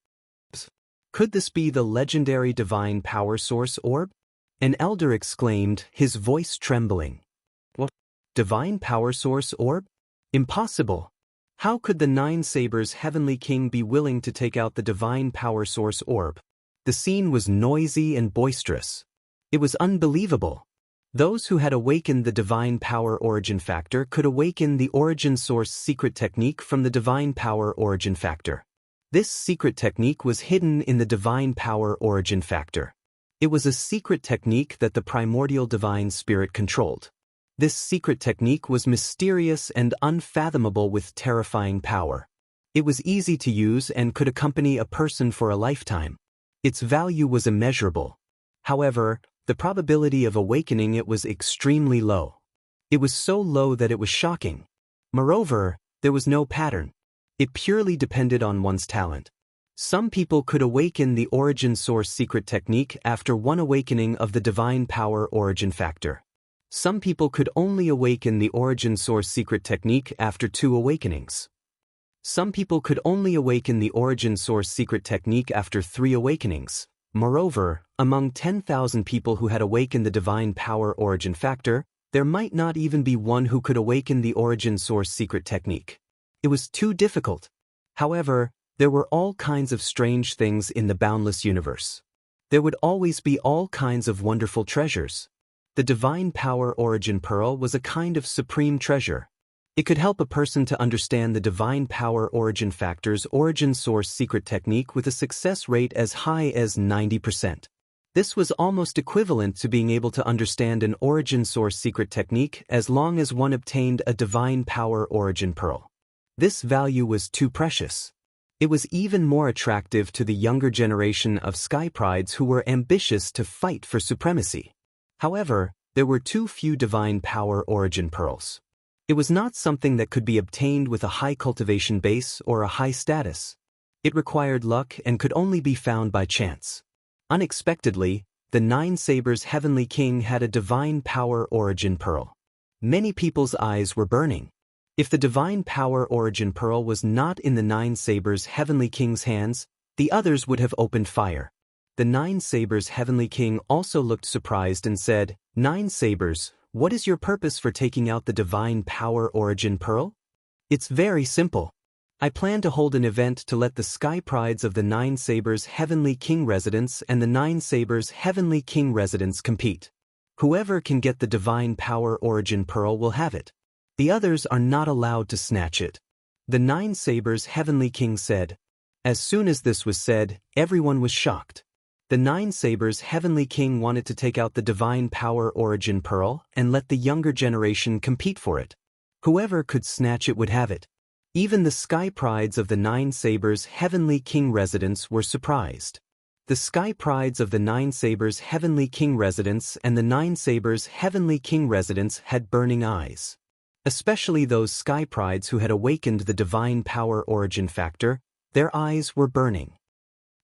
Could this be the legendary divine power source orb? An elder exclaimed, his voice trembling. What? Divine power source orb? Impossible. How could the 9 Sabers Heavenly King be willing to take out the divine power source orb? The scene was noisy and boisterous. It was unbelievable. Those who had awakened the divine power origin factor could awaken the origin source secret technique from the divine power origin factor. This secret technique was hidden in the divine power origin factor. It was a secret technique that the primordial divine spirit controlled. This secret technique was mysterious and unfathomable with terrifying power. It was easy to use and could accompany a person for a lifetime. Its value was immeasurable. However, the probability of awakening it was extremely low. It was so low that it was shocking. Moreover, there was no pattern. It purely depended on one's talent. Some people could awaken the origin source secret technique after one awakening of the divine power origin factor. Some people could only awaken the origin source secret technique after 2 awakenings. Some people could only awaken the origin source secret technique after 3 awakenings. Moreover, among 10,000 people who had awakened the divine power origin factor, there might not even be one who could awaken the origin source secret technique. It was too difficult. However, there were all kinds of strange things in the boundless universe. There would always be all kinds of wonderful treasures. The divine power origin pearl was a kind of supreme treasure. It could help a person to understand the divine power origin factor's origin source secret technique with a success rate as high as 90%. This was almost equivalent to being able to understand an origin source secret technique as long as one obtained a divine power origin pearl. This value was too precious. It was even more attractive to the younger generation of sky prides who were ambitious to fight for supremacy. However, there were too few divine power origin pearls. It was not something that could be obtained with a high cultivation base or a high status. It required luck and could only be found by chance. Unexpectedly, the 9 Sabers Heavenly King had a divine power origin pearl. Many people's eyes were burning. If the divine power origin pearl was not in the 9 Sabers Heavenly King's hands, the others would have opened fire. The 9 Sabers Heavenly King also looked surprised and said, 9 Sabers, what is your purpose for taking out the divine power origin pearl? It's very simple. I plan to hold an event to let the sky prides of the 9 Sabers Heavenly King residents and the 9 Sabers Heavenly King residents compete. Whoever can get the divine power origin pearl will have it. The others are not allowed to snatch it. The 9 Sabers Heavenly King said. As soon as this was said, everyone was shocked. The 9 Sabers Heavenly King wanted to take out the divine power origin pearl and let the younger generation compete for it. Whoever could snatch it would have it. Even the sky prides of the 9 Sabers Heavenly King residents were surprised. The sky prides of the 9 Sabers Heavenly King residents and the 9 Sabers Heavenly King residents had burning eyes. Especially those sky prides who had awakened the divine power origin factor, their eyes were burning.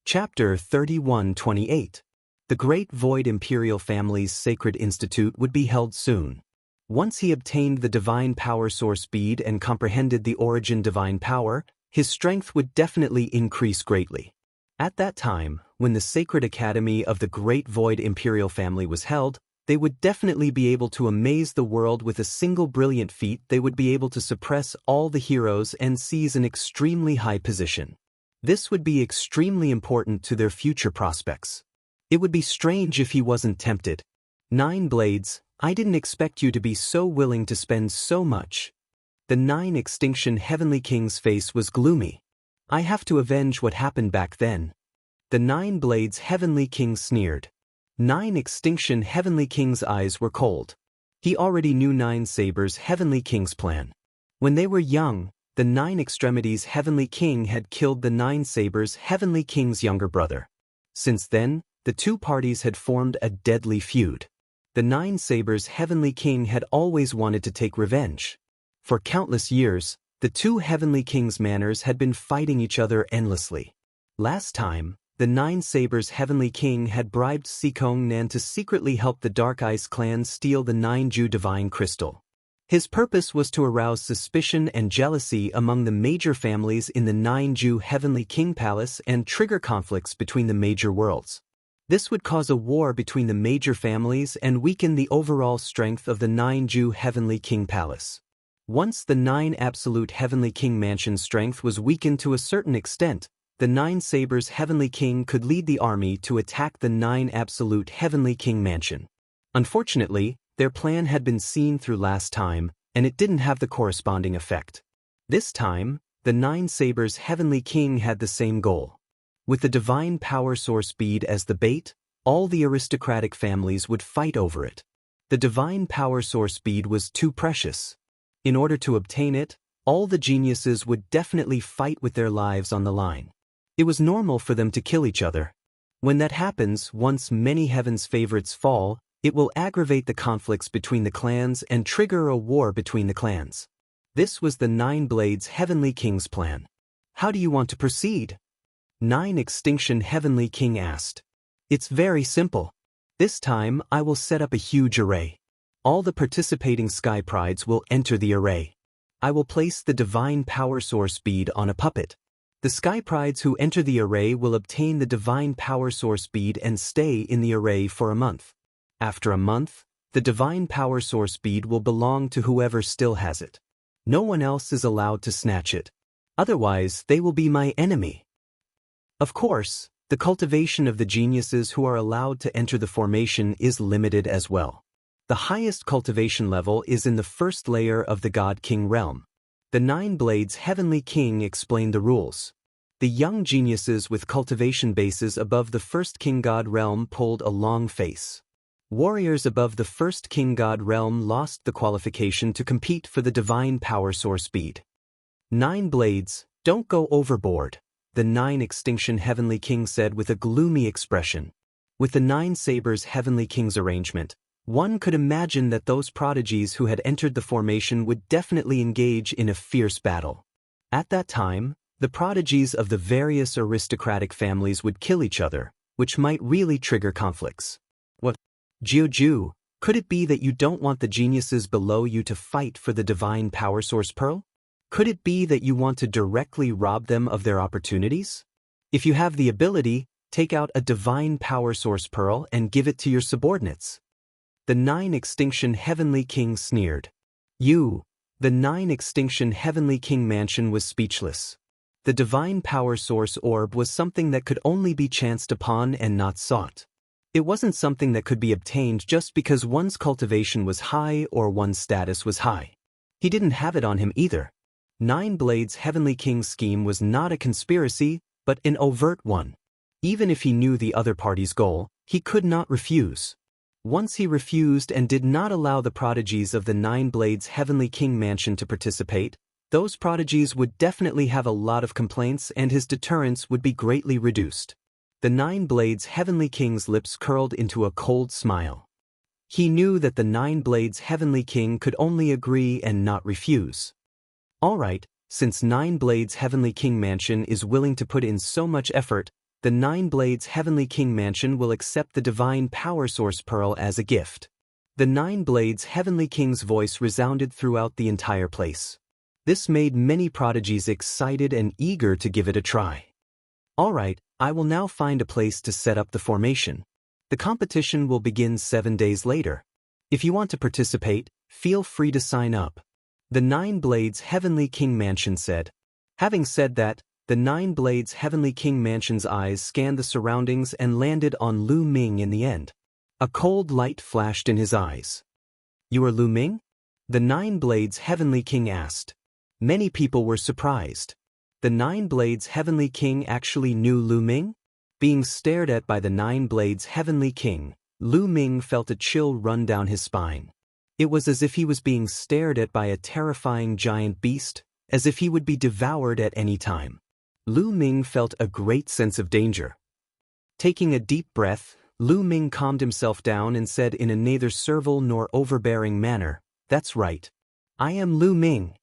Chapter 31-28. The Great Void Imperial Family's Sacred Institute would be held soon. Once he obtained the divine power source bead and comprehended the origin divine power, his strength would definitely increase greatly. At that time, when the Sacred Academy of the Great Void Imperial Family was held, they would definitely be able to amaze the world with a single brilliant feat. They would be able to suppress all the heroes and seize an extremely high position. This would be extremely important to their future prospects. It would be strange if he wasn't tempted. 9 blades, I didn't expect you to be so willing to spend so much. The 9 Extinction Heavenly King's face was gloomy. I have to avenge what happened back then. The 9 Blades Heavenly King sneered. 9 Extinction Heavenly King's eyes were cold. He already knew 9 Sabers Heavenly King's plan. When they were young, the 9 Extremities Heavenly King had killed the 9 Sabers Heavenly King's younger brother. Since then, the two parties had formed a deadly feud. The 9 Sabers Heavenly King had always wanted to take revenge. For countless years, the two Heavenly Kings' manners had been fighting each other endlessly. Last time, the 9 Sabers Heavenly King had bribed Sikong Nan to secretly help the Dark Ice clan steal the 9 Ju Divine Crystal. His purpose was to arouse suspicion and jealousy among the major families in the 9 Ju Heavenly King Palace and trigger conflicts between the major worlds. This would cause a war between the major families and weaken the overall strength of the 9 Ju Heavenly King Palace. Once the 9 Absolute Heavenly King Mansion's strength was weakened to a certain extent, the 9 Sabers Heavenly King could lead the army to attack the 9 Absolute Heavenly King Mansion. Unfortunately, their plan had been seen through last time, and it didn't have the corresponding effect. This time, the 9 Sabers Heavenly King had the same goal. With the Divine Power Source bead as the bait, all the aristocratic families would fight over it. The Divine Power Source bead was too precious. In order to obtain it, all the geniuses would definitely fight with their lives on the line. It was normal for them to kill each other. When that happens, once many Heaven's favorites fall, it will aggravate the conflicts between the clans and trigger a war between the clans. This was the 9 Blades Heavenly King's plan. How do you want to proceed? 9 Extinction Heavenly King asked. It's very simple. This time I will set up a huge array. All the participating Sky Prides will enter the array. I will place the Divine Power Source bead on a puppet. The Sky Prides who enter the array will obtain the Divine Power Source bead and stay in the array for a month. After a month, the Divine Power Source bead will belong to whoever still has it. No one else is allowed to snatch it. Otherwise, they will be my enemy. Of course, the cultivation of the geniuses who are allowed to enter the formation is limited as well. The highest cultivation level is in the first layer of the God King realm. The 9 Blades Heavenly King explained the rules. The young geniuses with cultivation bases above the first King God realm pulled a long face. Warriors above the first King God realm lost the qualification to compete for the Divine Power Source bead. 9 Blades, don't go overboard, the 9 Extinction Heavenly King said with a gloomy expression. With the 9 Sabers Heavenly King's arrangement, one could imagine that those prodigies who had entered the formation would definitely engage in a fierce battle. At that time, the prodigies of the various aristocratic families would kill each other, which might really trigger conflicts. What? Jiuju, could it be that you don't want the geniuses below you to fight for the Divine Power Source Pearl? Could it be that you want to directly rob them of their opportunities? If you have the ability, take out a Divine Power Source Pearl and give it to your subordinates. The 9 Extinction Heavenly King sneered. The 9 Extinction Heavenly King Mansion was speechless. The Divine Power Source Orb was something that could only be chanced upon and not sought. It wasn't something that could be obtained just because one's cultivation was high or one's status was high. He didn't have it on him either. 9 Blades Heavenly King's scheme was not a conspiracy, but an overt one. Even if he knew the other party's goal, he could not refuse. Once he refused and did not allow the prodigies of the 9 Blades Heavenly King Mansion to participate, those prodigies would definitely have a lot of complaints and his deterrence would be greatly reduced. The 9 Blades Heavenly King's lips curled into a cold smile. He knew that the 9 Blades Heavenly King could only agree and not refuse. All right, since 9 Blades Heavenly King Mansion is willing to put in so much effort, the 9 Blades Heavenly King Mansion will accept the Divine Power Source Pearl as a gift. The 9 Blades Heavenly King's voice resounded throughout the entire place. This made many prodigies excited and eager to give it a try. All right, I will now find a place to set up the formation. The competition will begin 7 days later. If you want to participate, feel free to sign up. The 9 Blades Heavenly King Mansion said. Having said that, The Nine Blades Heavenly King Mansion's eyes scanned the surroundings and landed on Lu Ming in the end. A cold light flashed in his eyes. "You are Lu Ming?" The Nine Blades Heavenly King asked. Many people were surprised. The Nine Blades Heavenly King actually knew Lu Ming? Being stared at by the Nine Blades Heavenly King, Lu Ming felt a chill run down his spine. It was as if he was being stared at by a terrifying giant beast, as if he would be devoured at any time. Lu Ming felt a great sense of danger. Taking a deep breath, Lu Ming calmed himself down and said in a neither servile nor overbearing manner, "That's right. I am Lu Ming."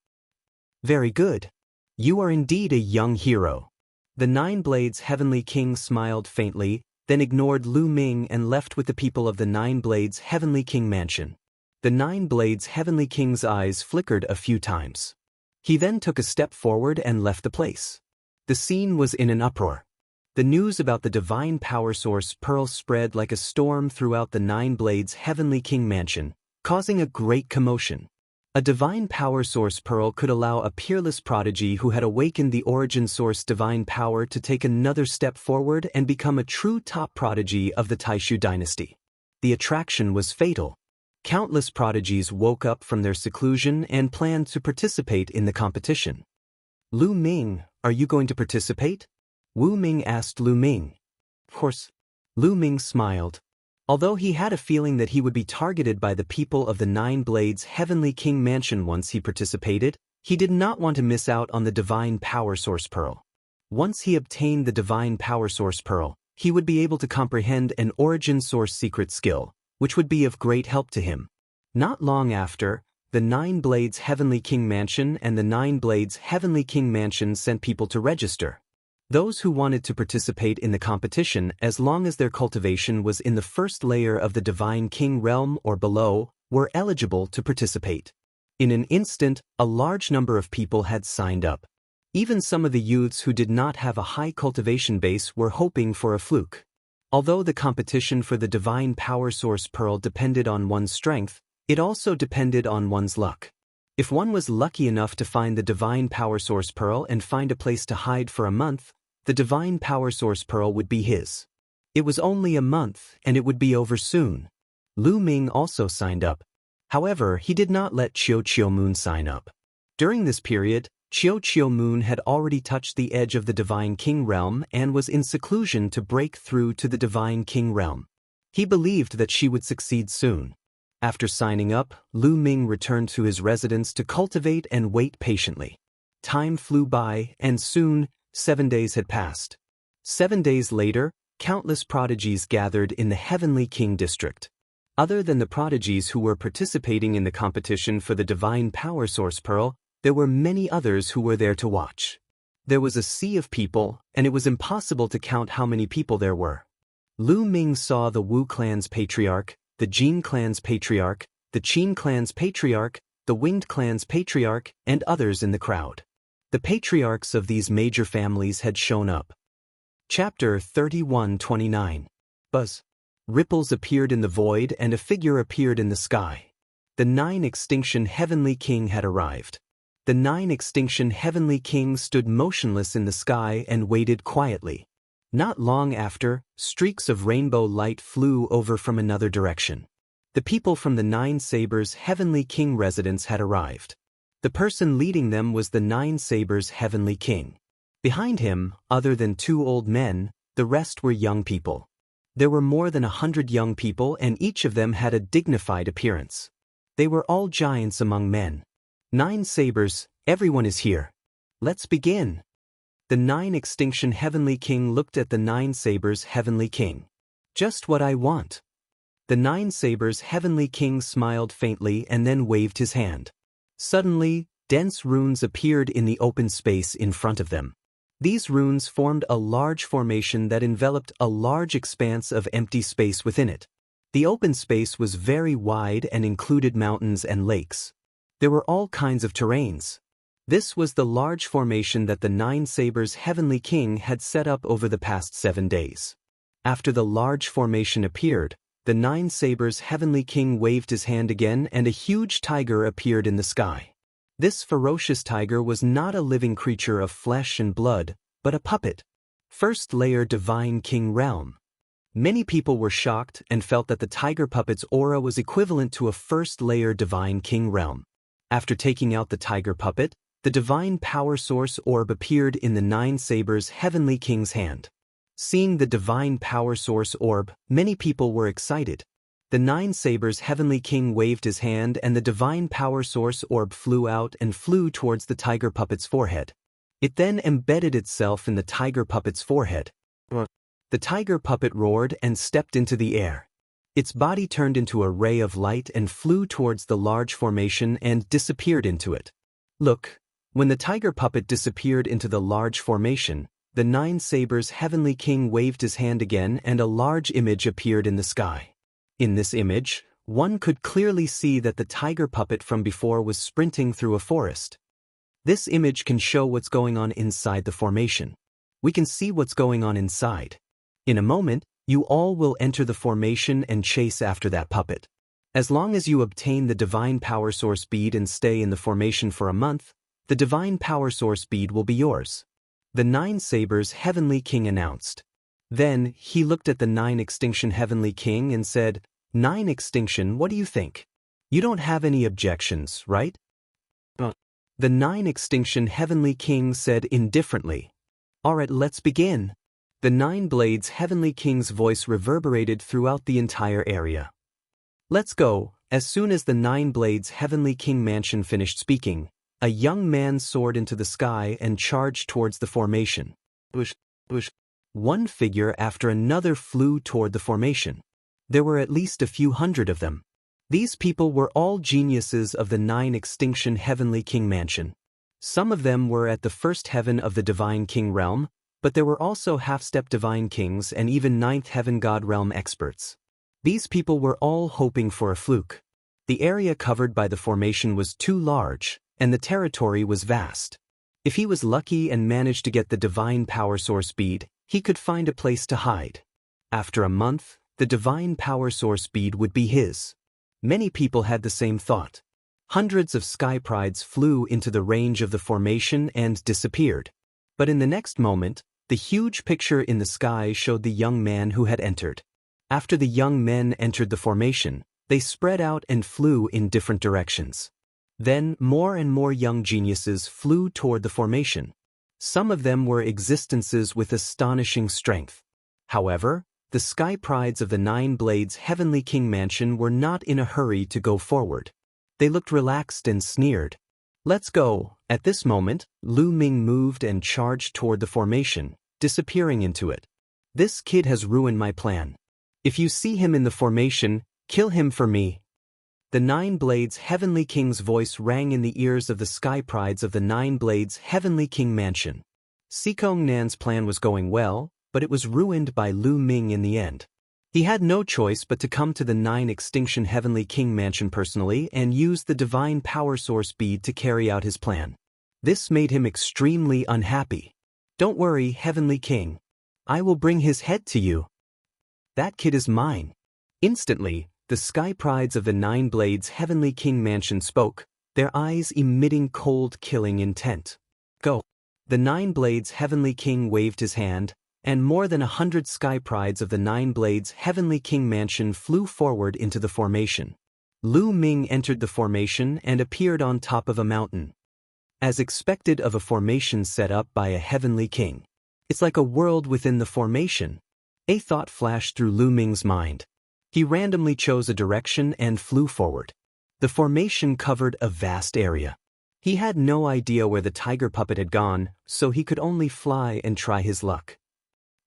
"Very good. You are indeed a young hero." The Nine Blades Heavenly King smiled faintly, then ignored Lu Ming and left with the people of the Nine Blades Heavenly King Mansion. The Nine Blades Heavenly King's eyes flickered a few times. He then took a step forward and left the place. The scene was in an uproar. The news about the divine power source Pearl spread like a storm throughout the Nine Blades Heavenly King Mansion, causing a great commotion. A divine power source Pearl could allow a peerless prodigy who had awakened the origin source divine power to take another step forward and become a true top prodigy of the Taishu dynasty. The attraction was fatal. Countless prodigies woke up from their seclusion and planned to participate in the competition. "Lu Ming, are you going to participate?" Wu Ming asked Lu Ming. "Of course." Lu Ming smiled. Although he had a feeling that he would be targeted by the people of the Nine Blades Heavenly King Mansion once he participated, he did not want to miss out on the Divine Power Source Pearl. Once he obtained the Divine Power Source Pearl, he would be able to comprehend an origin source secret skill, which would be of great help to him. Not long after, the Nine Blades Heavenly King Mansion and the Nine Blades Heavenly King Mansion sent people to register. Those who wanted to participate in the competition, as long as their cultivation was in the first layer of the Divine King realm or below, were eligible to participate. In an instant, a large number of people had signed up. Even some of the youths who did not have a high cultivation base were hoping for a fluke. Although the competition for the Divine Power Source Pearl depended on one's strength, it also depended on one's luck. If one was lucky enough to find the Divine Power Source Pearl and find a place to hide for a month, the Divine Power Source Pearl would be his. It was only a month, and it would be over soon. Lu Ming also signed up. However, he did not let Qiu Moon sign up. During this period, Qiu Moon had already touched the edge of the Divine King realm and was in seclusion to break through to the Divine King realm. He believed that she would succeed soon. After signing up, Lu Ming returned to his residence to cultivate and wait patiently. Time flew by, and soon, 7 days had passed. 7 days later, countless prodigies gathered in the Heavenly King district. Other than the prodigies who were participating in the competition for the Divine Power Source Pearl, there were many others who were there to watch. There was a sea of people, and it was impossible to count how many people there were. Lu Ming saw the Wu clan's patriarch, the Jin clan's patriarch, the Qin clan's patriarch, the Winged clan's patriarch, and others in the crowd. The patriarchs of these major families had shown up. Chapter 31-29. Buzz. Ripples appeared in the void and a figure appeared in the sky. The Nine Extinction Heavenly King had arrived. The Nine Extinction Heavenly King stood motionless in the sky and waited quietly. Not long after, streaks of rainbow light flew over from another direction. The people from the Nine Sabers Heavenly King residence had arrived. The person leading them was the Nine Sabers Heavenly King. Behind him, other than 2 old men, the rest were young people. There were more than 100 young people and each of them had a dignified appearance. They were all giants among men. Nine Sabers, everyone is here. Let's begin. The Nine Extinction Heavenly King looked at the Nine Sabers Heavenly King. Just what I want. The Nine Sabers Heavenly King smiled faintly and then waved his hand. Suddenly, dense runes appeared in the open space in front of them. These runes formed a large formation that enveloped a large expanse of empty space within it. The open space was very wide and included mountains and lakes. There were all kinds of terrains. This was the large formation that the Nine Sabers Heavenly King had set up over the past 7 days. After the large formation appeared, the Nine Sabers Heavenly King waved his hand again and a huge tiger appeared in the sky. This ferocious tiger was not a living creature of flesh and blood, but a puppet. First layer Divine King Realm. Many people were shocked and felt that the tiger puppet's aura was equivalent to a first-layer Divine King Realm. After taking out the tiger puppet, the Divine Power Source orb appeared in the Nine Sabers' Heavenly King's hand. Seeing the Divine Power Source orb, many people were excited. The Nine Sabers' Heavenly King waved his hand and the Divine Power Source orb flew out and flew towards the tiger puppet's forehead. It then embedded itself in the tiger puppet's forehead. The tiger puppet roared and stepped into the air. Its body turned into a ray of light and flew towards the large formation and disappeared into it. Look, when the tiger puppet disappeared into the large formation, the Nine Sabers' Heavenly King waved his hand again and a large image appeared in the sky. In this image, one could clearly see that the tiger puppet from before was sprinting through a forest. This image can show what's going on inside the formation. We can see what's going on inside. In a moment, you all will enter the formation and chase after that puppet. As long as you obtain the Divine Power Source bead and stay in the formation for a month, the Divine Power Source bead will be yours. The Nine Sabers' Heavenly King announced. Then, he looked at the Nine Extinction Heavenly King and said, "Nine Extinction, what do you think? You don't have any objections, right?" The Nine Extinction Heavenly King said indifferently, "Alright, let's begin." The Nine Blades Heavenly King's voice reverberated throughout the entire area. "Let's go." As soon as the Nine Blades Heavenly King mansion finished speaking, a young man soared into the sky and charged towards the formation. One figure after another flew toward the formation. There were at least a few hundred of them. These people were all geniuses of the Nine Extinction Heavenly King mansion. Some of them were at the first heaven of the Divine King realm, but there were also half-step Divine Kings and even Ninth Heaven God realm experts. These people were all hoping for a fluke. The area covered by the formation was too large, and the territory was vast. If he was lucky and managed to get the Divine Power Source bead, he could find a place to hide. After a month, the Divine Power Source bead would be his. Many people had the same thought. Hundreds of sky prides flew into the range of the formation and disappeared. But in the next moment, the huge picture in the sky showed the young man who had entered. After the young men entered the formation, they spread out and flew in different directions. Then more and more young geniuses flew toward the formation. Some of them were existences with astonishing strength. However, the sky prides of the Nine Blades Heavenly King mansion were not in a hurry to go forward. They looked relaxed and sneered. "Let's go." At this moment, Lu Ming moved and charged toward the formation, disappearing into it. "This kid has ruined my plan. If you see him in the formation, kill him for me." The Nine Blades Heavenly King's voice rang in the ears of the sky prides of the Nine Blades Heavenly King mansion. Sikong Nan's plan was going well, but it was ruined by Lu Ming in the end. He had no choice but to come to the Nine Extinction Heavenly King mansion personally and use the Divine Power Source bead to carry out his plan. This made him extremely unhappy. "Don't worry, Heavenly King. I will bring his head to you. That kid is mine." Instantly, the sky prides of the Nine Blades Heavenly King mansion spoke, their eyes emitting cold killing intent. "Go." The Nine Blades Heavenly King waved his hand, and more than 100 sky prides of the Nine Blades Heavenly King mansion flew forward into the formation. Lu Ming entered the formation and appeared on top of a mountain. As expected of a formation set up by a Heavenly King. It's like a world within the formation. A thought flashed through Lu Ming's mind. He randomly chose a direction and flew forward. The formation covered a vast area. He had no idea where the tiger puppet had gone, so he could only fly and try his luck.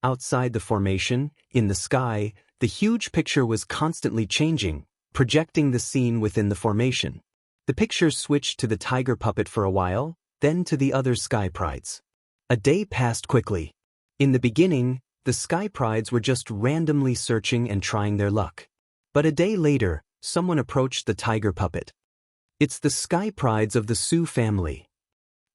Outside the formation, in the sky, the huge picture was constantly changing, projecting the scene within the formation. The picture switched to the tiger puppet for a while, then to the other sky prides. A day passed quickly. In the beginning, the sky prides were just randomly searching and trying their luck. But a day later, someone approached the tiger puppet. "It's the sky prides of the Su family."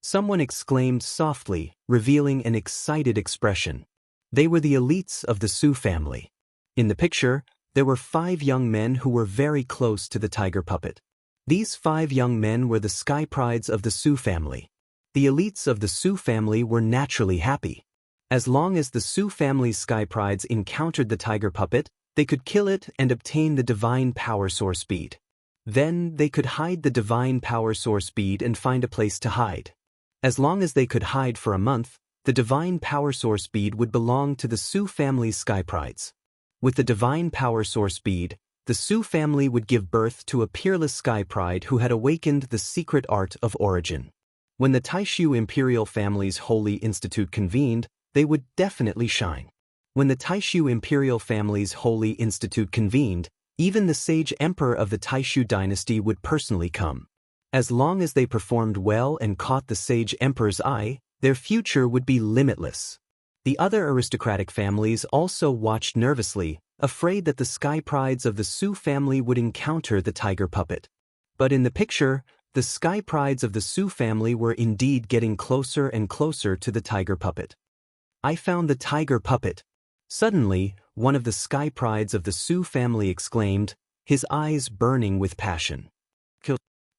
Someone exclaimed softly, revealing an excited expression. They were the elites of the Su family. In the picture, there were 5 young men who were very close to the tiger puppet. These 5 young men were the sky prides of the Su family. The elites of the Su family were naturally happy. As long as the Su family's sky prides encountered the tiger puppet, they could kill it and obtain the divine power source bead. Then they could hide the divine power source bead and find a place to hide. As long as they could hide for a month, the divine power source bead would belong to the Su family's sky prides. With the divine power source bead, the Su family would give birth to a peerless sky pride who had awakened the secret art of origin. When the Taishu imperial family's holy institute convened, they would definitely shine. When the Taishu imperial family's holy institute convened, even the sage emperor of the Taishu dynasty would personally come. As long as they performed well and caught the sage emperor's eye, their future would be limitless. The other aristocratic families also watched nervously, afraid that the sky prides of the Su family would encounter the tiger puppet. But in the picture, the sky prides of the Su family were indeed getting closer and closer to the tiger puppet. I found the tiger puppet. Suddenly, one of the sky prides of the Su family exclaimed, his eyes burning with passion.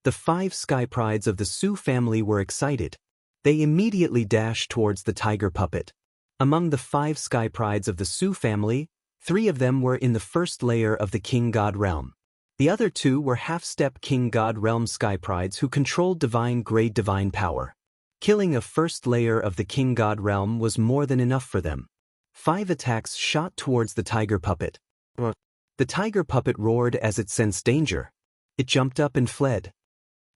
The 5 sky prides of the Su family were excited. They immediately dashed towards the tiger puppet. Among the 5 sky prides of the Su family, 3 of them were in the first layer of the King God realm. The other 2 were half-step King God realm sky prides who controlled divine-grade divine power. Killing a first layer of the King God realm was more than enough for them. 5 attacks shot towards the tiger puppet. The tiger puppet roared as it sensed danger. It jumped up and fled.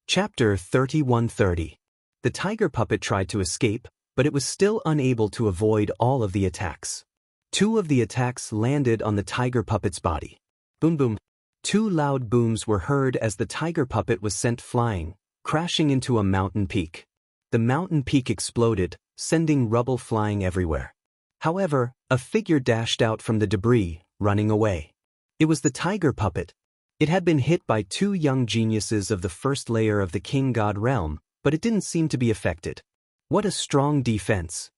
Chapter 3130. The tiger puppet tried to escape, but it was still unable to avoid all of the attacks. 2 of the attacks landed on the tiger puppet's body. Boom boom. 2 loud booms were heard as the tiger puppet was sent flying, crashing into a mountain peak. The mountain peak exploded, sending rubble flying everywhere. However, a figure dashed out from the debris, running away. It was the tiger puppet. It had been hit by 2 young geniuses of the first layer of the King God realm, but it didn't seem to be affected. What a strong defense!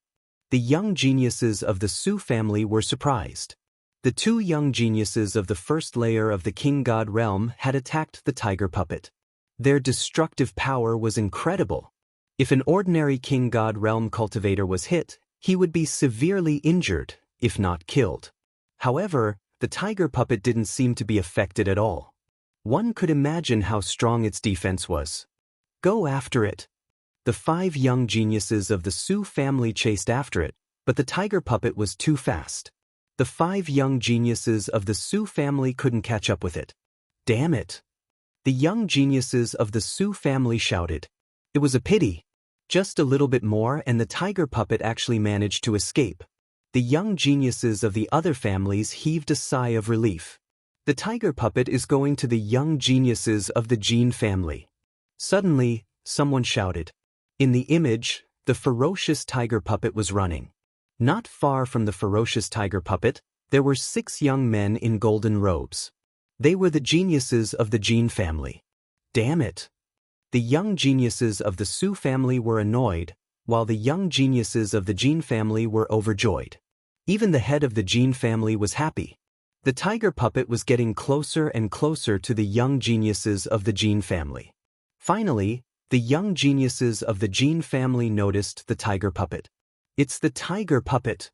The young geniuses of the Su family were surprised. The 2 young geniuses of the first layer of the King God realm had attacked the tiger puppet. Their destructive power was incredible. If an ordinary King God realm cultivator was hit, he would be severely injured, if not killed. However, the tiger puppet didn't seem to be affected at all. One could imagine how strong its defense was. Go after it. The 5 young geniuses of the Su family chased after it, but the tiger puppet was too fast. The 5 young geniuses of the Su family couldn't catch up with it. Damn it! The young geniuses of the Su family shouted. It was a pity. Just a little bit more and the tiger puppet actually managed to escape. The young geniuses of the other families heaved a sigh of relief. The tiger puppet is going to the young geniuses of the Jin family. Suddenly, someone shouted. In the image, the ferocious tiger puppet was running. Not far from the ferocious tiger puppet, there were 6 young men in golden robes. They were the geniuses of the Jin family. Damn it! The young geniuses of the Su family were annoyed, while the young geniuses of the Jin family were overjoyed. Even the head of the Jin family was happy. The tiger puppet was getting closer and closer to the young geniuses of the Jin family. Finally, the young geniuses of the Jin family noticed the tiger puppet. It's the tiger puppet.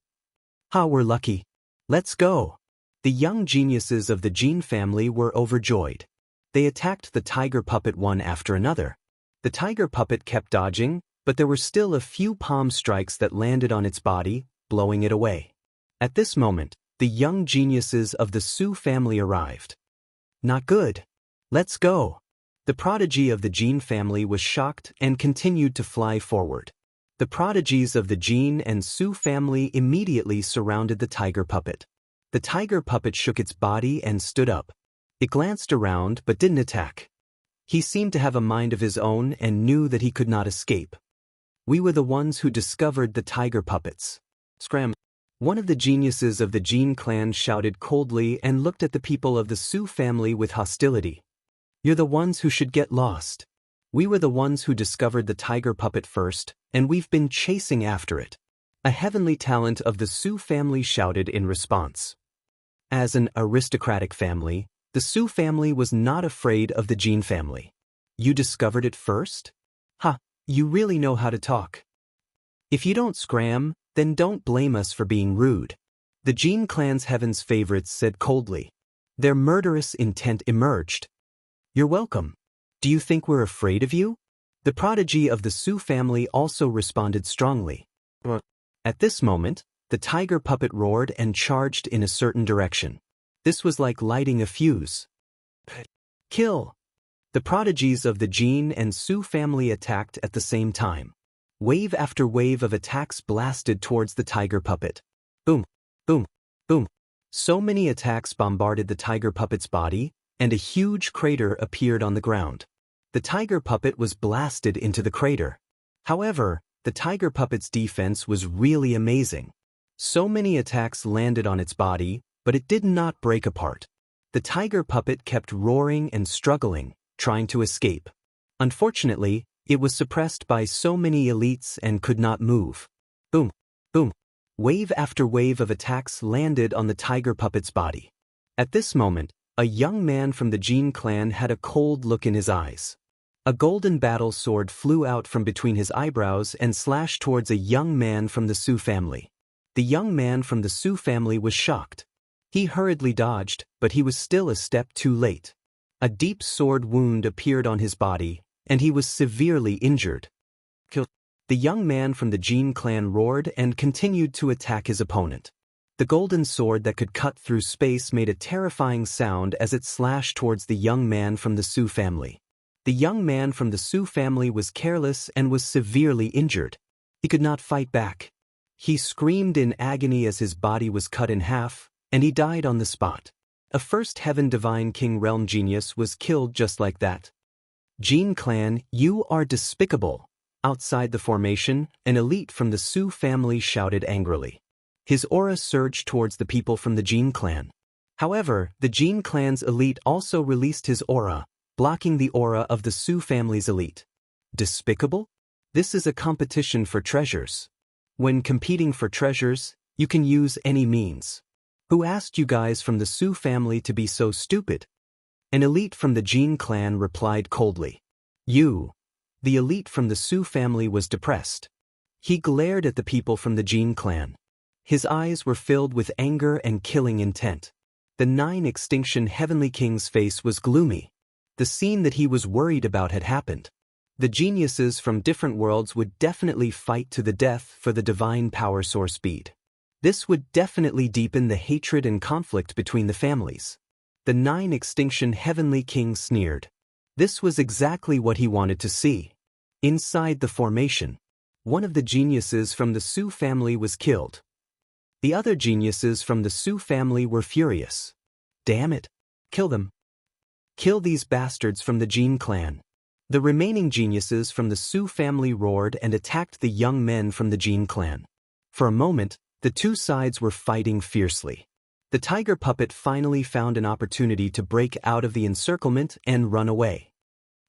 Ha, we're lucky. Let's go. The young geniuses of the Jin family were overjoyed. They attacked the tiger puppet one after another. The tiger puppet kept dodging, but there were still a few palm strikes that landed on its body, blowing it away. At this moment, the young geniuses of the Su family arrived. Not good. Let's go. The prodigy of the Jin family was shocked and continued to fly forward. The prodigies of the Jin and Su family immediately surrounded the tiger puppet. The tiger puppet shook its body and stood up. It glanced around but didn't attack. He seemed to have a mind of his own and knew that he could not escape. We were the ones who discovered the tiger puppets. Scram! One of the geniuses of the Jin clan shouted coldly and looked at the people of the Su family with hostility. You're the ones who should get lost. We were the ones who discovered the tiger puppet first, and we've been chasing after it. A heavenly talent of the Su family shouted in response. As an aristocratic family, the Su family was not afraid of the Jin family. You discovered it first? Ha, you really know how to talk. If you don't scram, Then don't blame us for being rude. The Jin clan's heaven's favorites said coldly. Their murderous intent emerged. You're welcome. Do you think we're afraid of you? The prodigy of the Su family also responded strongly. At this moment, the tiger puppet roared and charged in a certain direction. This was like lighting a fuse. Kill! The prodigies of the Jin and Su family attacked at the same time. Wave after wave of attacks blasted towards the tiger puppet. Boom, boom, boom. So many attacks bombarded the tiger puppet's body, and a huge crater appeared on the ground. The tiger puppet was blasted into the crater. However, the tiger puppet's defense was really amazing. So many attacks landed on its body, but it did not break apart. The tiger puppet kept roaring and struggling, trying to escape. Unfortunately, it was suppressed by so many elites and could not move. Boom, boom. Wave after wave of attacks landed on the tiger puppet's body. At this moment, a young man from the Jin clan had a cold look in his eyes. A golden battle sword flew out from between his eyebrows and slashed towards a young man from the Su family. The young man from the Su family was shocked. He hurriedly dodged, but he was still a step too late. A deep sword wound appeared on his body, and he was severely injured. The young man from the Jin clan roared and continued to attack his opponent. The golden sword that could cut through space made a terrifying sound as it slashed towards the young man from the Su family. The young man from the Su family was careless and was severely injured. He could not fight back. He screamed in agony as his body was cut in half, and he died on the spot. A first heaven divine king realm genius was killed just like that. Jin clan, you are despicable. Outside the formation, an elite from the Su family shouted angrily. His aura surged towards the people from the Jin clan. However, the Jin clan's elite also released his aura, blocking the aura of the Su family's elite. Despicable? This is a competition for treasures. When competing for treasures, you can use any means. Who asked you guys from the Su family to be so stupid? An elite from the Jin clan replied coldly. You. The elite from the Su family was depressed. He glared at the people from the Jin clan. His eyes were filled with anger and killing intent. The 9 extinction heavenly king's face was gloomy. The scene that he was worried about had happened. The geniuses from different worlds would definitely fight to the death for the divine power source bead. This would definitely deepen the hatred and conflict between the families. The 9 extinction heavenly king sneered. This was exactly what he wanted to see. Inside the formation, one of the geniuses from the Su family was killed. The other geniuses from the Su family were furious. Damn it! Kill them. Kill these bastards from the Jin clan. The remaining geniuses from the Su family roared and attacked the young men from the Jin clan. For a moment, the two sides were fighting fiercely. The tiger puppet finally found an opportunity to break out of the encirclement and run away.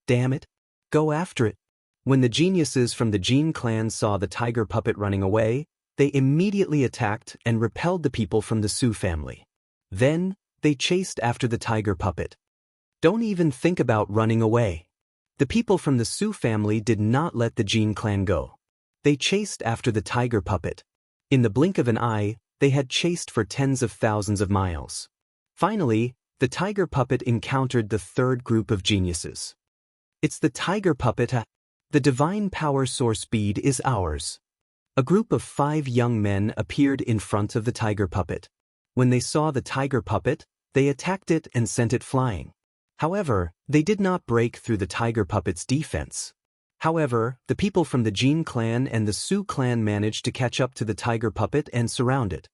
Damn it! Go after it! When the geniuses from the Jin clan saw the tiger puppet running away, they immediately attacked and repelled the people from the Su family. Then, they chased after the tiger puppet. Don't even think about running away. The people from the Su family did not let the Jin clan go. They chased after the tiger puppet. In the blink of an eye, they had chased for tens of thousands of miles. Finally, the tiger puppet encountered the third group of geniuses. It's the tiger puppet. The divine power source bead is ours. A group of 5 young men appeared in front of the tiger puppet. When they saw the tiger puppet, they attacked it and sent it flying. However, they did not break through the tiger puppet's defense. However, the people from the Jin clan and the Su clan managed to catch up to the tiger puppet and surround it.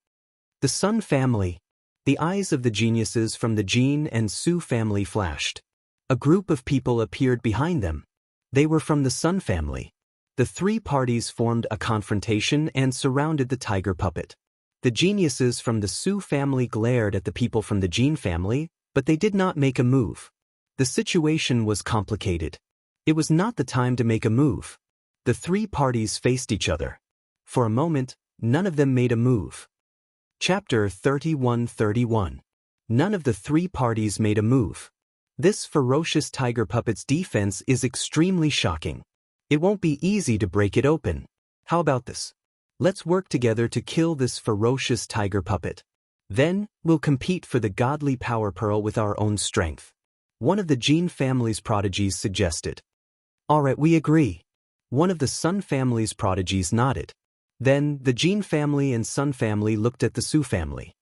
The Sun family. The eyes of the geniuses from the Jin and Su family flashed. A group of people appeared behind them. They were from the Sun family. The 3 parties formed a confrontation and surrounded the tiger puppet. The geniuses from the Su family glared at the people from the Jin family, but they did not make a move. The situation was complicated. It was not the time to make a move. The 3 parties faced each other. For a moment, none of them made a move. Chapter 31:31. None of the 3 parties made a move. This ferocious tiger puppet's defense is extremely shocking. It won't be easy to break it open. How about this? Let's work together to kill this ferocious tiger puppet. Then, we'll compete for the godly power pearl with our own strength. One of the Jin family's prodigies suggested. Alright, we agree. One of the Sun family's prodigies nodded. Then, the Jin family and Sun family looked at the Su family.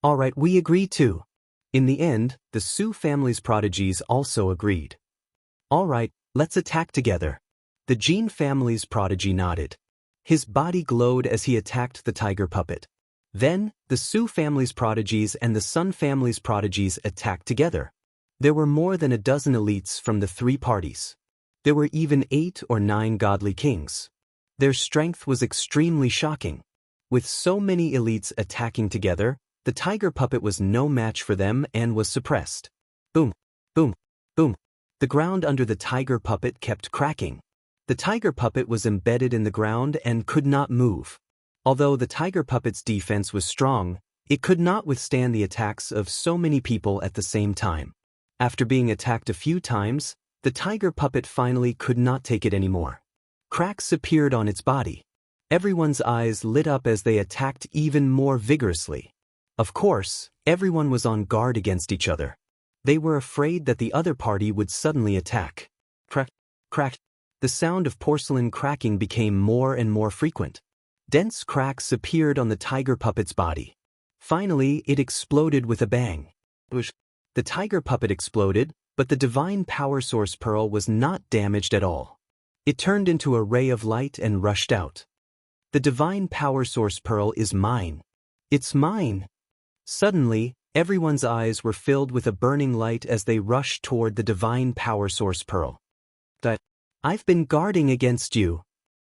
Alright, we agree too. In the end, the Su family's prodigies also agreed. Alright, let's attack together. The Jin family's prodigy nodded. His body glowed as he attacked the tiger puppet. Then, the Su family's prodigies and the Sun family's prodigies attacked together. There were more than a dozen elites from the three parties. There were even 8 or 9 godly kings. Their strength was extremely shocking. With so many elites attacking together, the tiger puppet was no match for them and was suppressed. Boom, boom, boom. The ground under the tiger puppet kept cracking. The tiger puppet was embedded in the ground and could not move. Although the tiger puppet's defense was strong, it could not withstand the attacks of so many people at the same time. After being attacked a few times, the tiger puppet finally could not take it anymore. Cracks appeared on its body. Everyone's eyes lit up as they attacked even more vigorously. Of course, everyone was on guard against each other. They were afraid that the other party would suddenly attack. Crack, crack. The sound of porcelain cracking became more and more frequent. Dense cracks appeared on the tiger puppet's body. Finally, it exploded with a bang. The tiger puppet exploded, but the divine power source pearl was not damaged at all. It turned into a ray of light and rushed out. The divine power source pearl is mine. It's mine. Suddenly, everyone's eyes were filled with a burning light as they rushed toward the divine power source pearl. I've been guarding against you.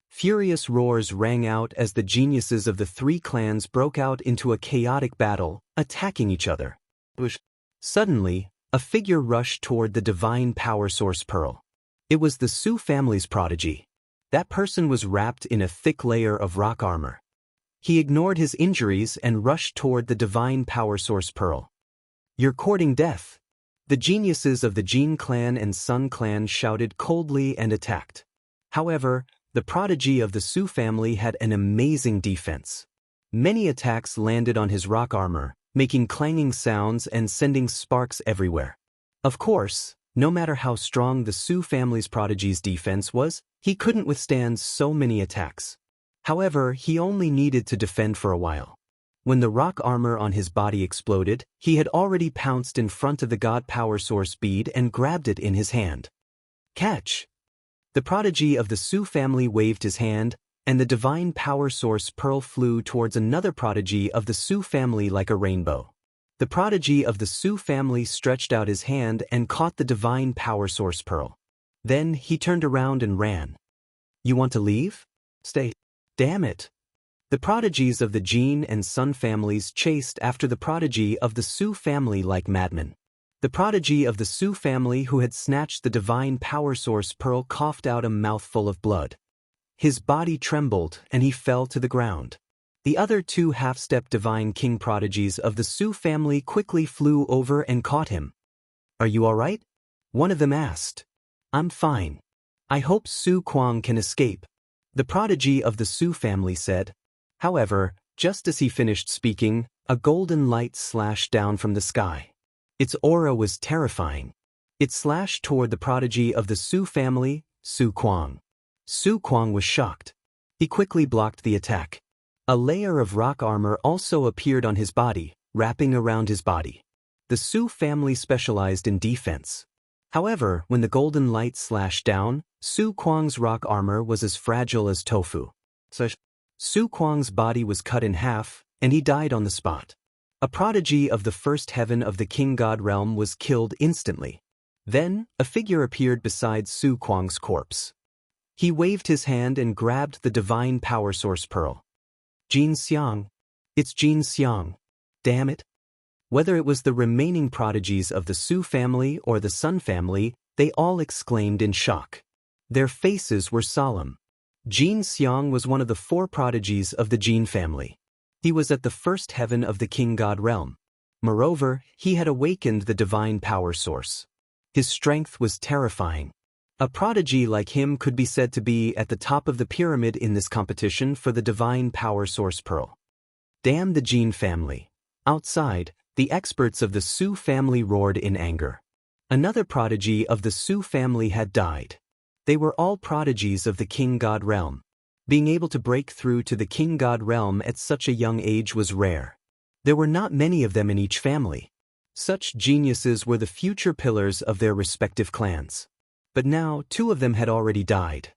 Furious roars rang out as the geniuses of the three clans broke out into a chaotic battle, attacking each other. Suddenly, a figure rushed toward the divine power source pearl. It was the Su family's prodigy. That person was wrapped in a thick layer of rock armor. He ignored his injuries and rushed toward the divine power source pearl. You're courting death. The geniuses of the Jin clan and Sun clan shouted coldly and attacked. However, the prodigy of the Su family had an amazing defense. Many attacks landed on his rock armor, making clanging sounds and sending sparks everywhere. Of course, no matter how strong the Su family's prodigy's defense was, he couldn't withstand so many attacks. However, he only needed to defend for a while. When the rock armor on his body exploded, he had already pounced in front of the God Power Source bead and grabbed it in his hand. Catch! The prodigy of the Su family waved his hand, and the divine power source pearl flew towards another prodigy of the Su family like a rainbow. The prodigy of the Su family stretched out his hand and caught the divine power source pearl. Then he turned around and ran. You want to leave? Stay. Damn it! The prodigies of the Jin and Sun families chased after the prodigy of the Su family like madmen. The prodigy of the Su family who had snatched the divine power source pearl coughed out a mouthful of blood. His body trembled and he fell to the ground. The other 2 half-step divine king prodigies of the Su family quickly flew over and caught him. Are you all right? One of them asked. I'm fine. I hope Su Kuang can escape. The prodigy of the Su family said. However, just as he finished speaking, a golden light slashed down from the sky. Its aura was terrifying. It slashed toward the prodigy of the Su family, Su Kuang. Su Kuang was shocked. He quickly blocked the attack. A layer of rock armor also appeared on his body, wrapping around his body. The Su family specialized in defense. However, when the golden light slashed down, Su Kuang's rock armor was as fragile as tofu. Su Kuang's body was cut in half, and he died on the spot. A prodigy of the first heaven of the King God realm was killed instantly. Then, a figure appeared beside Su Kuang's corpse. He waved his hand and grabbed the divine power source pearl. Jin Xiang. It's Jin Xiang. Damn it. Whether it was the remaining prodigies of the Su family or the Sun family, they all exclaimed in shock. Their faces were solemn. Jin Xiang was one of the 4 prodigies of the Jin family. He was at the first heaven of the King God realm. Moreover, he had awakened the divine power source. His strength was terrifying. A prodigy like him could be said to be at the top of the pyramid in this competition for the divine power source pearl. Damn the Jin family. Outside, the experts of the Su family roared in anger. Another prodigy of the Su family had died. They were all prodigies of the king god realm. Being able to break through to the king god realm at such a young age was rare. There were not many of them in each family. Such geniuses were the future pillars of their respective clans. But now 2 of them had already died.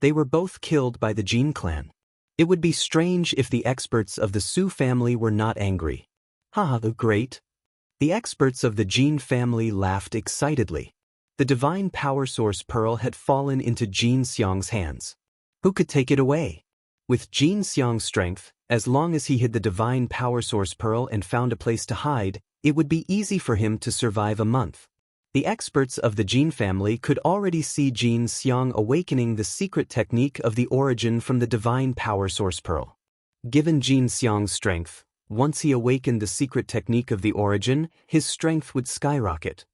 They were both killed by the Jin clan. It would be strange if the experts of the Su family were not angry. Haha, the great. The experts of the Jin family laughed excitedly. The divine power source pearl had fallen into Jin Xiang's hands. Who could take it away? With Jin Xiang's strength, as long as he hid the divine power source pearl and found a place to hide, it would be easy for him to survive a month. The experts of the Jin family could already see Jin Xiang awakening the secret technique of the origin from the divine power source pearl. Given Jin Xiang's strength, once he awakened the secret technique of the origin, his strength would skyrocket.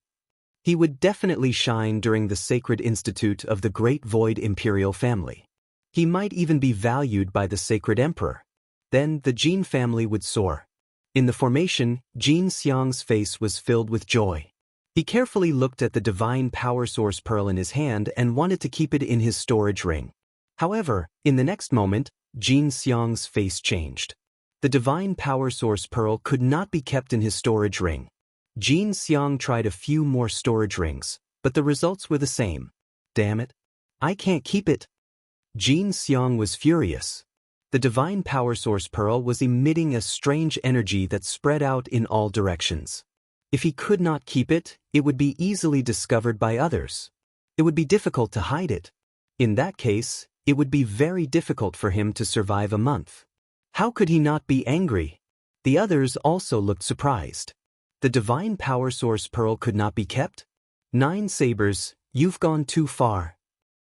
He would definitely shine during the sacred institute of the Great Void Imperial family. He might even be valued by the sacred emperor. Then the Jin family would soar. In the formation, Jin Xiang's face was filled with joy. He carefully looked at the divine power source pearl in his hand and wanted to keep it in his storage ring. However, in the next moment, Jin Xiang's face changed. The divine power source pearl could not be kept in his storage ring. Jin Xiang tried a few more storage rings, but the results were the same. Damn it. I can't keep it. Jin Xiang was furious. The divine power source pearl was emitting a strange energy that spread out in all directions. If he could not keep it, it would be easily discovered by others. It would be difficult to hide it. In that case, it would be very difficult for him to survive a month. How could he not be angry? The others also looked surprised. The divine power source pearl could not be kept? 9 Sabers, you've gone too far.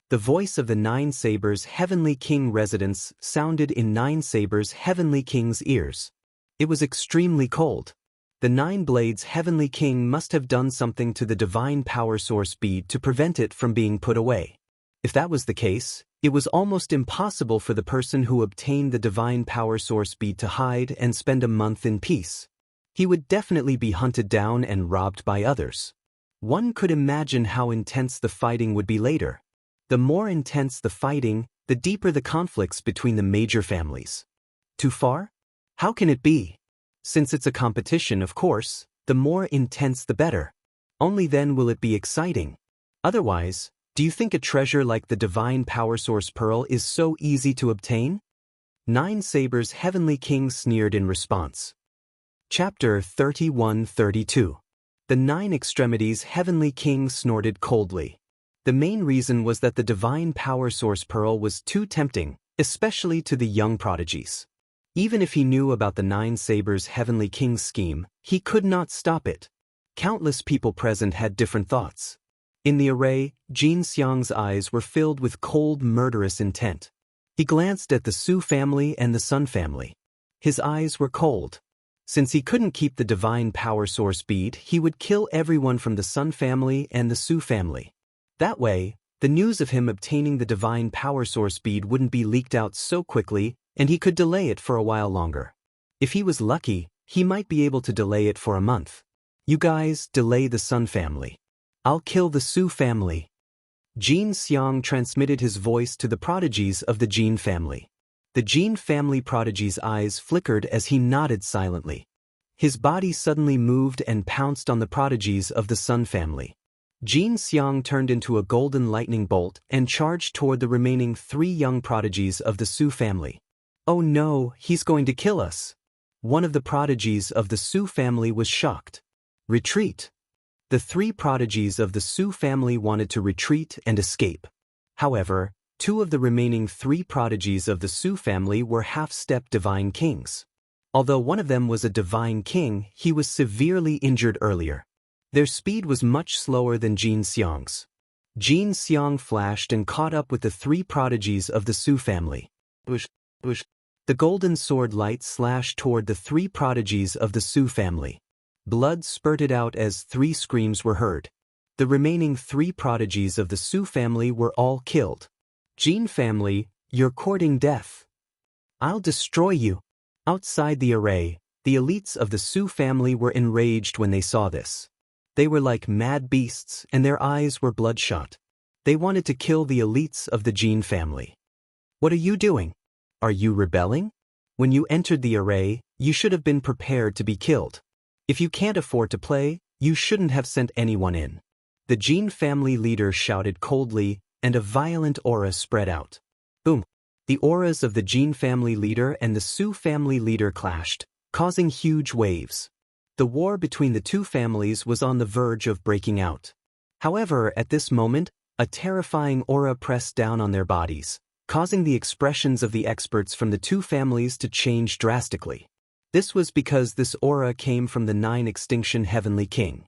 The voice of the 9 Sabers' Heavenly King residence sounded in 9 Sabers' Heavenly King's ears. It was extremely cold. The 9 Blades Heavenly King must have done something to the divine power source bead to prevent it from being put away. If that was the case, it was almost impossible for the person who obtained the divine power source bead to hide and spend a month in peace. He would definitely be hunted down and robbed by others. One could imagine how intense the fighting would be later. The more intense the fighting, the deeper the conflicts between the major families. Too far? How can it be? Since it's a competition, of course, the more intense the better. Only then will it be exciting. Otherwise, do you think a treasure like the divine power source pearl is so easy to obtain? 9 Sabers' Heavenly King sneered in response. Chapter 31-32. The 9 Extremities Heavenly King snorted coldly. The main reason was that the divine power source pearl was too tempting, especially to the young prodigies. Even if he knew about the 9 Sabers' Heavenly King's scheme, he could not stop it. Countless people present had different thoughts. In the array, Jin Xiang's eyes were filled with cold, murderous intent. He glanced at the Su family and the Sun family. His eyes were cold. Since he couldn't keep the divine power source bead, he would kill everyone from the Sun family and the Su family. That way, the news of him obtaining the divine power source bead wouldn't be leaked out so quickly, and he could delay it for a while longer. If he was lucky, he might be able to delay it for a month. You guys delay the Sun family. I'll kill the Su family. Jin Xiang transmitted his voice to the prodigies of the Jin family. The Jin family prodigy's eyes flickered as he nodded silently. His body suddenly moved and pounced on the prodigies of the Sun family. Jin Xiang turned into a golden lightning bolt and charged toward the remaining 3 young prodigies of the Su family. Oh no, he's going to kill us. One of the prodigies of the Su family was shocked. Retreat. The 3 prodigies of the Su family wanted to retreat and escape. However, 2 of the remaining 3 prodigies of the Su family were half-step divine kings. Although one of them was a divine king, he was severely injured earlier. Their speed was much slower than Jin Xiang's. Jin Xiang flashed and caught up with the 3 prodigies of the Su family. Bush. The golden sword light slashed toward the 3 prodigies of the Su family. Blood spurted out as 3 screams were heard. The remaining 3 prodigies of the Su family were all killed. Jin family, you're courting death. I'll destroy you. Outside the array, the elites of the Su family were enraged when they saw this. They were like mad beasts and their eyes were bloodshot. They wanted to kill the elites of the Jin family. What are you doing? Are you rebelling? When you entered the array, you should have been prepared to be killed. If you can't afford to play, you shouldn't have sent anyone in. The Jin family leader shouted coldly, and a violent aura spread out. Boom! The auras of the Jin family leader and the Su family leader clashed, causing huge waves. The war between the 2 families was on the verge of breaking out. However, at this moment, a terrifying aura pressed down on their bodies, causing the expressions of the experts from the 2 families to change drastically. This was because this aura came from the 9 Extinction Heavenly King.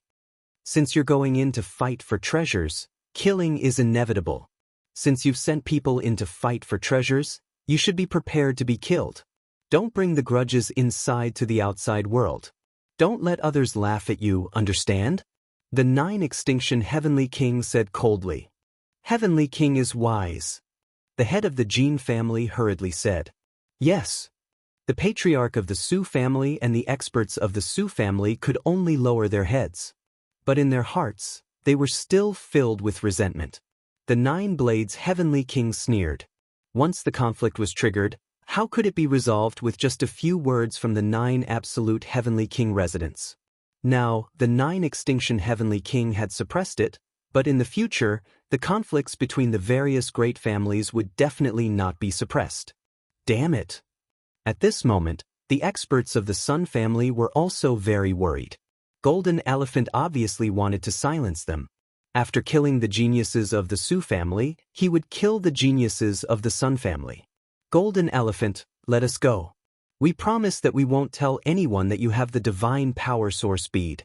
Since you're going in to fight for treasures, killing is inevitable. Since you've sent people in to fight for treasures, you should be prepared to be killed. Don't bring the grudges inside to the outside world. Don't let others laugh at you, understand? The 9 Extinction Heavenly King said coldly. Heavenly King is wise. The head of the Jin family hurriedly said. Yes. The patriarch of the Su family and the experts of the Su family could only lower their heads. But in their hearts, they were still filled with resentment. The 9 Blades Heavenly King sneered. Once the conflict was triggered, how could it be resolved with just a few words from the 9 Absolute Heavenly King residents? Now, the 9 Extinction Heavenly King had suppressed it, but in the future, the conflicts between the various great families would definitely not be suppressed. Damn it! At this moment, the experts of the Sun family were also very worried. Golden Elephant obviously wanted to silence them. After killing the geniuses of the Su family, he would kill the geniuses of the Sun family. Golden Elephant, let us go. We promise that we won't tell anyone that you have the divine power source bead.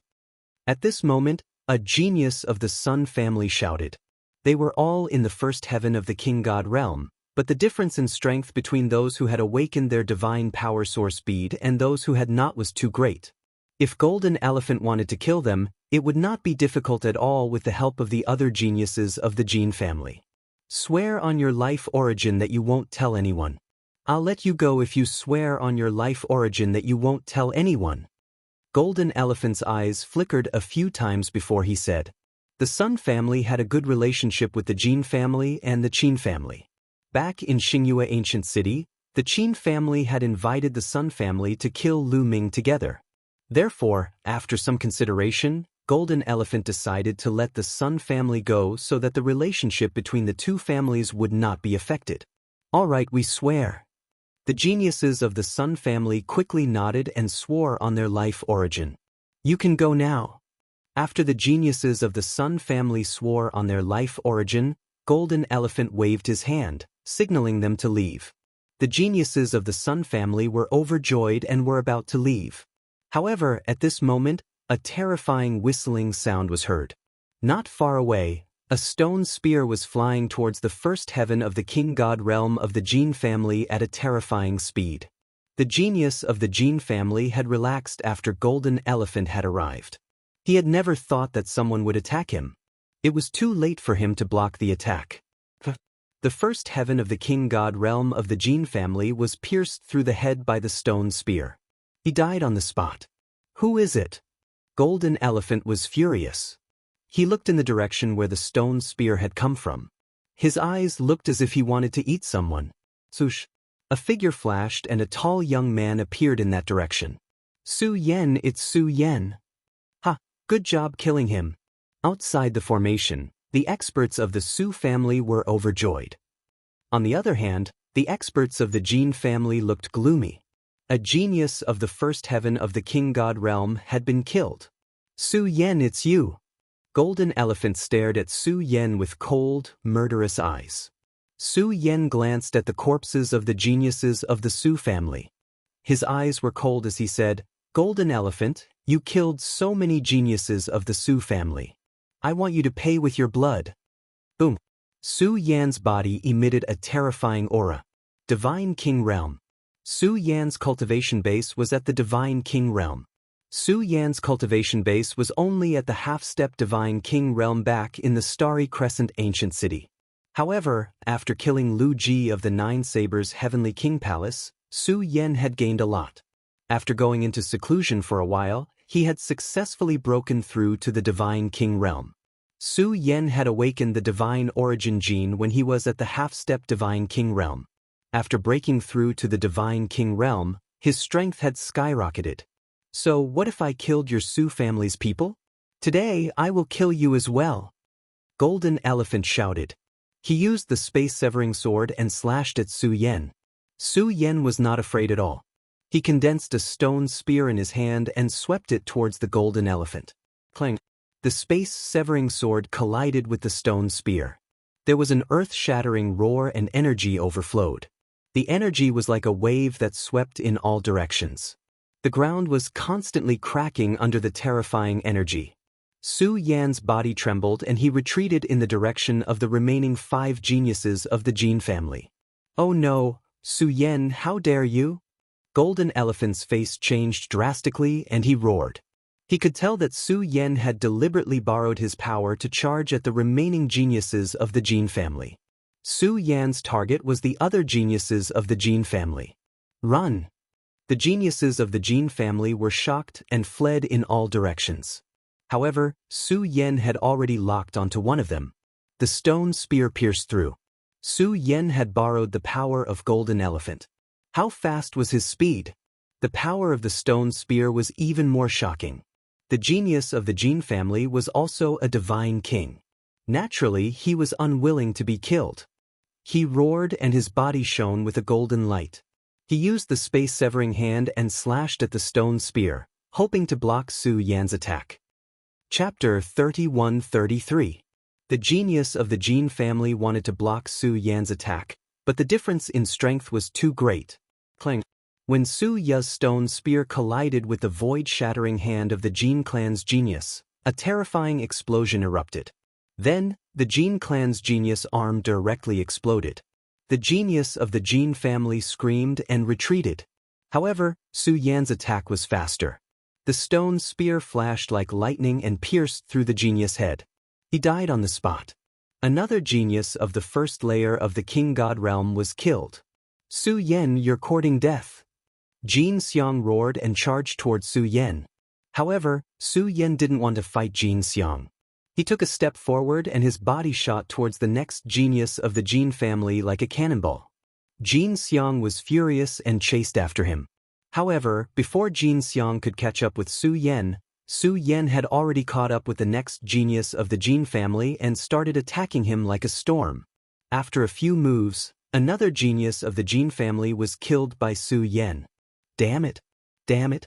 At this moment, a genius of the Sun family shouted. They were all in the first heaven of the King God realm, but the difference in strength between those who had awakened their divine power source bead and those who had not was too great. If Golden Elephant wanted to kill them, it would not be difficult at all with the help of the other geniuses of the Jin family. Swear on your life origin that you won't tell anyone. I'll let you go if you swear on your life origin that you won't tell anyone. Golden Elephant's eyes flickered a few times before he said. The Sun family had a good relationship with the Jin family and the Qin family. Back in Xingyue Ancient City, the Qin family had invited the Sun family to kill Lu Ming together. Therefore, after some consideration, Golden Elephant decided to let the Sun family go so that the relationship between the 2 families would not be affected. All right, we swear. The geniuses of the Sun family quickly nodded and swore on their life origin. You can go now. After the geniuses of the Sun family swore on their life origin, Golden Elephant waved his hand, signaling them to leave. The geniuses of the Sun family were overjoyed and were about to leave. However, at this moment, a terrifying whistling sound was heard. Not far away, a stone spear was flying towards the first heaven of the King God realm of the Jin family at a terrifying speed. The genius of the Jin family had relaxed after Golden Elephant had arrived. He had never thought that someone would attack him. It was too late for him to block the attack. The first heaven of the King God realm of the Jin family was pierced through the head by the stone spear. He died on the spot. Who is it? Golden Elephant was furious. He looked in the direction where the stone spear had come from. His eyes looked as if he wanted to eat someone. Swoosh! A figure flashed and a tall young man appeared in that direction. Su Yen, it's Su Yen. Ha! Good job killing him. Outside the formation, the experts of the Su family were overjoyed. On the other hand, the experts of the Jin family looked gloomy. A genius of the first heaven of the King God realm had been killed. Su Yen, it's you. Golden Elephant stared at Su Yen with cold, murderous eyes. Su Yen glanced at the corpses of the geniuses of the Su family. His eyes were cold as he said, Golden Elephant, you killed so many geniuses of the Su family. I want you to pay with your blood. Boom. Su Yan's body emitted a terrifying aura. Divine King Realm. Su Yan's cultivation base was at the Divine King Realm. Su Yan's cultivation base was only at the half-step divine king realm back in the Starry Crescent ancient city. However, after killing Lu Ji of the Nine Sabers' Heavenly King Palace, Su Yan had gained a lot. After going into seclusion for a while, he had successfully broken through to the divine king realm. Su Yan had awakened the divine origin gene when he was at the half-step divine king realm. After breaking through to the divine king realm, his strength had skyrocketed. So what if I killed your Su family's people? Today I will kill you as well. Golden Elephant shouted. He used the space-severing sword and slashed at Su Yan. Su Yan was not afraid at all. He condensed a stone spear in his hand and swept it towards the golden elephant. Clang! The space-severing sword collided with the stone spear. There was an earth-shattering roar and energy overflowed. The energy was like a wave that swept in all directions. The ground was constantly cracking under the terrifying energy. Su Yan's body trembled and he retreated in the direction of the remaining 5 geniuses of the Jin family. Oh no, Su Yan, how dare you? Golden Elephant's face changed drastically and he roared. He could tell that Su Yan had deliberately borrowed his power to charge at the remaining geniuses of the Jin family. Su Yan's target was the other geniuses of the Jin family. Run! The geniuses of the Jin family were shocked and fled in all directions. However, Su Yan had already locked onto one of them. The stone spear pierced through. Su Yan had borrowed the power of Golden Elephant. How fast was his speed? The power of the stone spear was even more shocking. The genius of the Jin family was also a divine king. Naturally, he was unwilling to be killed. He roared and his body shone with a golden light. He used the space-severing hand and slashed at the stone spear, hoping to block Su Yan's attack. Chapter 31-33. The genius of the Jin family wanted to block Su Yan's attack, but the difference in strength was too great. Clang! When Su Ya's stone spear collided with the void-shattering hand of the Jin clan's genius, a terrifying explosion erupted. Then, the Jin clan's genius arm directly exploded. The genius of the Jin family screamed and retreated. However, Su Yan's attack was faster. The stone spear flashed like lightning and pierced through the genius head. He died on the spot. Another genius of the first layer of the King God realm was killed. Su Yan, you're courting death. Jin Xiang roared and charged toward Su Yan. However, Su Yan didn't want to fight Jin Xiang. He took a step forward and his body shot towards the next genius of the Jin family like a cannonball. Jin Xiang was furious and chased after him. However, before Jin Xiang could catch up with Su Yan had already caught up with the next genius of the Jin family and started attacking him like a storm. After a few moves, another genius of the Jin family was killed by Su Yan. Damn it! Damn it!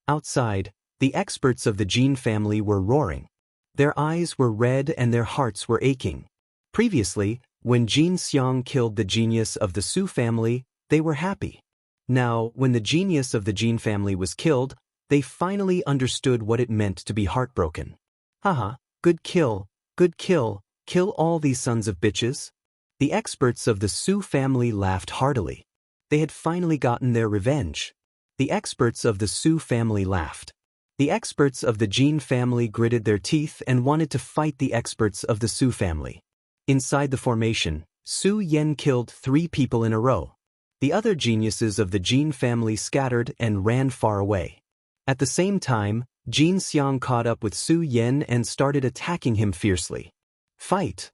Outside, the experts of the Jin family were roaring. Their eyes were red and their hearts were aching. Previously, when Jin Xiang killed the genius of the Su family, they were happy. Now, when the genius of the Jin family was killed, they finally understood what it meant to be heartbroken. Haha, good kill, kill all these sons of bitches. The experts of the Su family laughed heartily. They had finally gotten their revenge. The experts of the Su family laughed. The experts of the Jin family gritted their teeth and wanted to fight the experts of the Su family. Inside the formation, Su Yan killed 3 people in a row. The other geniuses of the Jin family scattered and ran far away. At the same time, Jin Xiang caught up with Su Yan and started attacking him fiercely. Fight!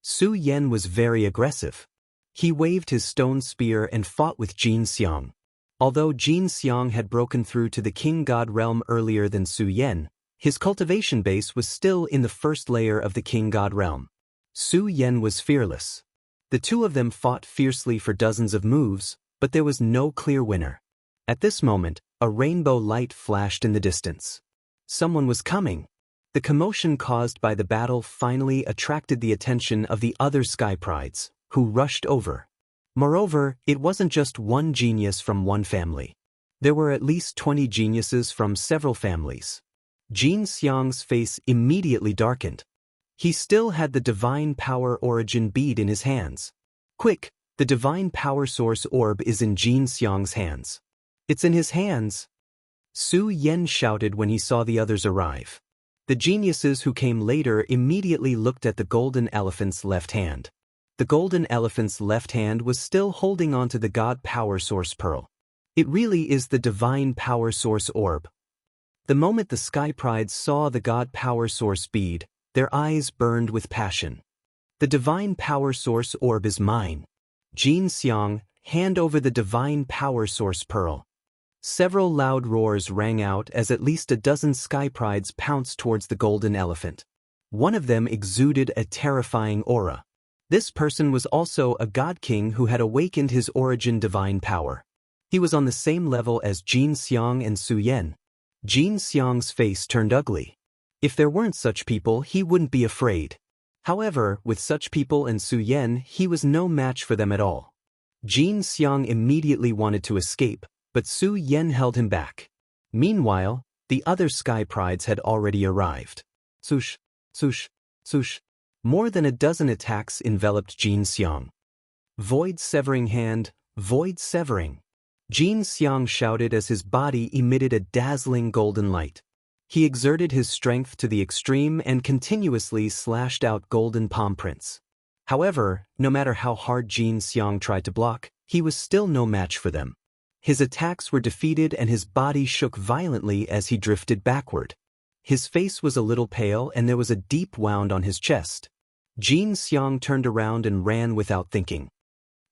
Su Yan was very aggressive. He waved his stone spear and fought with Jin Xiang. Although Jin Xiang had broken through to the King God realm earlier than Su Yan, his cultivation base was still in the first layer of the King God realm. Su Yan was fearless. The two of them fought fiercely for dozens of moves, but there was no clear winner. At this moment, a rainbow light flashed in the distance. Someone was coming. The commotion caused by the battle finally attracted the attention of the other Sky Prides, who rushed over. Moreover, it wasn't just one genius from one family. There were at least 20 geniuses from several families. Jin Xiang's face immediately darkened. He still had the divine power origin bead in his hands. Quick, the divine power source orb is in Jin Xiang's hands. It's in his hands. Su Yen shouted when he saw the others arrive. The geniuses who came later immediately looked at the golden elephant's left hand. The golden elephant's left hand was still holding onto the God Power Source Pearl. It really is the Divine Power Source Orb. The moment the Sky Prides saw the God Power Source bead, their eyes burned with passion. The Divine Power Source Orb is mine. Xianxia, hand over the Divine Power Source Pearl. Several loud roars rang out as at least a dozen Sky Prides pounced towards the golden elephant. One of them exuded a terrifying aura. This person was also a God King who had awakened his origin divine power. He was on the same level as Xianxia and Su Yen. Xianxia's face turned ugly. If there weren't such people, he wouldn't be afraid. However, with such people and Su Yen, he was no match for them at all. Xianxia immediately wanted to escape, but Su Yen held him back. Meanwhile, the other Sky Prides had already arrived. Swoosh, swoosh, swoosh. More than a dozen attacks enveloped Xianxia. Void severing hand, void severing. Xianxia shouted as his body emitted a dazzling golden light. He exerted his strength to the extreme and continuously slashed out golden palm prints. However, no matter how hard Xianxia tried to block, he was still no match for them. His attacks were defeated and his body shook violently as he drifted backward. His face was a little pale and there was a deep wound on his chest. Xianxia turned around and ran without thinking.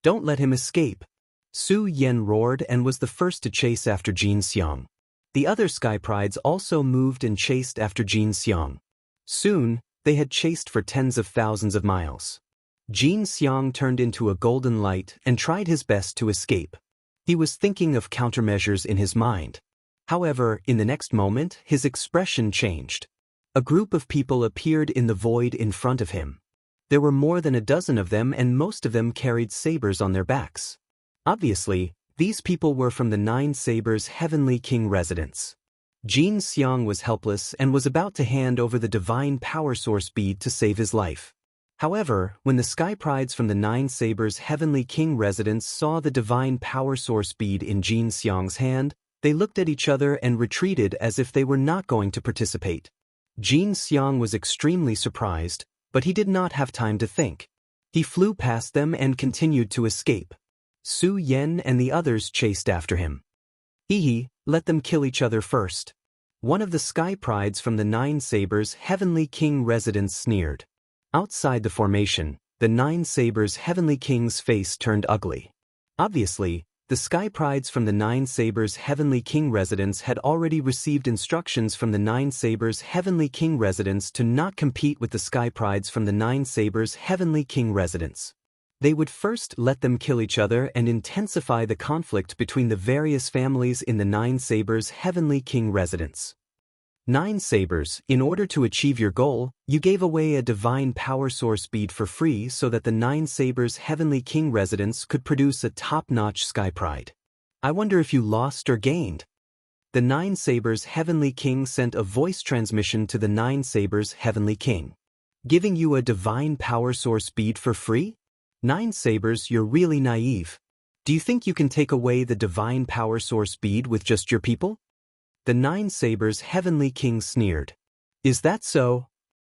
"Don't let him escape!" Su Yen roared and was the first to chase after Xianxia. The other Sky Prides also moved and chased after Xianxia. Soon, they had chased for tens of thousands of miles. Xianxia turned into a golden light and tried his best to escape. He was thinking of countermeasures in his mind. However, in the next moment, his expression changed. A group of people appeared in the void in front of him. There were more than a dozen of them and most of them carried sabers on their backs. Obviously, these people were from the Nine Sabers' Heavenly King residence. Xianxia was helpless and was about to hand over the Divine Power Source bead to save his life. However, when the Sky Prides from the Nine Sabers' Heavenly King residence saw the Divine Power Source bead in Xianxia's hand, they looked at each other and retreated as if they were not going to participate. Xianxia was extremely surprised, but he did not have time to think. He flew past them and continued to escape. Su Yen and the others chased after him. Let them kill each other first. One of the Sky Prides from the Nine Sabers' Heavenly King residence sneered. Outside the formation, the Nine Sabers' Heavenly King's face turned ugly. Obviously, the Sky Prides from the Nine Sabers' Heavenly King residence had already received instructions from the Nine Sabers' Heavenly King residence to not compete with the Sky Prides from the Nine Sabers' Heavenly King residence. They would first let them kill each other and intensify the conflict between the various families in the Nine Sabers' Heavenly King residence. Nine Sabers, in order to achieve your goal, you gave away a Divine Power Source bead for free so that the Nine Sabers' Heavenly King residence could produce a top-notch Sky Pride. I wonder if you lost or gained. The Nine Sabers' Heavenly King sent a voice transmission to the Nine Sabers' Heavenly King. Giving you a Divine Power Source bead for free? Nine Sabers, you're really naive. Do you think you can take away the Divine Power Source bead with just your people? The Nine Sabers' Heavenly King sneered. Is that so?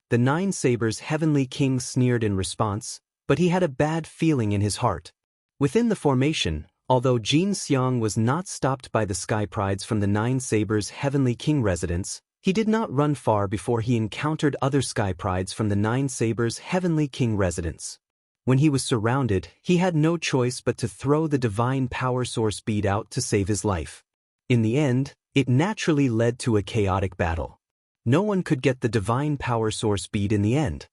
The Nine Sabers' Heavenly King sneered in response, but he had a bad feeling in his heart. Within the formation, although Xianxia was not stopped by the Sky Prides from the Nine Sabers' Heavenly King residence, he did not run far before he encountered other Sky Prides from the Nine Sabers' Heavenly King residence. When he was surrounded, he had no choice but to throw the Divine Power Source bead out to save his life. In the end, it naturally led to a chaotic battle. No one could get the Divine Power Source bead in the end.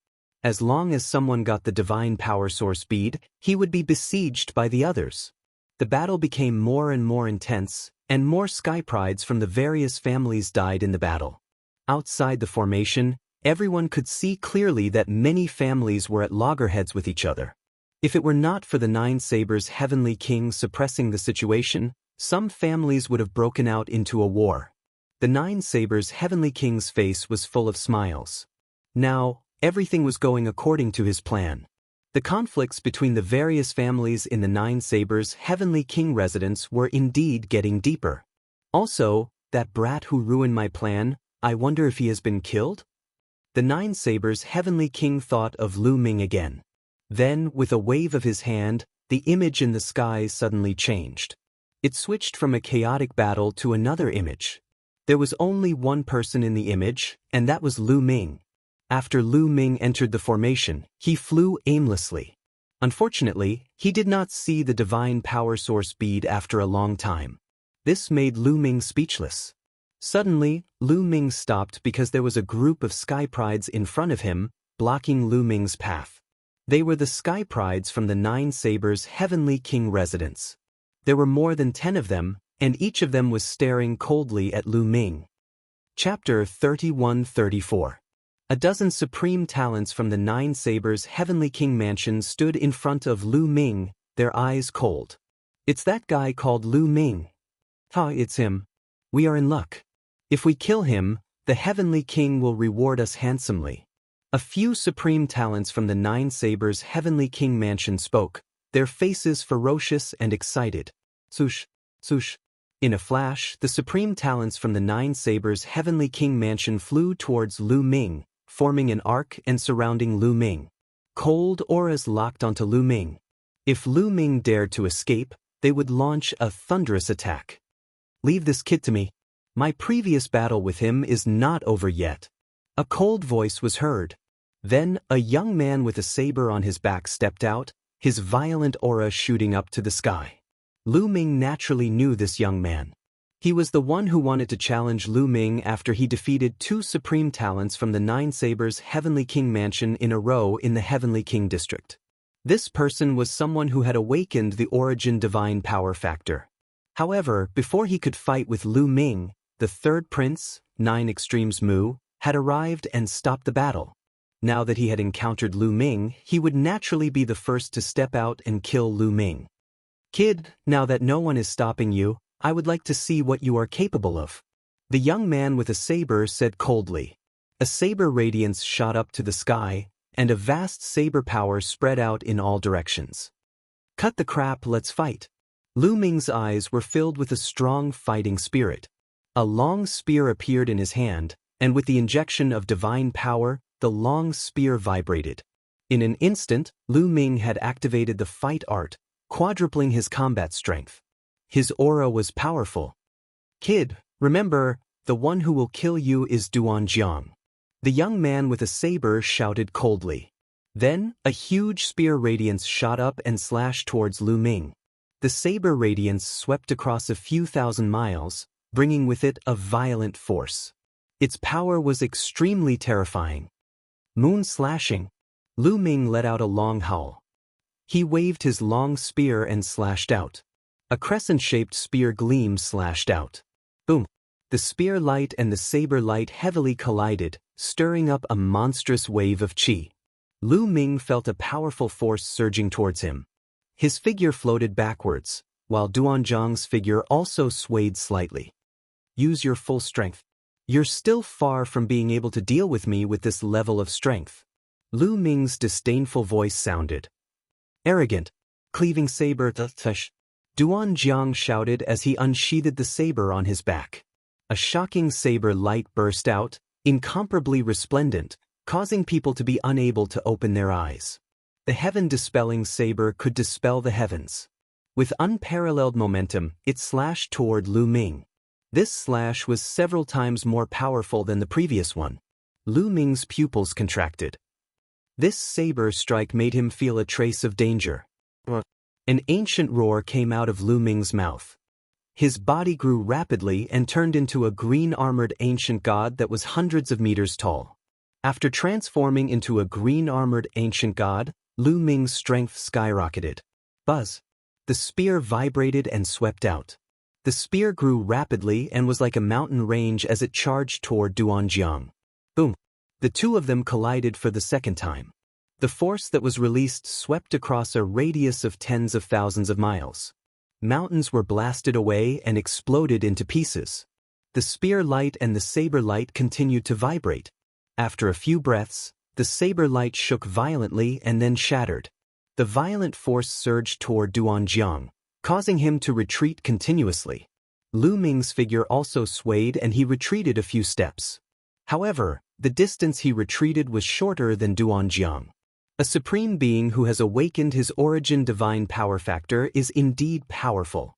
As long as someone got the Divine Power Source bead, he would be besieged by the others. The battle became more and more intense, and more Sky Prides from the various families died in the battle. Outside the formation, everyone could see clearly that many families were at loggerheads with each other. If it were not for the Nine Sabers' Heavenly King suppressing the situation, some families would have broken out into a war. The Nine Sabers' Heavenly King's face was full of smiles. Now, everything was going according to his plan. The conflicts between the various families in the Nine Sabers' Heavenly King residence were indeed getting deeper. Also, that brat who ruined my plan, I wonder if he has been killed? The Nine Sabers' heavenly king thought of Lu Ming again. Then, with a wave of his hand, the image in the sky suddenly changed. It switched from a chaotic battle to another image. There was only one person in the image, and that was Lu Ming. After Lu Ming entered the formation, he flew aimlessly. Unfortunately, he did not see the divine power source bead after a long time. This made Lu Ming speechless. Suddenly, Lu Ming stopped because there was a group of Sky Prides in front of him, blocking Lu Ming's path. They were the Sky Prides from the Nine Sabers' Heavenly King residence. There were more than 10 of them, and each of them was staring coldly at Lu Ming. Chapter 31-34. A dozen supreme talents from the Nine Sabers' Heavenly King mansion stood in front of Lu Ming, their eyes cold. It's that guy called Lu Ming. It's him. We are in luck. If we kill him, the Heavenly King will reward us handsomely. A few supreme talents from the Nine Sabers' Heavenly King mansion spoke, their faces ferocious and excited. Swoosh, swoosh. In a flash, the supreme talents from the Nine Sabers' Heavenly King mansion flew towards Lu Ming, forming an arc and surrounding Lu Ming. Cold auras locked onto Lu Ming. If Lu Ming dared to escape, they would launch a thunderous attack. Leave this kid to me. My previous battle with him is not over yet. A cold voice was heard. Then, a young man with a saber on his back stepped out, his violent aura shooting up to the sky. Lu Ming naturally knew this young man. He was the one who wanted to challenge Lu Ming after he defeated 2 supreme talents from the Nine Sabers' Heavenly King mansion in a row in the Heavenly King district. This person was someone who had awakened the origin divine power factor. However, before he could fight with Lu Ming, the third prince, Nine Extremes Mu, had arrived and stopped the battle. Now that he had encountered Lu Ming, he would naturally be the first to step out and kill Lu Ming. Kid, now that no one is stopping you, I would like to see what you are capable of. The young man with a saber said coldly. A saber radiance shot up to the sky, and a vast saber power spread out in all directions. Cut the crap, let's fight. Lu Ming's eyes were filled with a strong fighting spirit. A long spear appeared in his hand, and with the injection of divine power, the long spear vibrated. In an instant, Lu Ming had activated the fight art, quadrupling his combat strength. His aura was powerful. Kid, remember, the one who will kill you is Duanjiang. The young man with a saber shouted coldly. Then, a huge spear radiance shot up and slashed towards Lu Ming. The saber radiance swept across a few thousand miles, bringing with it a violent force. Its power was extremely terrifying. Moon slashing. Lu Ming let out a long howl. He waved his long spear and slashed out. A crescent-shaped spear gleam slashed out. Boom! The spear light and the saber light heavily collided, stirring up a monstrous wave of qi. Lu Ming felt a powerful force surging towards him. His figure floated backwards, while Duanjiang's figure also swayed slightly. Use your full strength. You're still far from being able to deal with me with this level of strength. Lu Ming's disdainful voice sounded. Arrogant. Cleaving saber tush. Duanjiang shouted as he unsheathed the saber on his back. A shocking saber light burst out, incomparably resplendent, causing people to be unable to open their eyes. The heaven-dispelling saber could dispel the heavens. With unparalleled momentum, it slashed toward Lu Ming. This slash was several times more powerful than the previous one. Lu Ming's pupils contracted. This saber strike made him feel a trace of danger. An ancient roar came out of Lu Ming's mouth. His body grew rapidly and turned into a green-armored ancient god that was hundreds of meters tall. After transforming into a green-armored ancient god, Lu Ming's strength skyrocketed. Buzz. The spear vibrated and swept out. The spear grew rapidly and was like a mountain range as it charged toward Duanjiang. Boom! The two of them collided for the second time. The force that was released swept across a radius of tens of thousands of miles. Mountains were blasted away and exploded into pieces. The spear light and the saber light continued to vibrate. After a few breaths, the saber light shook violently and then shattered. The violent force surged toward Duanjiang, causing him to retreat continuously. Lu Ming's figure also swayed and he retreated a few steps. However, the distance he retreated was shorter than Duanjiang. A supreme being who has awakened his origin divine power factor is indeed powerful.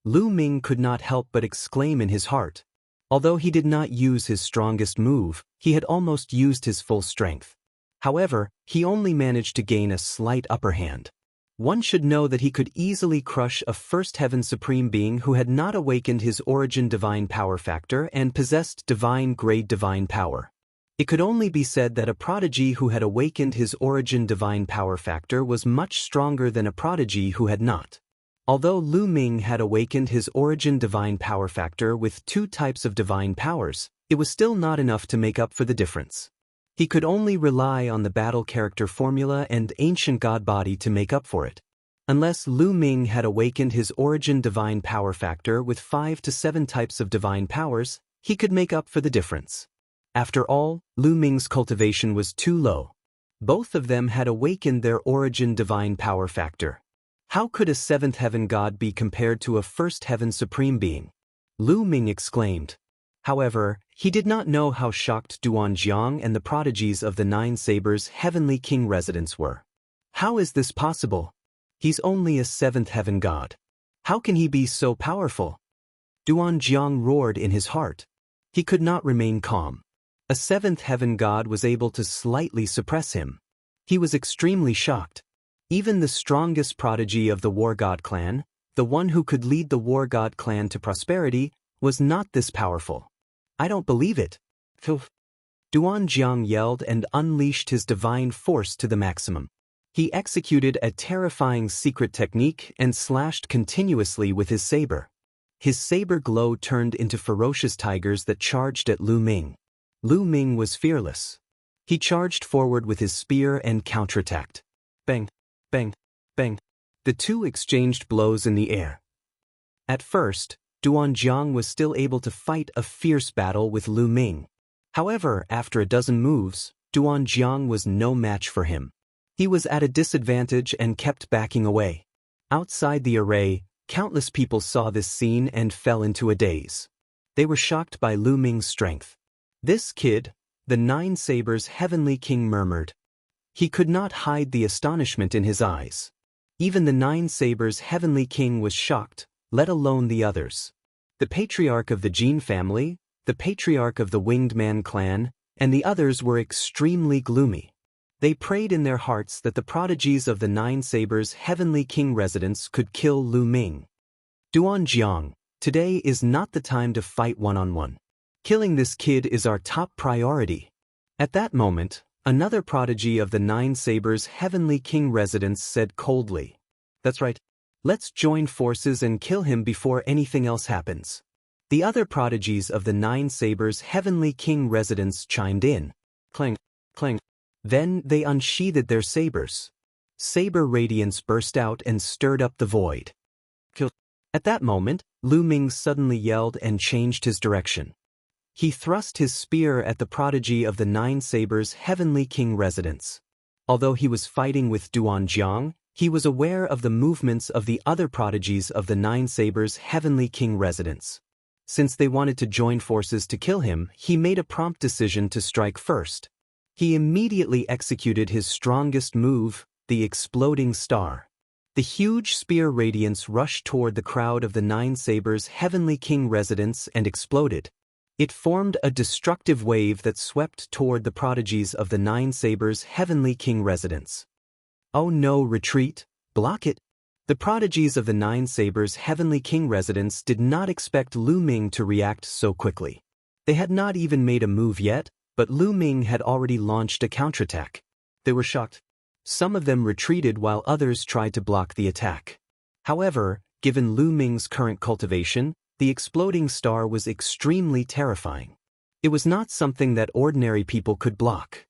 Lu Ming could not help but exclaim in his heart. Although he did not use his strongest move, he had almost used his full strength. However, he only managed to gain a slight upper hand. One should know that he could easily crush a first heaven supreme being who had not awakened his origin divine power factor and possessed divine grade divine power. It could only be said that a prodigy who had awakened his origin divine power factor was much stronger than a prodigy who had not. Although Lu Ming had awakened his origin divine power factor with 2 types of divine powers, it was still not enough to make up for the difference. He could only rely on the battle character formula and ancient god body to make up for it. Unless Lu Ming had awakened his origin divine power factor with 5 to 7 types of divine powers, he could make up for the difference. After all, Lu Ming's cultivation was too low. Both of them had awakened their origin divine power factor. How could a 7th heaven god be compared to a 1st heaven supreme being? Lu Ming exclaimed. However, he did not know how shocked Duanjiang and the prodigies of the 9 Sabers' heavenly king residents were. How is this possible? He's only a 7th heaven god. How can he be so powerful? Duanjiang roared in his heart. He could not remain calm. A 7th heaven god was able to slightly suppress him. He was extremely shocked. Even the strongest prodigy of the War God clan, the one who could lead the War God clan to prosperity, was not this powerful. I don't believe it. Duanjiang yelled and unleashed his divine force to the maximum. He executed a terrifying secret technique and slashed continuously with his saber. His saber glow turned into ferocious tigers that charged at Lu Ming. Lu Ming was fearless. He charged forward with his spear and counterattacked. Bang, bang, bang. The two exchanged blows in the air. At first, Duanjiang was still able to fight a fierce battle with Lu Ming. However, after a dozen moves, Duanjiang was no match for him. He was at a disadvantage and kept backing away. Outside the array, countless people saw this scene and fell into a daze. They were shocked by Lu Ming's strength. This kid, the 9 Sabers' heavenly king, murmured. He could not hide the astonishment in his eyes. Even the 9 Sabers' heavenly king was shocked, let alone the others. The patriarch of the Jin family, the patriarch of the Winged Man clan, and the others were extremely gloomy. They prayed in their hearts that the prodigies of the 9 Sabers' heavenly king residents could kill Lu Ming. Duanjiang, today is not the time to fight one-on-one. Killing this kid is our top priority. At that moment, another prodigy of the 9 Sabers' heavenly king residents said coldly, "That's right. Let's join forces and kill him before anything else happens." The other prodigies of the 9 Sabers' heavenly king residents chimed in. Clang, clang. Then they unsheathed their sabers. Saber radiance burst out and stirred up the void. Kill. At that moment, Lu Ming suddenly yelled and changed his direction. He thrust his spear at the prodigy of the 9 Sabers' heavenly king residents. Although he was fighting with Duanjiang, he was aware of the movements of the other prodigies of the 9 Sabers' heavenly king residents. Since they wanted to join forces to kill him, he made a prompt decision to strike first. He immediately executed his strongest move, the exploding star. The huge spear radiance rushed toward the crowd of the 9 Sabers' heavenly king residents and exploded. It formed a destructive wave that swept toward the prodigies of the 9 Sabers' heavenly king residents. Oh no, retreat, block it. The prodigies of the 9 Sabers' heavenly king residents did not expect Lu Ming to react so quickly. They had not even made a move yet, but Lu Ming had already launched a counterattack. They were shocked. Some of them retreated while others tried to block the attack. However, given Lu Ming's current cultivation, the exploding star was extremely terrifying. It was not something that ordinary people could block.